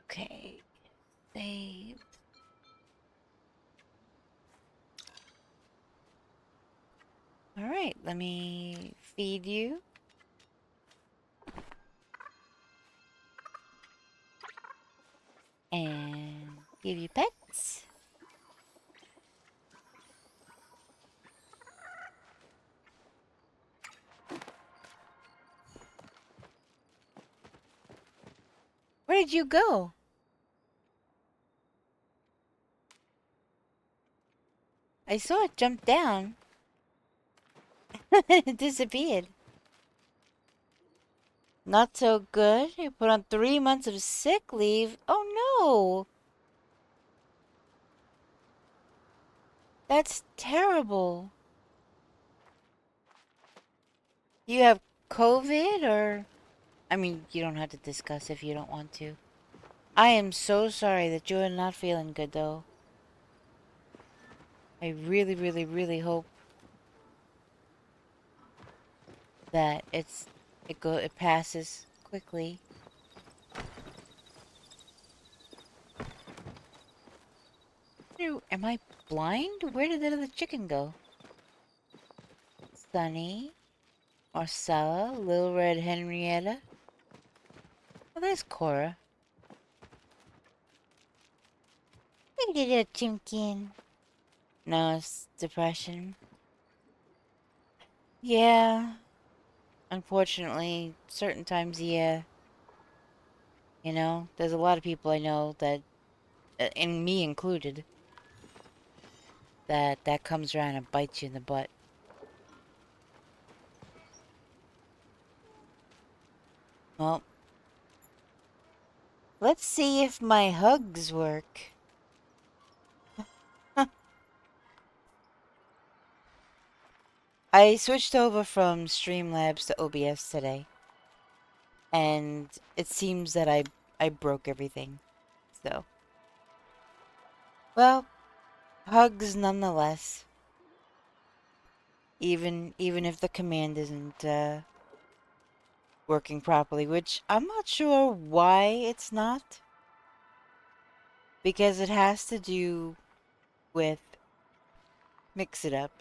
Okay. Save. Alright, let me feed you. And give you pets. Where did you go? I saw it jump down. It disappeared. Not so good. You put on 3 months of sick leave. Oh no! That's terrible. You have COVID or... I mean, you don't have to discuss if you don't want to. I am so sorry that you're not feeling good though. I really, really, really hope that it passes quickly. Am I blind? Where did that other chicken go? Sunny, Marcella, Little Red Henrietta. Oh, there's Cora. Look at that chimkin. No, it's depression. Yeah. Unfortunately, certain times, yeah. You know, there's a lot of people I know that, and me included, that comes around and bites you in the butt. Well, let's see if my hugs work. I switched over from Streamlabs to OBS today, and it seems that I broke everything. So, well, hugs nonetheless. Even if the command isn't working properly, which I'm not sure why it's not, because it has to do with Mix It Up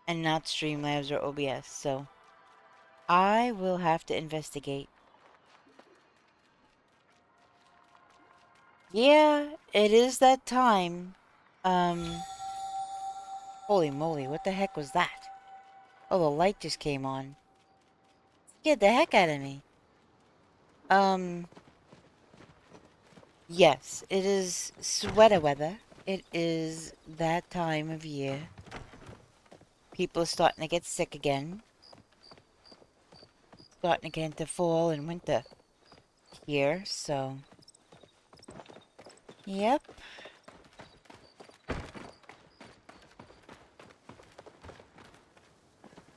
and not Streamlabs or OBS. So I will have to investigate. Yeah, it is that time. Holy moly, what the heck was that? Oh, the light just came on. Scared the heck out of me. Yes, it is sweater weather. It is that time of year. People are starting to get sick again. Starting to get into fall and winter here, so... Yep.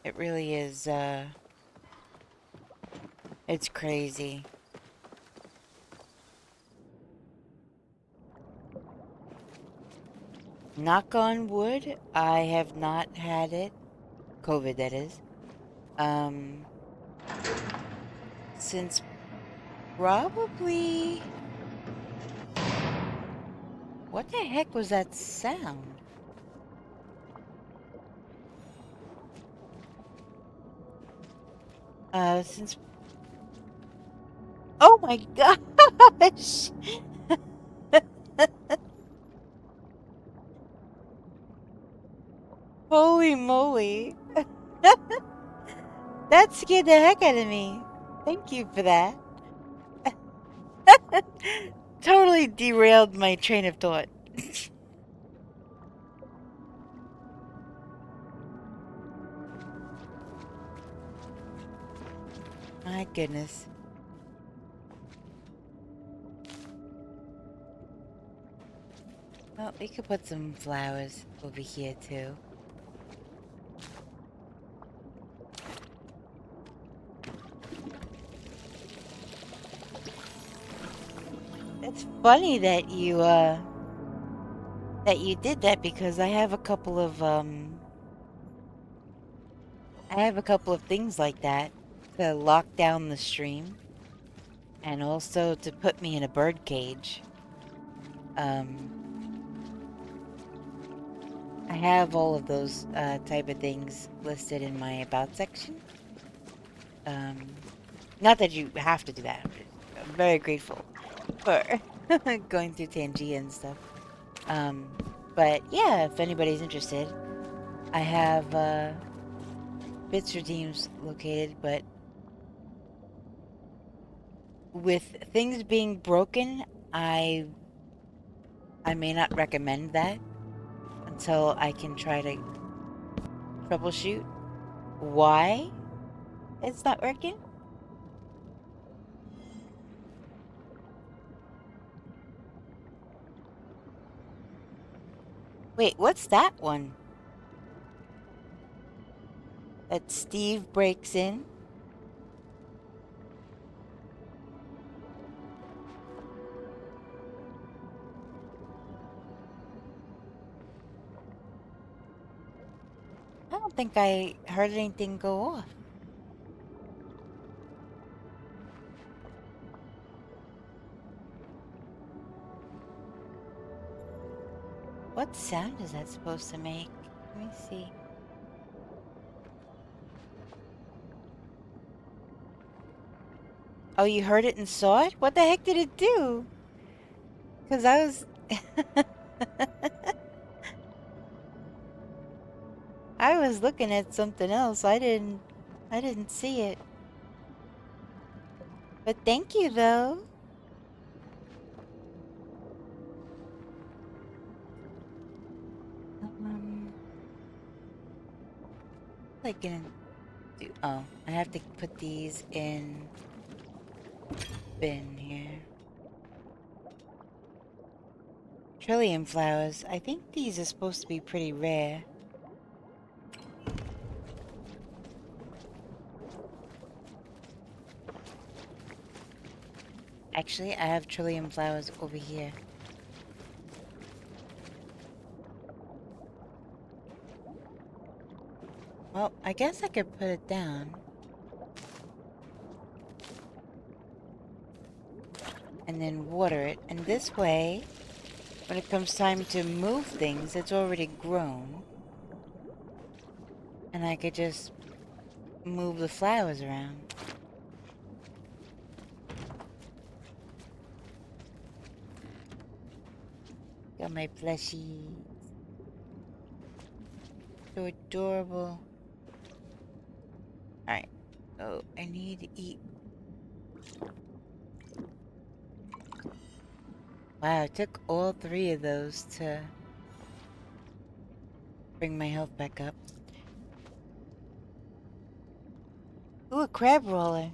It really is, it's crazy. Knock on wood, I have not had it. COVID, that is. Since probably... What the heck was that sound? Since... Oh my gosh! Holy moly. That scared the heck out of me. Thank you for that. Totally derailed my train of thought. My goodness. Well, we could put some flowers over here too. It's funny that you did that, because I have a couple of things like that to lock down the stream and also to put me in a bird cage. I have all of those type of things listed in my about section. Not that you have to do that. I'm very grateful for going through Tangia and stuff. But yeah, if anybody's interested, I have bits redeems located, but with things being broken, I may not recommend that until I can try to troubleshoot why it's not working. Wait, what's that one? That Steve breaks in? I don't think I heard anything go off. What sound is that supposed to make? Let me see. Oh, you heard it and saw it? What the heck did it do? Because I was... I was looking at something else. I didn't see it. But thank you, though. What am I gonna do? Oh, I have to put these in bin here. Trillium flowers. I think these are supposed to be pretty rare. Actually, I have trillium flowers over here. Well, I guess I could put it down. And then water it. And this way, when it comes time to move things, it's already grown. And I could just move the flowers around. Got my plushies. So adorable. Alright. Oh, I need to eat. Wow, it took all 3 of those to bring my health back up. Ooh, a crab roller.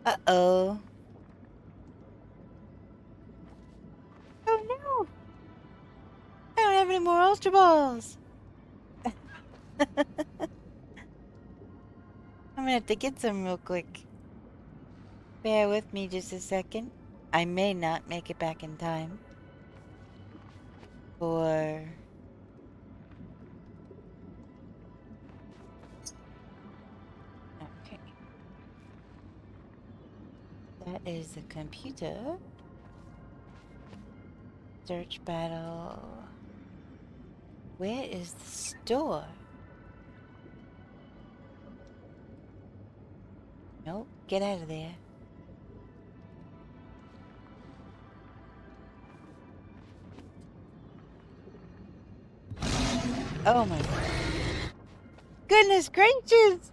Uh-oh. Oh no! I don't have any more Ultra Balls! I'm gonna have to get some real quick. Bear with me just a second. I may not make it back in time for... Okay. That is the computer. Search battle. Where is the store? Nope, get out of there. Oh my goodness gracious!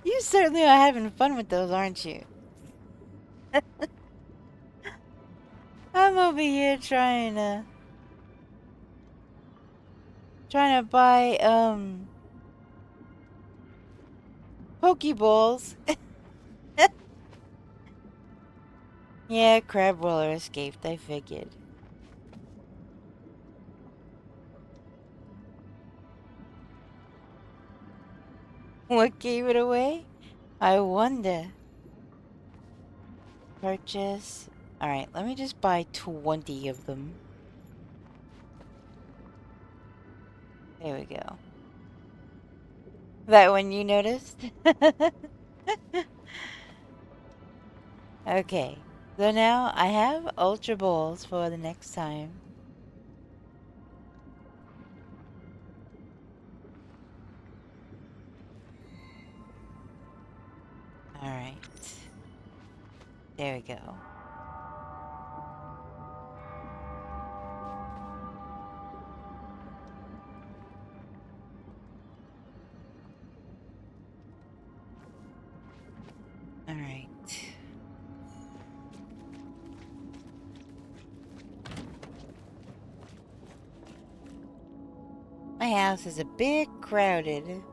You certainly are having fun with those, aren't you? I'm over here trying to buy Pokeballs. Yeah, crab roller escaped, I figured. What gave it away? I wonder. Purchase. Alright, let me just buy 20 of them. There we go. That one you noticed? Okay. So now I have Ultra Balls for the next time. Alright. There we go. Alright. My house is a bit crowded.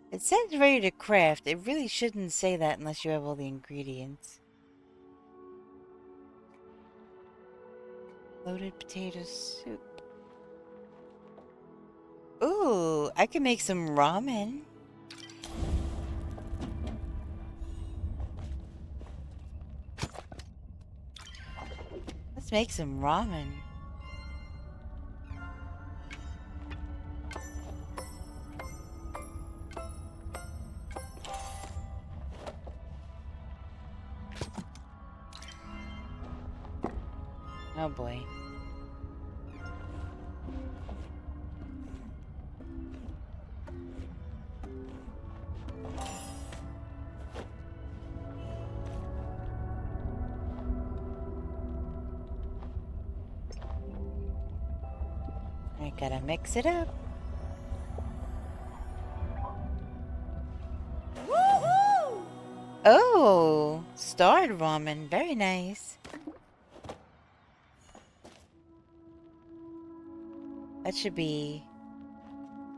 It says ready to craft. It really shouldn't say that unless you have all the ingredients. Loaded potato soup. Ooh, I can make some ramen. Let's make some ramen. Oh boy. I gotta mix it up. Oh, starred ramen. Very nice. That should be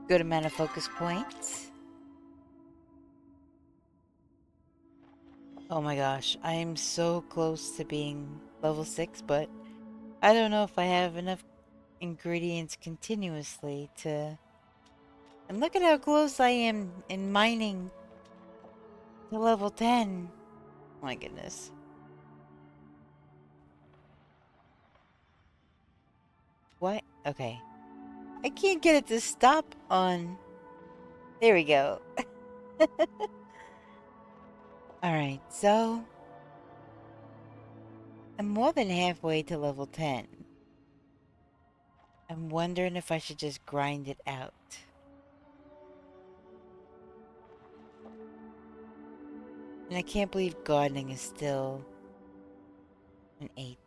good amount of focus points. Oh my gosh, I am so close to being level 6, but I don't know if I have enough ingredients continuously to... And look at how close I am in mining to level 10. My goodness. What? Okay. I can't get it to stop on... There we go. Alright, so... I'm more than halfway to level 10. I'm wondering if I should just grind it out. And I can't believe gardening is still an 8.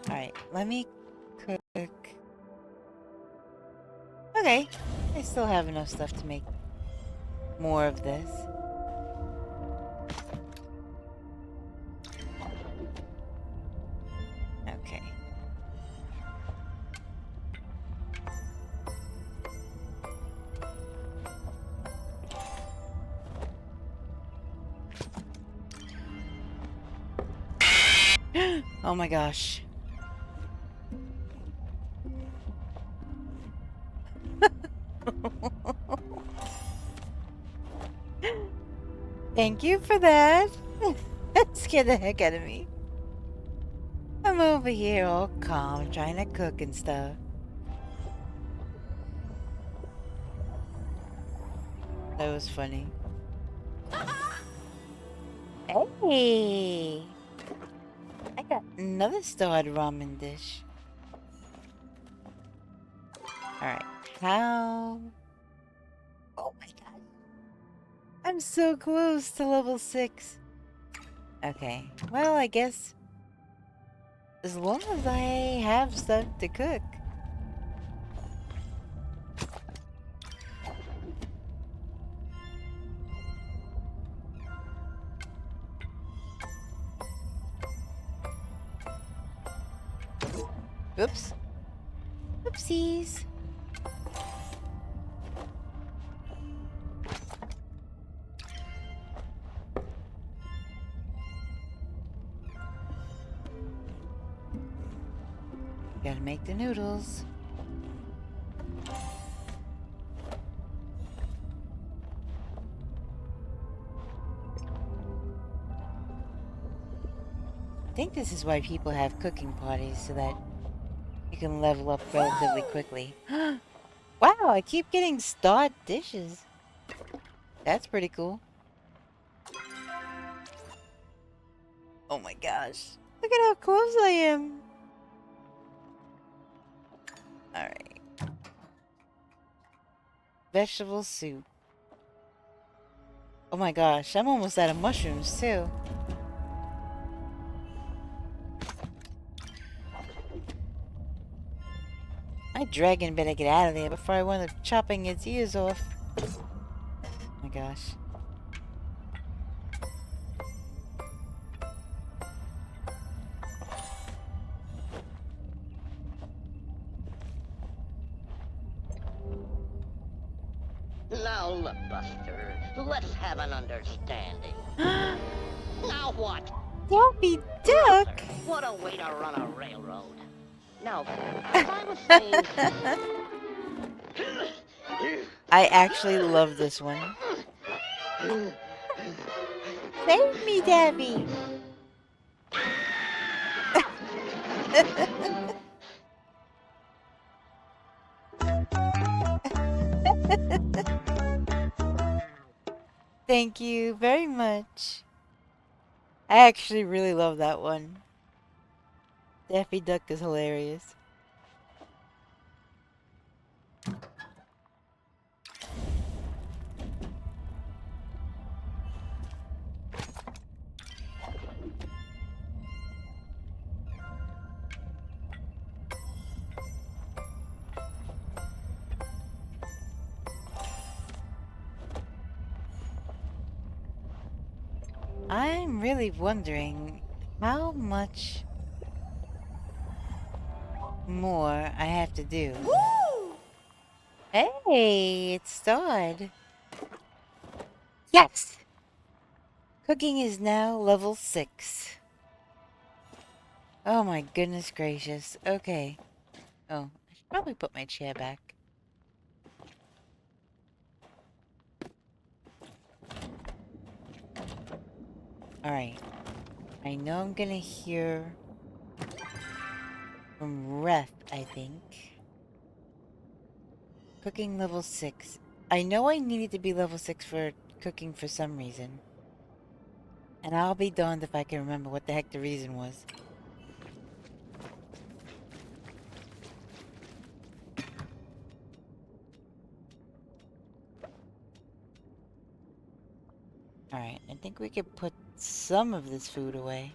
Alright, let me cook. Okay, I still have enough stuff to make more of this. Okay. Oh my gosh. Thank you for that. That scared the heck out of me. I'm over here all calm, trying to cook and stuff. That was funny. Hey! I got another starred ramen dish. Alright, how... Oh my god. I'm so close to level 6. Okay, well, I guess... as long as I have stuff to cook. Oops. Oopsies. Gotta make the noodles. I think this is why people have cooking parties, so that you can level up relatively quickly. Wow, I keep getting starred dishes. That's pretty cool. Oh my gosh. Look at how close I am. Alright. Vegetable soup. Oh my gosh, I'm almost out of mushrooms too. My dragon better get out of there before I wind up chopping its ears off. Oh my gosh. Now look, Buster, let's have an understanding. Now what? Daffy Duck? What a way to run a railroad. Now, as I was saying... I actually love this one. Save me, Daffy! Thank you very much. I actually really love that one. Daffy Duck is hilarious. I'm really wondering how much more I have to do. Hey, it started. Yes! Cooking is now level 6. Oh my goodness gracious. Okay. Oh, I should probably put my chair back. Alright. I know I'm gonna hear from Ref, I think. Cooking level 6. I know I needed to be level 6 for cooking for some reason. And I'll be darned if I can remember what the heck the reason was. Alright, I think we could put some of this food away.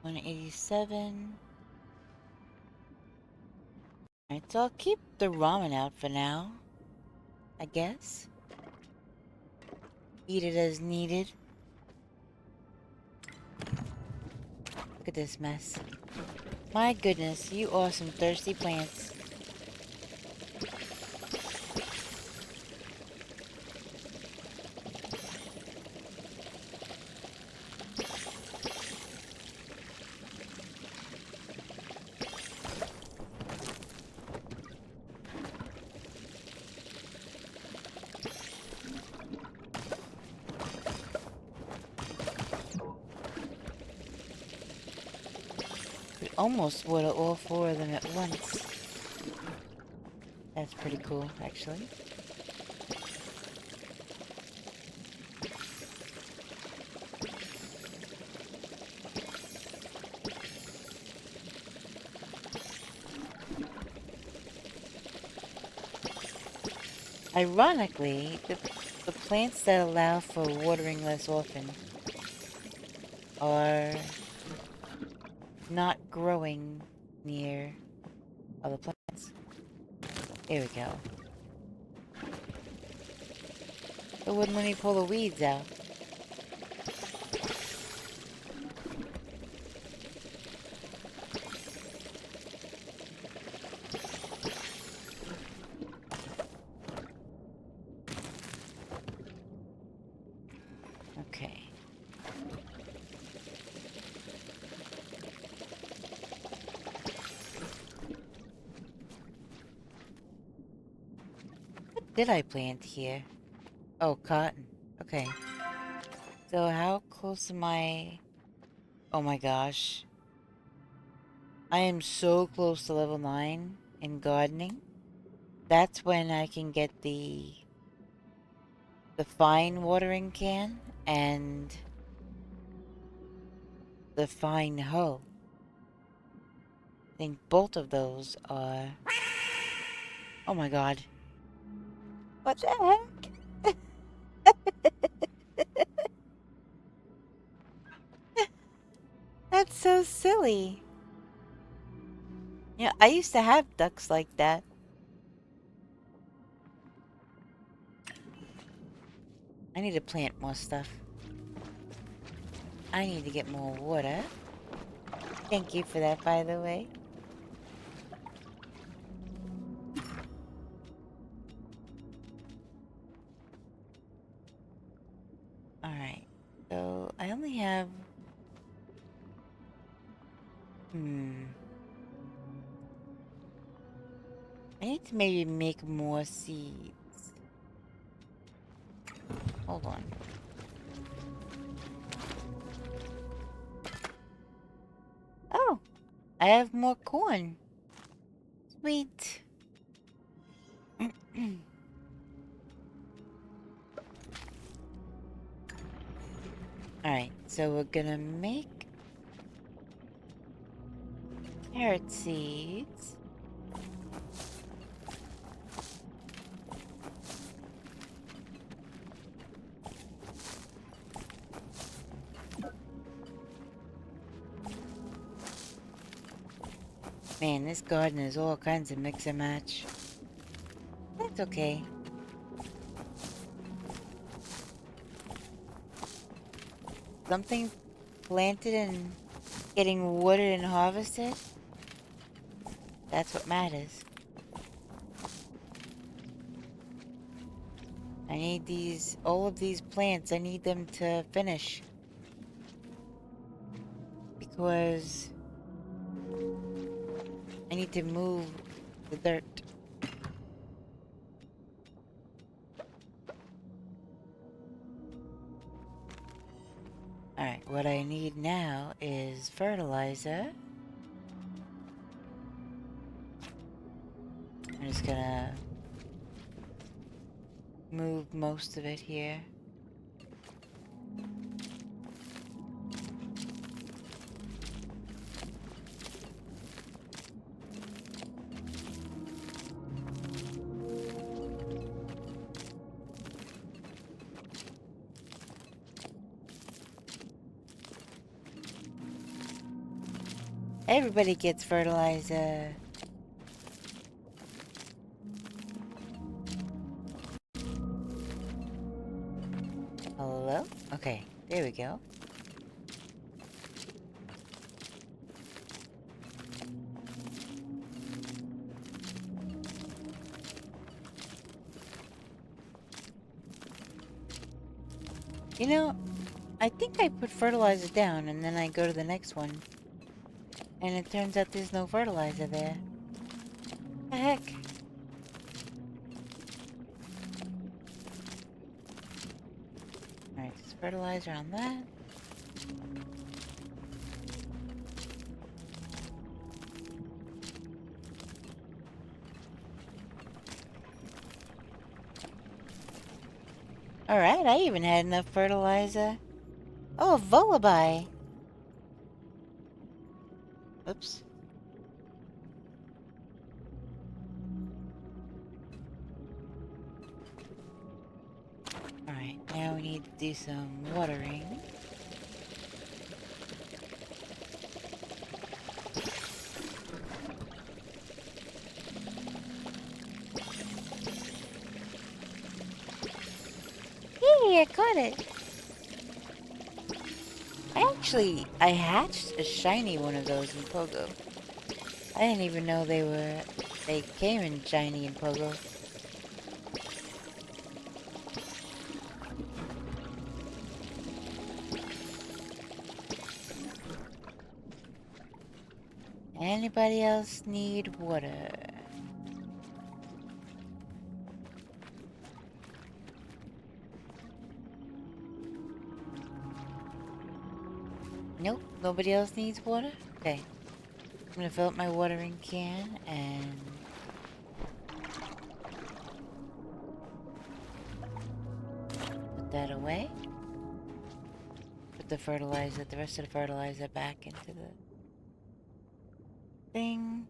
$187. Alright, so I'll keep the ramen out for now. I guess. Eat it as needed. Look at this mess. My goodness, you are some thirsty plants. We almost water all 4 of them at once. That's pretty cool, actually. Ironically, the plants that allow for watering less often are not growing near other plants. There we go. It wouldn't let me pull the weeds out. Okay. What did I plant here? Oh, cotton. Okay. So how close am I? Oh my gosh. I am so close to level 9 in gardening. That's when I can get the fine watering can and the fine hoe. I think both of those are... Oh my god. What the heck? That's so silly. Yeah, I used to have ducks like that. I need to plant more stuff. I need to get more water. Thank you for that, by the way. Alright. So, I only have... I need to maybe make more seeds. Hold on. Oh! I have more corn. Sweet. Alright, so we're gonna make carrot seeds. Man, this garden is all kinds of mix and match. That's okay. Something planted and getting wooded and harvested, that's what matters. I need all of these plants, I need them to finish. Because I need to move the dirt. Alright, what I need now is fertilizer. I'm just gonna move most of it here. Everybody gets fertilizer. Hello? Okay, there we go. You know, I think I put fertilizer down and then I go to the next one. And it turns out there's no fertilizer there. The heck? Alright, there's fertilizer on that. Alright, I even had enough fertilizer. Oh, a lullaby. Oops. Alright, now we need to do some watering. Hey, I caught it! I hatched a shiny one of those in Pogo. I didn't even know they came in shiny in Pogo. Anybody else need water? Nope, nobody else needs water? Okay. I'm gonna fill up my watering can and... put that away. Put the rest of the fertilizer back into the thing.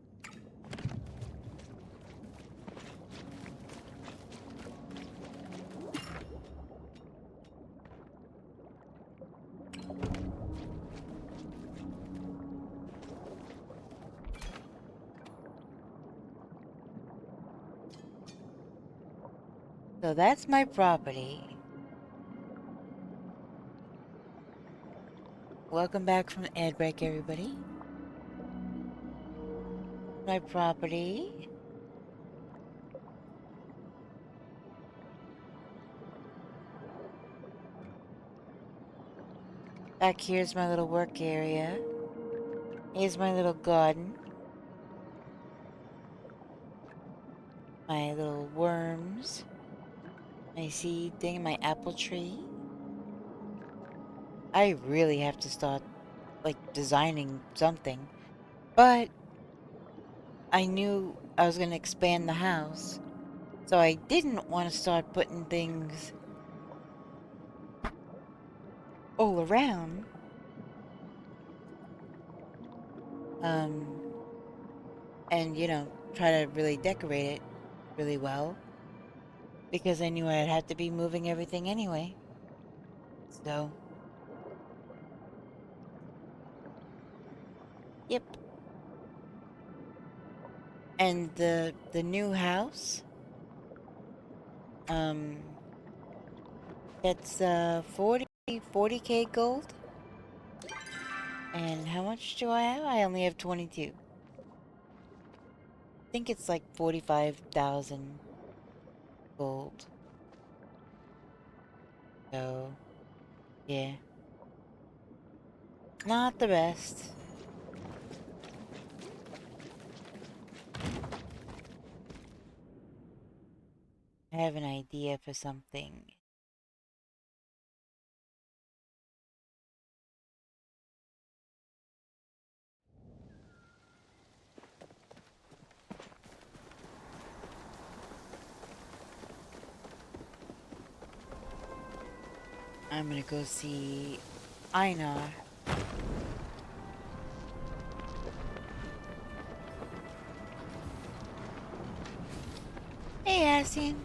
So that's my property. Welcome back from the ad break, everybody. My property. Back here's my little work area. Here's my little garden. My little worms. My seed thing, my apple tree. I really have to start, like, designing something. But I knew I was going to expand the house. So I didn't want to start putting things all around. And, you know, try to really decorate it really well. Because I knew I'd have to be moving everything anyway. So... yep. And the new house That's 40k gold. And how much do I have? I only have 22. I think it's like 45,000 gold. So, yeah. Not the best. I have an idea for something. I'm gonna go see Einar. Hey, Yasin.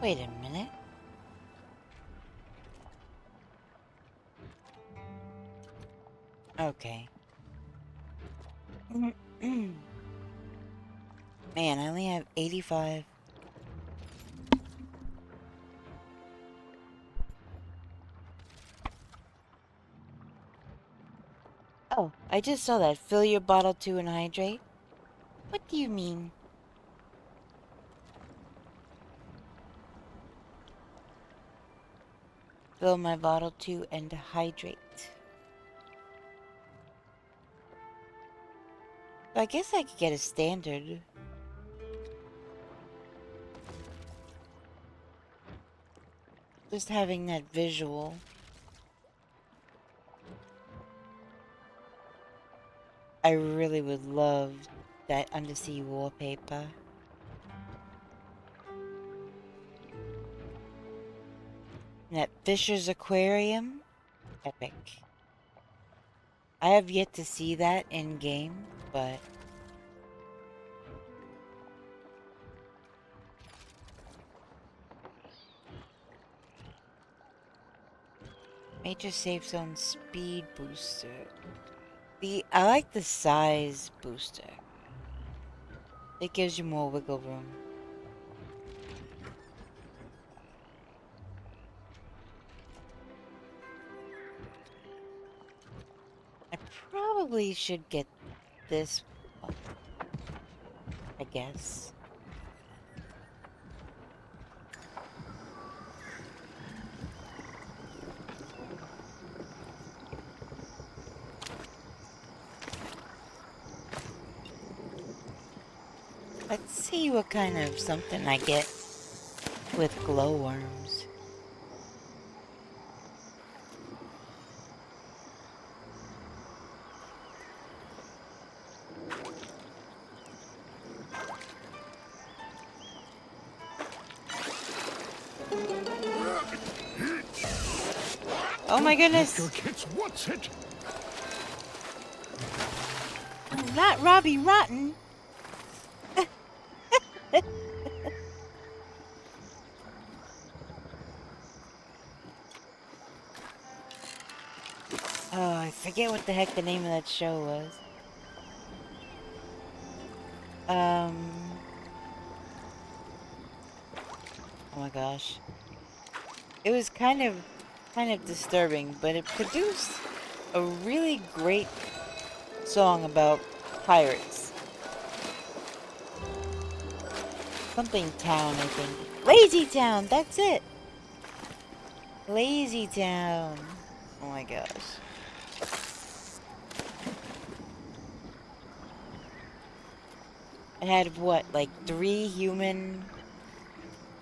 Wait a minute. Okay. Man, I only have 85. Oh, I just saw that. Fill your bottle to and hydrate. What do you mean? Fill my bottle to and hydrate. I guess I could get a standard. Just having that visual. I really would love that undersea wallpaper. And that Fisher's Aquarium? Epic. I have yet to see that in game, but Major Safe Zone Speed Booster. I like the size booster. It gives you more wiggle room. I probably should get this one, I guess. Let's see what kind of something I get with glowworms. Oh my goodness! What's it? Not Robbie Rotten! Oh, I forget what the heck the name of that show was. Oh my gosh. It was kind of disturbing, but it produced a really great song about pirates. Something Town, I think. Lazy Town, that's it! Lazy Town. Oh my gosh. It had what, like 3 human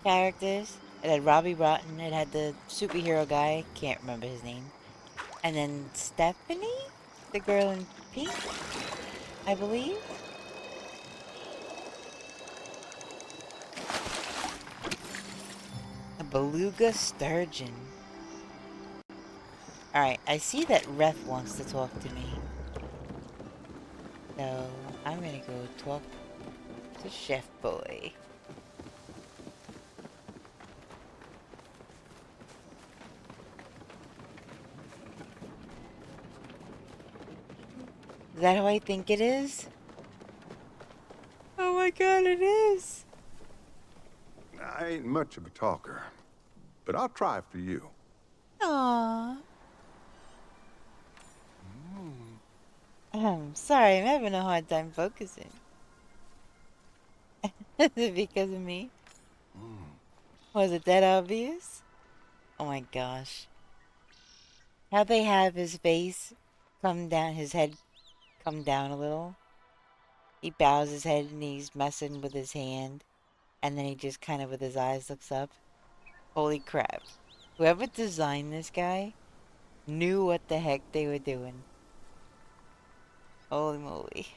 characters? It had Robbie Rotten, it had the superhero guy, can't remember his name. And then Stephanie? The girl in pink? I believe? Beluga sturgeon. Alright, I see that Reth wants to talk to me. So, I'm gonna go talk to Chef Boy. Is that who I think it is? Oh my god, it is! I ain't much of a talker, but I'll try for you. Aww. Sorry, I'm having a hard time focusing. Is it because of me? Was it that obvious? Oh my gosh. How they have his face come down, his head come down a little. He bows his head and he's messing with his hand. And then he just kind of with his eyes looks up. Holy crap. Whoever designed this guy knew what the heck they were doing. Holy moly.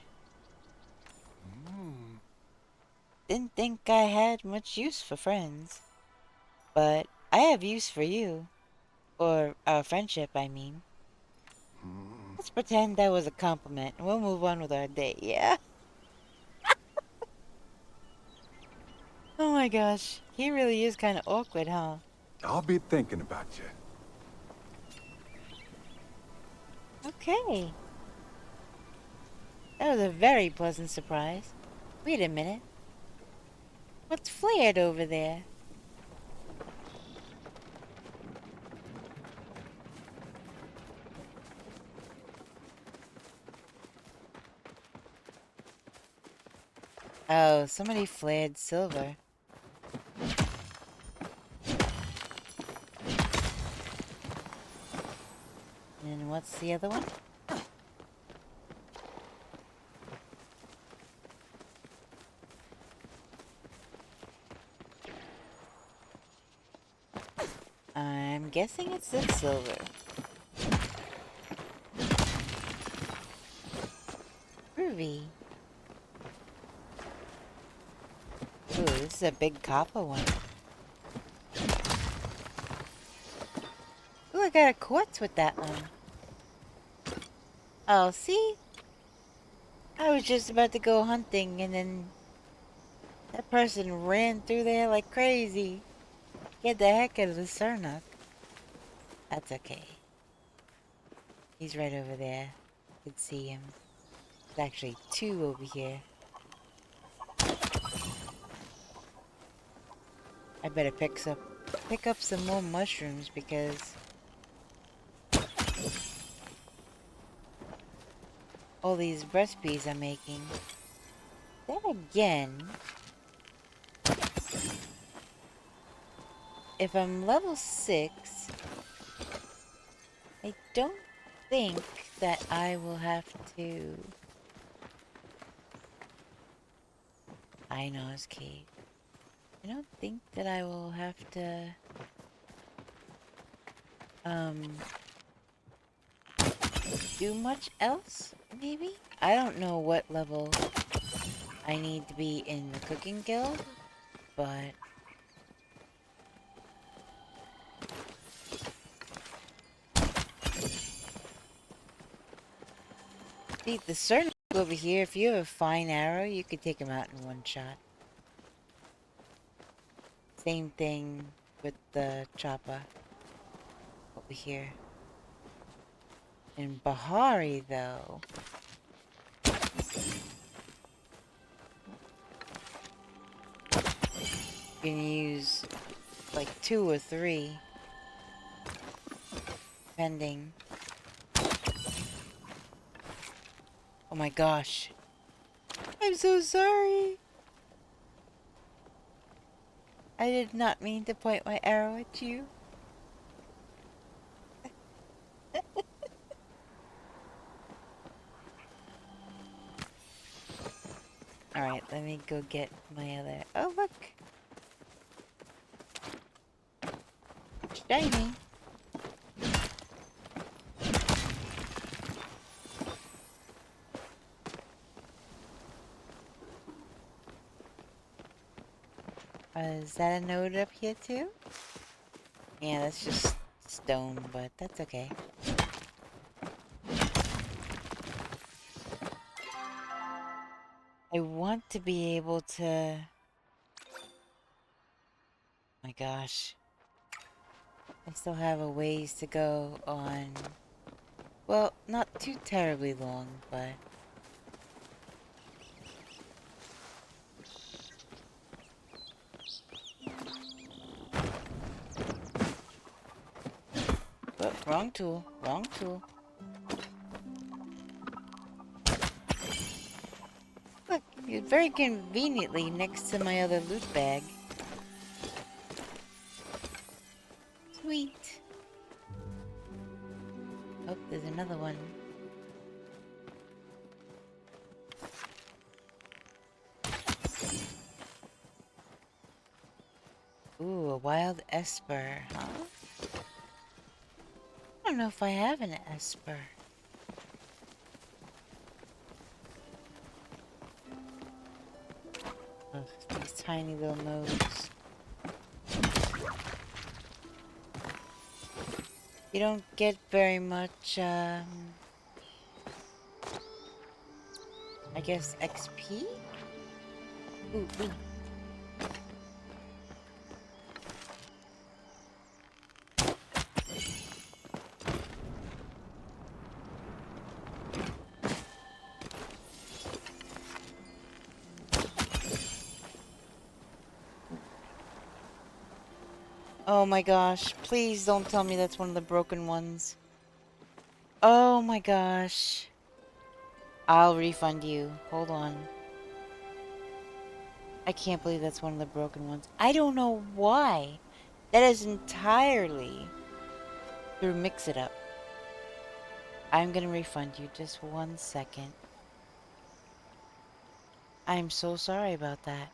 Didn't think I had much use for friends. But I have use for you. Or our friendship, I mean. Let's pretend that was a compliment and we'll move on with our day, yeah? Oh my gosh. He really is kind of awkward, huh? I'll be thinking about you. Okay. That was a very pleasant surprise. Wait a minute. What's flared over there? Oh, somebody flared silver. And what's the other one? I'm guessing it's the silver. Groovy. Ooh, this is a big copper one. Ooh, I got a quartz with that one. Oh, see? I was just about to go hunting and then that person ran through there like crazy. Get the heck out of the Sarnok. That's okay. He's right over there. You can see him. There's actually two over here. I better pick up some more mushrooms because all these recipes I'm making. Then again, if I'm level 6, I don't think that I will have to... Ainos Cave. I don't think that I will have to... do much else, maybe? I don't know what level I need to be in the cooking guild, but... See, the certain over here, if you have a fine arrow, you could take him out in one shot. Same thing with the chopper over here. In Bahari, though, you can use like 2 or 3, depending. Oh my gosh. I'm so sorry. I did not mean to point my arrow at you. Alright, let me go get my other... Oh, look! Shiny! Is that a node up here too? Yeah, that's just stone, but that's okay. I want to be able to... My gosh. I still have a ways to go on... Well, not too terribly long, but... But wrong tool, wrong tool. Look, you're very conveniently next to my other loot bag. Sweet. Oh, there's another one. Ooh, a wild esper, huh? I don't know if I have an esper. Ugh, these tiny little nodes. You don't get very much, I guess XP? Ooh, ooh. Oh my gosh, please don't tell me that's one of the broken ones. Oh my gosh. I'll refund you. Hold on. I can't believe that's one of the broken ones. I don't know why. That is entirely through Mix It Up. I'm gonna refund you. Just 1 second. I'm so sorry about that.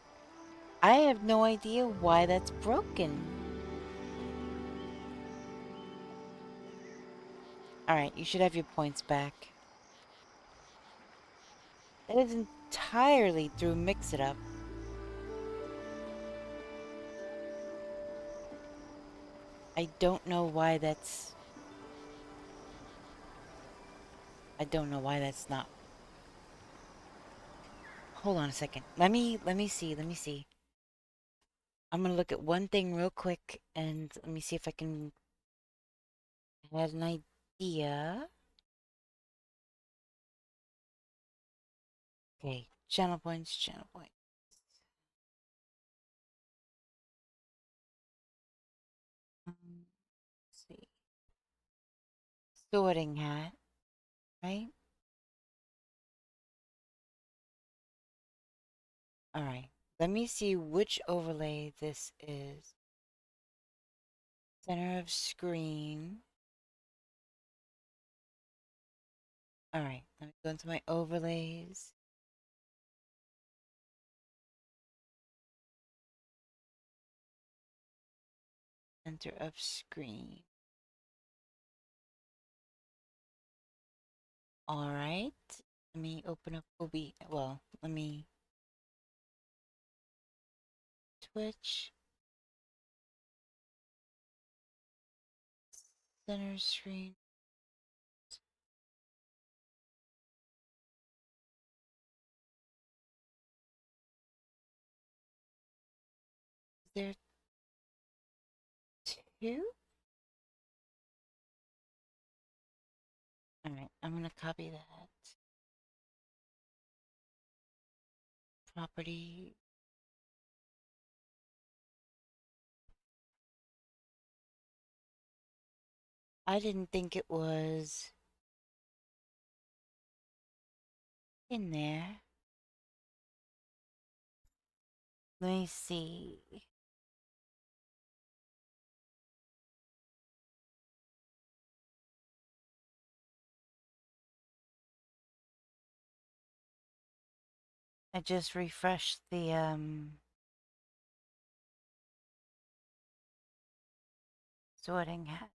I have no idea why that's broken. Alright, you should have your points back. That is entirely through Mix It Up. I don't know why that's... I don't know why that's not... Hold on a second. Let me see. I'm gonna look at one thing real quick and let me see if I can have an idea. Okay, channel points, channel points. Let's see. Sorting hat, right? Alright, let me see which overlay this is. Center of screen. Alright, let me go into my overlays. Center of screen. Alright, let me open up OBS. Well, let me... Twitch. Center screen. Is there two? Alright, I'm gonna copy that. Property. I didn't think it was in there. Let me see. I just refreshed the sorting hat.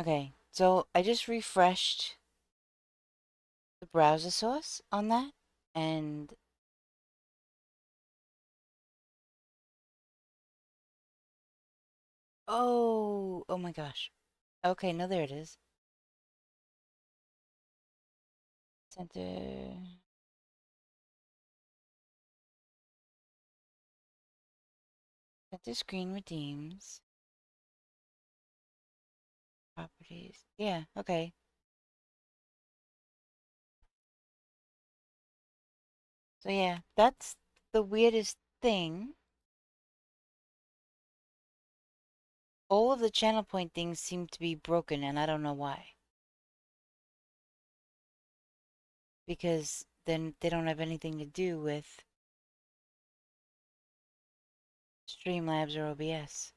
Okay, so I just refreshed the browser source on that, and Oh my gosh. Okay, no, there it is. Center. Center screen redeems. Properties. Yeah, okay. So yeah, that's the weirdest thing. All of the channel point things seem to be broken, and I don't know why. Because then they don't have anything to do with Streamlabs or OBS.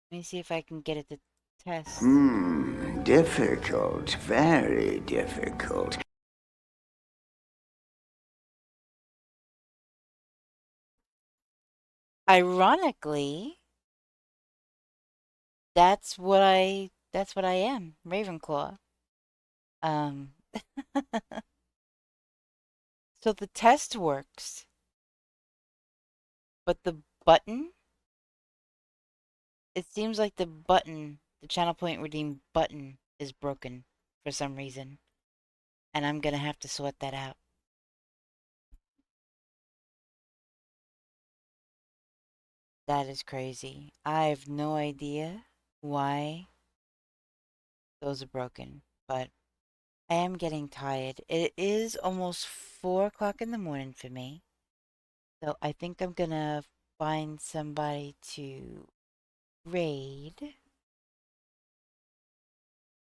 Let me see if I can get it to test. Difficult. Very difficult. Ironically, that's what I am, Ravenclaw. So the test works, but the button, it seems like the button, the channel point redeem button is broken for some reason. And I'm gonna have to sort that out. That is crazy. I have no idea why those are broken, but I am getting tired. It is almost 4 o'clock in the morning for me. So I think I'm gonna find somebody to raid.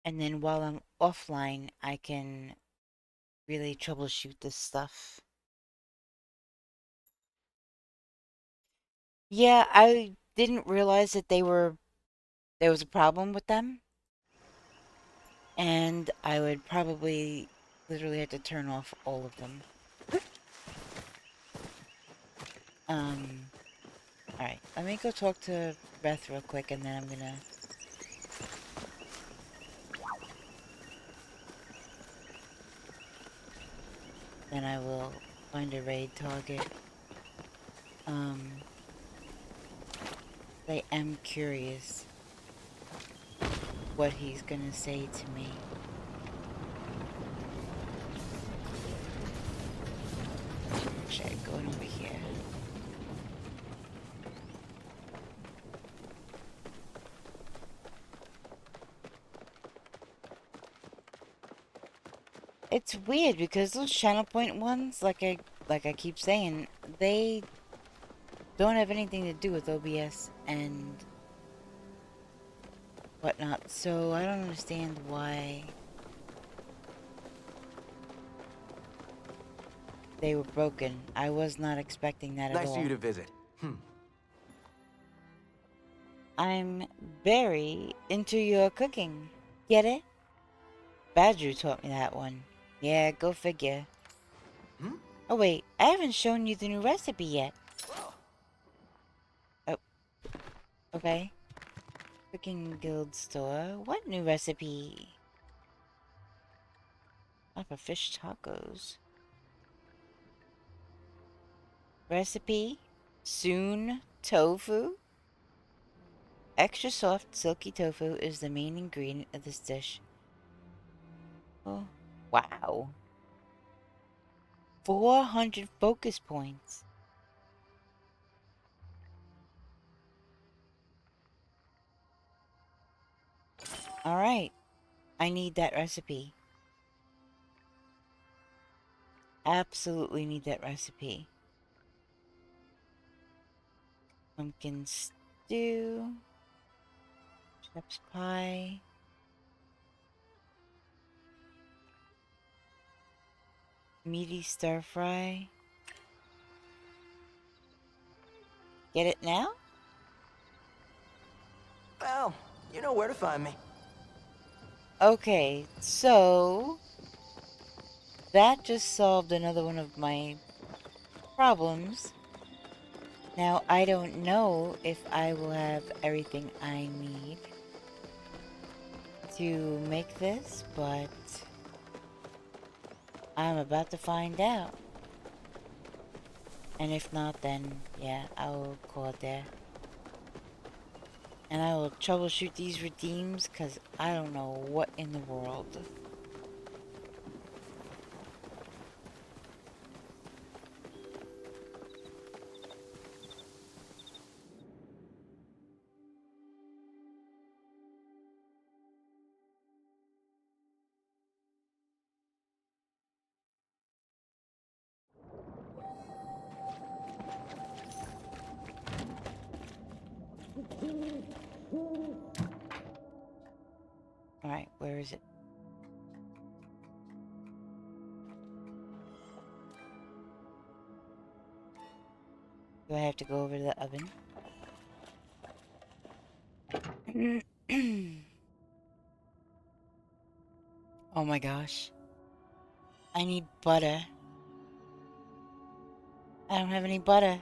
And then while I'm offline, I can really troubleshoot this stuff. Yeah, I didn't realize that there was a problem with them. And I would probably literally have to turn off all of them. Alright, let me go talk to Beth real quick, and then I'm gonna... Then I will find a raid target. I am curious what he's gonna say to me. Actually, going over here. It's weird because those channel point ones, like I keep saying, they don't have anything to do with OBS and whatnot, so I don't understand why they were broken. I was not expecting that at all. Nice of you to visit. I'm very into your cooking. Get it? Badger taught me that one. Yeah, go figure. Oh wait, I haven't shown you the new recipe yet. Oh, okay. Cooking Guild store. What new recipe? Not for fish tacos. Recipe? Soon tofu? Extra soft, silky tofu is the main ingredient of this dish. Oh, wow. 400 focus points. Alright. I need that recipe. Absolutely need that recipe. Pumpkin stew. Shepherd's pie. Meaty stir fry. Get it now? Well, you know where to find me. Okay, so that just solved another one of my problems. Now, I don't know if I will have everything I need to make this, but I'm about to find out. And if not, then yeah, I'll call it there. And I will troubleshoot these redeems because I don't know what in the world. Alright, where is it? Do I have to go over to the oven? Oh my gosh. I need butter. I don't have any butter.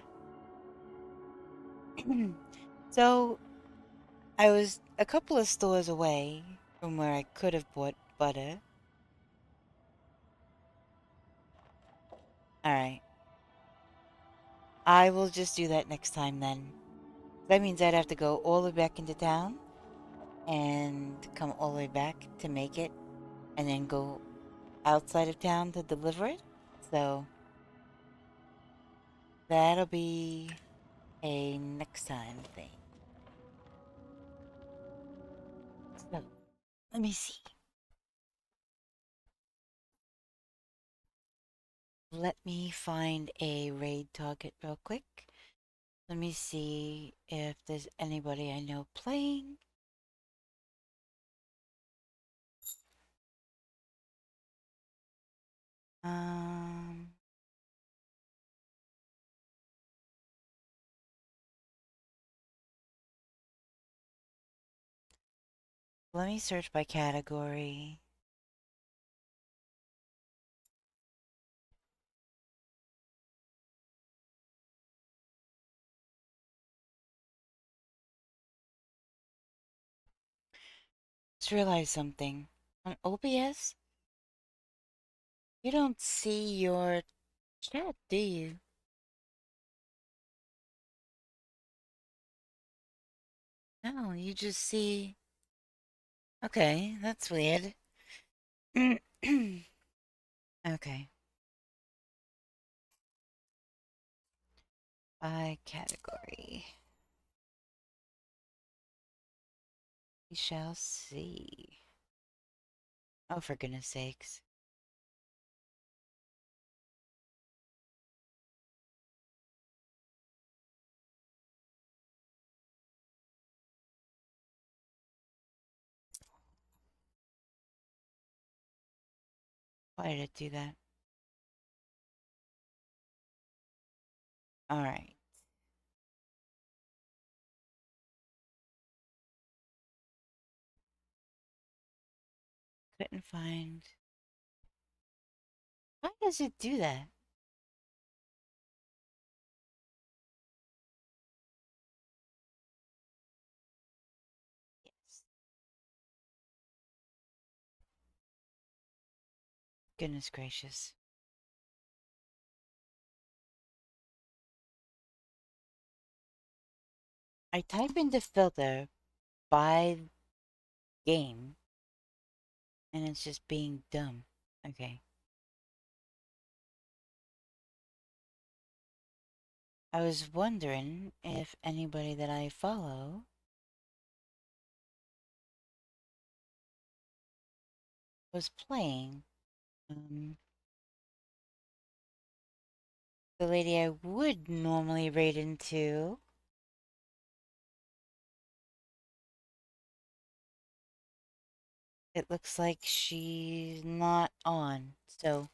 So, I was a couple of stores away from where I could have bought butter. Alright. I will just do that next time then. That means I'd have to go all the way back into town and come all the way back to make it and then go outside of town to deliver it. So that'll be a next time thing. So let me see. Let me find a raid target real quick. Let me see if there's anybody I know playing. Let me search by category. Just realized something. On OBS, you don't see your chat, do you? No, you just see... Okay, that's weird. Okay. By category. We shall see. Oh, for goodness sakes. Why did it do that? Alright. Couldn't find... Why does it do that? Yes. Goodness gracious. I type in the filter by game, and it's just being dumb. Okay. I was wondering if anybody that I follow was playing. The lady I would normally raid into. It looks like she's not on, so...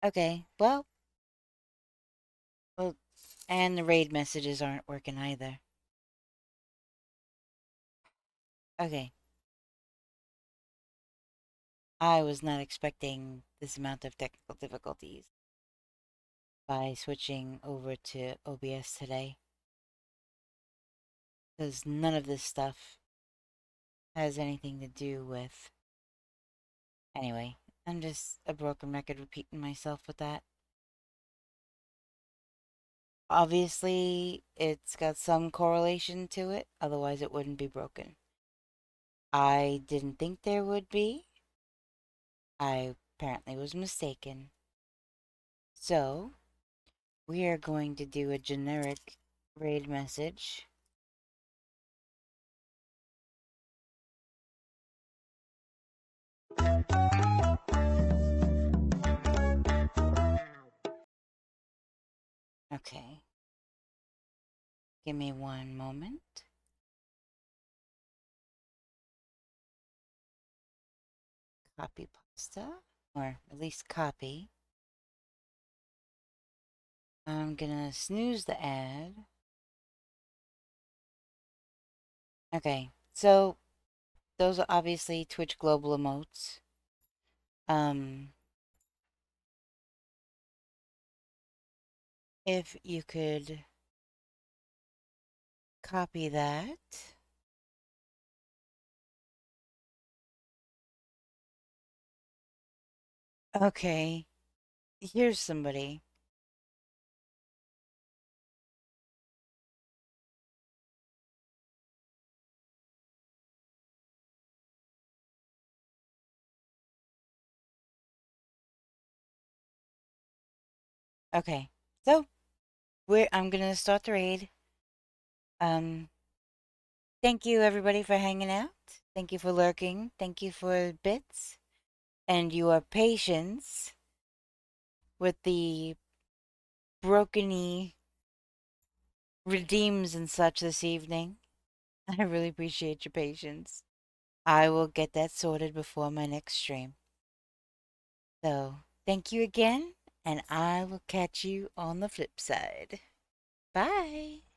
Okay, well... Well, and the raid messages aren't working either. Okay. I was not expecting this amount of technical difficulties by switching over to OBS today. Because none of this stuff has anything to do with... Anyway, I'm just a broken record repeating myself with that. Obviously, it's got some correlation to it, otherwise it wouldn't be broken. I didn't think there would be. I apparently was mistaken. So, we are going to do a generic raid message. Okay. Give me one moment. Copy pasta, or at least copy. I'm gonna snooze the ad. Okay, so those are obviously Twitch global emotes. If you could copy that. Okay, here's somebody. Okay, so I'm gonna start the raid. Thank you everybody for hanging out. Thank you for lurking. Thank you for bits and your patience with the brokeny redeems and such this evening. I really appreciate your patience. I will get that sorted before my next stream. So, thank you again, and I will catch you on the flip side. Bye!